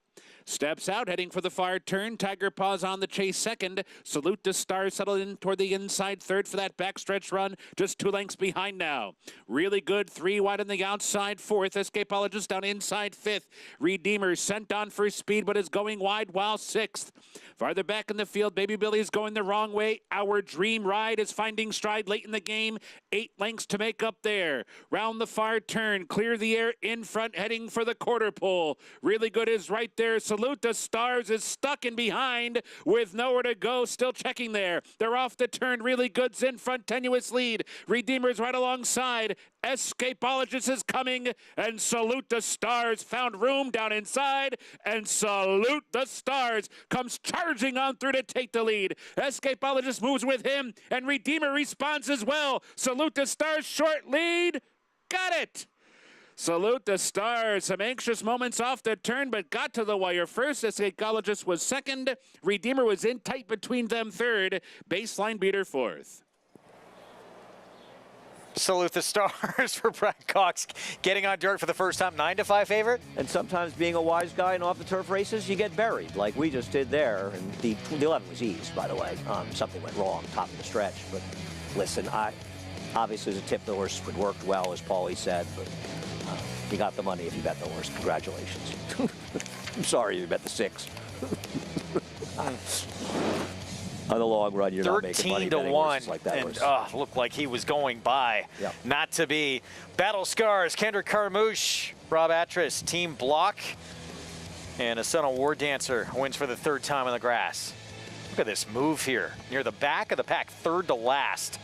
Steps out, heading for the far turn. Tiger Paws on the chase 2nd. Salute the Stars settled in toward the inside 3rd for that backstretch run. Just 2 lengths behind now. Really good 3 wide on the outside 4th. Escapologist down inside 5th. Redeemer sent on for speed but is going wide while 6th. Farther back in the field, Baby Billy is going the wrong way. Our Dream Ride is finding stride late in the game. 8 lengths to make up there. Round the far turn, Clear the Air in front, heading for the quarter pole. Really good is right there. Salute the Stars is stuck in behind with nowhere to go. Still checking there. They're off the turn. Really good's in front. Tenuous lead. Redeemer's right alongside. Escapologist is coming, and Salute the Stars found room down inside, and Salute the Stars comes charging on through to take the lead. Escapologist moves with him, and Redeemer responds as well. Salute the Stars, short lead. Got it. Salute the Stars. Some anxious moments off the turn, but got to the wire first. Escapologist was 2nd. Redeemer was in tight between them 3rd. Baseline Beater 4th. Salute the Stars for Brad Cox getting on dirt for the first time. 9-5 favorite. And sometimes being a wise guy in off the turf races, you get buried like we just did there. And the 11 was eased, by the way. Something went wrong top of the stretch. But listen, obviously as a tip, the horse would worked well, as Paulie said. But you got the money if you bet the horse. Congratulations. I'm sorry you bet the 6. On the long run, you're not making money betting horses like that. And looked like he was going by. Yep. Not to be. Battle Scars, Kendrick Carmouche, Rob Atras, Team Block, and a son of War Dancer wins for the 3rd time on the grass. Look at this move here. Near the back of the pack, 3rd to last.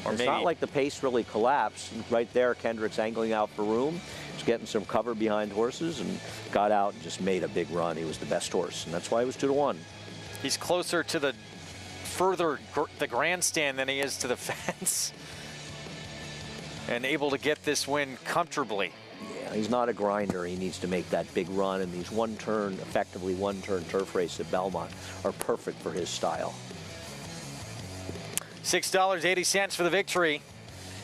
Or it's not like the pace really collapsed. Right there, Kendrick's angling out for room. He's getting some cover behind horses and got out and just made a big run. He was the best horse, and that's why he was 2-1. He's closer to the the grandstand than he is to the fence, and able to get this win comfortably. Yeah, he's not a grinder. He needs to make that big run, and these effectively one-turn turf races at Belmont are perfect for his style. $6.80 for the victory.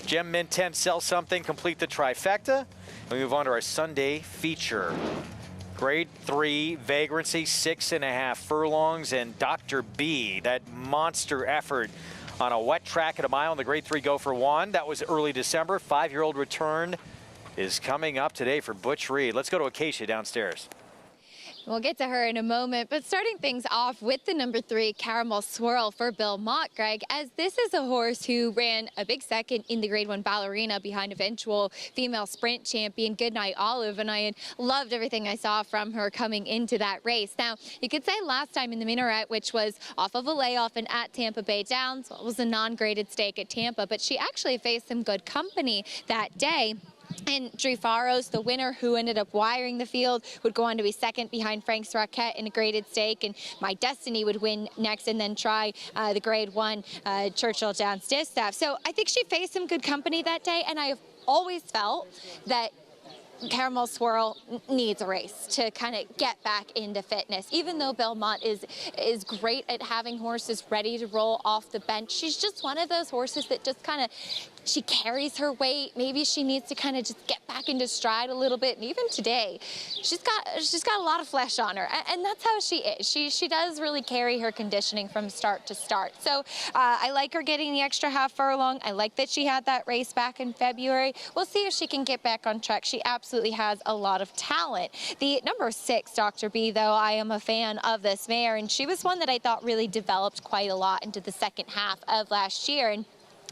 Gem Mint 10, sell something, complete the trifecta. We move on to our Sunday feature. Grade 3, Vagrancy, 6.5 furlongs, and Dr. B, that monster effort on a wet track at a mile in the Grade 3 Go for One. That was early December. 5-year-old return is coming up today for Butch Reed. Let's go to Acacia downstairs. We'll get to her in a moment, but starting things off with the number 3, Caramel Swirl for Belmont, Greg, as this is a horse who ran a big second in the Grade 1 Ballerina behind eventual female sprint champion Goodnight Olive, and I had loved everything I saw from her coming into that race. Now, you could say last time in the Minaret, which was off of a layoff and at Tampa Bay Downs, well, it was a non-graded stake at Tampa, but she actually faced some good company that day. And Drew Faros, the winner who ended up wiring the field, would go on to be 2nd behind Frank's Roquette in a graded stake, and My Destiny would win next and then try the Grade 1 Churchill Downs Distaff. So I think she faced some good company that day, and I have always felt that Caramel Swirl needs a race to kind of get back into fitness. Even though Belmont is great at having horses ready to roll off the bench, she's just one of those horses that just kind of she carries her weight. Maybe she needs to kind of just get back into stride a little bit. And even today, she's got a lot of flesh on her, and that's how she is. She does really carry her conditioning from start to start. So I like her getting the extra half furlong. I like that she had that race back in February. We'll see if she can get back on track. She absolutely has a lot of talent. The number 6, Dr. B, though, I am a fan of this mare, and she was one that I thought really developed quite a lot into the second half of last year. And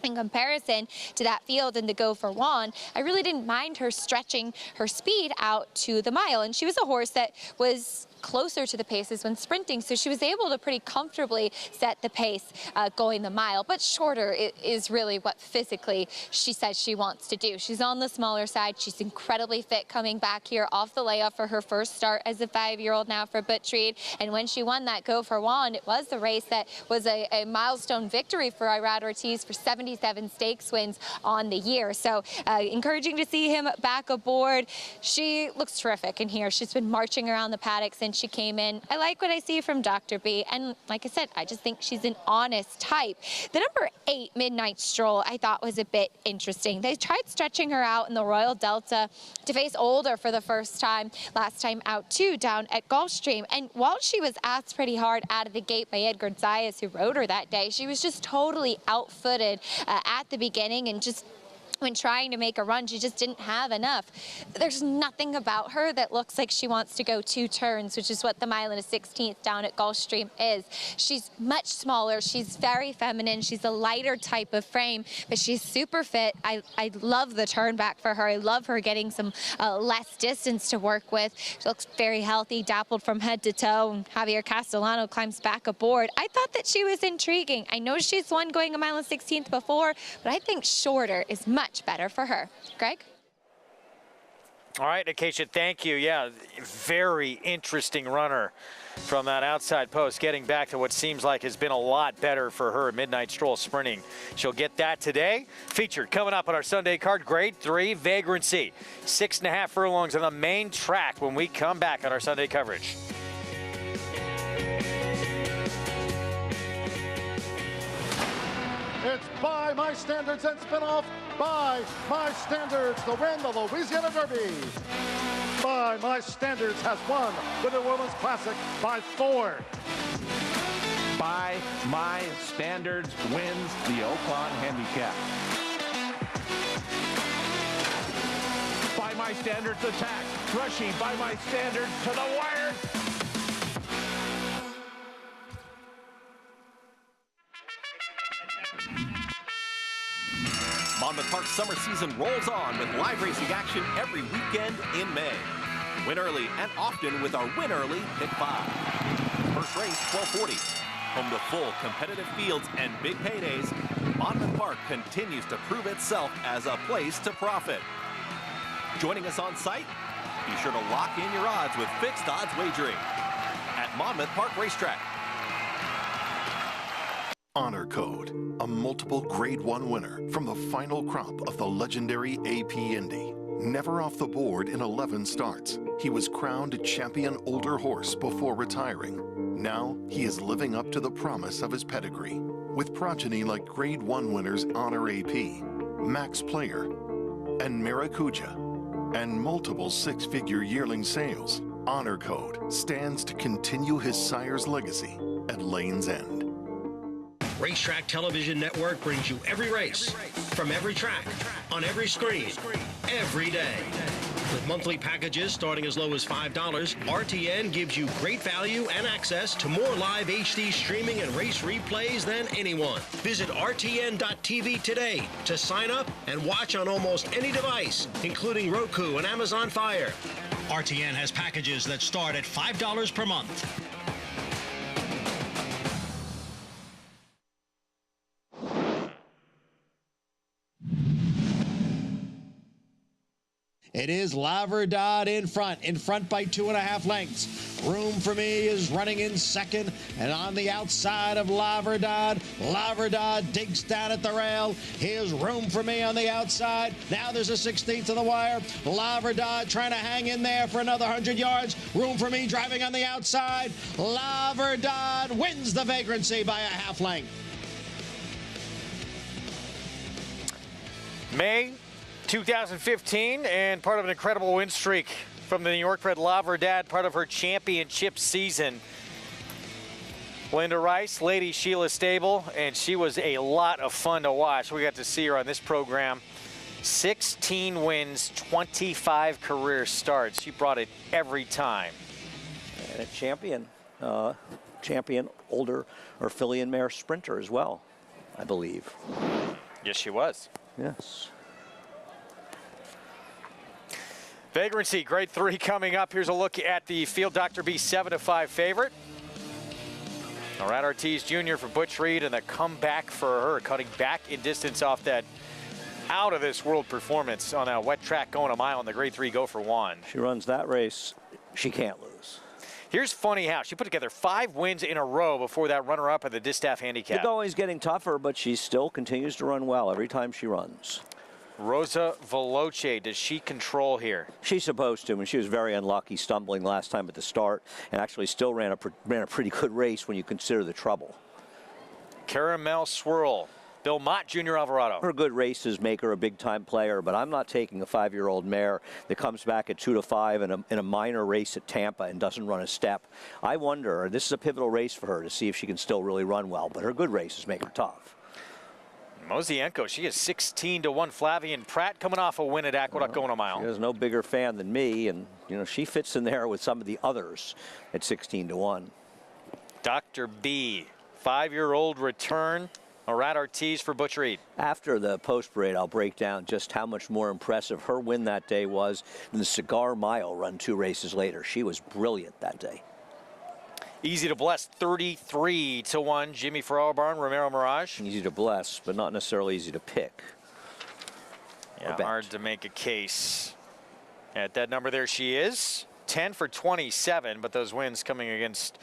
in comparison to that field in the Go for Juan, I really didn't mind her stretching her speed out to the mile. And she was a horse that was closer to the paces when sprinting, so she was able to pretty comfortably set the pace going the mile, but shorter is really what physically she says she wants to do. She's on the smaller side. She's incredibly fit coming back here off the layoff for her first start as a 5-year-old now for Butch Reed, and when she won that Go for Juan, it was the race that was a milestone victory for Irad Ortiz for 77 stakes wins on the year, so encouraging to see him back aboard. She looks terrific in here. She's been marching around the paddock since she came in. I like what I see from Dr. B, and like I said, I just think she's an honest type. The number 8, Midnight Stroll, I thought was a bit interesting. They tried stretching her out in the Royal Delta to face Older for the first time, last time out too, down at Gulfstream, and while she was asked pretty hard out of the gate by Edgar Zayas, who rode her that day, she was just totally outfooted at the beginning, and just when trying to make a run, she just didn't have enough. There's nothing about her that looks like she wants to go 2 turns, which is what the mile and a 16th down at Gulfstream is. She's much smaller. She's very feminine. She's a lighter type of frame, but she's super fit. I love the turn back for her. I love her getting some less distance to work with. She looks very healthy, dappled from head to toe, and Javier Castellano climbs back aboard. I thought that she was intriguing. I know she's won going a mile and 16th before, but I think shorter is much better for her. Greg? All right, Acacia, thank you. Yeah, very interesting runner from that outside post, getting back to what seems like has been a lot better for her. Midnight Stroll sprinting. She'll get that today. Featured coming up on our Sunday card, Grade 3, Vagrancy. 6.5 furlongs on the main track when we come back on our Sunday coverage. It's By My Standards and spinoff By My Standards to win the Louisiana Derby. By My Standards has won the New Orleans Classic by 4. By My Standards wins the Oakland Handicap. By My Standards attack. Rushing By My Standards to the wire. Monmouth Park's summer season rolls on with live racing action every weekend in May. Win early and often with our Win Early Pick 5. First race, 12:40. Home to full competitive fields and big paydays, Monmouth Park continues to prove itself as a place to profit. Joining us on site? Be sure to lock in your odds with fixed odds wagering at Monmouth Park Racetrack. Honor Code, a multiple Grade 1 winner from the final crop of the legendary AP Indy. Never off the board in 11 starts, he was crowned champion older horse before retiring. Now he is living up to the promise of his pedigree. With progeny like Grade 1 winners Honor AP, Max Player, and Maracuja, and multiple 6-figure yearling sales, Honor Code stands to continue his sire's legacy at Lane's End. Racetrack Television Network brings you every race, from every track, on every screen, every day. With monthly packages starting as low as $5, RTN gives you great value and access to more live HD streaming and race replays than anyone. Visit RTN.tv today to sign up and watch on almost any device, including Roku and Amazon Fire. RTN has packages that start at $5 per month. It is La Verdad in front by 2.5 lengths. Room for Me is running in second, and on the outside of La Verdad digs down at the rail. Here's Room for Me on the outside. Now there's a 16th of the wire. La Verdad trying to hang in there for another 100 yards. Room for Me driving on the outside. La Verdad wins the Vagrancy by a half length. May 2015, and part of an incredible win streak from the New York bred La Verdad, part of her championship season. Linda Rice, Lady Sheila Stable, and she was a lot of fun to watch. We got to see her on this program. 16 wins, 25 career starts. She brought it every time. And a champion older Orphilian mare sprinter as well, I believe. Yes, she was. Yes. Vagrancy, grade 3 coming up. Here's a look at the field. Dr. B 7-5 favorite. Arad Ortiz Jr. for Butch Reed, and the comeback for her, cutting back in distance off that out of this world performance on a wet track going a mile in the grade 3 go for 1. She runs that race, she can't lose. Here's Funny How. She put together 5 wins in a row before that runner-up at the Distaff Handicap. The going's getting tougher, but she still continues to run well every time she runs. Rosa Veloce, does she control here? She's supposed to, and she was very unlucky stumbling last time at the start, and actually still ran a pretty good race when you consider the trouble. Caramel Swirl, Belmont Jr. Alvarado. Her good races make her a big-time player, but I'm not taking a 5-year-old mare that comes back at 2-5 in a minor race at Tampa and doesn't run a step. I wonder, this is a pivotal race for her to see if she can still really run well, but her good races make her tough. Mozienko, she is 16-1. Flavian Pratt coming off a win at Aqueduct going a mile. There's no bigger fan than me, and you know she fits in there with some of the others at 16-1. Dr. B, 5-year-old return. Arad Ortiz for Butch Reed. After the post parade, I'll break down just how much more impressive her win that day was than the Cigar Mile run 2 races later. She was brilliant that day. Easy to Bless, 33-1. Jimmy Farrell-Barn, Romero Mirage. Easy to bless, but not necessarily easy to pick. Yeah, hard to make a case. At that number there she is. 10 for 27, but those wins coming against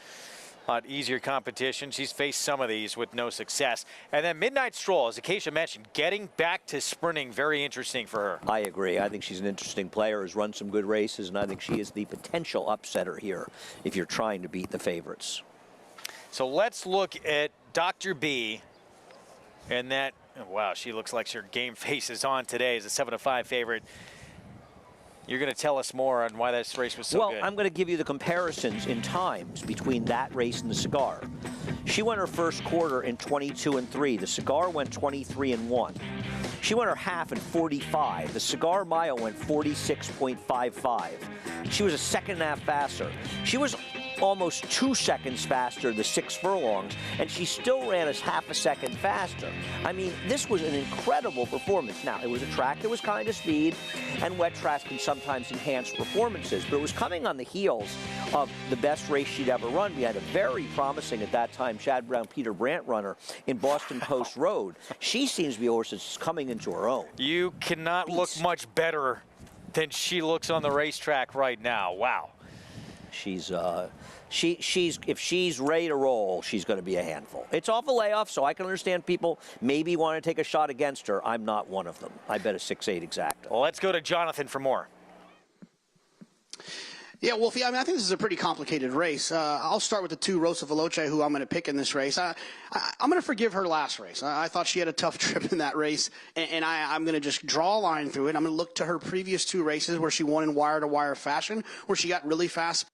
easier competition. She's faced some of these with no success. And then Midnight Stroll, as Acacia mentioned, getting back to sprinting, very interesting for her. I agree. I think she's an interesting player, has run some good races, and I think she is the potential upsetter here if you're trying to beat the favorites. So let's look at Dr. B. And that, wow, she looks like her game face is on today as a 7-5 favorite. You're going to tell us more on why this race was so good. Well, I'm going to give you the comparisons in times between that race and the Cigar. She went her first quarter in 22-3. The Cigar went 23-1. She went her half in 45. The Cigar Mile went 46.55. She was a second and a half faster. She was almost 2 seconds faster the 6 furlongs, and she still ran us half a second faster. I mean, this was an incredible performance. Now, it was a track that was kind of speed, and wet tracks can sometimes enhance performances, but it was coming on the heels of the best race she'd ever run. We had a very promising, at that time, Chad Brown, Peter Brandt runner in Boston Post Road. She seems to be a horse that's coming into her own. You cannot look much better than she looks on the racetrack right now. Wow. She's if she's ready to roll, she's going to be a handful. It's off a layoff, so I can understand people maybe want to take a shot against her. I'm not one of them. I bet a 6-8 exact. Well, let's go to Jonathan for more. Yeah, Wolfie, I mean, I think this is a pretty complicated race. I'll start with the 2, Rosa Veloce, who I'm going to pick in this race. I'm going to forgive her last race. I thought she had a tough trip in that race, and I'm going to just draw a line through it. I'm going to look to her previous 2 races where she won in wire-to-wire fashion, where she got really fast.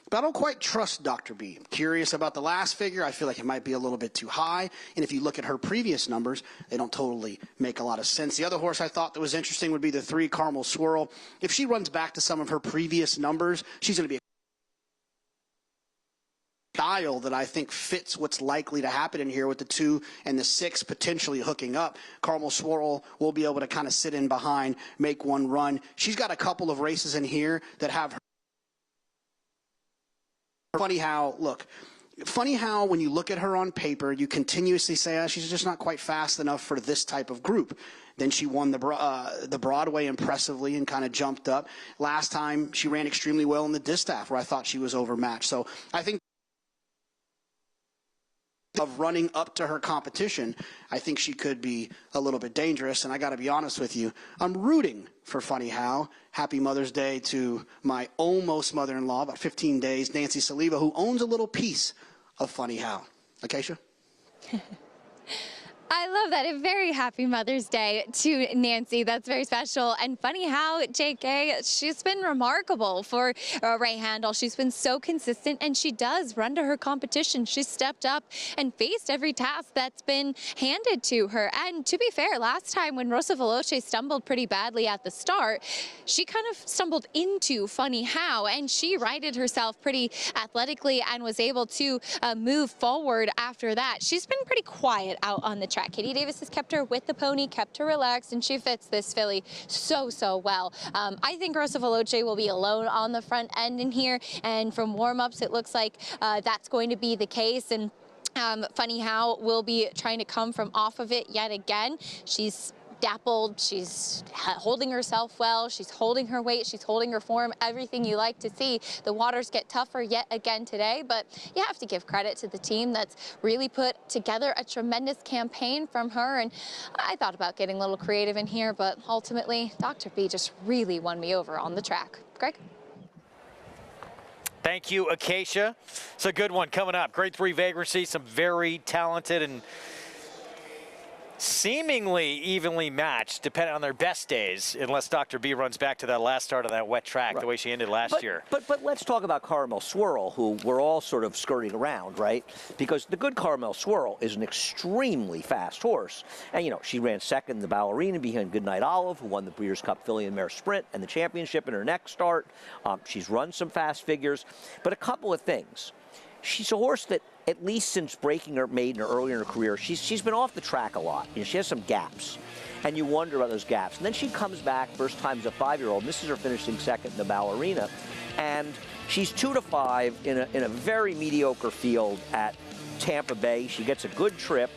But I don't quite trust Dr. B. I'm curious about the last figure. I feel like it might be a little bit too high. And if you look at her previous numbers, they don't totally make a lot of sense. The other horse I thought that was interesting would be the 3, Caramel Swirl. If she runs back to some of her previous numbers, she's going to be a style that I think fits what's likely to happen in here with the 2 and the 6 potentially hooking up. Caramel Swirl will be able to kind of sit in behind, make one run. She's got a couple of races in here that have her. Funny how when you look at her on paper, you continuously say, she's just not quite fast enough for this type of group. Then she won the Broadway impressively and kind of jumped up. Last time, she ran extremely well in the Distaff, where I thought she was overmatched. So I think of running up to her competition, I think she could be a little bit dangerous. And I got to be honest with you, I'm rooting for Funny How. Happy Mother's Day to my almost mother-in-law, about 15 days, Nancy Saliva, who owns a little piece of Funny How. Acacia? I love that. A very happy Mother's Day to Nancy. That's very special. And funny how JK, she's been remarkable for Ray Handel. She's been so consistent, and she does run to her competition. She's stepped up and faced every task that's been handed to her. And to be fair, last time when Rosa Veloce stumbled pretty badly at the start, she kind of stumbled into Funny How, and she righted herself pretty athletically and was able to move forward after that. She's been pretty quiet out on the track. Katie Davis has kept her with the pony, kept her relaxed, and she fits this filly so well. I think Rosa Veloce will be alone on the front end in here, and from warm-ups it looks like that's going to be the case. And Funny How will be trying to come from off of it yet again. She's dappled, she's holding herself well, she's holding her weight, she's holding her form, everything you like to see. The waters get tougher yet again today, but you have to give credit to the team that's really put together a tremendous campaign from her. And I thought about getting a little creative in here, but ultimately Dr. B just really won me over on the track. Greg? Thank you, Acacia. It's a good one coming up. Grade 3 Vagrancy, some very talented and seemingly evenly matched, depending on their best days, unless Dr. B runs back to that last start of that wet track, the way she ended last year. But let's talk about Caramel Swirl, who we're all sort of skirting around, right? Because the good Caramel Swirl is an extremely fast horse. And, you know, she ran second in the Ballerina behind Goodnight Olive, who won the Breeders' Cup Filly and Mare Sprint and the championship in her next start. She's run some fast figures. But a couple of things. She's a horse that, at least since breaking her maiden or earlier in her career, she's been off the track a lot. You know, she has some gaps, and you wonder about those gaps. And then she comes back first time as a 5-year-old, and this is her finishing second in the Ballerina, and she's 2-5 in a very mediocre field at Tampa Bay. She gets a good trip,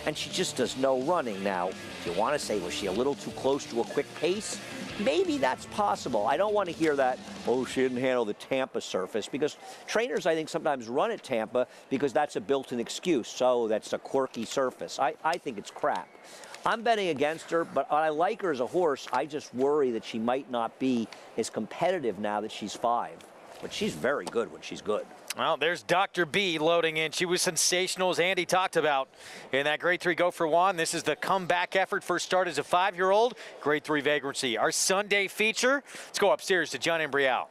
and she just does no running. Now, do you want to say, was she a little too close to a quick pace? Maybe that's possible. I don't want to hear that, oh, she didn't handle the Tampa surface, because trainers, I think, sometimes run at Tampa because that's a built-in excuse. So that's a quirky surface. I think it's crap. I'm betting against her, but I like her as a horse. I just worry that she might not be as competitive now that she's 5. But she's very good when she's good. Well, there's Dr. B loading in. She was sensational, as Andy talked about, in that Grade 3 Go for Juan. This is the comeback effort. First start as a 5-year-old. Grade 3 Vagrancy. Our Sunday feature. Let's go upstairs to John Embrial.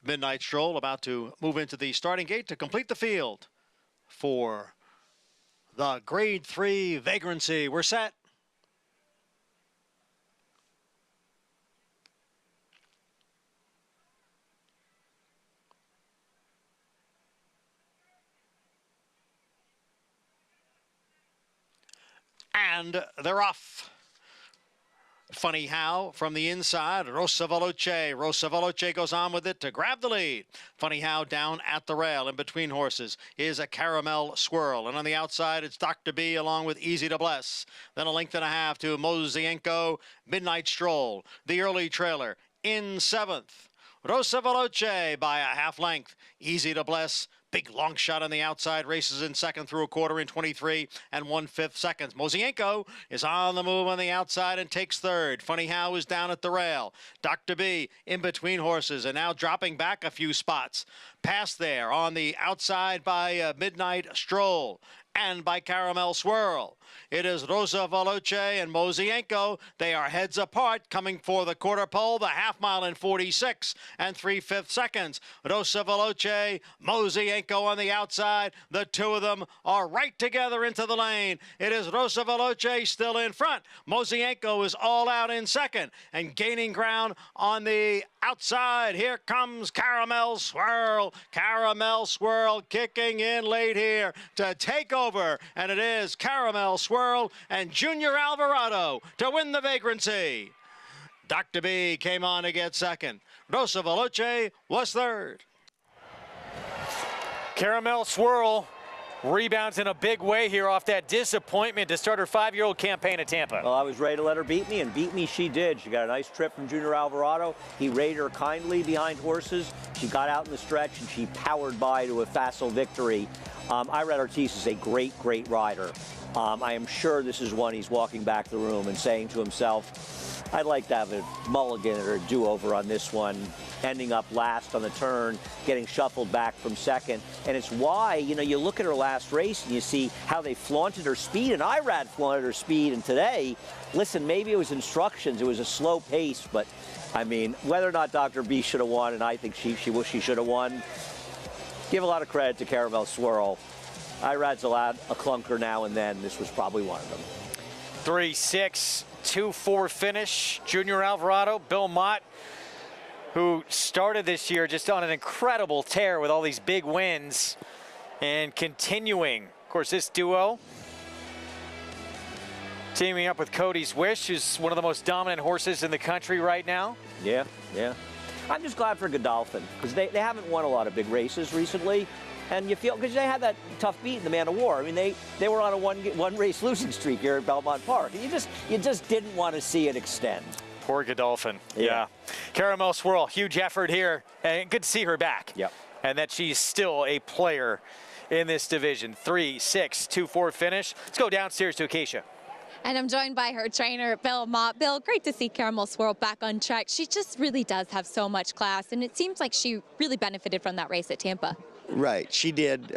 Midnight Stroll about to move into the starting gate to complete the field for the Grade 3 Vagrancy. We're set. And they're off. Funny How from the inside, Rosa Veloce. Rosa Veloce goes on with it to grab the lead. Funny How down at the rail in between horses is a Caramel Swirl. And on the outside, it's Dr. B along with Easy to Bless. Then a length and a half to Mozienko, Midnight Stroll. The early trailer in 7th. Rosa Veloce by a half length. Easy to Bless. Big long shot on the outside, races in 2nd through a quarter in 23 and 1/5 seconds. Mozienko is on the move on the outside and takes 3rd. Funny How is down at the rail. Dr. B in between horses and now dropping back a few spots. Past there on the outside by Midnight Stroll and by Caramel Swirl. It is Rosa Veloce and Mozienko. They are heads apart, coming for the quarter pole, the half mile in 46 and 3/5 seconds. Rosa Veloce, Mozienko on the outside. The two of them are right together into the lane. It is Rosa Veloce still in front. Mozienko is all out in 2nd and gaining ground on the outside. Here comes Caramel Swirl. Caramel Swirl kicking in late here to take over. And it is Caramel Swirl and Junior Alvarado to win the Vagrancy. Dr. B came on to get 2nd. Rosa Veloce was 3rd. Caramel Swirl rebounds in a big way here off that disappointment to start her 5-year-old campaign at Tampa. Well, I was ready to let her beat me, and beat me she did. She got a nice trip from Junior Alvarado. He rated her kindly behind horses. She got out in the stretch, and she powered by to a facile victory. Irad Ortiz is a great rider. I am sure this is one he's walking back the room and saying to himself, I'd like to have a mulligan or a do-over on this one. ending up last on the turn, getting shuffled back from second. And it's why, you know, you look at her last race and you see how they flaunted her speed, and Irad flaunted her speed. And today, listen, maybe it was instructions, it was a slow pace, but I mean, whether or not Dr. B should have won, and I think she should have won, give a lot of credit to Caramel Swirl. Irad's allowed a clunker now and then. This was probably one of them. 3-6, 2-4 finish. Junior Alvarado, Belmont, who started this year just on an incredible tear with all these big wins and continuing. Of course, this duo teaming up with Cody's Wish, who's one of the most dominant horses in the country right now. Yeah, yeah. I'm just glad for Godolphin, because they haven't won a lot of big races recently. And you feel, because they had that tough beat in the Man of War. I mean, they were on a one race losing streak here at Belmont Park. And you just didn't want to see it extend. Poor Godolphin. Yeah. Caramel Swirl, huge effort here. And good to see her back. Yep. And that she's still a player in this division. 3-6, 2-4 finish. Let's go downstairs to Acacia. And I'm joined by her trainer, Bill Mott. Bill, great to see Caramel Swirl back on track. She just really does have so much class, and it seems like she really benefited from that race at Tampa. Right, she did.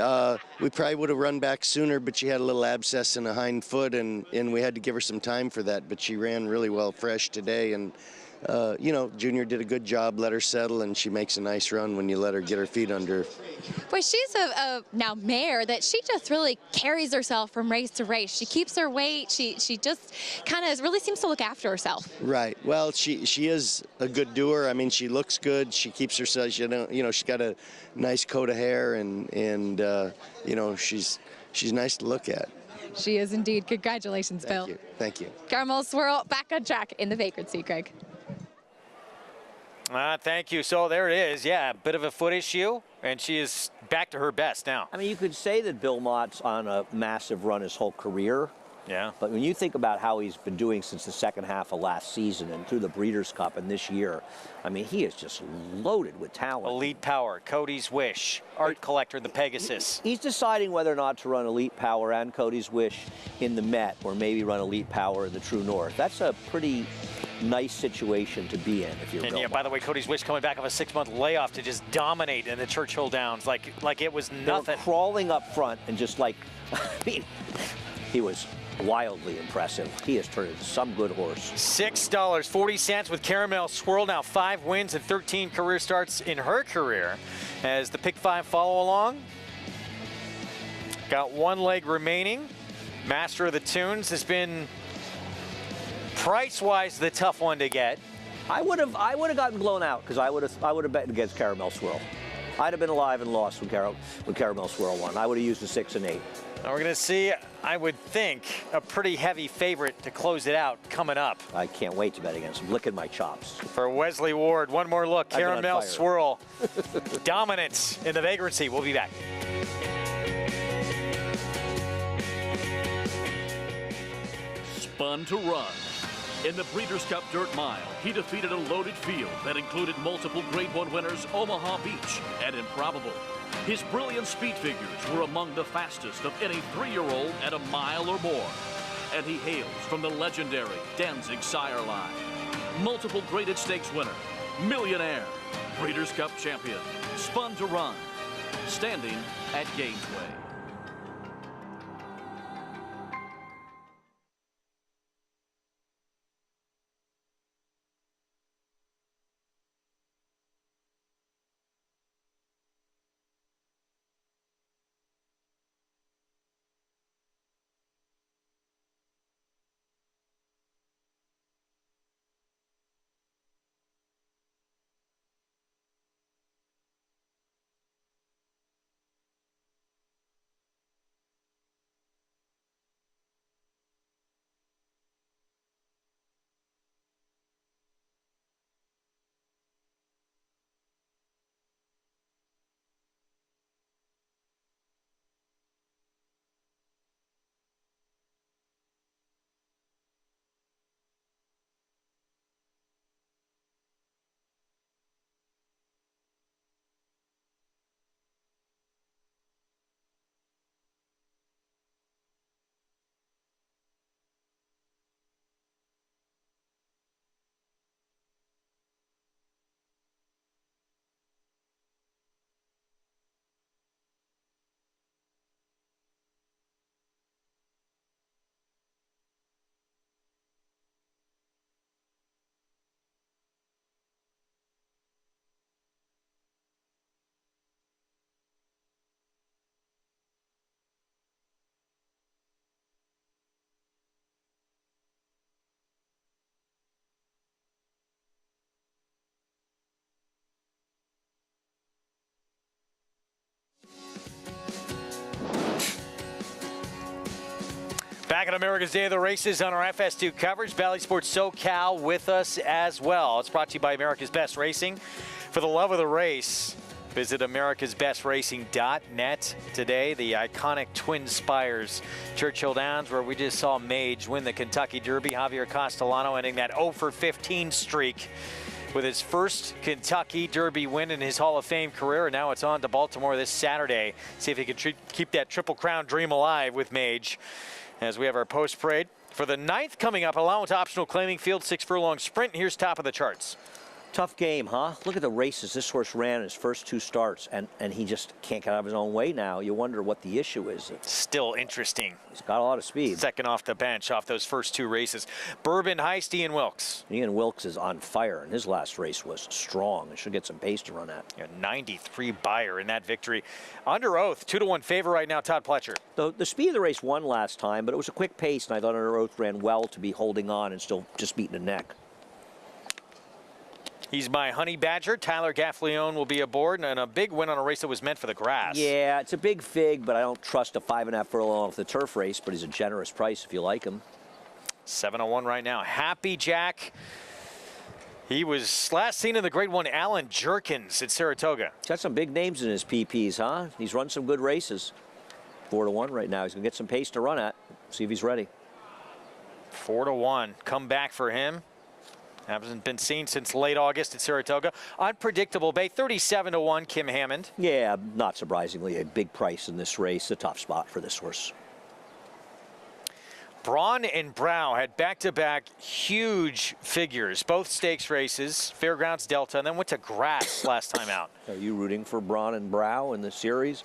We probably would have run back sooner, but she had a little abscess in the hind foot, and we had to give her some time for that. But she ran really well fresh today, and you know, Junior did a good job, let her settle, and she makes a nice run when you let her get her feet under her. Well, she's a now mare that she just really carries herself from race to race. She keeps her weight. She just kind of really seems to look after herself. Right. Well, she is a good doer. I mean, she looks good. She keeps herself. You know, she's got a nice coat of hair, and you know, she's nice to look at. She is indeed. Congratulations, Bill. Thank you. Thank you. Caramel Swirl back on track in the Vagrancy, Greg. Thank you. So there it is. Yeah, a bit of a foot issue, and she is back to her best now. I mean, you could say that Bill Mott's on a massive run his whole career. Yeah. But when you think about how he's been doing since the second half of last season and through the Breeders' Cup and this year, I mean, he is just loaded with talent. Elite Power, Cody's Wish, Art Collector, the Pegasus. He's deciding whether or not to run Elite Power and Cody's Wish in the Met, or maybe run Elite Power in the True North. That's a pretty nice situation to be in if you're And Belmont. yeah, by the way, Cody's Wish coming back off a 6-month layoff to just dominate in the Churchill Downs like it was nothing. They were crawling up front and just like, I mean, he was wildly impressive. He has turned into some good horse. $6.40 with Caramel Swirl. Now 5 wins and 13 career starts in her career. As the pick 5 follow along. Got 1 leg remaining. Master of the Tunes has been price-wise the tough one to get. I would have gotten blown out, because I would have bet against Caramel Swirl. I'd have been alive and lost when Caramel Swirl won. I would have used a 6 and 8. Now we're going to see, I would think, a pretty heavy favorite to close it out coming up. I can't wait to bet against him. Licking my chops. For Wesley Ward, one more look. Caramel Swirl. Dominance in the Vagrancy. We'll be back. Spun to Run. In the Breeders' Cup Dirt Mile, he defeated a loaded field that included multiple Grade 1 winners Omaha Beach and Improbable. His brilliant speed figures were among the fastest of any 3-year-old at a mile or more. And he hails from the legendary Danzig sire line. Multiple graded stakes winner, millionaire, Breeders' Cup champion, Spun to Run, standing at Gainesway. Back at America's Day of the Races on our FS2 coverage. Bally Sports SoCal with us as well. It's brought to you by America's Best Racing. For the love of the race, visit americasbestracing.net today. The iconic Twin Spires Churchill Downs, where we just saw Mage win the Kentucky Derby. Javier Castellano ending that 0-for-15 streak with his first Kentucky Derby win in his Hall of Fame career. And now it's on to Baltimore this Saturday. See if he can keep that Triple Crown dream alive with Mage. As we have our post-parade for the 9th coming up, allowance optional claiming field 6 furlong sprint. Here's top of the charts. Tough game, huh? Look at the races this horse ran in his first 2 starts, and he just can't get out of his own way now. You wonder what the issue is. Still interesting. He's got a lot of speed. Second off the bench off those first 2 races. Bourbon Heist, Ian Wilkes. Ian Wilkes is on fire, and his last race was strong. He should get some pace to run at. Yeah, 93 buyer in that victory. Under Oath, 2-1 favor right now, Todd Pletcher. The speed of the race won last time, but it was a quick pace, and I thought Under Oath ran well to be holding on and still just beating the neck. He's my honey badger. Tyler Gaffleone will be aboard, and a big win on a race that was meant for the grass. Yeah, it's a big fig, but I don't trust a 5.5 furlong off the turf race, but he's a generous price if you like him. 7-1 right now. Happy Jack. He was last seen in the Grade 1 Alan Jerkins at Saratoga. He's got some big names in his PPs, huh? He's run some good races. 4-1 right now. He's going to get some pace to run at. See if he's ready. 4-1. Come back for him. Hasn't been seen since late August at Saratoga. Unpredictable Bay, 37-1, Kim Hammond. Yeah, not surprisingly, a big price in this race. A tough spot for this horse. Braun and Brow had back-to-back huge figures, both stakes races, Fairgrounds Delta, and then went to grass last time out. Are you rooting for Braun and Brow in the series?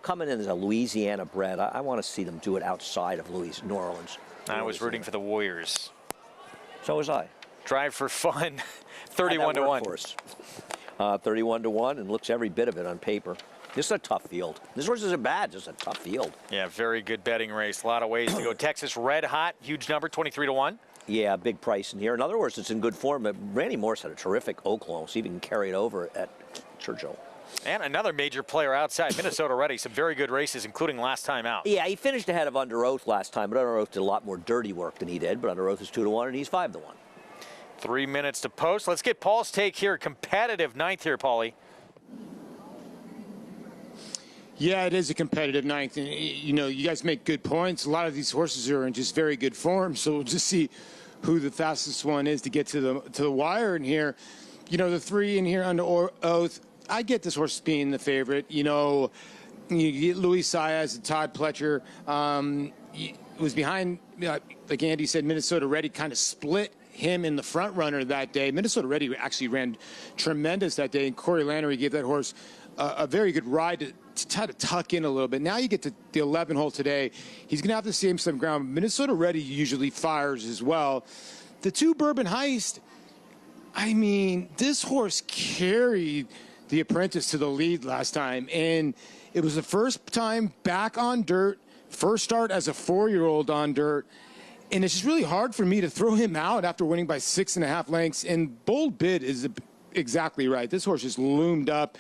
Coming in as a Louisiana bred, I want to see them do it outside of New Orleans. I was rooting for the Warriors. So was I. Drive for fun, 31-1. 31-1, and looks every bit of it on paper. This is a tough field. This horse isn't bad, just a tough field. Yeah, very good betting race. A lot of ways to go. Texas Red Hot, huge number, 23-1. Yeah, big price in here. Another horse that's in good form, but Randy Morse had a terrific Oklahoma. See if he can carry it over at Churchill. And another major player outside, Minnesota Ready. Some very good races, including last time out. Yeah, he finished ahead of Under Oath last time, but Under Oath did a lot more dirty work than he did. But Under Oath is 2-1, and he's 5-1. 3 minutes to post. Let's get Paul's take here. Competitive 9th here, Paulie. Yeah, it is a competitive 9th. And, you know, you guys make good points. A lot of these horses are in just very good form. So we'll just see who the fastest one is to get to the wire in here. You know, the 3 in here Under Oath, I get this horse being the favorite. You know, you get Luis Saez and Todd Pletcher. It was behind, like Andy said, Minnesota Ready kind of split him in the front runner that day. Minnesota Ready actually ran tremendous that day, and Corey Lannery gave that horse a very good ride to try to tuck in a little bit. Now you get to the 11 hole today. He's going to have to save some ground. Minnesota Ready usually fires as well. The 2 Bourbon Heist, I mean, this horse carried the Apprentice to the lead last time, and it was the first time back on dirt, first start as a 4-year-old on dirt. And it's just really hard for me to throw him out after winning by 6.5 lengths. And Bold Bid is exactly right. This horse just loomed up.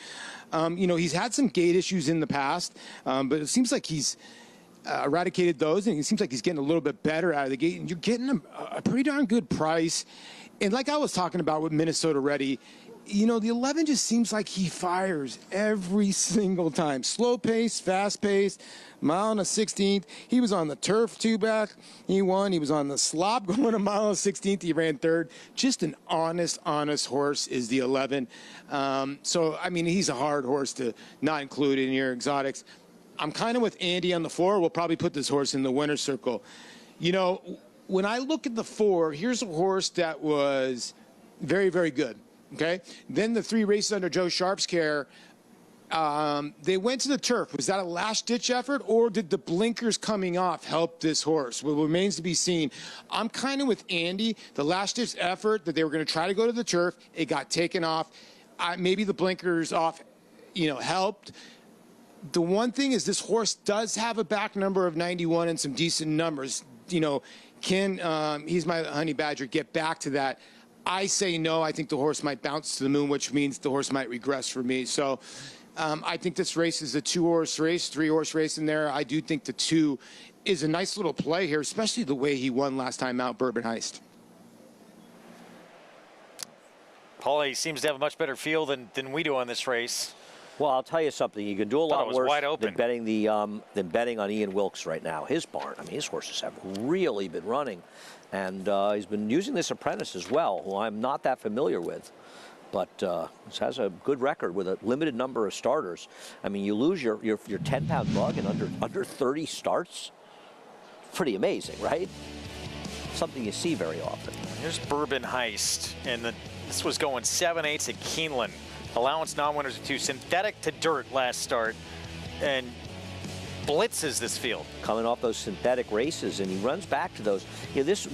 You know, he's had some gait issues in the past, but it seems like he's eradicated those, and it seems like he's getting a little bit better out of the gate. And you're getting a pretty darn good price. And like I was talking about with Minnesota Ready, you know, the 11 just seems like he fires every single time. Slow pace, fast pace, mile and a 16th. He was on the turf 2-back. He won. He was on the slop going a mile and a 16th. He ran 3rd. Just an honest horse is the 11. So, I mean, he's a hard horse to not include in your exotics. I'm kind of with Andy on the 4. We'll probably put this horse in the winner's circle. You know, when I look at the 4, here's a horse that was very, very good. Okay. Then the 3 races under Joe Sharp's care, they went to the turf. Was that a last-ditch effort, or did the blinkers coming off help this horse? Well, it remains to be seen. I'm kind of with Andy. The last-ditch effort that they were going to try to go to the turf, it got taken off. Maybe the blinkers off, you know, helped. The one thing is this horse does have a back number of 91 and some decent numbers. You know, can he's my honey badger, get back to that? I say no. I think the horse might bounce to the moon, which means the horse might regress for me. So I think this race is a 2-horse race, 3-horse race in there. I do think the 2 is a nice little play here, especially the way he won last time out, Bourbon Heist. Paulie seems to have a much better feel than we do on this race. Well, I'll tell you something. You can do a lot worse wide open. than betting on Ian Wilkes right now. His barn. I mean, his horses have really been running, and he's been using this apprentice as well, who I'm not that familiar with, but has a good record with a limited number of starters. I mean, you lose your 10-pound bug in under 30 starts. Pretty amazing, right? Something you see very often. Here's Bourbon Heist, and this was going 7/8 at Keeneland. Allowance non-winners of 2, synthetic to dirt last start, and blitzes this field. Coming off those synthetic races, and he runs back to those,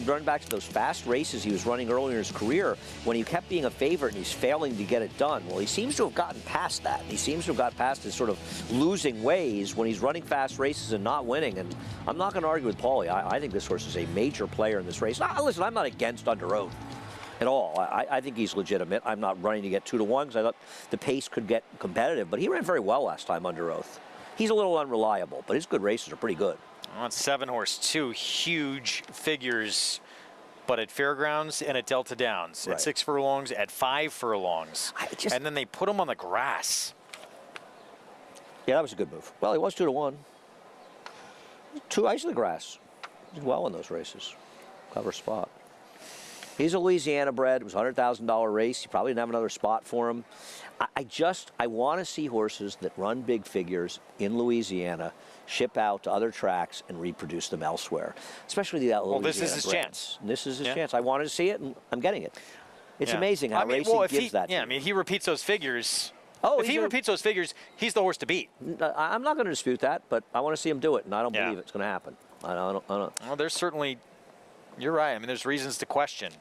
run back to those fast races he was running earlier in his career when he kept being a favorite and he's failing to get it done. Well, he seems to have gotten past that. He seems to have got past his sort of losing ways when he's running fast races and not winning. And I'm not going to argue with Paulie. I think this horse is a major player in this race. Now, listen, I'm not against Under Oath at all. I think he's legitimate. I'm not running to get 2 to 1 because I thought the pace could get competitive, but he ran very well last time Under Oath. He's a little unreliable, but his good races are pretty good. On 7-horse, 2 huge figures, but at Fairgrounds and at Delta Downs. Right. At 6 furlongs, at 5 furlongs. And then they put him on the grass. Yeah, that was a good move. Well, he was 2 to 1. 2 ice in the grass. He did well in those races. Cover spot. He's a Louisiana bred. It was a $100,000 race. You probably didn't have another spot for him. I want to see horses that run big figures in Louisiana ship out to other tracks and reproduce them elsewhere, especially that Louisiana this is his brand. chance. This is his chance. I wanted to see it, and I'm getting it. It's amazing how racing gives that to Yeah, I mean, he repeats those figures. Oh, if he repeats those figures, he's the horse to beat. I'm not going to dispute that, but I want to see him do it, and I don't believe it's going to happen. I don't. Well, there's certainly, you're right. I mean, there's reasons to question.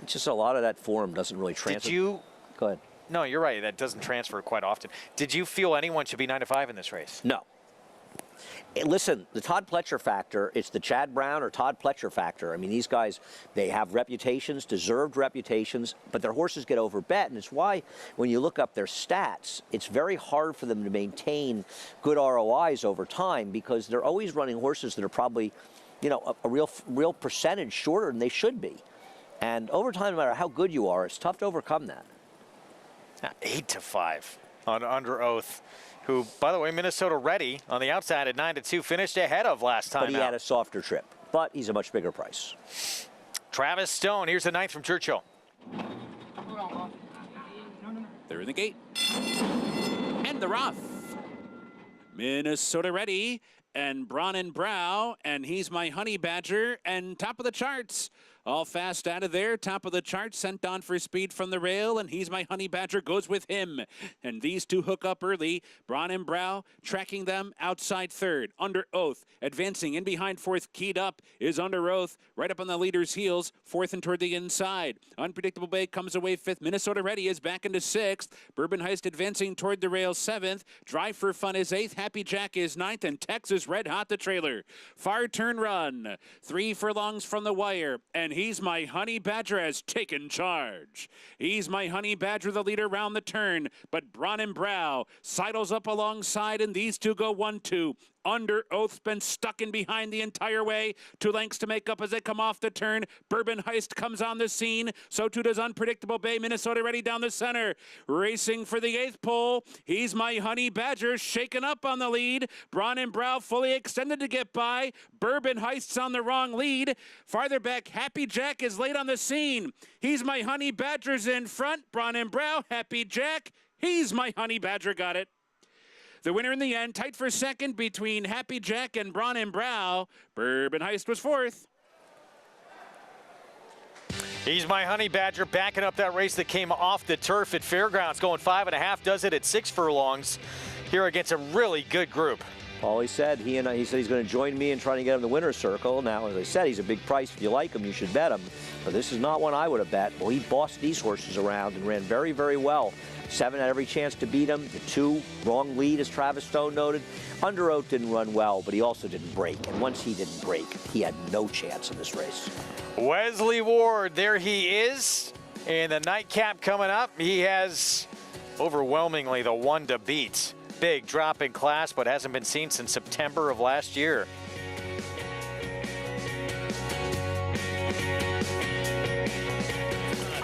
It's just a lot of that form doesn't really transfer. Did you? Go ahead. No, you're right. That doesn't transfer quite often. Did you feel anyone should be 9-5 in this race? No. Listen, the Todd Pletcher factor, it's the Chad Brown or Todd Pletcher factor. I mean, these guys, they have reputations, deserved reputations, but their horses get overbet, and it's why when you look up their stats, it's very hard for them to maintain good ROIs over time because they're always running horses that are probably, a real percentage shorter than they should be. And over time, no matter how good you are, it's tough to overcome that. 8-5 on Under Oath, who, by the way, Minnesota ready on the outside at 9-2, finished ahead of last time. But he had a softer trip. But he's a much bigger price. Travis Stone, here's the 9th from Churchill. They're in the gate. And they're off. Minnesota ready. And Braun and Brow. And he's my Honey Badger. And top of the charts. All fast out of there, top of the chart, sent on for speed from the rail, and he's my Honey Badger, goes with him. And these two hook up early. Braun and Brow tracking them outside third. Under Oath, advancing in behind fourth, keyed up, is Under Oath, right up on the leader's heels, fourth and toward the inside. Unpredictable Bay comes away fifth. Minnesota Ready is back into sixth. Bourbon Heist advancing toward the rail seventh. Drive for Fun is eighth. Happy Jack is ninth, and Texas Red Hot the trailer. Far turn run. 3 furlongs from the wire, and he's my Honey Badger has taken charge. He's my Honey Badger, the leader round the turn, but Braun and Brow sidles up alongside, and these two go 1-2. Under Oath's been stuck in behind the entire way. 2 lengths to make up as they come off the turn. Bourbon Heist comes on the scene. So too does Unpredictable Bay. Minnesota Ready down the center. Racing for the 8th pole. He's my Honey Badger shaken up on the lead. Braun and Brow fully extended to get by. Bourbon Heist's on the wrong lead. Farther back, Happy Jack is late on the scene. He's my Honey Badger's in front. Braun and Brow, Happy Jack. He's my Honey Badger, got it. The winner in the end, tight for second between Happy Jack and Braun and Brow. Bourbon Heist was fourth. He's my Honey Badger backing up that race that came off the turf at Fairgrounds, going 5.5, does it at 6 furlongs here against a really good group. Paulie said he said he's going to join me in trying to get him in the winner's circle. Now, as I said, he's a big price. If you like him, you should bet him. But this is not one I would have bet. Well, he bossed these horses around and ran very, very well. 7 had every chance to beat him. The 2, wrong lead, as Travis Stone noted. Under Oath didn't run well, but he also didn't break. And once he didn't break, he had no chance in this race. Wesley Ward, there he is. And the nightcap coming up. He has overwhelmingly the one to beat. Big drop in class, but hasn't been seen since September of last year.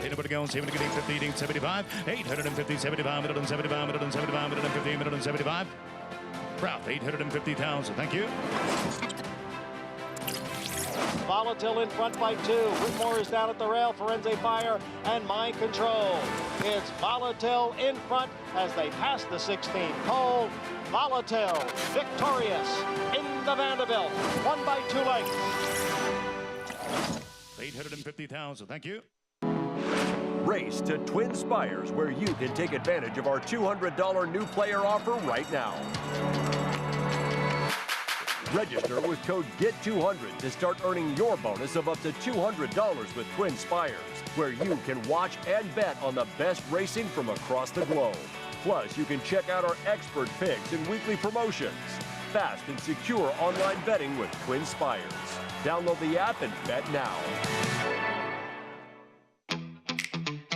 Anybody going? 70, 50, 75, 850, 75, 175, 175, 150, 175. Ralph, 850,000. Thank you. Volatile in front by 2. Whitmore is down at the rail. Forense Fire and Mind Control. It's Volatile in front as they pass the 16th hole. Volatile victorious in the Vanderbilt. 1 by 2 lengths. 850,000. Thank you. Race to Twin Spires, where you can take advantage of our $200 new player offer right now. Register with code GET200 to start earning your bonus of up to $200 with Twin Spires, where you can watch and bet on the best racing from across the globe. Plus, you can check out our expert picks and weekly promotions. Fast and secure online betting with Twin Spires. Download the app and bet now.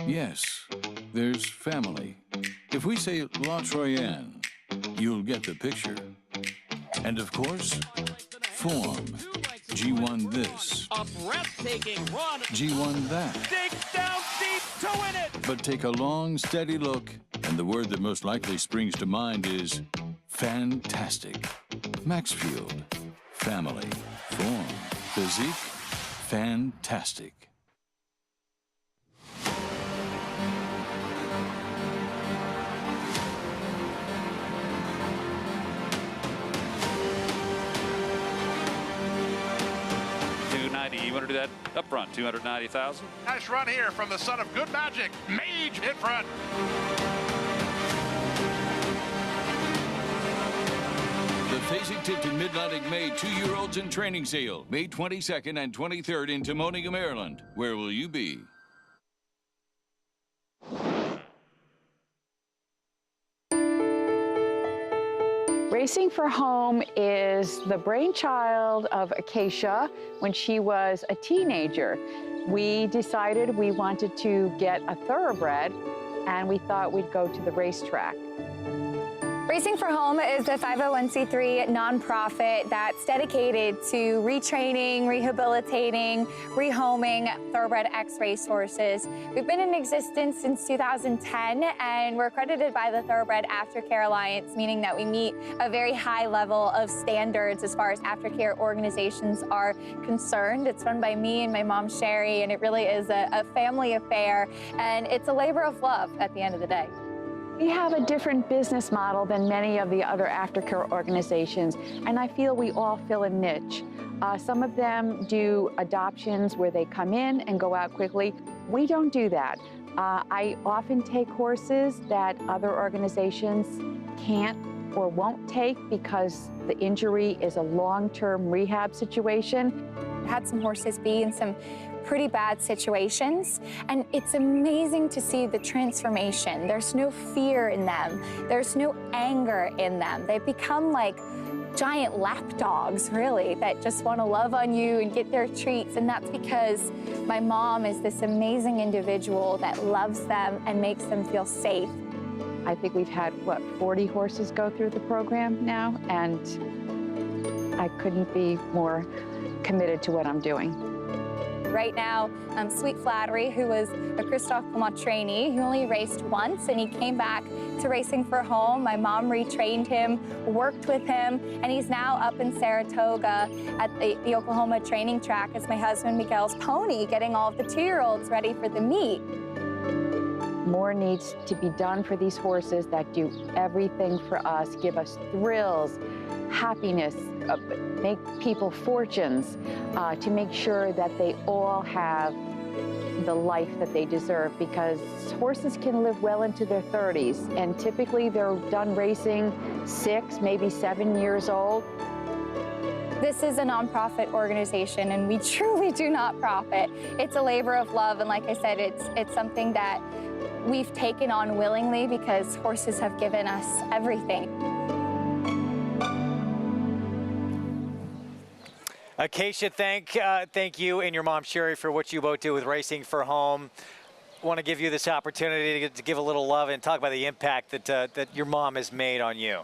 Yes, there's family. If we say La Troyenne, you'll get the picture. And of course, form. G1 this. A breathtaking run. G1 that. Dig down deep to win it. But take a long, steady look, and the word that most likely springs to mind is fantastic. Maxfield. Family. Form. Physique. Fantastic. You want to do that up front, 290,000. Nice run here from the son of good magic, Mage in front. The Phasing Tipped in Mid-Atlantic May 2-year-olds in training sale, May 22nd and 23rd in Timoniga, Maryland. Where will you be? Racing for Home is the brainchild of Acacia when she was a teenager. We decided we wanted to get a thoroughbred, and we thought we'd go to the racetrack. Racing for Home is a 501c3 nonprofit that's dedicated to retraining, rehabilitating, rehoming thoroughbred X racehorses. We've been in existence since 2010, and we're accredited by the Thoroughbred Aftercare Alliance, meaning that we meet a very high level of standards as far as aftercare organizations are concerned. It's run by me and my mom, Sherry, and it really is a family affair, and it's a labor of love at the end of the day. We have a different business model than many of the other aftercare organizations, and I feel we all fill a niche. Some of them do adoptions where they come in and go out quickly. We don't do that. I often take horses that other organizations can't or won't take because the injury is a long-term rehab situation. I had some horses be in some pretty bad situations, and it's amazing to see the transformation. There's no fear in them. There's no anger in them. They've become like giant lap dogs, really, that just want to love on you and get their treats, and that's because my mom is this amazing individual that loves them and makes them feel safe. I think we've had, 40 horses go through the program now, and I couldn't be more committed to what I'm doing. Right now, Sweet Flattery, who was a Christophe Belmont trainee, he only raced once, and he came back to Racing for Home. My mom retrained him, worked with him, and he's now up in Saratoga at the Oklahoma training track as my husband Miguel's pony, getting all of the 2-year-olds ready for the meet. More needs to be done for these horses that do everything for us, give us thrills, happiness, make people fortunes, to make sure that they all have the life that they deserve, because horses can live well into their 30s, and typically they're done racing 6, maybe 7 years old. This is a nonprofit organization, and we truly do not profit. It's a labor of love, and like I said, it's something that we've taken on willingly because horses have given us everything. Acacia, thank you and your mom, Sherry, for what you both do with Racing for Home. want to give you this opportunity to give a little love and talk about the impact that your mom has made on you.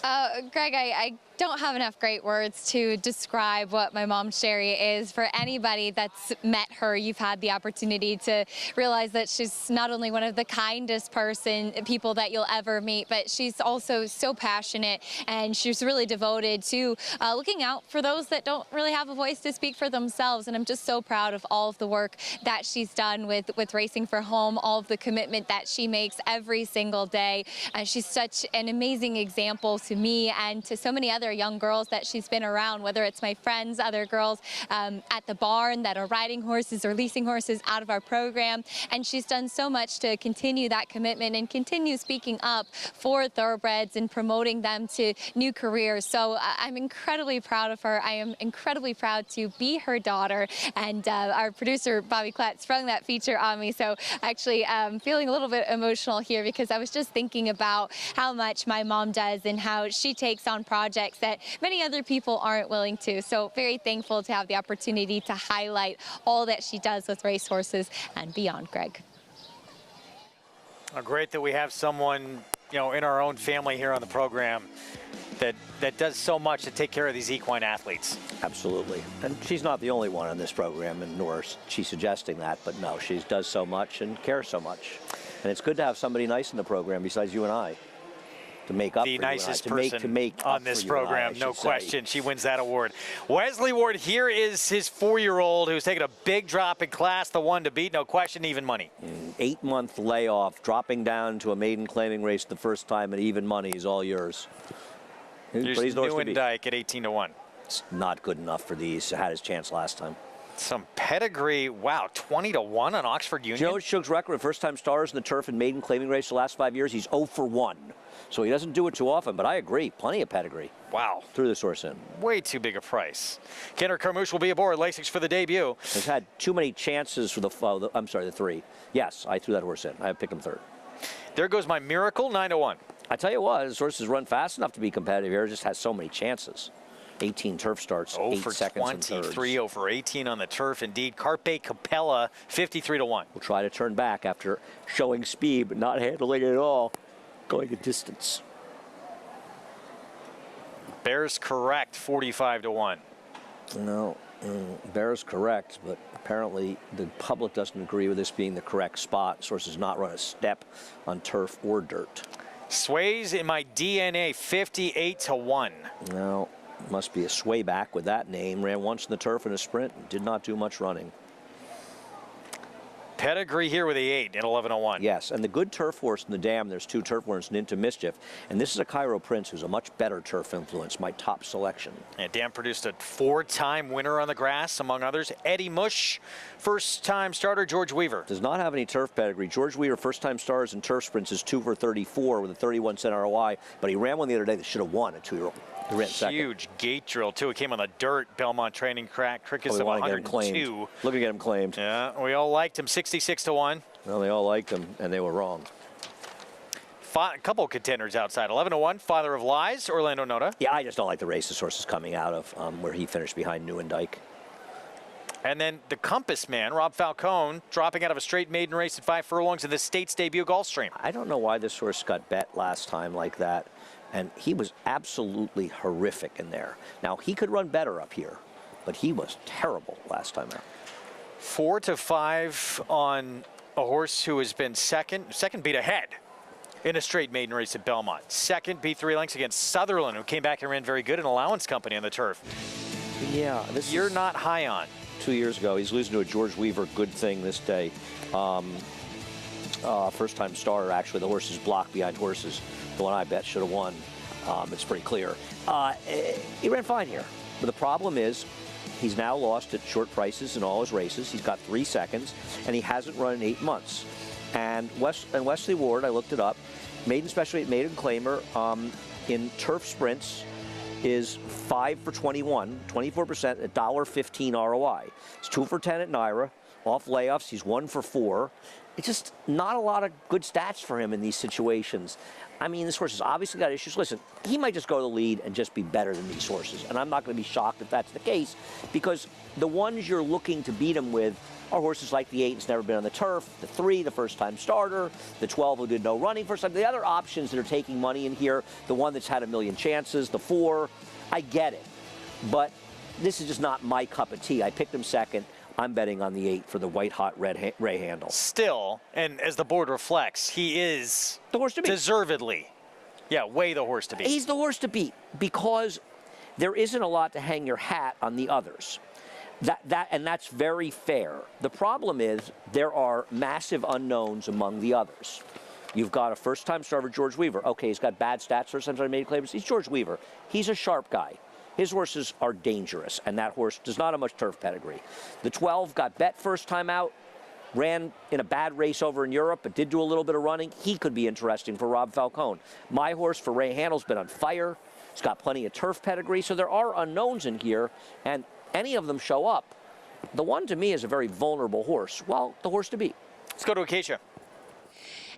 Greg, I don't have enough great words to describe what my mom Sherry is. For anybody that's met her, you've had the opportunity to realize that she's not only one of the kindest people that you'll ever meet, but she's also so passionate, and she's really devoted to looking out for those that don't really have a voice to speak for themselves. And I'm just so proud of all of the work that she's done with Racing for Home, all of the commitment that she makes every single day. And she's such an amazing example to me and to so many other young girls that she's been around, whether it's my friends, other girls at the barn that are riding horses or leasing horses out of our program. And she's done so much to continue that commitment and continue speaking up for thoroughbreds and promoting them to new careers. So I'm incredibly proud of her. I am incredibly proud to be her daughter. And our producer, Bobby Klatt, sprung that feature on me. So actually feeling a little bit emotional here, because I was just thinking about how much my mom does and how she takes on projects that many other people aren't willing to. So very thankful to have the opportunity to highlight all that she does with racehorses and beyond, Greg. Great that we have someone, in our own family here on the program that does so much to take care of these equine athletes. Absolutely. And she's not the only one on this program, and nor is she suggesting that, but no, she does so much and cares so much. And it's good to have somebody nice in the program besides you and I. To make up the for nicest you and I, person to make on this program, no question. Say. She wins that award. Wesley Ward, here is his 4-year-old who's taken a big drop in class, the one to beat, no question, even money. 8-month layoff, dropping down to a maiden claiming race the first time, and even money is all yours. Here's Newendike at 18-1. It's not good enough for these. Had his chance last time. Some pedigree, wow, 20-1 on Oxford Union. Do you know Shug's record, first-time stars in the turf and maiden claiming race the last 5 years? He's 0 for 1. So he doesn't do it too often, but I agree. Plenty of pedigree. Wow. Threw this horse in. Way too big a price. Kendrick Carmouche will be aboard. Lasix for the debut. He's had too many chances for the 3. Yes, I threw that horse in. I picked him 3rd. There goes my Miracle, 9-1. I tell you what, this horse has run fast enough to be competitive here. It just has so many chances. 18 turf starts, 8 seconds and 23, 0 for 18 on the turf. Indeed, Carpe Capella, 53-1. We'll try to turn back after showing speed, but not handling it at all. Going a distance. Bears correct, 45-1. No, Bears correct, but apparently the public doesn't agree with this being the correct spot. Source has not run a step on turf or dirt. Sways in my DNA, 58-1. No, must be a sway back with that name. Ran once in the turf in a sprint and did not do much running. Pedigree here with the 8 at 11-1. Yes, and the good turf horse in the dam, there's 2 turf winners and Into Mischief. And this is a Cairo Prince who's a much better turf influence, my top selection. And Dam produced a 4-time winner on the grass, among others. Eddie Mush, first-time starter, George Weaver. Does not have any turf pedigree. George Weaver, first-time stars in turf sprints, is 2 for 34 with a 31-cent ROI. But he ran one the other day that should have won, a 2-year-old. Huge gate drill, too. It came on the dirt. Belmont training crack. Crickets of 102. Looking at him claimed. Yeah, we all liked him. 66-1. Well, they all liked him, and they were wrong. A couple of contenders outside. 11-1, Father of Lies, Orlando Noda. Yeah, I just don't like the race this horse is coming out of, where he finished behind Newendike. And then the Compass Man, Rob Falcone, dropping out of a straight maiden race at 5 furlongs in the State's debut Gulfstream. I don't know why this horse got bet last time like that. And he was absolutely horrific in there. Now, he could run better up here, but he was terrible last time out. 4-5 on a horse who has been second beat ahead in a straight maiden race at Belmont. Second beat 3 lengths against Sutherland, who came back and ran very good in Allowance Company on the turf. Yeah. You're not high on. 2 years ago, he's losing to a George Weaver good thing this day. First-time starter, actually. The horse is blocked behind horses. The one I bet should have won. It's pretty clear. He ran fine here. But the problem is he's now lost at short prices in all his races. He's got 3 seconds, and he hasn't run in 8 months. And Wesley Ward, I looked it up, maiden special weight, maiden claimer in turf sprints is 5 for 21, 24%, $1.15 ROI. He's 2 for 10 at Naira. Off layoffs, he's 1 for 4. It's just not a lot of good stats for him in these situations. I mean, this horse has obviously got issues. Listen, he might just go to the lead and just be better than these horses. And I'm not going to be shocked if that's the case, because the ones you're looking to beat him with are horses like the 8 that's never been on the turf, the 3, the first-time starter, the 12 who did no running first time. The other options that are taking money in here, the one that's had a million chances, the 4, I get it. But this is just not my cup of tea. I picked him second. I'm betting on the 8 for the white-hot Ray Handle. Still, and as the board reflects, he is the horse to beat. Deservedly. Yeah, way the horse to beat. He's the horse to beat because there isn't a lot to hang your hat on the others. And that's very fair. The problem is there are massive unknowns among the others. You've got a first-time starter, George Weaver. Okay, he's got bad stats first time starter, made claims. He's George Weaver. He's a sharp guy. His horses are dangerous, and that horse does not have much turf pedigree. The 12 got bet first time out, ran in a bad race over in Europe, but did do a little bit of running. He could be interesting for Rob Falcone. My horse for Ray Handle's been on fire. He's got plenty of turf pedigree, so there are unknowns in here, and any of them show up. The one to me is a very vulnerable horse. Well, the horse to beat. Let's go to Acacia.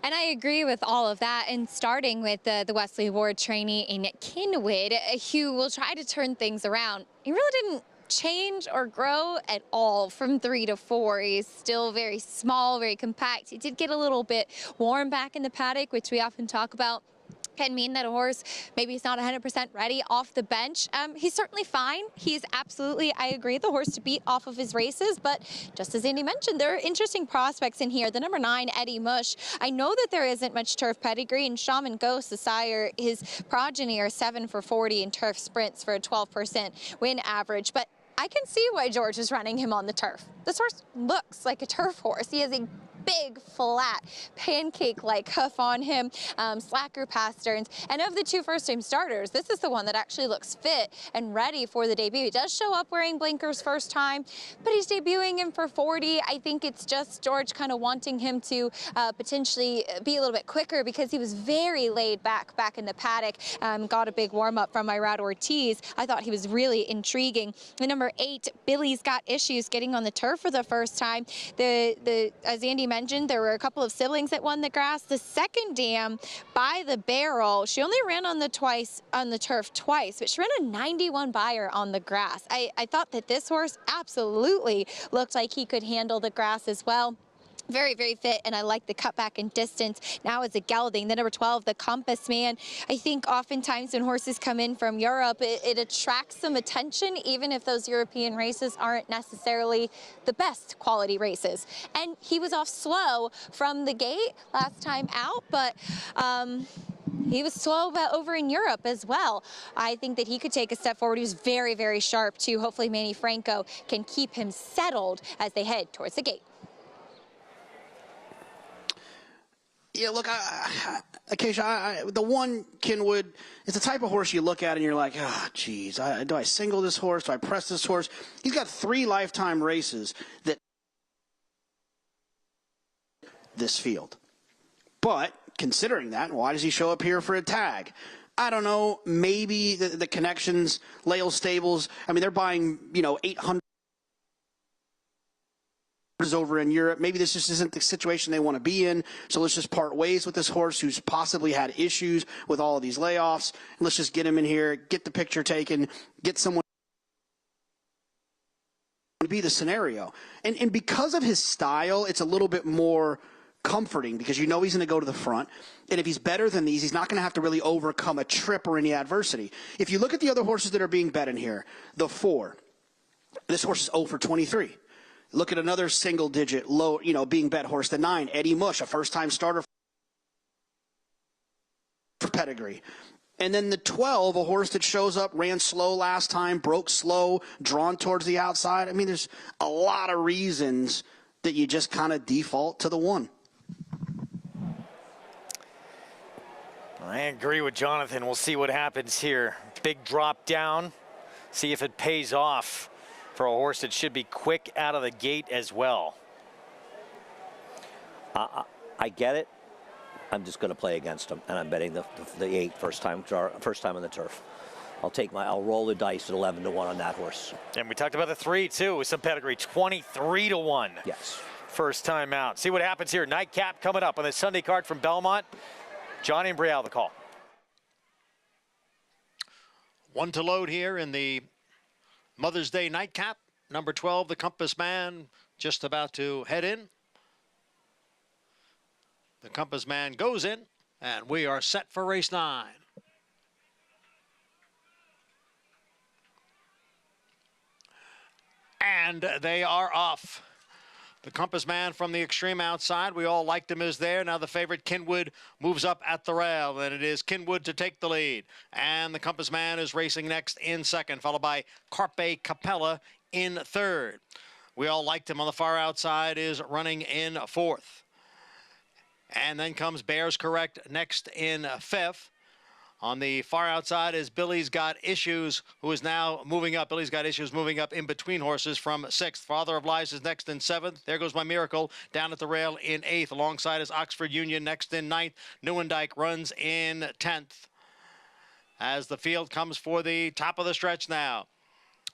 And I agree with all of that, and starting with the Wesley Ward trainee in Kinwood, who will try to turn things around. He really didn't change or grow at all from 3 to 4. He's still very small, very compact. He did get a little bit warm back in the paddock, which we often talk about. Can mean that a horse maybe is not 100% ready off the bench. He's certainly fine. He's absolutely, I agree, the horse to beat off of his races. But just as Andy mentioned, there are interesting prospects in here. The number 9, Eddie Mush. I know that there isn't much turf pedigree. And Shaman Ghost, the sire, his progeny are 7 for 40 in turf sprints for a 12% win average. But I can see why George is running him on the turf. This horse looks like a turf horse. He has a big, flat, pancake-like hoof on him, slacker pasterns. And of the 2 first-time starters, this is the one that actually looks fit and ready for the debut. He does show up wearing blinkers first time, but he's debuting him for 40. I think it's just George kind of wanting him to potentially be a little bit quicker because he was very laid back in the paddock. Got a big warm-up from Irad Ortiz. I thought he was really intriguing. The number 8, Billy's got issues getting on the turf for the first time. As Andy mentioned, there were a couple of siblings that won the grass. The second dam by the barrel, she only ran on the turf twice, but she ran a 91 buyer on the grass. I thought that this horse absolutely looked like he could handle the grass as well. Very, very fit, and I like the cutback and distance. Now it's a gelding. The number 12, the Compass Man. I think oftentimes when horses come in from Europe, it attracts some attention, even if those European races aren't necessarily the best quality races. And he was off slow from the gate last time out, but he was slow over in Europe as well. I think that he could take a step forward. He was very, very sharp, too. Hopefully Manny Franco can keep him settled as they head towards the gate. Yeah, look, Acacia, the one Kinwood is the type of horse you look at and you're like, geez, do I single this horse? Do I press this horse? He's got 3 lifetime races that this field. But considering that, why does he show up here for a tag? I don't know. Maybe the connections, Lael Stables. I mean, they're buying 800. Over in Europe. Maybe this just isn't the situation they want to be in, so let's just part ways with this horse who's possibly had issues with all of these layoffs, and let's just get him in here, get the picture taken, get someone to be the scenario. And because of his style, it's a little bit more comforting because he's going to go to the front, and if he's better than these, he's not going to have to really overcome a trip or any adversity. If you look at the other horses that are being bet in here, the 4, this horse is 0 for 23. Look at another single-digit, low, being bet horse, the 9, Eddie Mush, a first-time starter for pedigree. And then the 12, a horse that shows up, ran slow last time, broke slow, drawn towards the outside. I mean, there's a lot of reasons that you just kind of default to the 1. I agree with Jonathan. We'll see what happens here. Big drop down. See if it pays off for a horse that should be quick out of the gate as well. I get it. I'm just going to play against him, and I'm betting the 8 first time on the turf. I'll roll the dice at 11 to 1 on that horse. And we talked about the 3 too, with some pedigree, 23 to 1. Yes. First time out. See what happens here. Nightcap coming up on the Sunday card from Belmont. Johnny and Brielle, the call. One to load here in the Mother's Day nightcap. Number 12, the Compass Man, just about to head in. The Compass Man goes in, and we are set for race 9. And they are off. The Compass Man from the extreme outside. We all liked him as there. Now the favorite, Kinwood, moves up at the rail. And it is Kinwood to take the lead. And the Compass Man is racing next in second, followed by Carpe Capella in third. We all liked him on the far outside, is running in fourth. And then comes Bears Correct next in fifth. On the far outside is Billy's Got Issues, who is now moving up. Billy's Got Issues moving up in between horses from 6th. Father of Lies is next in 7th. There goes My Miracle down at the rail in 8th. Alongside is Oxford Union next in 9th. Newendike runs in 10th. As the field comes for the top of the stretch now.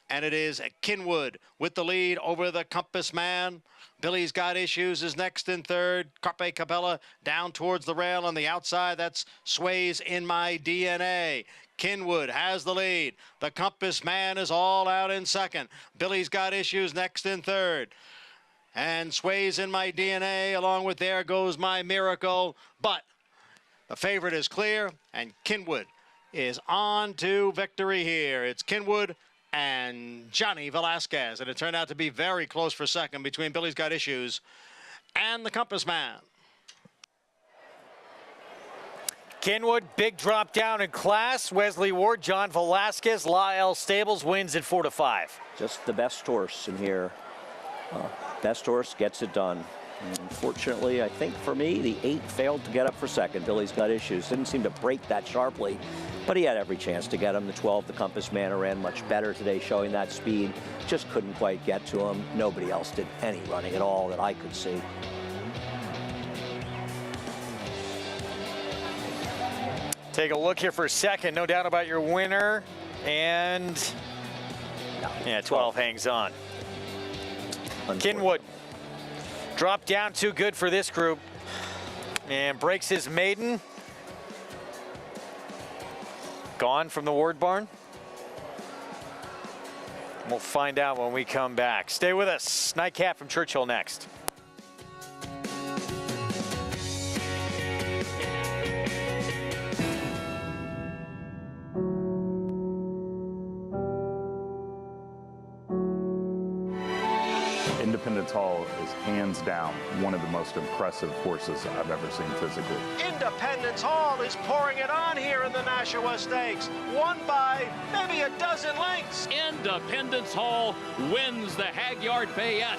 And it is Kinwood with the lead over the Compass Man. Billy's Got Issues is next in third. Carpe Capella down towards the rail on the outside. That's Sways in My DNA. Kinwood has the lead. The Compass Man is all out in second. Billy's Got Issues next in third. And Sways in My DNA along with There Goes My Miracle. But the favorite is clear, and Kinwood is on to victory here. It's Kinwood and Johnny Velasquez, and it turned out to be very close for second between Billy's Got Issues and the Compass Man. Kinwood, big drop down in class. Wesley Ward, John Velasquez, Lyle Stables wins at 4-5. Just the best horse in here. Best horse gets it done. Unfortunately, I think for me, the 8 failed to get up for second. Billy's Got Issues. Didn't seem to break that sharply, but he had every chance to get him. The 12, the Compass Man, ran much better today, showing that speed. Just couldn't quite get to him. Nobody else did any running at all that I could see. Take a look here for a second. No doubt about your winner. And yeah, 12 hangs on. Kinwood dropped down too good for this group and breaks his maiden. Gone from the Ward Barn. We'll find out when we come back. Stay with us. Nightcap from Churchill next. Independence Hall is hands down one of the most impressive horses I've ever seen physically. Independence Hall is pouring it on here in the Nashua Stakes. Won by maybe a dozen lengths. Independence Hall wins the Hagyard Fayette.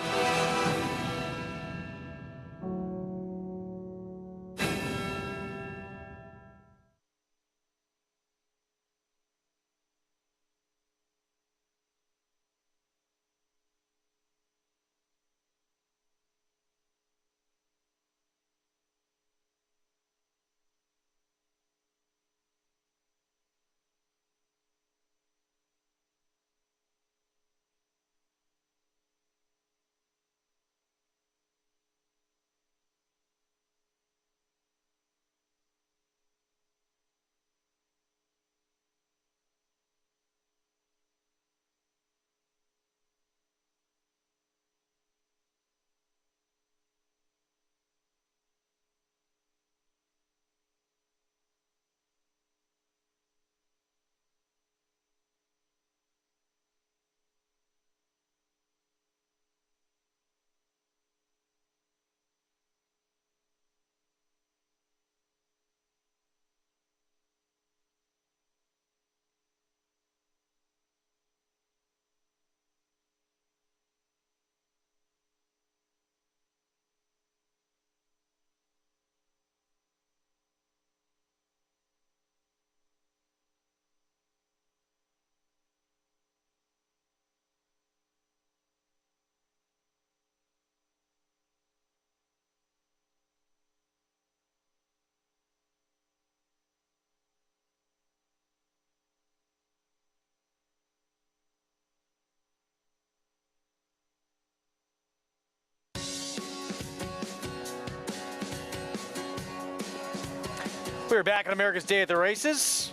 We're back on America's Day at the Races.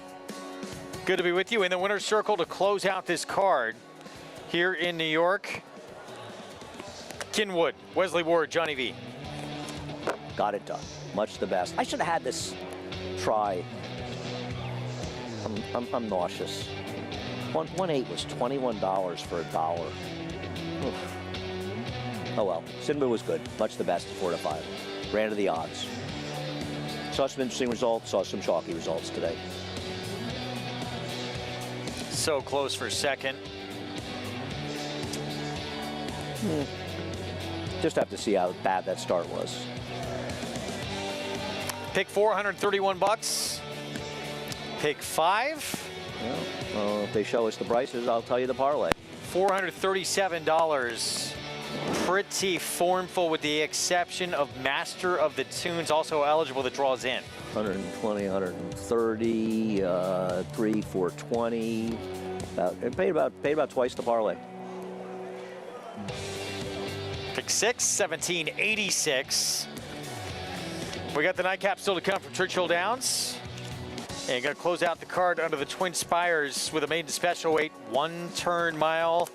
Good to be with you in the winner's circle to close out this card here in New York. Kinwood, Wesley Ward, Johnny V. Got it done. Much the best. I should have had this try. I'm nauseous. 1-8 was $21 for $1. Oof. Oh well. Sinba was good. Much the best, 4-5. Ran to the odds. Saw some interesting results. Saw some chalky results today. So close for second. Just have to see how bad that start was. Pick 431 bucks. Pick 5. Well, if they show us the prices, I'll tell you the parlay. $437. Pretty formful with the exception of Master of the Tunes, also eligible that draws in. 120, 130, 3, 420. It paid about twice the parlay. Pick 6, 1786. We got the nightcap still to come from Churchill Downs. And going to close out the card under the Twin Spires with a maiden special weight, 1-turn mile.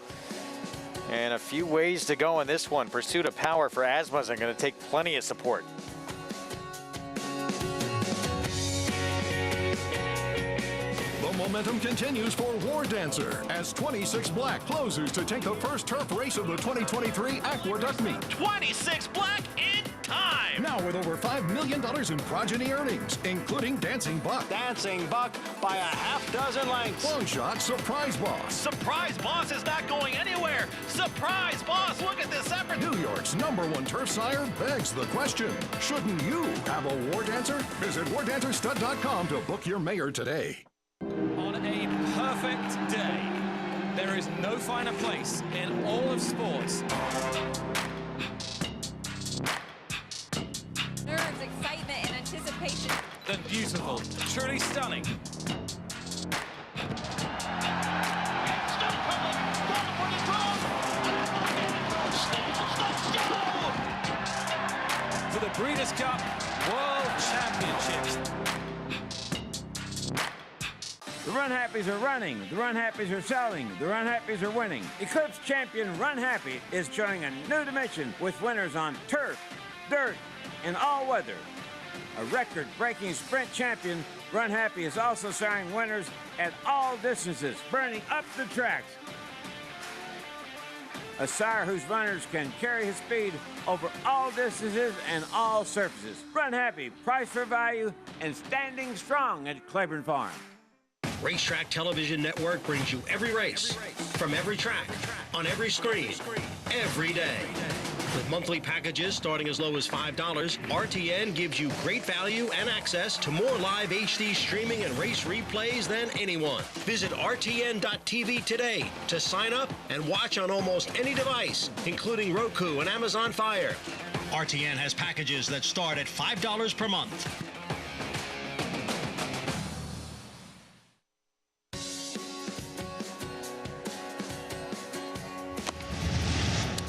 And a few ways to go in this one. Pursuit of Power for Asmussen going to take plenty of support. The momentum continues for War Dancer as 26 Black closes to take the first turf race of the 2023 Aqueduct Meet. 26 Black in time. Now with over $5 million in progeny earnings, including Dancing Buck. Dancing Buck by a half-dozen lengths. Long Shot Surprise Boss. Surprise Boss is not going anywhere. Surprise Boss, look at this effort. New York's #1 turf sire begs the question, shouldn't you have a War Dancer? Visit wardancerstud.com to book your mayor today. On a perfect day, there is no finer place in all of sports. Nerves, excitement, and anticipation. Than beautiful, truly stunning. For the Breeders' Cup World Championships. The Run Happies are running, the Run Happies are selling, the Run Happies are winning. Eclipse champion Run Happy is showing a new dimension with winners on turf, dirt, and all weather. A record-breaking sprint champion, Run Happy is also showing winners at all distances, burning up the tracks. A sire whose runners can carry his speed over all distances and all surfaces. Run Happy, price for value, and standing strong at Claiborne Farm. Racetrack Television Network brings you every race, from every track, on every screen, every day. With monthly packages starting as low as $5, RTN gives you great value and access to more live HD streaming and race replays than anyone. Visit RTN.tv today to sign up and watch on almost any device, including Roku and Amazon Fire. RTN has packages that start at $5 per month.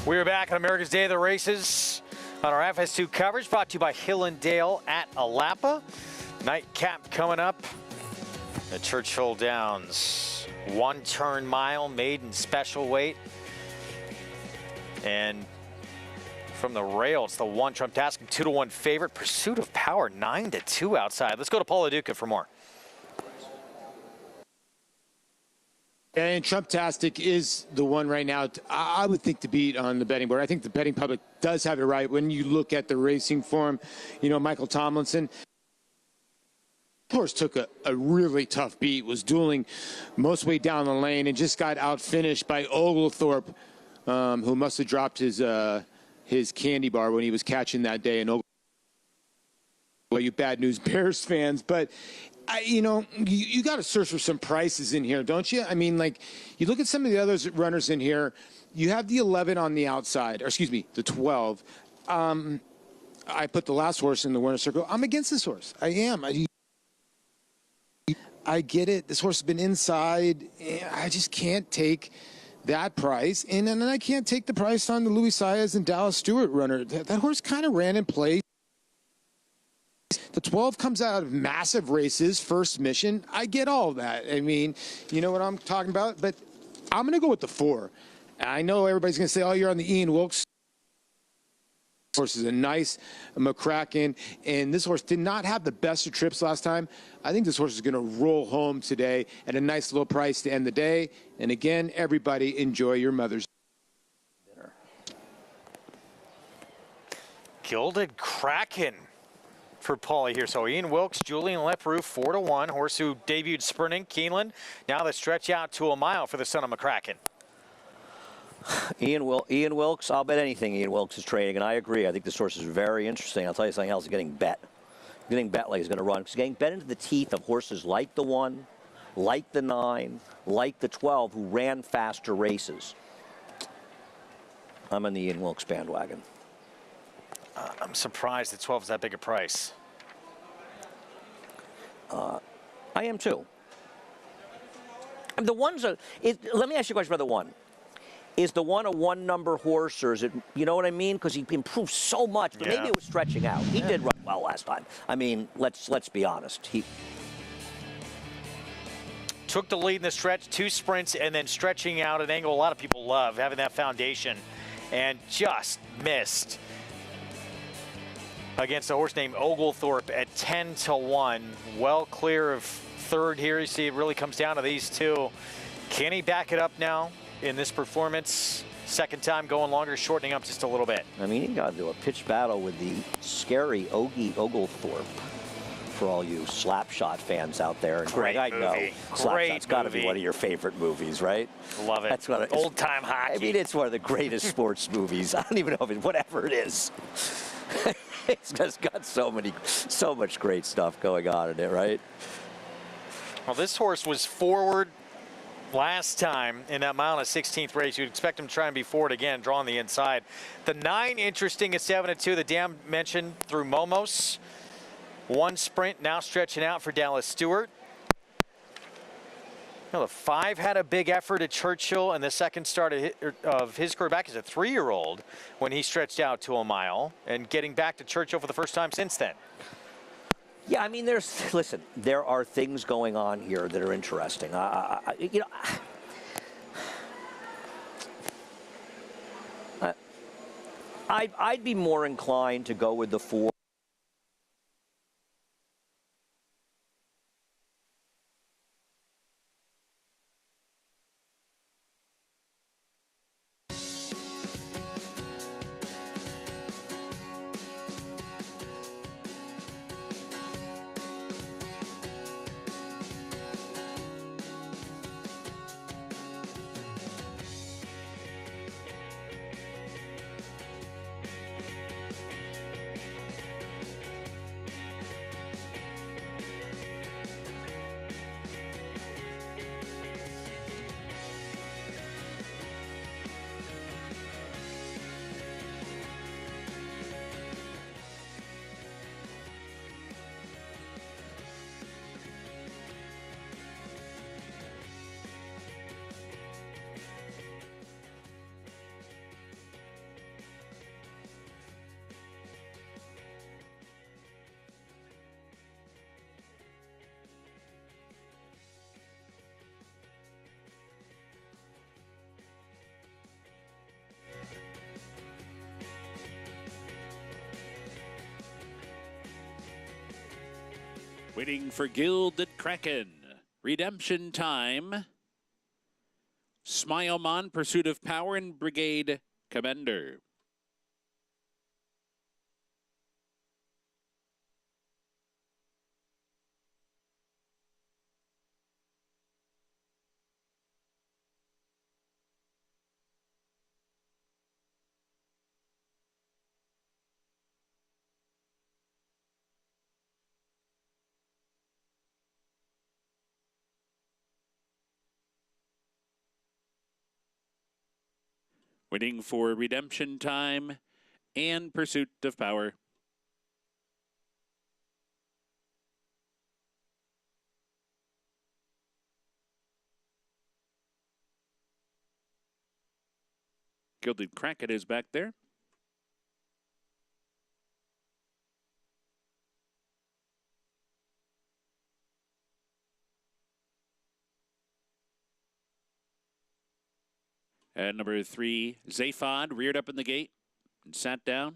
We're back on America's Day of the Races on our FS2 coverage, brought to you by Hill and Dale at Alapa. Nightcap coming up at Churchill Downs. 1-turn mile, maiden special weight. And from the rail, it's the one Trump Tasking 2-1 favorite. Pursuit of Power 9-2 outside. Let's go to Paula Duca for more. And Trump-tastic is the one right now, I would think, to beat on the betting board. I think the betting public does have it right when you look at the racing form. You know, Michael Tomlinson, of course, took a really tough beat, was dueling most way down the lane, and just got out-finished by Oglethorpe, who must have dropped his candy bar when he was catching that day. And Oglethorpe, well, you Bad News Bears fans, but you know, you got to search for some prices in here, don't you? I mean, like, you look at some of the other runners in here. You have the 11 on the outside, or excuse me, the 12. I put the last horse in the winner's circle. I'm against this horse. I am. I get it. This horse has been inside. I just can't take that price. And then I can't take the price on the Louis Saez and Dallas Stewart runner. That horse kind of ran in place. The 12 comes out of massive races, first mission. I get all that. I mean, you know what I'm talking about? But I'm going to go with the 4. I know everybody's going to say, oh, you're on the Ian Wilkes. This horse is a nice McCracken, and this horse did not have the best of trips last time. I think this horse is going to roll home today at a nice little price to end the day. And again, everybody enjoy your Mother's dinner. Gilded Kraken for Paulie here. So Ian Wilkes, Julian Leproux, 4-1. Horse who debuted sprinting, Keeneland. Now the stretch out to a mile for the son of McCracken. Ian Wilkes, I'll bet anything Ian Wilkes is trading, and I agree. I think this horse is very interesting. I'll tell you something else, he's getting bet. Getting bet like he's going to run. He's getting bet into the teeth of horses like the 1, like the 9, like the 12, who ran faster races. I'm on the Ian Wilkes bandwagon. I'm surprised that 12 is that big a price. I am too. And the one's let me ask you a question about the 1. Is the 1 a 1-number horse, or is it, you know what I mean? Because he improved so much, but maybe it was stretching out. He did run well last time. I mean, let's be honest. He took the lead in the stretch, 2 sprints, and then stretching out an angle a lot of people love, having that foundation, and just missed against a horse named Oglethorpe at 10-1. Well clear of 3rd here. You see it really comes down to these 2. Can he back it up now in this performance? Second time going longer, shortening up just a little bit. I mean, he got into a pitched battle with the scary Oglethorpe. For all you Slapshot fans out there. And Greg, I know Slapshot's got to be one of your favorite movies, right? Love it. That's one of old-time hockey. I mean, it's one of the greatest sports movies. I don't even know if it's whatever it is. It's just got so much great stuff going on in it, right? Well, this horse was forward last time in that mile and a 16th race. You'd expect him to try and be forward again, drawing the inside. The 9 interesting at 7-2. The dam mentioned through Momos. 1 sprint now stretching out for Dallas Stewart. The 5 had a big effort at Churchill, and the second start of his career back as a 3-year-old when he stretched out to a mile, and getting back to Churchill for the first time since then. Yeah, I mean, listen, there are things going on here that are interesting. You know, I'd be more inclined to go with the 4. Waiting for Gilded Kraken. Redemption Time. Smilemon, Pursuit of Power, and Brigade Commander. Waiting for Redemption Time and Pursuit of Power. Gilded Kraken is back there. And number 3, Zaphod, reared up in the gate and sat down.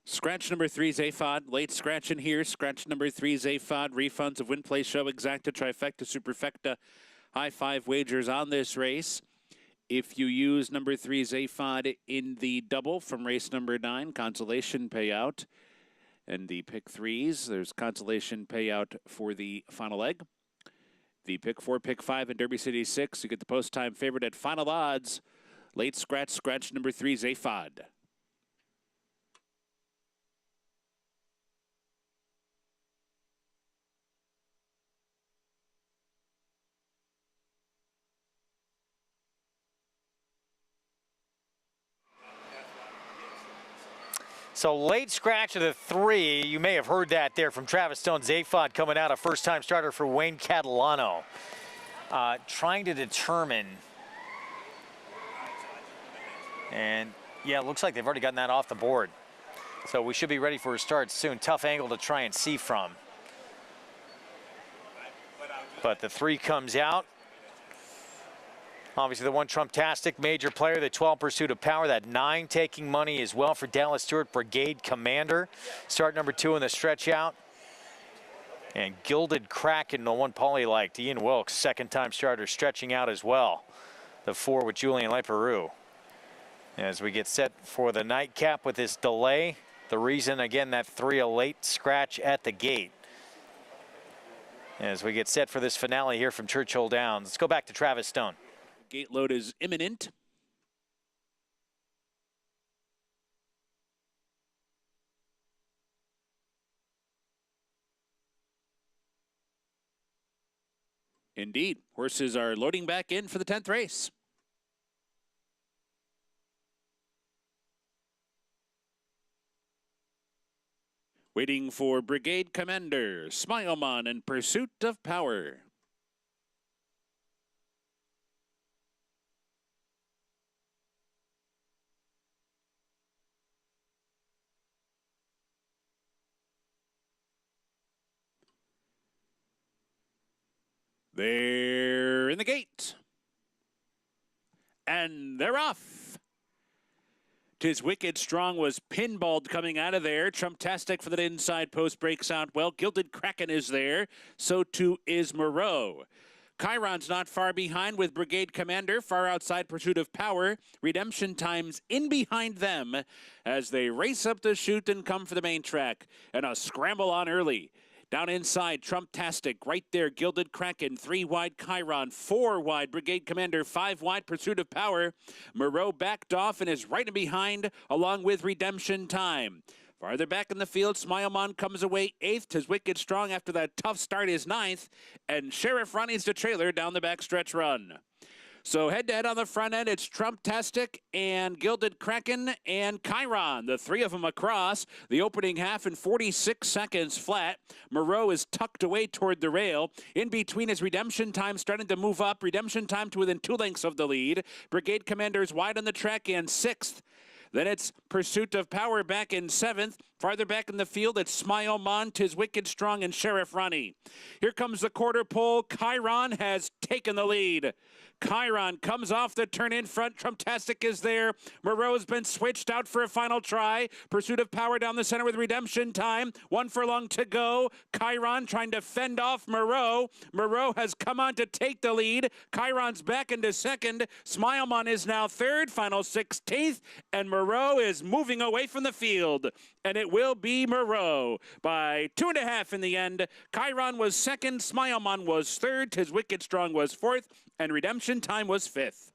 Scratch number 3, Zaphod. Late scratch in here. Scratch number 3, Zaphod. Refunds of win, play, show, exacta, trifecta, superfecta, high five wagers on this race. If you use number 3, Zaphod in the double from race number 9, consolation payout. And the pick 3s, there's consolation payout for the final leg. The pick 4, pick 5, and Derby City 6, you get the post time favorite at final odds. Late scratch, scratch number 3, Zaphod. So late scratch of the 3. You may have heard that there from Travis Stone. Zaphod coming out, a first-time starter for Wayne Catalano. Trying to determine. And, yeah, it looks like they've already gotten that off the board. So we should be ready for a start soon. Tough angle to try and see from. But the 3 comes out. Obviously, the 1 Trumptastic, major player, the 12 Pursuit of Power, that 9 taking money as well for Dallas Stewart, Brigade Commander. Start number 2 in the stretch out. And Gilded Kraken, the 1 Paulie liked. Ian Wilkes, second-time starter, stretching out as well. The 4 with Julian Leperoux. As we get set for the nightcap with this delay, the reason, again, that 3, a late scratch at the gate. As we get set for this finale here from Churchill Downs. Let's go back to Travis Stone. Gate load is imminent. Indeed, horses are loading back in for the 10th race. Waiting for Brigade Commander, Smileman in Pursuit of Power. They're in the gate. And they're off. 'Tis Wicked Strong was pinballed coming out of there. Trumptastic for that inside post breaks out well. Gilded Kraken is there. So too is Moreau. Chiron's not far behind with Brigade Commander, far outside Pursuit of Power. Redemption Time's in behind them as they race up the chute and come for the main track. And a scramble on early. Down inside, Trumptastic, right there, Gilded Kraken, 3 wide Chiron, 4 wide Brigade Commander, 5 wide Pursuit of Power. Moreau backed off and is right in behind, along with Redemption Time. Farther back in the field, Smileman comes away 8th. 'Tis Wicked Strong after that tough start is 9th. And Sheriff Ronnie's the trailer down the backstretch run. So head-to-head on the front end, it's Trumptastic and Gilded Kraken and Chiron. The 3 of them across. The opening half in 46 seconds flat. Moreau is tucked away toward the rail. In between is Redemption Time starting to move up. Redemption Time to within 2 lengths of the lead. Brigade Commander is wide on the track in 6th. Then it's Pursuit of Power back in 7th. Farther back in the field, it's Smile Mon, Tis Wicked Strong, and Sheriff Ronnie. Here comes the quarter pole. Chiron has taken the lead. Chiron comes off the turn in front. Trumptastic is there. Moreau's been switched out for a final try. Pursuit of Power down the center with Redemption Time. 1 furlong to go. Chiron trying to fend off Moreau. Moreau has come on to take the lead. Chiron's back into second. Smilemon is now third, final 16th, and Moreau is moving away from the field. And it will be Moreau by 2.5 in the end. Chiron was second. Smilemon was third. Tis Wicked Strong was fourth. And Redemption Time was fifth.